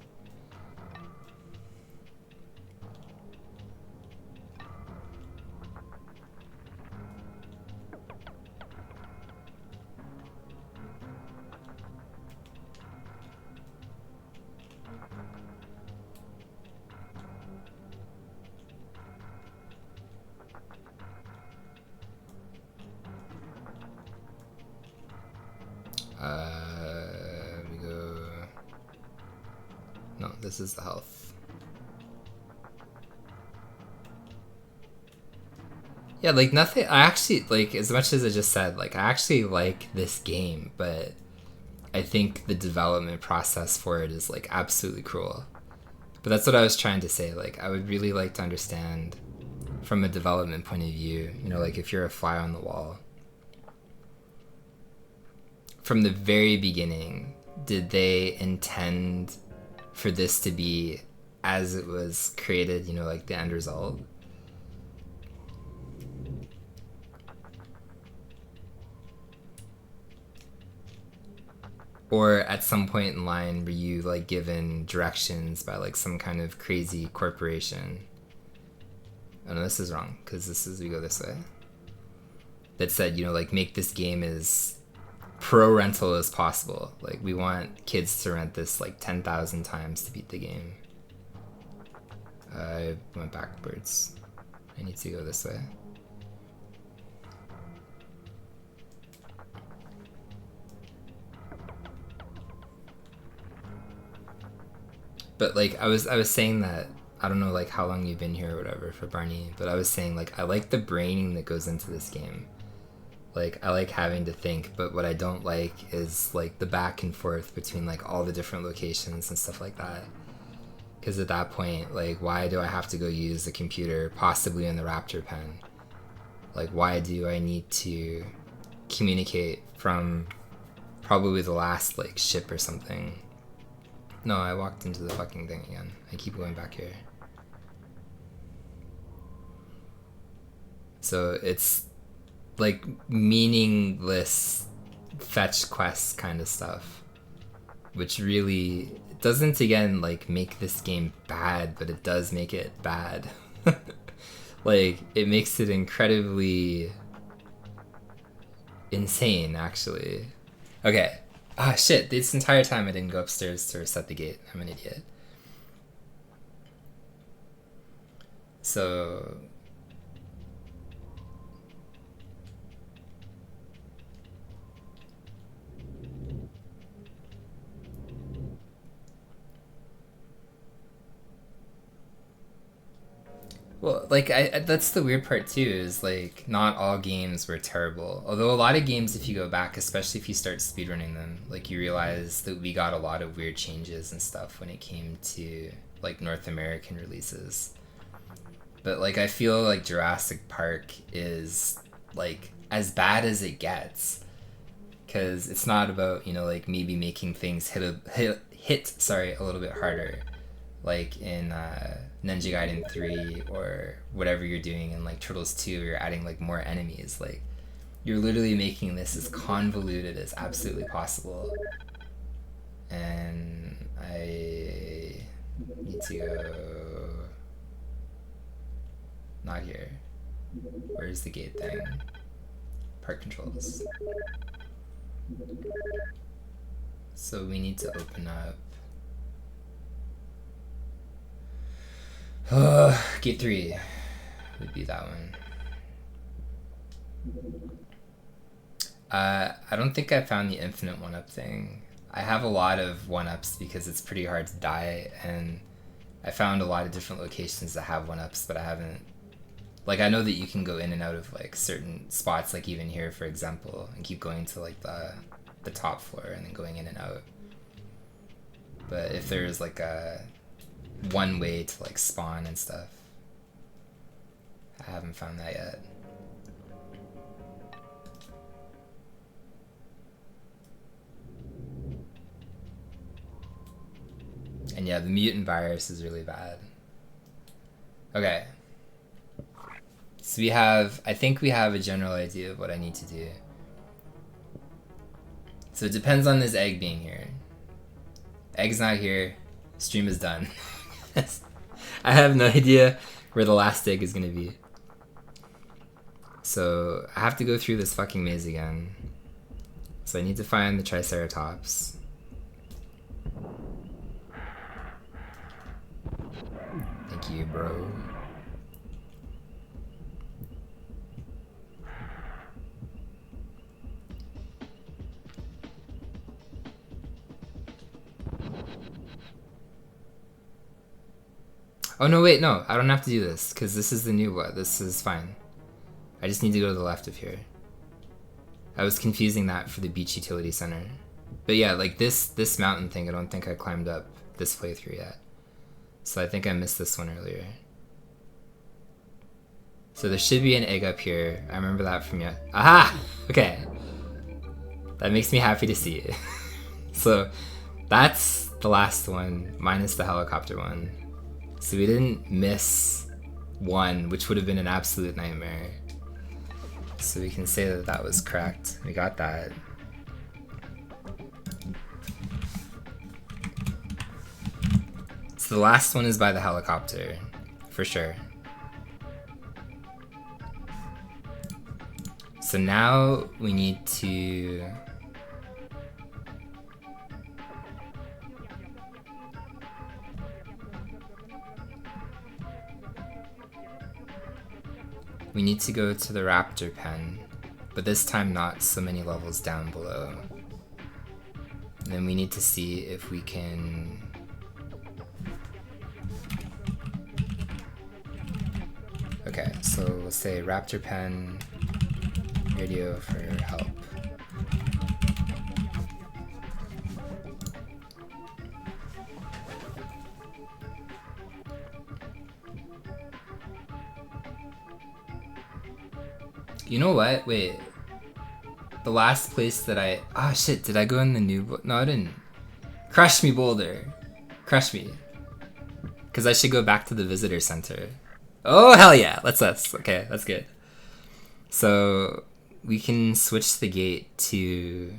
Speaker 1: this is the health. Yeah, like nothing. I actually like, as much as I just said, like I actually like this game, but I think the development process for it is like absolutely cruel. But that's what I was trying to say. Like I would really like to understand from a development point of view, you know, like if you're a fly on the wall, from the very beginning, did they intend for this to be as it was created, you know, like the end result? Or at some point in line were you like given directions by like some kind of crazy corporation? Oh no, this is wrong, because this is, we go this way. That said, you know, like make this game as pro rental as possible. Like we want kids to rent this like 10,000 times to beat the game. I went backwards. I need to go this way. But like I was saying that, I don't know like how long you've been here or whatever for Barney, but I was saying like I like the braining that goes into this game. Like I like having to think, but what I don't like is like the back and forth between like all the different locations and stuff like that. Because at that point, like why do I have to go use the computer possibly in the raptor pen? Like why do I need to communicate from probably the last like ship or something? No, I walked into the fucking thing again. I keep going back here. So it's like meaningless fetch quests kind of stuff, which really doesn't again like make this game bad, but it does make it bad. Like it makes it incredibly insane actually. Okay. Ah, shit, this entire time I didn't go upstairs to reset the gate. I'm an idiot. So... Well, like, that's the weird part too, is like, not all games were terrible. Although a lot of games, if you go back, especially if you start speedrunning them, like, you realize that we got a lot of weird changes and stuff when it came to, like, North American releases. But, like, I feel like Jurassic Park is, like, as bad as it gets. Because it's not about, you know, like, maybe making things hit a little bit harder. Like in Ninja Gaiden 3 or whatever you're doing in like Turtles 2, you're adding like more enemies. Like you're literally making this as convoluted as absolutely possible. And I need to go not here. Where's the gate thing? Park controls. So we need to open up gate 3 would be that one. I don't think I found the infinite one-up thing. I have a lot of one-ups because it's pretty hard to die, and I found a lot of different locations that have one-ups, but I haven't... Like, I know that you can go in and out of, like, certain spots, like even here, for example, and keep going to, like, the top floor and then going in and out. But if there's, like, a... one way to like spawn and stuff, I haven't found that yet. And yeah, the mutant virus is really bad. Okay, so we have, I think we have a general idea of what I need to do. So it depends on this egg being here. Egg's not here, stream is done. I have no idea where the last egg is gonna be. So I have to go through this fucking maze again. So I need to find the Triceratops. Thank you, bro. Oh no, wait, no, I don't have to do this because this is the new one. This is fine. I just need to go to the left of here. I was confusing that for the beach utility center. But yeah, like this mountain thing, I don't think I climbed up this playthrough yet. So I think I missed this one earlier. So there should be an egg up here. I remember that from you. Aha! Okay. That makes me happy to see it. So that's the last one, minus the helicopter one. So we didn't miss one, which would have been an absolute nightmare. So we can say that that was correct. We got that. So the last one is by the helicopter, for sure. So now we need to... We need to go to the raptor pen, but this time not so many levels down below. And then we need to see if we can... Okay, so let's say raptor pen, radio for help. You know what? Wait. The last place that I... Ah, shit. Did I go in the new... No, I didn't. Crush me, Boulder. Crush me. Because I should go back to the visitor center. Oh, hell yeah. Let's us. Okay, that's good. So, we can switch the gate to...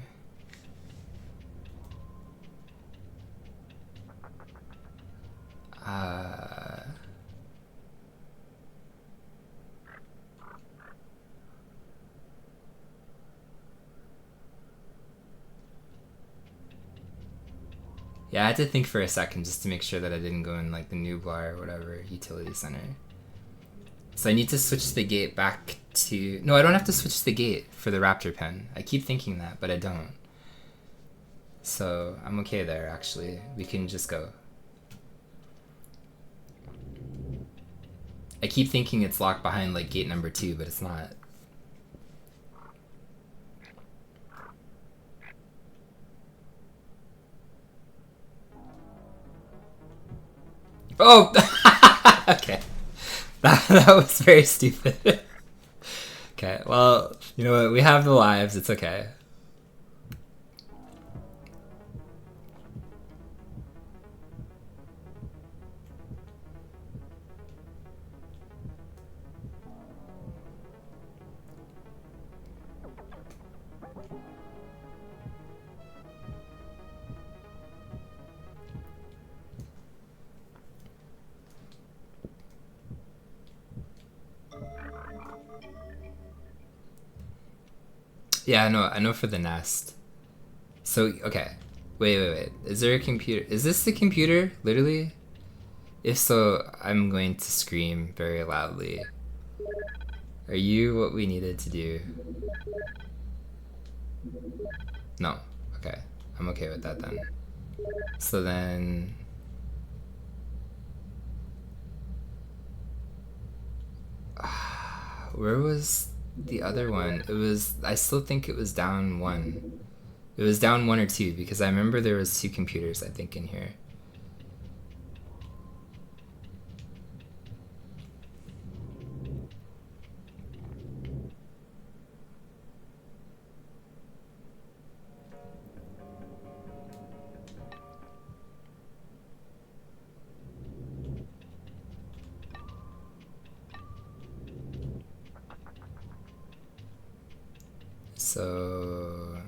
Speaker 1: Yeah, I had to think for a second just to make sure that I didn't go in like the Nublar or whatever utility center. So I need to switch the gate back to... No, I don't have to switch the gate for the raptor pen. I keep thinking that, but I don't. So I'm okay there, actually. We can just go. I keep thinking it's locked behind like gate number 2, but it's not. Oh! Okay. That was very stupid. Okay, well, you know what? We have the lives. It's okay. Yeah, I know for the nest. So, okay. Wait. Is there a computer? Is this the computer? Literally? If so, I'm going to scream very loudly. Are you what we needed to do? No. Okay. I'm okay with that then. So then... Where was the other one? It was... I still think it was down 1. It was down 1 or 2 because I remember there was 2 computers, I think, in here. So...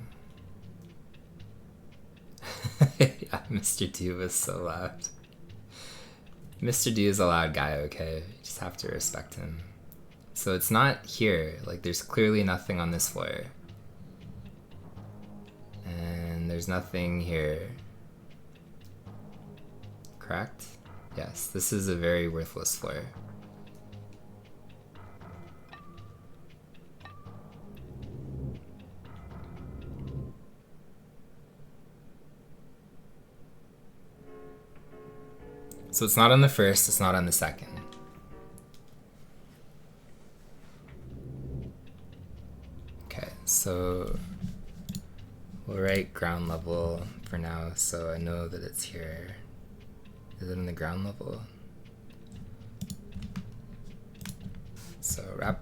Speaker 1: Yeah, Mr. D was so loud. Mr. D is a loud guy, okay? You just have to respect him. So it's not here. Like, there's clearly nothing on this floor. And there's nothing here. Correct? Yes, this is a very worthless floor. So it's not on the first, it's not on the second. Okay, so we'll write ground level for now so I know that it's here. Is it on the ground level? So wrap,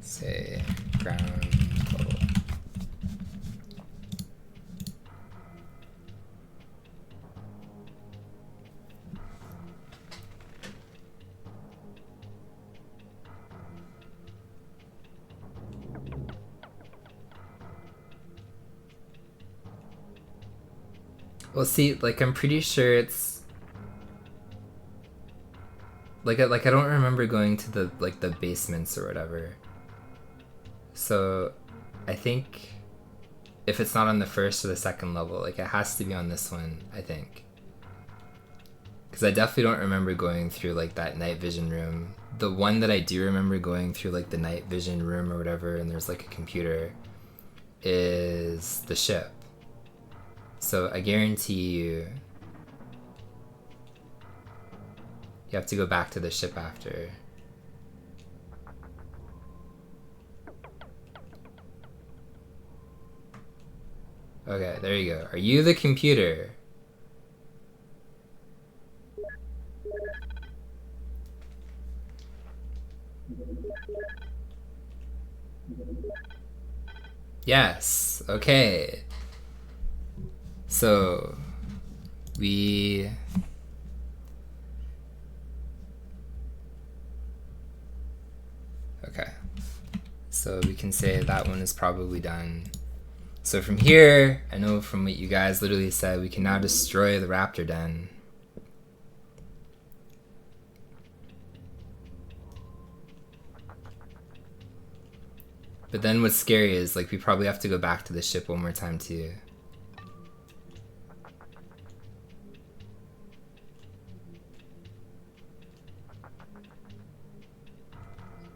Speaker 1: say ground level. Well, see, like I'm pretty sure it's like I don't remember going to the basements or whatever. So I think if it's not on the first or the second level, like it has to be on this one, I think. Because I definitely don't remember going through like that night vision room. The one that I do remember going through like the night vision room or whatever, and there's like a computer, is the ship. So I guarantee you have to go back to the ship after. Okay, there you go. Are you the computer? Yes. Okay. So we okay. So we can say that one is probably done. So from here, I know from what you guys literally said, we can now destroy the raptor den. But then what's scary is like we probably have to go back to the ship one more time too.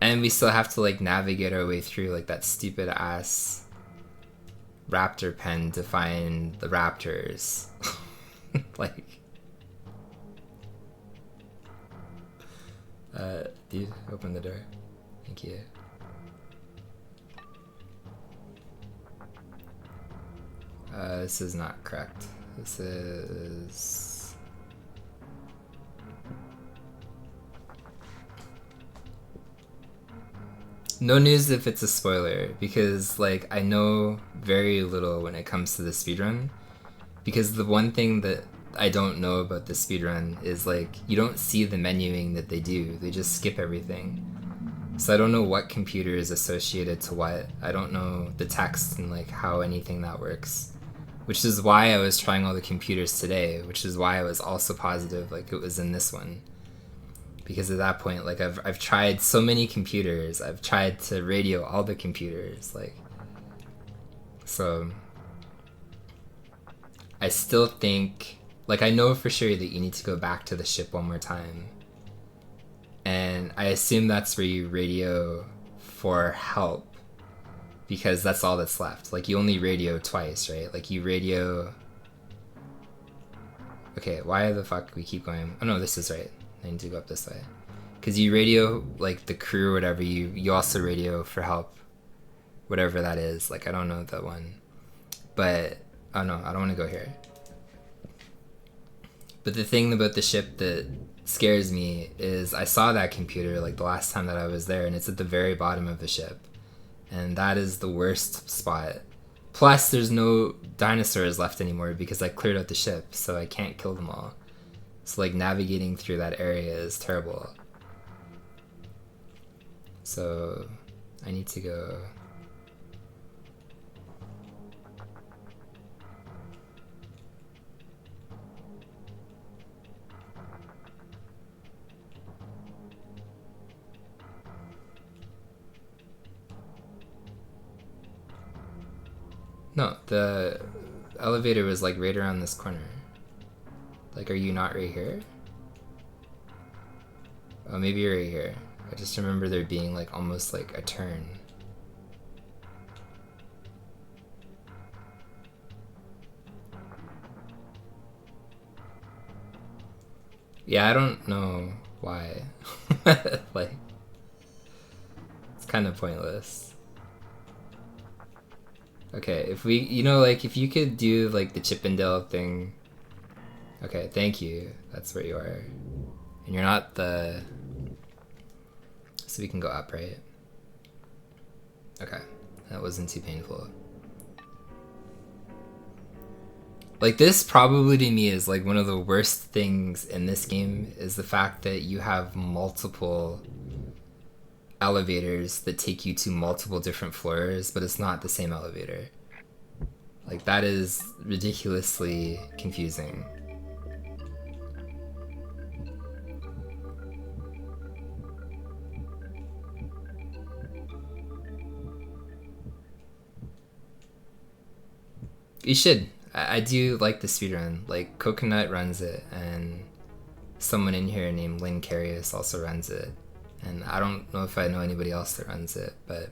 Speaker 1: And we still have to like navigate our way through like that stupid ass raptor pen to find the raptors. Like dude, open the door. Thank you. This is not correct. This is... No news if it's a spoiler, because like I know very little when it comes to the speedrun. Because the one thing that I don't know about the speedrun is like you don't see the menuing that they do. They just skip everything. So I don't know what computer is associated to what. I don't know the text and like how anything that works. Which is why I was trying all the computers today, which is why I was also positive like it was in this one. Because at that point, like I've tried so many computers. I've tried to radio all the computers, like so I still think like I know for sure that you need to go back to the ship one more time. And I assume that's where you radio for help. Because that's all that's left. Like, you only radio twice, right? Like, you radio... Okay, why the fuck we keep going... Oh, no, this is right. I need to go up this way. Because you radio, like, the crew or whatever. You also radio for help. Whatever that is. Like, I don't know that one. But... Oh, no, I don't want to go here. But the thing about the ship that scares me is I saw that computer, like, the last time that I was there. And it's at the very bottom of the ship. And that is the worst spot. Plus, there's no dinosaurs left anymore because I cleared out the ship, so I can't kill them all. So, like, navigating through that area is terrible. So, I need to go... No, the elevator was like right around this corner. Like, are you not right here? Oh, maybe you're right here. I just remember there being like almost like a turn. Yeah, I don't know why. Like, it's kind of pointless. Okay, if we, you know, like, if you could do, like, the Chippendale thing. Okay, thank you. That's where you are. And you're not the... So we can go up, right? Okay, that wasn't too painful. Like, this probably to me is, like, one of the worst things in this game is the fact that you have multiple elevators that take you to multiple different floors, but it's not the same elevator. Like, that is ridiculously confusing. You should. I do like the speedrun. Like, Coconut runs it, and someone in here named Lynn Carius also runs it. And I don't know if I know anybody else that runs it, but...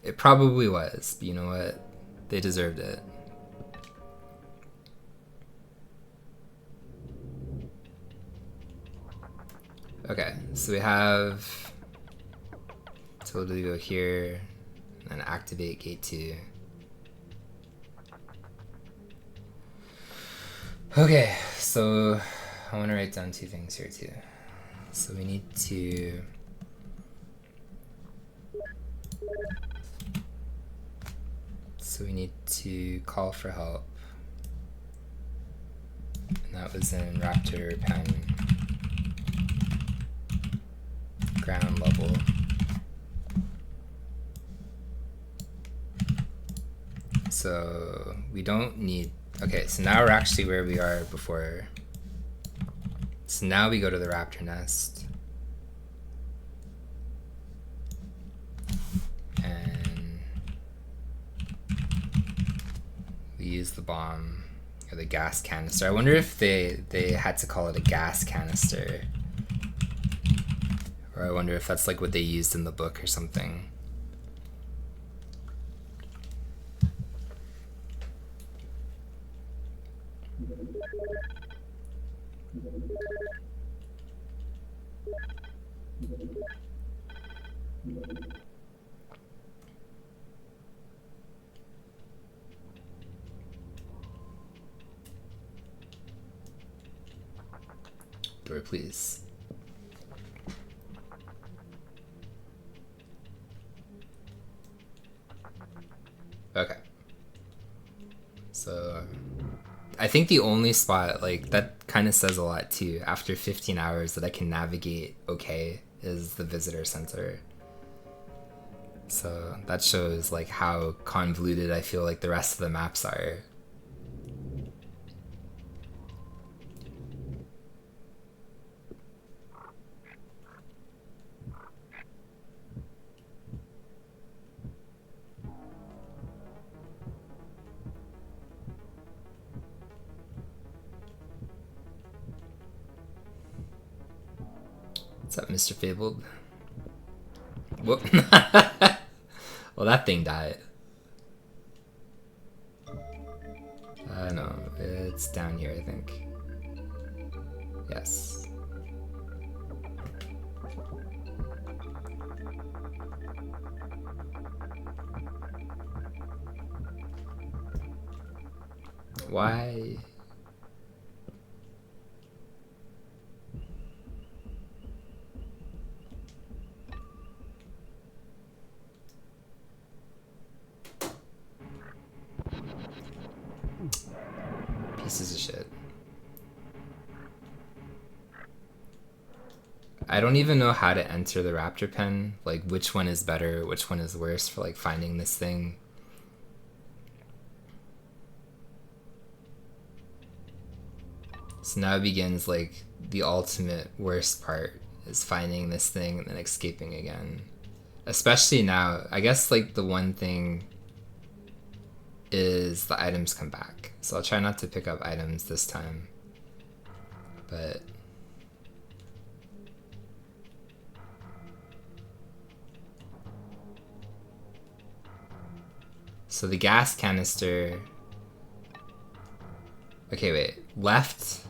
Speaker 1: It probably was, but you know what? They deserved it. Okay, so we have totally go here and activate gate 2. Okay, so I want to write down 2 things here too. So we need to call for help. And that was in Raptor Pen ground level. So we don't need... Okay, so now we're actually where we are before. So now we go to the raptor nest. And we use the bomb, or the gas canister. I wonder if they had to call it a gas canister. Or I wonder if that's like what they used in the book or something. Door, please. Okay. So I think the only spot, like, that kind of says a lot too, after 15 hours that I can navigate okay, is the visitor center. So that shows like how convoluted I feel like the rest of the maps are. What's up, Mr. Fabled? Whoop. Well, that thing died. No, it's down here, I think. Yes. Why? Pieces of shit. I don't even know how to enter the raptor pen, like which one is better, which one is worse for like finding this thing. So now begins like the ultimate worst part, is finding this thing and then escaping again. Especially now, I guess like the one thing is the items come back. So I'll try not to pick up items this time. But so the gas canister. Okay, wait. Left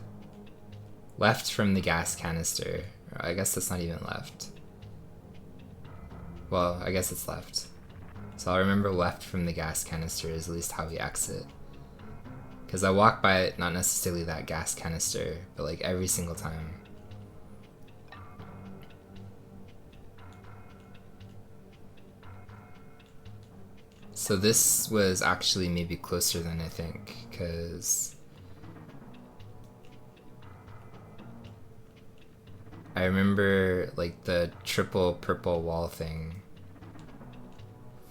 Speaker 1: from the gas canister. I guess that's not even left. Well, I guess it's left. So I'll remember left from the gas canister is at least how we exit. Because I walk by it, not necessarily that gas canister, but like every single time. So this was actually maybe closer than I think, because I remember like the triple purple wall thing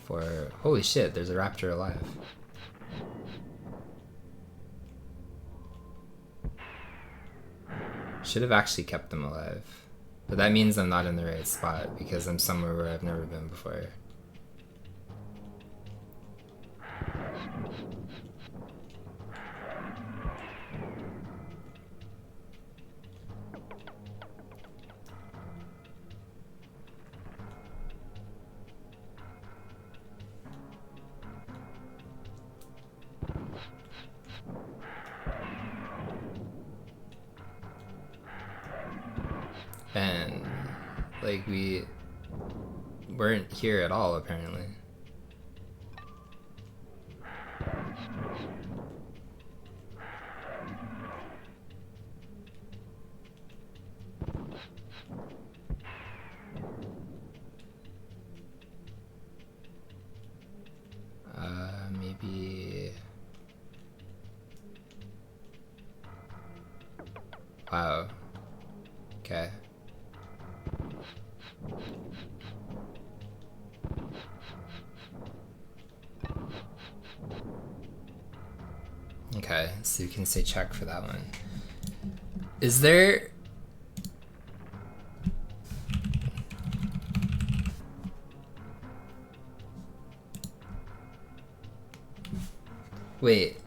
Speaker 1: for... Holy shit, there's a raptor alive. Should have actually kept them alive. But that means I'm not in the right spot because I'm somewhere where I've never been before. And like we weren't here at all apparently. Maybe... Wow. Okay. Okay, so you can say check for that one. Is there... Wait.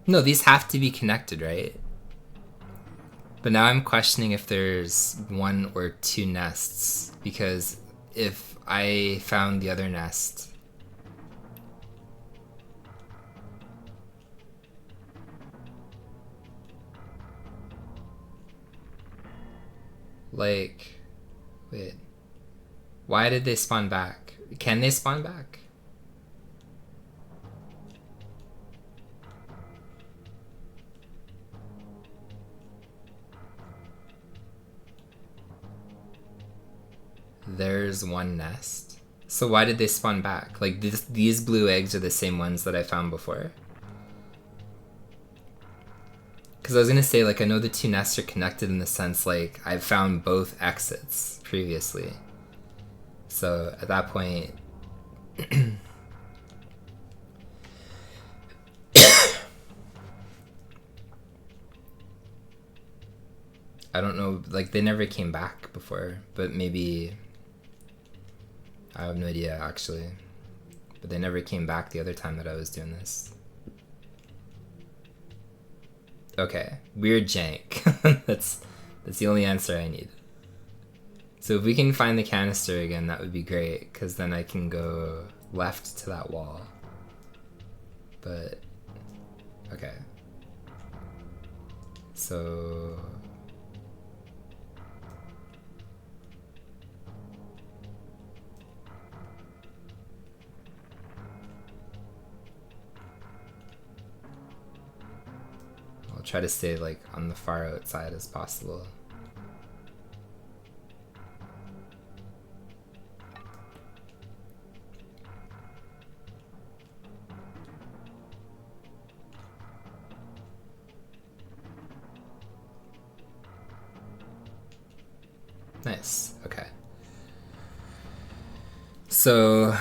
Speaker 1: No, these have to be connected, right? But now I'm questioning if there's one or two nests, because if I found the other nest... Like... Wait. Why did they spawn back? Can they spawn back? There's one nest. So why did they spawn back? Like these blue eggs are the same ones that I found before? Because I was gonna say, like, I know the two nests are connected in the sense, like, I've found both exits previously. So at that point... I don't know, like, they never came back before, but maybe... I have no idea, actually. But they never came back the other time that I was doing this. Okay, weird jank. That's the only answer I need. So if we can find the canister again, that would be great, because then I can go left to that wall. But, okay. So... I'll try to stay, like, on the far outside as possible. Nice, okay. So...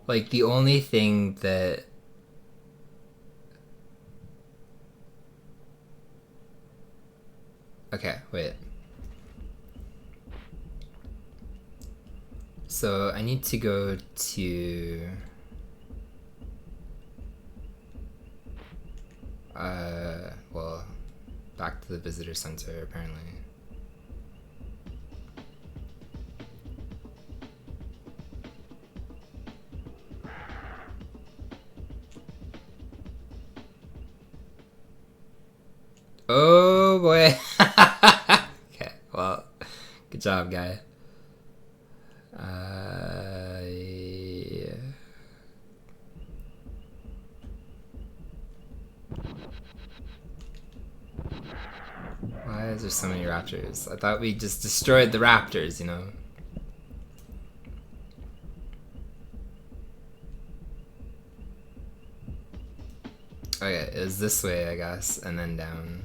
Speaker 1: Like, the only thing that... Okay, wait. So, I need to go to... well, back to the visitor center, apparently. Oh boy. Okay, well, good job, guy. Yeah. Why is there so many raptors? I thought we just destroyed the raptors, you know? Okay, it was this way, I guess, and then down.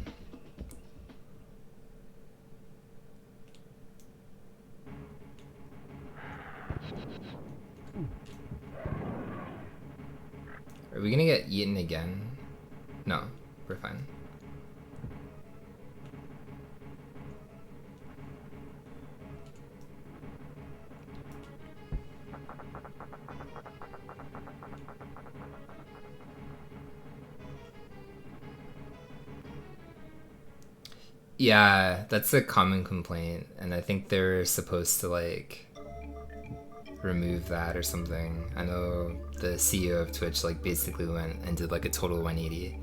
Speaker 1: Are we gonna get eaten again? No, we're fine. Yeah, that's a common complaint, and I think they're supposed to like remove that or something. I know the CEO of Twitch like basically went and did like a total 180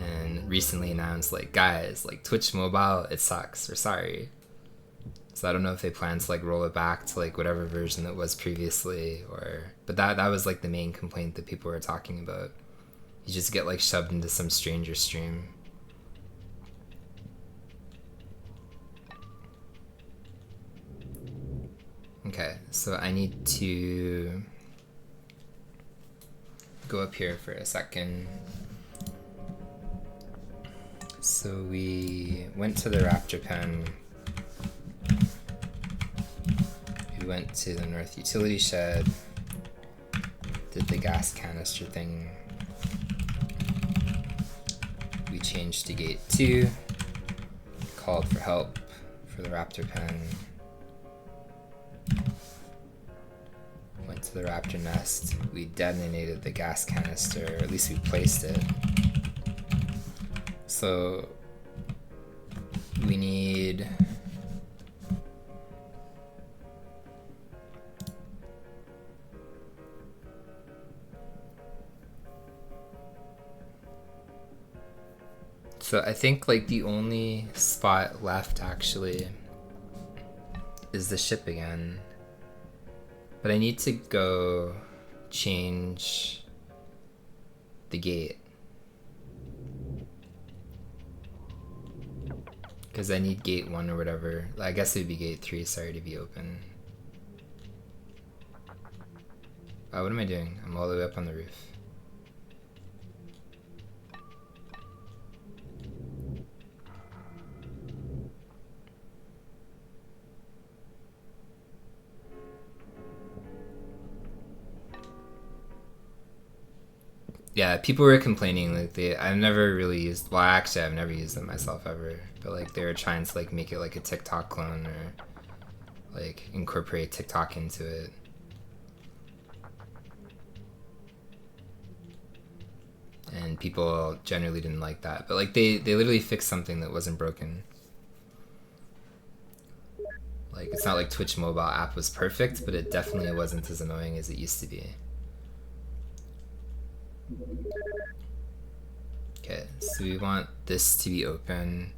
Speaker 1: and recently announced like, guys, like Twitch mobile, it sucks, we're sorry. So I don't know if they plan to like roll it back to like whatever version it was previously, or but that was like the main complaint that people were talking about. You just get like shoved into some stranger stream. Okay, so I need to go up here for a second. So we went to the raptor pen. We went to the north utility shed. Did the gas canister thing. We changed to gate 2. Called for help for the raptor pen. Went to the raptor nest. We detonated the gas canister, or at least we placed it. So we need so I think like the only spot left actually is the ship again. But I need to go change the gate. Because I need gate 1 or whatever. I guess it would be gate 3, sorry, to be open. Oh, what am I doing? I'm all the way up on the roof. Yeah, people were complaining like I've never really used, well actually I've never used them myself ever, but like they were trying to like make it like a TikTok clone or like incorporate TikTok into it. And people generally didn't like that, but like they literally fixed something that wasn't broken. Like it's not like Twitch mobile app was perfect, but it definitely wasn't as annoying as it used to be. Okay, so we want this to be open.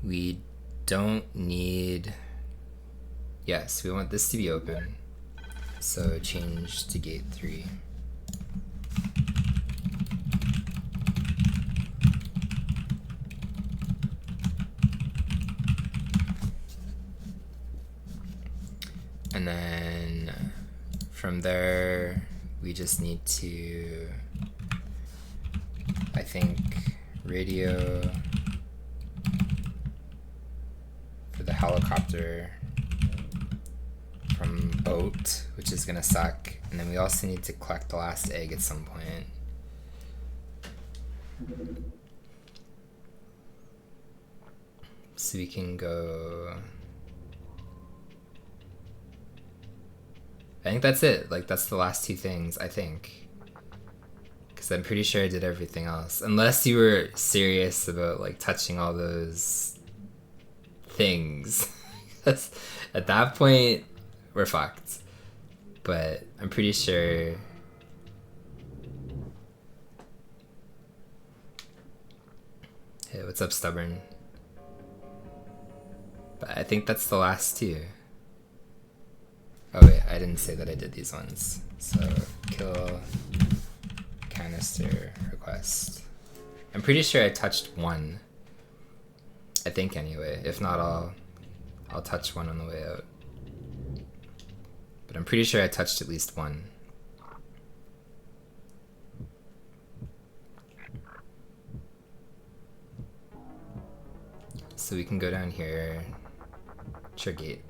Speaker 1: We don't need... Yes, we want this to be open. So change to gate 3. And then from there, we just need to, I think, radio for the helicopter from boat, which is gonna suck. And then we also need to collect the last egg at some point. So we can go... I think that's it. Like, that's the last two things, I think. Because I'm pretty sure I did everything else. Unless you were serious about, like, touching all those things. At that point, we're fucked. But I'm pretty sure... Hey, what's up, Stubborn? But I think that's the last two. Oh wait, I didn't say that I did these ones. So, kill canister request. I'm pretty sure I touched one. I think anyway. If not, I'll touch one on the way out. But I'm pretty sure I touched at least one. So we can go down here. Gate.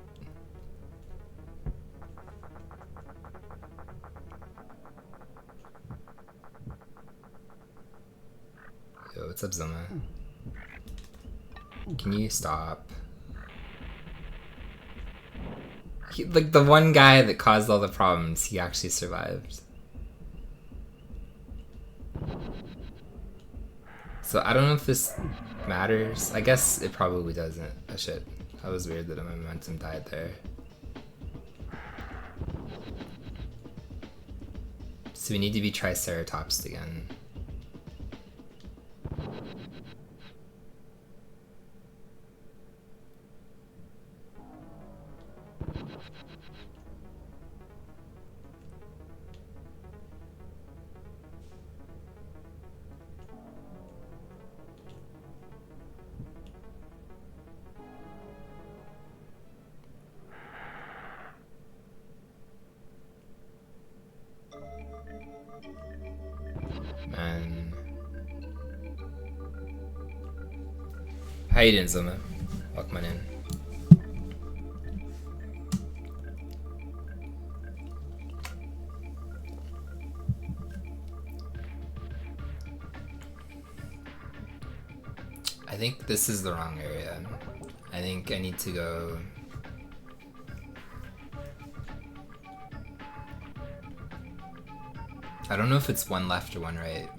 Speaker 1: Yo, what's up, Zoma? Can you stop? Like, the one guy that caused all the problems, he actually survived. So I don't know if this matters. I guess it probably doesn't. Oh shit. That was weird that my momentum died there. So we need to be Triceratops again. Man. How you doing, Zoma? Welcome on in. I think this is the wrong area. I think I need to go... I don't know if it's one left or one right.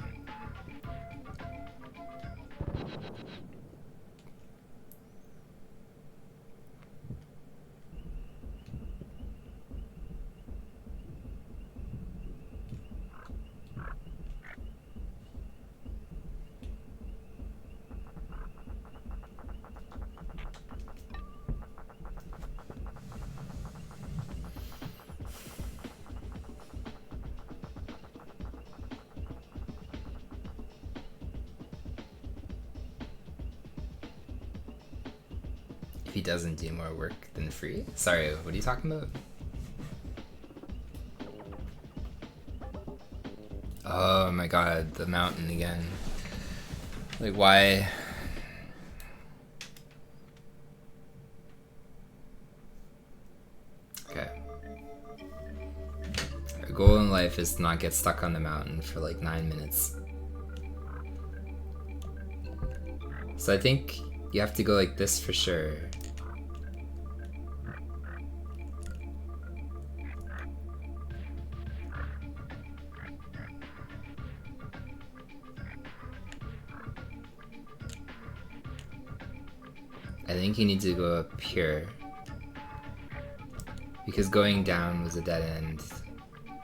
Speaker 1: If he doesn't do more work than free? Sorry, what are you talking about? Oh my god, the mountain again. Like, why? Okay. Our goal in life is to not get stuck on the mountain for like 9 minutes. So I think you have to go like this for sure. I think you need to go up here. Because going down was a dead end.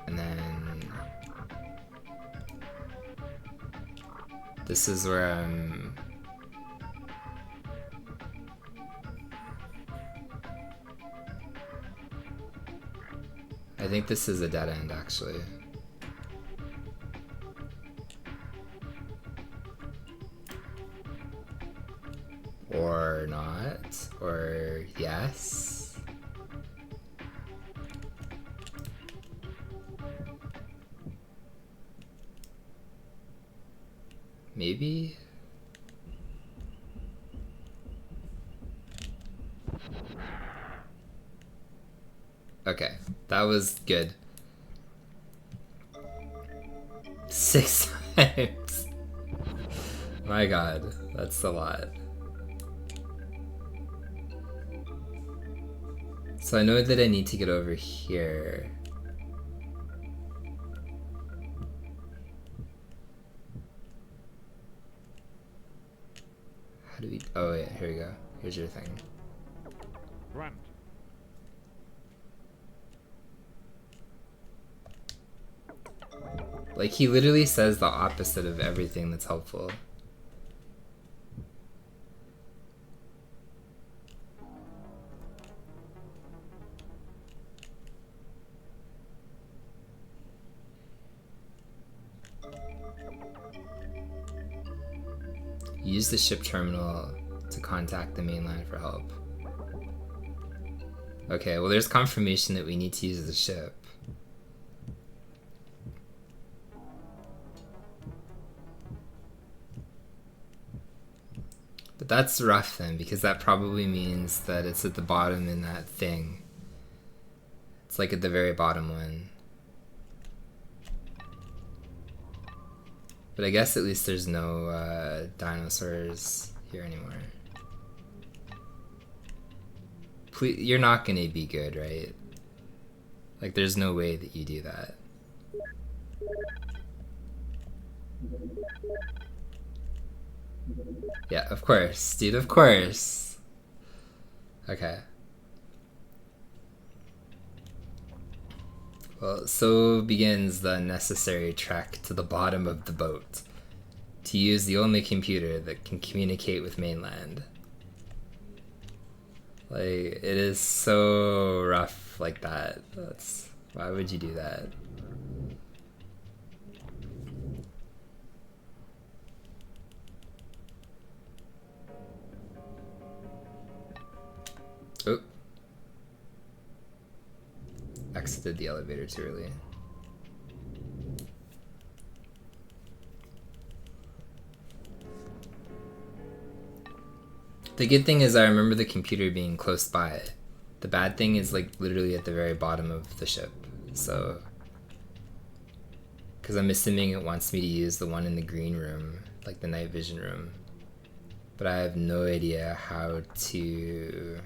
Speaker 1: And then... this is where I'm... I think this is a dead end, actually. Or not. Or yes. Maybe? Okay, that was good. 6 times. My god, that's a lot. So I know that I need to get over here. How do we... Oh yeah, here we go. Here's your thing.
Speaker 3: Grant.
Speaker 1: Like, he literally says the opposite of everything that's helpful. Use the ship terminal to contact the mainland for help. Okay, well there's confirmation that we need to use the ship. But that's rough then, because that probably means that it's at the bottom in that thing. It's like at the very bottom one. But I guess at least there's no dinosaurs here anymore. Please, you're not gonna be good, right? Like, there's no way that you do that. Yeah, of course, dude, of course. Okay. Well, so begins the necessary trek to the bottom of the boat to use the only computer that can communicate with mainland. Like, it is so rough like that. That's... Why would you do that? Oh. Exited the elevator too early. The good thing is I remember the computer being close by. The bad thing is like literally at the very bottom of the ship. So, because I'm assuming it wants me to use the one in the green room, like the night vision room. But I have no idea how to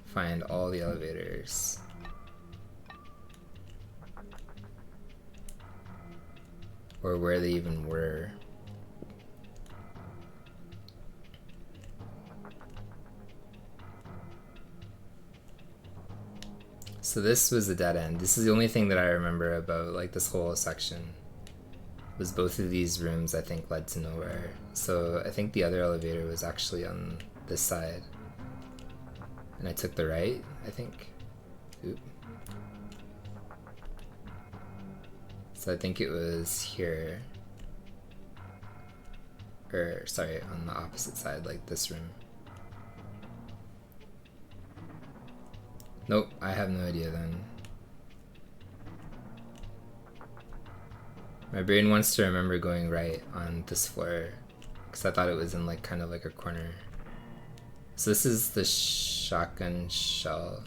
Speaker 1: find all the elevators. Or where they even were. So this was a dead end. This is the only thing that I remember about like this whole section. Was both of these rooms I think led to nowhere. So I think the other elevator was actually on this side. And I took the right, I think. Oop. So I think it was here. Or, sorry, on the opposite side, like this room. Nope, I have no idea then. My brain wants to remember going right on this floor. Because I thought it was in like kind of like a corner. So this is the shotgun shell.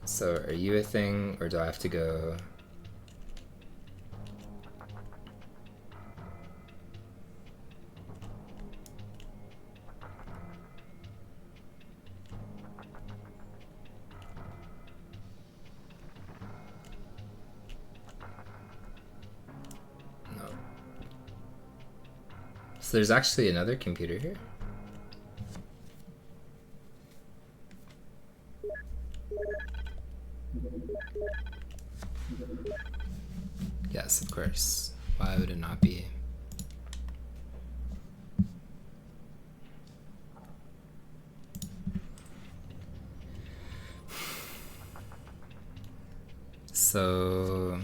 Speaker 1: So are you a thing, or do I have to go? No. So there's actually another computer here. Yes, of course. Why would it not be? So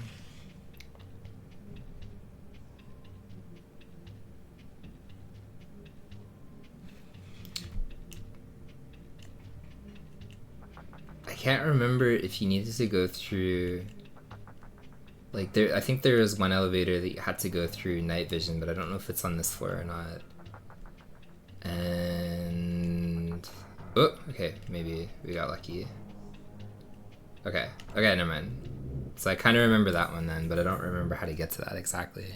Speaker 1: I can't remember if you needed to go through, like there, I think there was one elevator that you had to go through night vision, but I don't know if it's on this floor or not. And Oh, okay, maybe we got lucky. Okay, okay, never mind. So I kind of remember that one then, but I don't remember how to get to that exactly.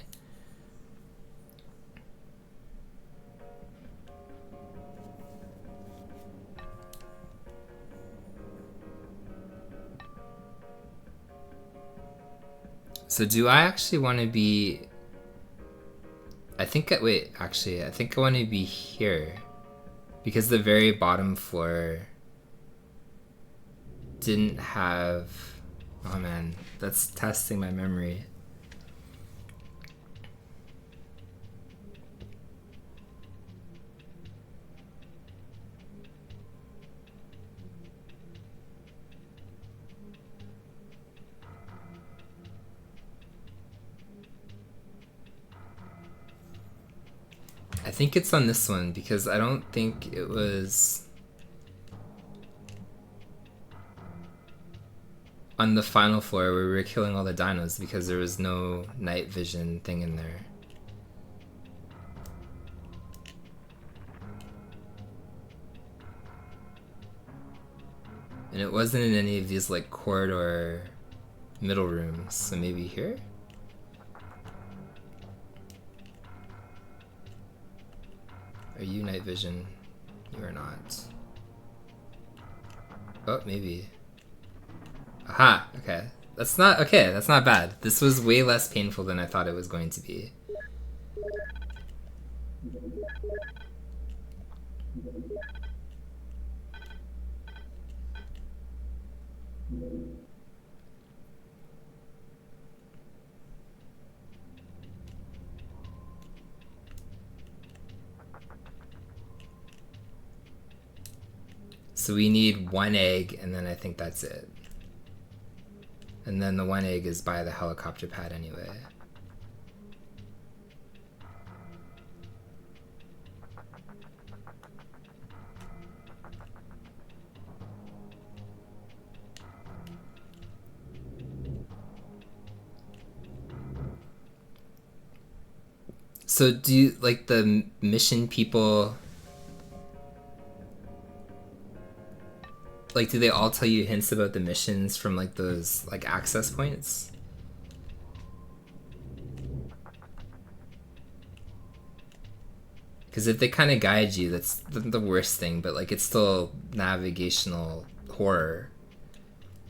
Speaker 1: So do I actually want to be... I think... Wait, actually, I think I want to be here. Because the very bottom floor didn't have... Oh man, that's testing my memory. I think it's on this one because I don't think it was on the final floor where we were killing all the dinos because there was no night vision thing in there. And it wasn't in any of these like corridor middle rooms, so maybe here? Are you night vision? You are not. Oh, maybe. Aha, okay. That's not bad. This was way less painful than I thought it was going to be. So we need one egg, and then I think that's it. And then the one egg is by the helicopter pad anyway. So do you, like, the mission people... Like, do they all tell you hints about the missions from, like, those, like, access points? Because if they kind of guide you, that's the worst thing, but, like, it's still navigational horror.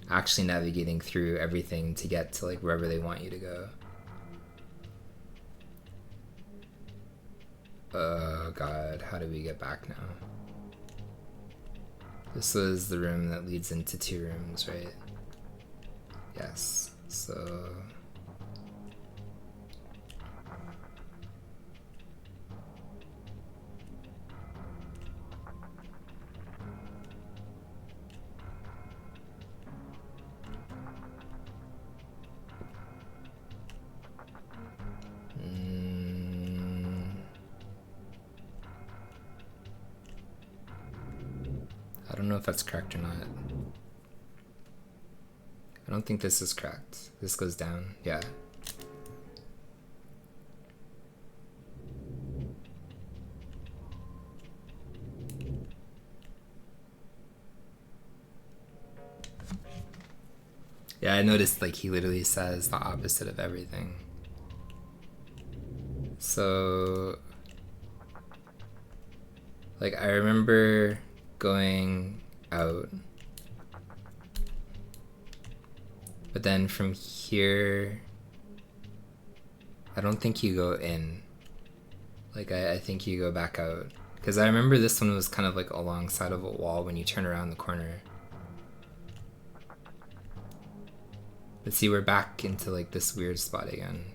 Speaker 1: Actually navigating through everything to get to, like, wherever they want you to go. Oh, God. How do we get back now? This was the room that leads into 2 rooms, right? Yes. So... I don't know if that's correct or not. I don't think this is correct. This goes down. Yeah. Yeah, I noticed, like, he literally says the opposite of everything. So... Like, I remember going out. But then from here... I don't think you go in. Like, I think you go back out. Because I remember this one was kind of like alongside of a wall when you turn around the corner. But see, we're back into, like, this weird spot again.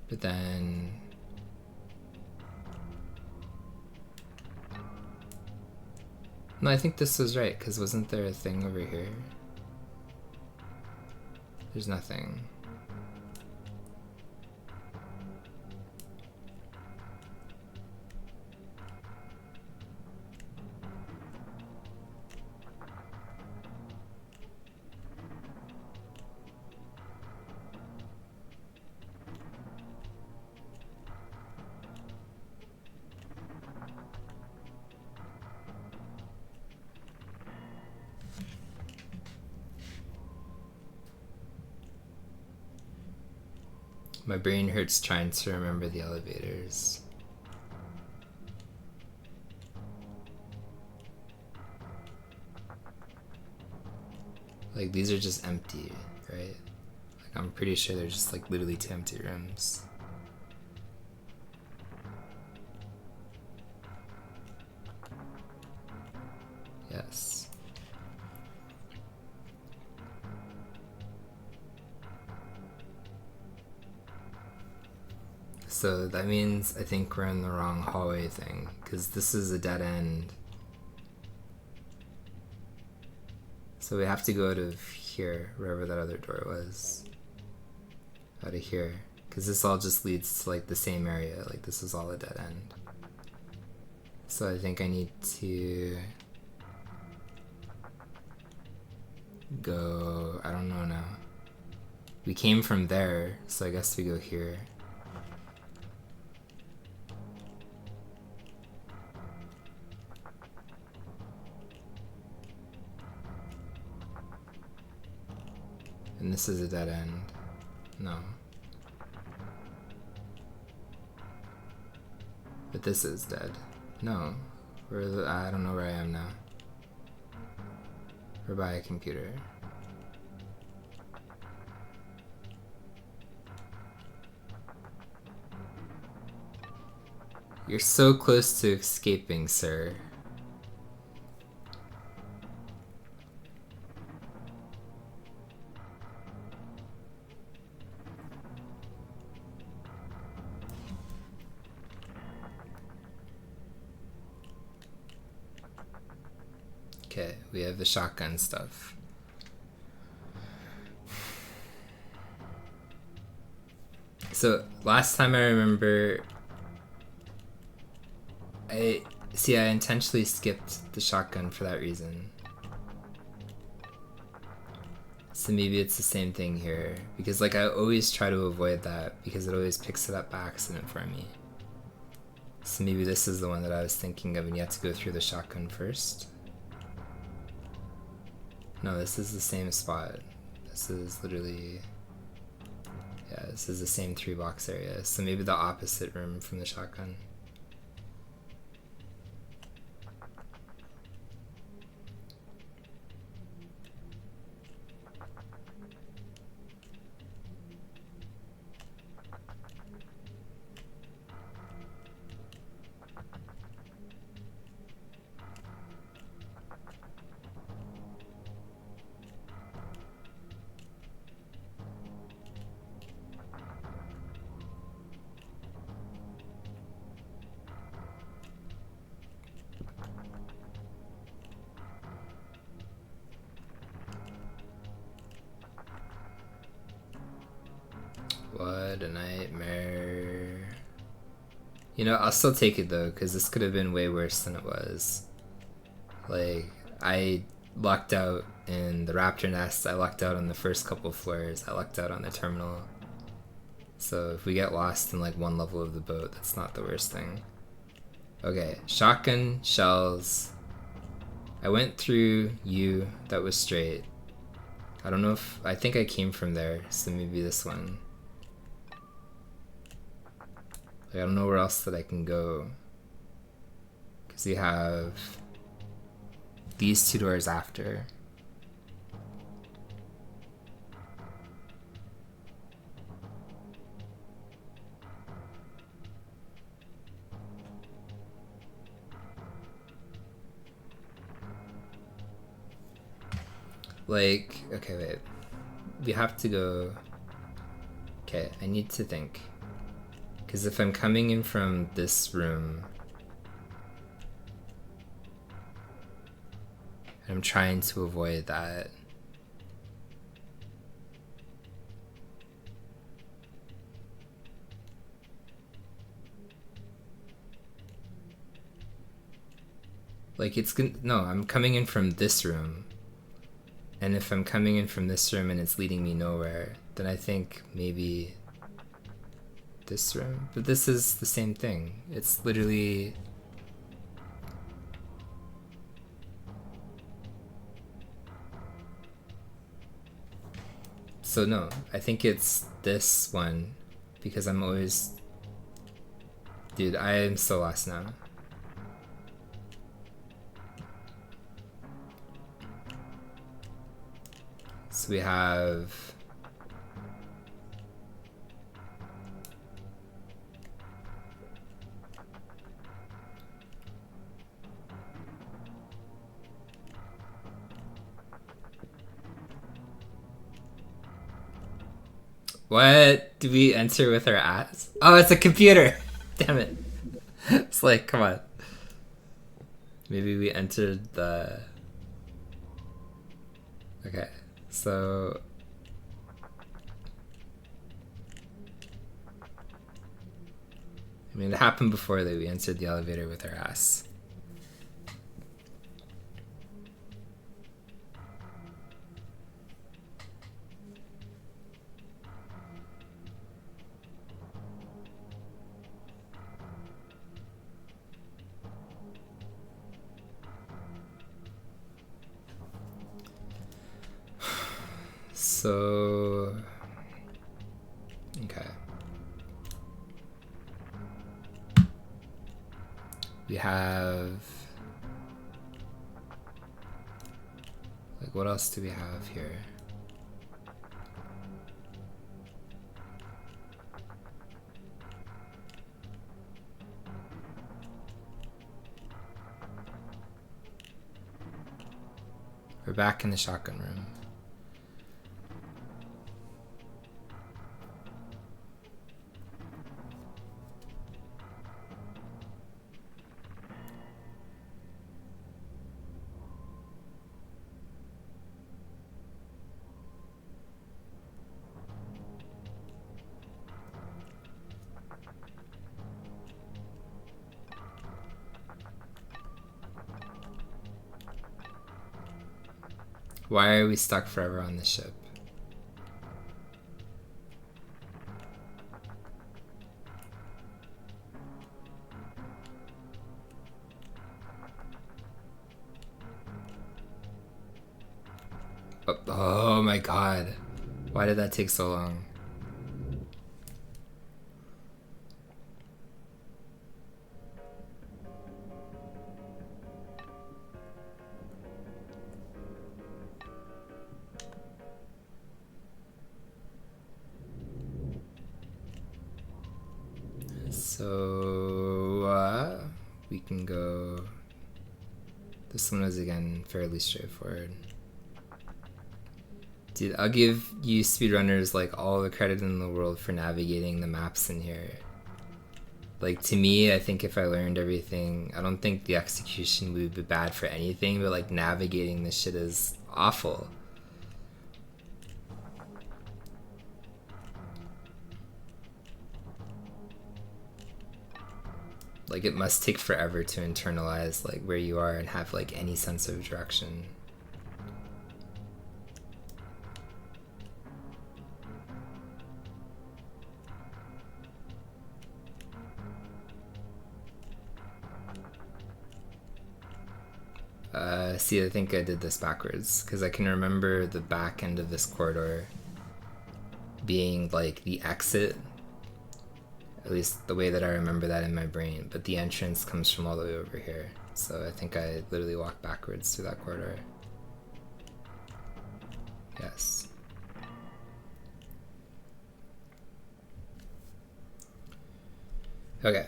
Speaker 1: But then... No, I think this was right, because wasn't there a thing over here? There's nothing. My brain hurts trying to remember the elevators. Like, these are just empty, right? Like, I'm pretty sure they're just like literally 2 empty rooms. Yes. So that means I think we're in the wrong hallway thing, because this is a dead end. So we have to go out of here, wherever that other door was. Out of here. Because this all just leads to like the same area, like this is all a dead end. So I think I need to go, I don't know now. We came from there, so I guess we go here. And this is a dead end. No. But this is dead. No. I don't know where I am now. We're by a computer. You're so close to escaping, sir. Okay, we have the shotgun stuff. So last time I remember, I intentionally skipped the shotgun for that reason. So maybe it's the same thing here, because like I always try to avoid that because it always picks it up by accident for me. So maybe this is the one that I was thinking of and you have to go through the shotgun first. No, this is the same spot. This is literally, yeah, this is the same 3-box area. So maybe the opposite room from the shotgun. What a nightmare. You know, I'll still take it though, because this could have been way worse than it was. Like, I lucked out in the raptor nest, I lucked out on the first couple floors, I lucked out on the terminal. So if we get lost in like one level of the boat, that's not the worst thing. Okay, shotgun shells. I went through you, that was straight. I don't know if, I think I came from there, so maybe this one. Like, I don't know where else that I can go. Because you have these 2 doors after. Like, okay, wait. We have to go. Okay, I need to think. Because if I'm coming in from this room, I'm trying to avoid that. Like, it's gonna, no, I'm coming in from this room. And if I'm coming in from this room and it's leading me nowhere, then I think maybe this room. But this is the same thing. It's literally... So no, I think it's this one because I'm always... Dude, I am so lost now. So we have... What do we enter with our ass? Oh, it's a computer! Damn it. It's like, come on. Maybe we entered the... Okay, so... I mean, it happened before that we entered the elevator with our ass. So... Okay. We have... Like, what else do we have here? We're back in the shotgun room. Why are we stuck forever on this ship? Oh my god. Why did that take so long? So, we can go... This one was, again, fairly straightforward. Dude, I'll give you speedrunners, like, all the credit in the world for navigating the maps in here. Like, to me, I think if I learned everything, I don't think the execution would be bad for anything, but, like, navigating this shit is awful. Like, it must take forever to internalize, like, where you are and have, like, any sense of direction. See, I think I did this backwards, because I can remember the back end of this corridor being, like, the exit. At least the way that I remember that in my brain, but the entrance comes from all the way over here. So I think I literally walked backwards through that corridor. Yes. Okay.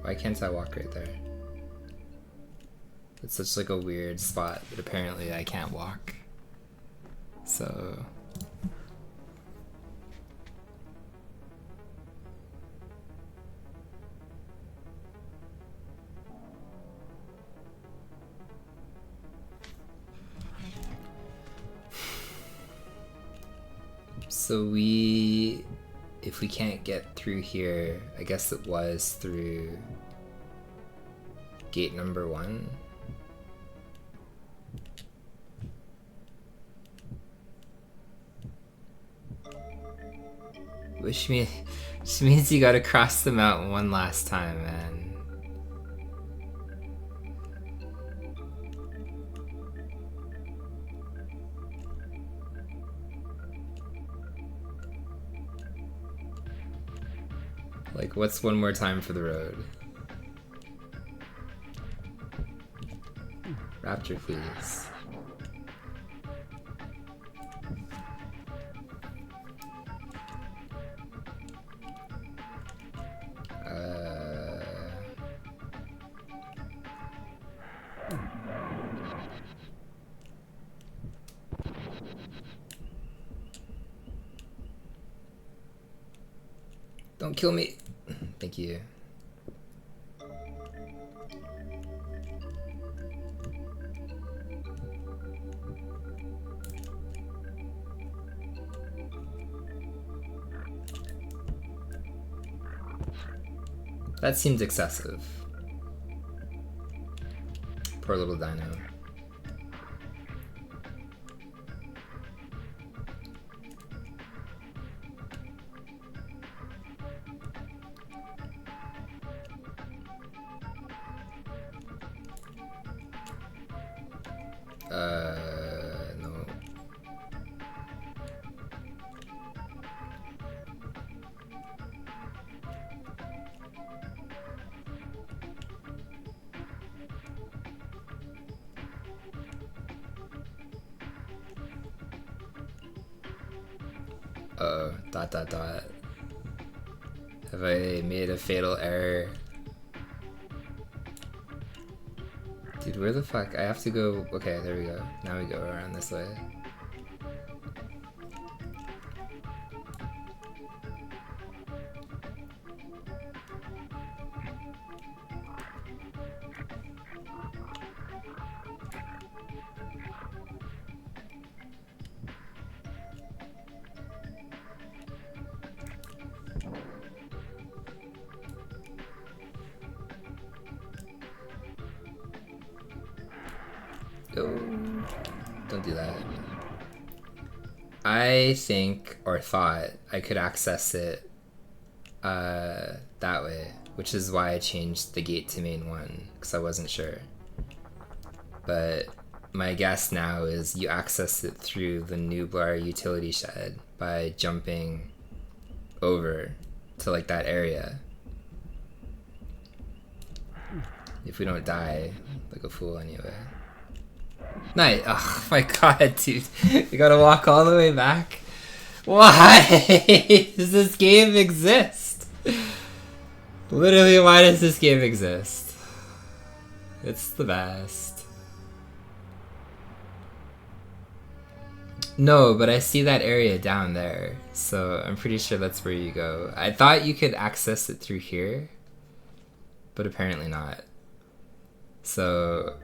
Speaker 1: Why can't I walk right there? It's such like a weird spot, but apparently I can't walk. So... So if we can't get through here, I guess it was through gate number 1. Which means you gotta cross the mountain one last time, man. Like, what's one more time for the road? Raptor, please. Don't kill me. Thank you. That seems excessive. Poor little dino. No. Uh-oh. ... Have I made a fatal error? Dude, where the fuck? I have to go... Okay, there we go. Now we go around this way. Go. Don't do that. I think, or thought, I could access it that way, which is why I changed the gate to main 1, because I wasn't sure. But my guess now is you access it through the Nublar utility shed by jumping over to like that area. If we don't die like a fool anyway. Nice. Oh my god, dude. You gotta walk all the way back? Why does this game exist? Literally, why does this game exist? It's the best. No, but I see that area down there, so I'm pretty sure that's where you go. I thought you could access it through here, but apparently not. So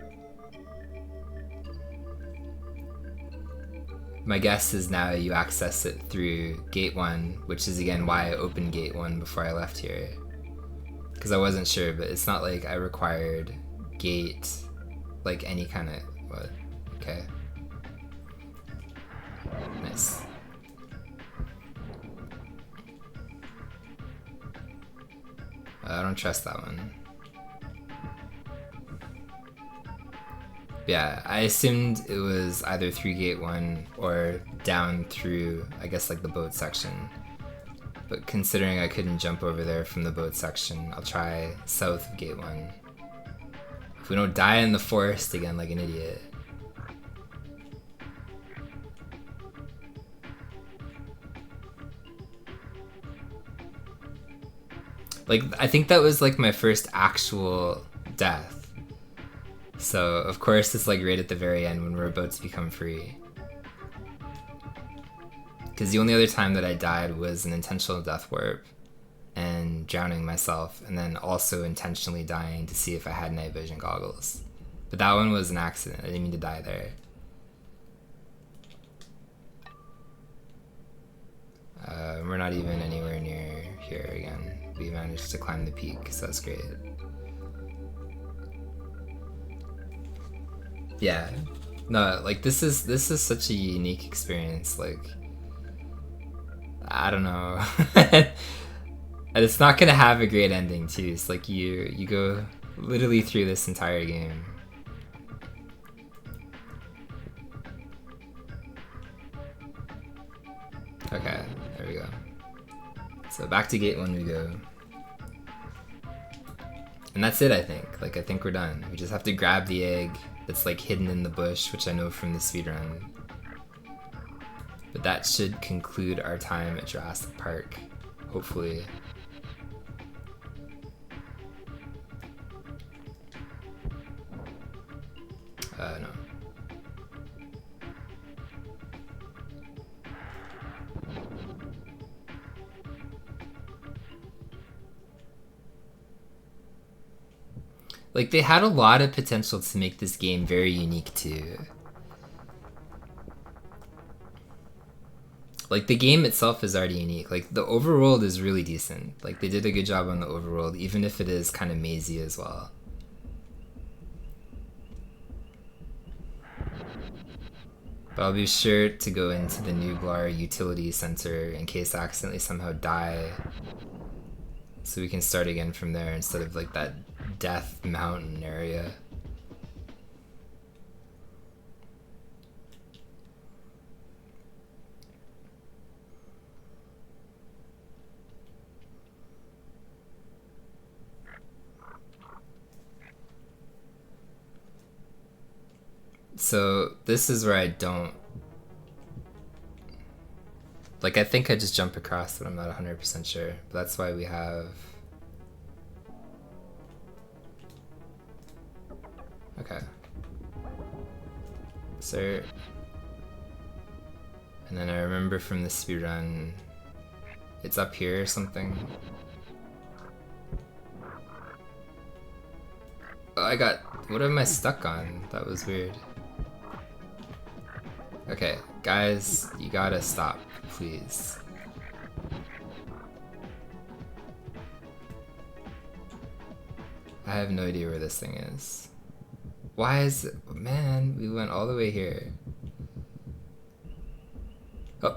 Speaker 1: my guess is now you access it through gate 1, which is again why I opened gate 1 before I left here. Because I wasn't sure, but it's not like I required gate, like any kind of, what? Okay. Nice. I don't trust that one. Yeah, I assumed it was either through gate 1 or down through, I guess, like the boat section. But considering I couldn't jump over there from the boat section, I'll try south of gate 1. If we don't die in the forest again like an idiot. Like, I think that was like my first actual death. So, of course, it's like right at the very end when we're about to become free. Because the only other time that I died was an intentional death warp and drowning myself, and then also intentionally dying to see if I had night vision goggles. But that one was an accident. I didn't mean to die there. We're not even anywhere near here again. We managed to climb the peak, so that's great. Yeah, no, like this is such a unique experience. Like, I don't know. And it's not gonna have a great ending too. It's like you go literally through this entire game. Okay, there we go. So back to gate 1 we go. And that's it, I think. Like, I think we're done. We just have to grab the egg that's like hidden in the bush, which I know from the speedrun. But that should conclude our time at Jurassic Park, hopefully. No. Like, they had a lot of potential to make this game very unique too. Like, the game itself is already unique. Like, the overworld is really decent. Like, they did a good job on the overworld, even if it is kind of mazy as well. But I'll be sure to go into the Nublar Utility Center in case I accidentally somehow die. So we can start again from there instead of like that Death Mountain area. So this is where I don't... Like, I think I just jump across, but I'm not 100% sure. But that's why we have... Okay. Sir. And then I remember from the speedrun, it's up here or something. Oh, I got... What am I stuck on? That was weird. Okay, guys, you gotta stop, please. I have no idea where this thing is. Why is it... Man, we went all the way here. Oh.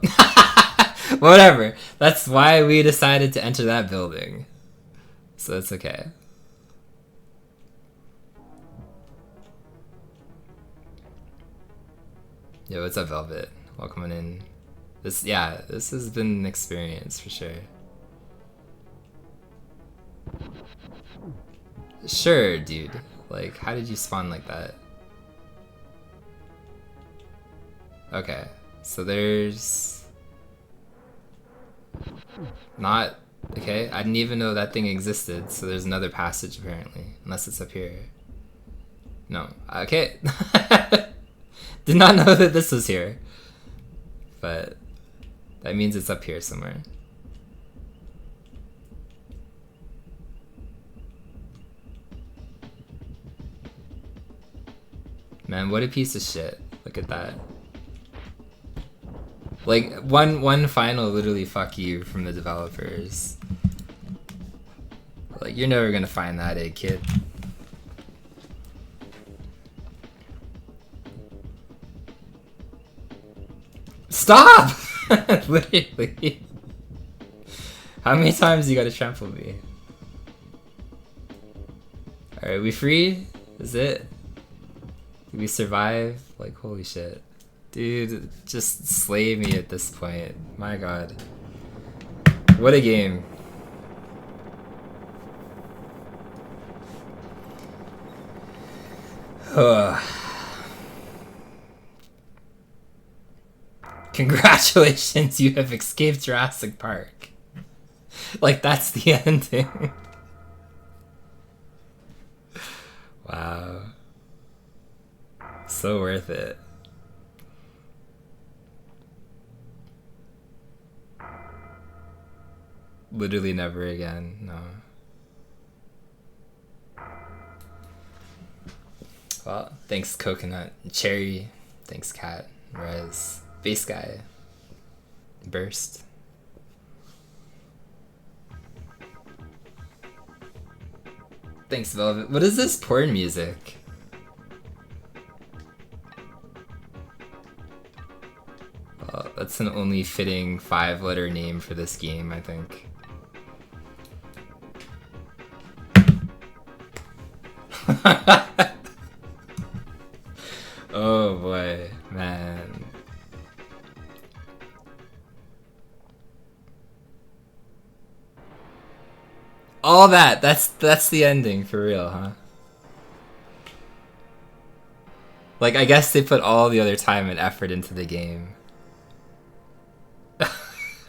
Speaker 1: Whatever. That's why we decided to enter that building. So it's okay. Yo, what's up, Velvet? Welcome on in. This has been an experience for sure. Sure, dude. Like, how did you spawn like that? Okay, so there's... Not... Okay, I didn't even know that thing existed, so there's another passage apparently. Unless it's up here. No. Okay. Did not know that this was here. But that means it's up here somewhere. Man, what a piece of shit. Look at that. Like, one final literally fuck you from the developers. Like, you're never gonna find that egg, kid. Stop! Literally. How many times you gotta trample me? Alright, we free? Is it? Did we survive? Like, holy shit. Dude, just slay me at this point. My god. What a game. Congratulations, you have escaped Jurassic Park. Like, that's the ending. Wow. So worth it. Literally never again, no. Well, thanks Coconut, Cherry, thanks Cat, Rez, Base Guy, Burst. Thanks Velvet. What is this porn music? Well, That's an only fitting 5-letter name for this game, I think. Oh boy, man. All that's the ending for real, huh? Like, I guess they put all the other time and effort into the game.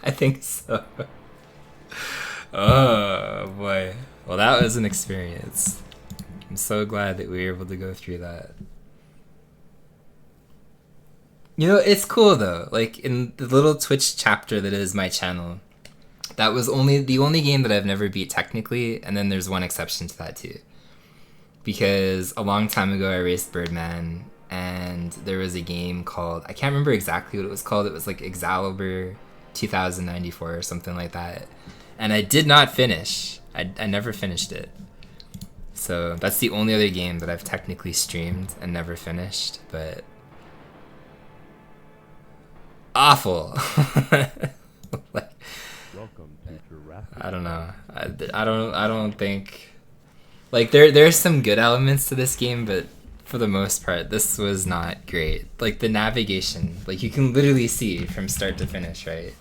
Speaker 1: I think so. Oh boy. Well, that was an experience. I'm so glad that we were able to go through that. You know, it's cool though. Like, in the little Twitch chapter that is my channel, that was the only game that I've never beat technically, and then there's one exception to that too. Because a long time ago I raced Birdman, and there was a game called, I can't remember exactly what it was called, it was like Excalibur 2094 or something like that. And I did not finish. I never finished it. So that's the only other game that I've technically streamed and never finished, but awful. Like,
Speaker 3: Welcome to Jurassic.
Speaker 1: I don't know. I don't think, like, there's some good elements to this game, but for the most part, this was not great. Like, the navigation, like, you can literally see from start to finish, right?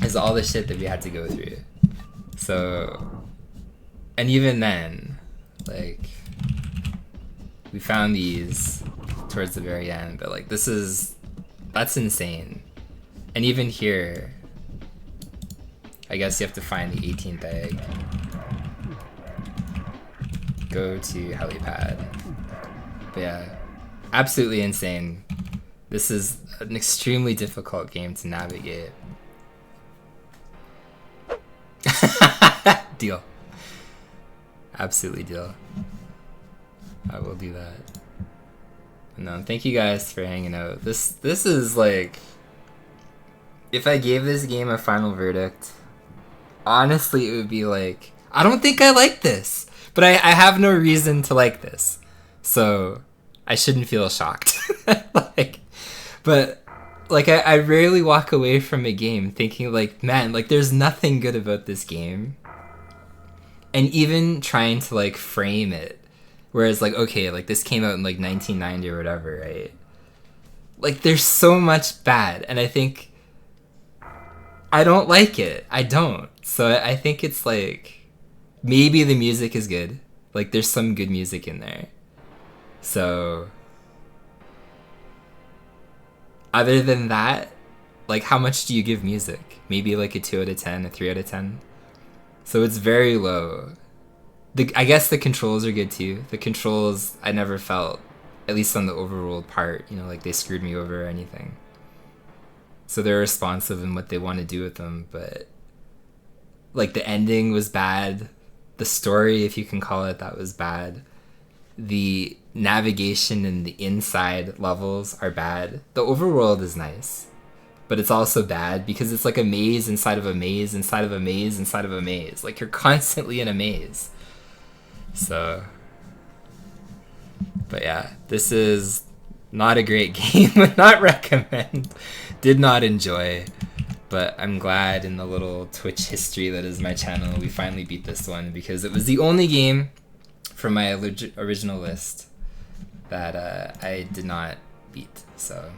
Speaker 1: Is all the shit that we had to go through. So, and even then, like, we found these towards the very end, but like, that's insane. And even here, I guess you have to find the 18th egg. Go to helipad. But yeah, absolutely insane. This is an extremely difficult game to navigate. Deal. Absolutely deal. I will do that. No, thank you guys for hanging out. This is like, if I gave this game a final verdict, honestly it would be like, I don't think I like this, but I have no reason to like this, so I shouldn't feel shocked. Like, but like, I rarely walk away from a game thinking like, man, like, there's nothing good about this game. And even trying to like frame it, whereas like, okay, like, this came out in like 1990 or whatever, right? Like, there's so much bad, and I think I don't like it. I don't. So I think it's like, maybe the music is good. Like, there's some good music in there. So other than that, like, how much do you give music? Maybe like a 2 out of 10, a 3 out of 10. So it's very low. I guess the controls are good too. The controls, I never felt, at least on the overworld part, you know, like they screwed me over or anything. So they're responsive in what they want to do with them, but like, the ending was bad. The story, if you can call it, that was bad. The navigation and the inside levels are bad. The overworld is nice, but it's also bad because it's like a maze inside of a maze inside of a maze inside of a maze. Like, you're constantly in a maze. So, but yeah, this is not a great game. Would not recommend. Did not enjoy. But I'm glad in the little Twitch history that is my channel, we finally beat this one, because it was the only game from my original list that I did not beat. So